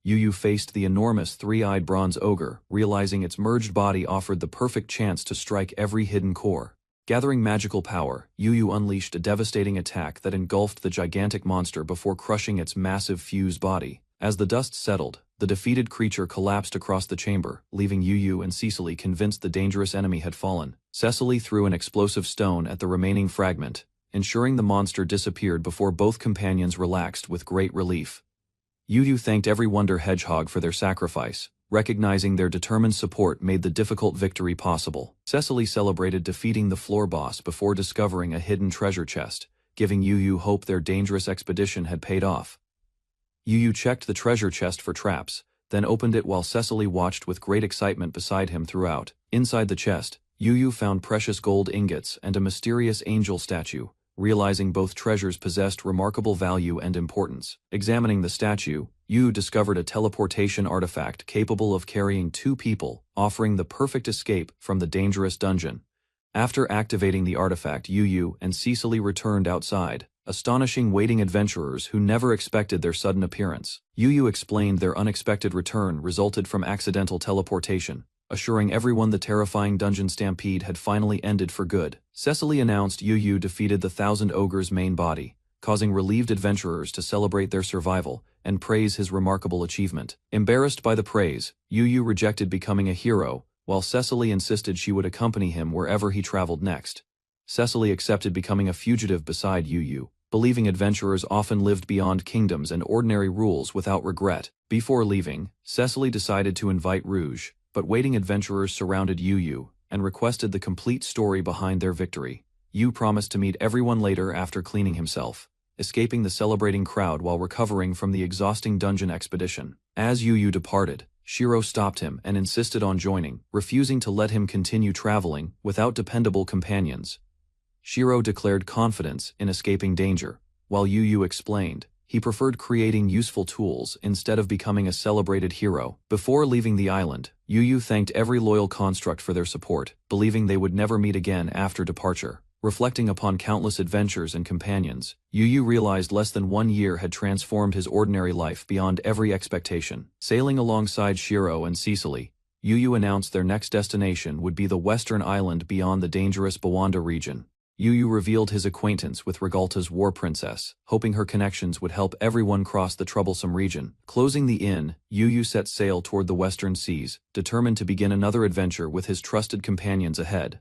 Yu faced the enormous three-eyed bronze ogre, realizing its merged body offered the perfect chance to strike every hidden core. Gathering magical power, Yu unleashed a devastating attack that engulfed the gigantic monster before crushing its massive fused body. As the dust settled, the defeated creature collapsed across the chamber, leaving Yu and Cecily convinced the dangerous enemy had fallen. Cecily threw an explosive stone at the remaining fragment, ensuring the monster disappeared before both companions relaxed with great relief. Yu thanked every Wonder Hedgehog for their sacrifice, recognizing their determined support made the difficult victory possible. Cecily celebrated defeating the floor boss before discovering a hidden treasure chest, giving Yu hope their dangerous expedition had paid off. Yu checked the treasure chest for traps, then opened it while Cecily watched with great excitement beside him throughout. Inside the chest, Yu found precious gold ingots and a mysterious angel statue, realizing both treasures possessed remarkable value and importance. Examining the statue, Yu discovered a teleportation artifact capable of carrying 2 people, offering the perfect escape from the dangerous dungeon. After activating the artifact, Yu and Cecily returned outside, astonishing waiting adventurers who never expected their sudden appearance. Yu explained their unexpected return resulted from accidental teleportation, assuring everyone the terrifying dungeon stampede had finally ended for good. Cecily announced Yu defeated the Thousand Ogre's main body, causing relieved adventurers to celebrate their survival and praise his remarkable achievement. Embarrassed by the praise, Yu rejected becoming a hero, while Cecily insisted she would accompany him wherever he traveled next. Cecily accepted becoming a fugitive beside Yu, believing adventurers often lived beyond kingdoms and ordinary rules without regret. Before leaving, Cecily decided to invite Rouge, but waiting adventurers surrounded Yu and requested the complete story behind their victory. Yu promised to meet everyone later after cleaning himself, escaping the celebrating crowd while recovering from the exhausting dungeon expedition. As Yu departed, Shiro stopped him and insisted on joining, refusing to let him continue traveling without dependable companions. Shiro declared confidence in escaping danger, while Yu explained he preferred creating useful tools instead of becoming a celebrated hero. Before leaving the island, Yu thanked every loyal construct for their support, believing they would never meet again after departure. Reflecting upon countless adventures and companions, Yu realized less than 1 year had transformed his ordinary life beyond every expectation. Sailing alongside Shiro and Cecily, Yu announced their next destination would be the western island beyond the dangerous Bawanda region. Yu revealed his acquaintance with Regalta's war princess, hoping her connections would help everyone cross the troublesome region. Closing the inn, Yu set sail toward the western seas, determined to begin another adventure with his trusted companions ahead.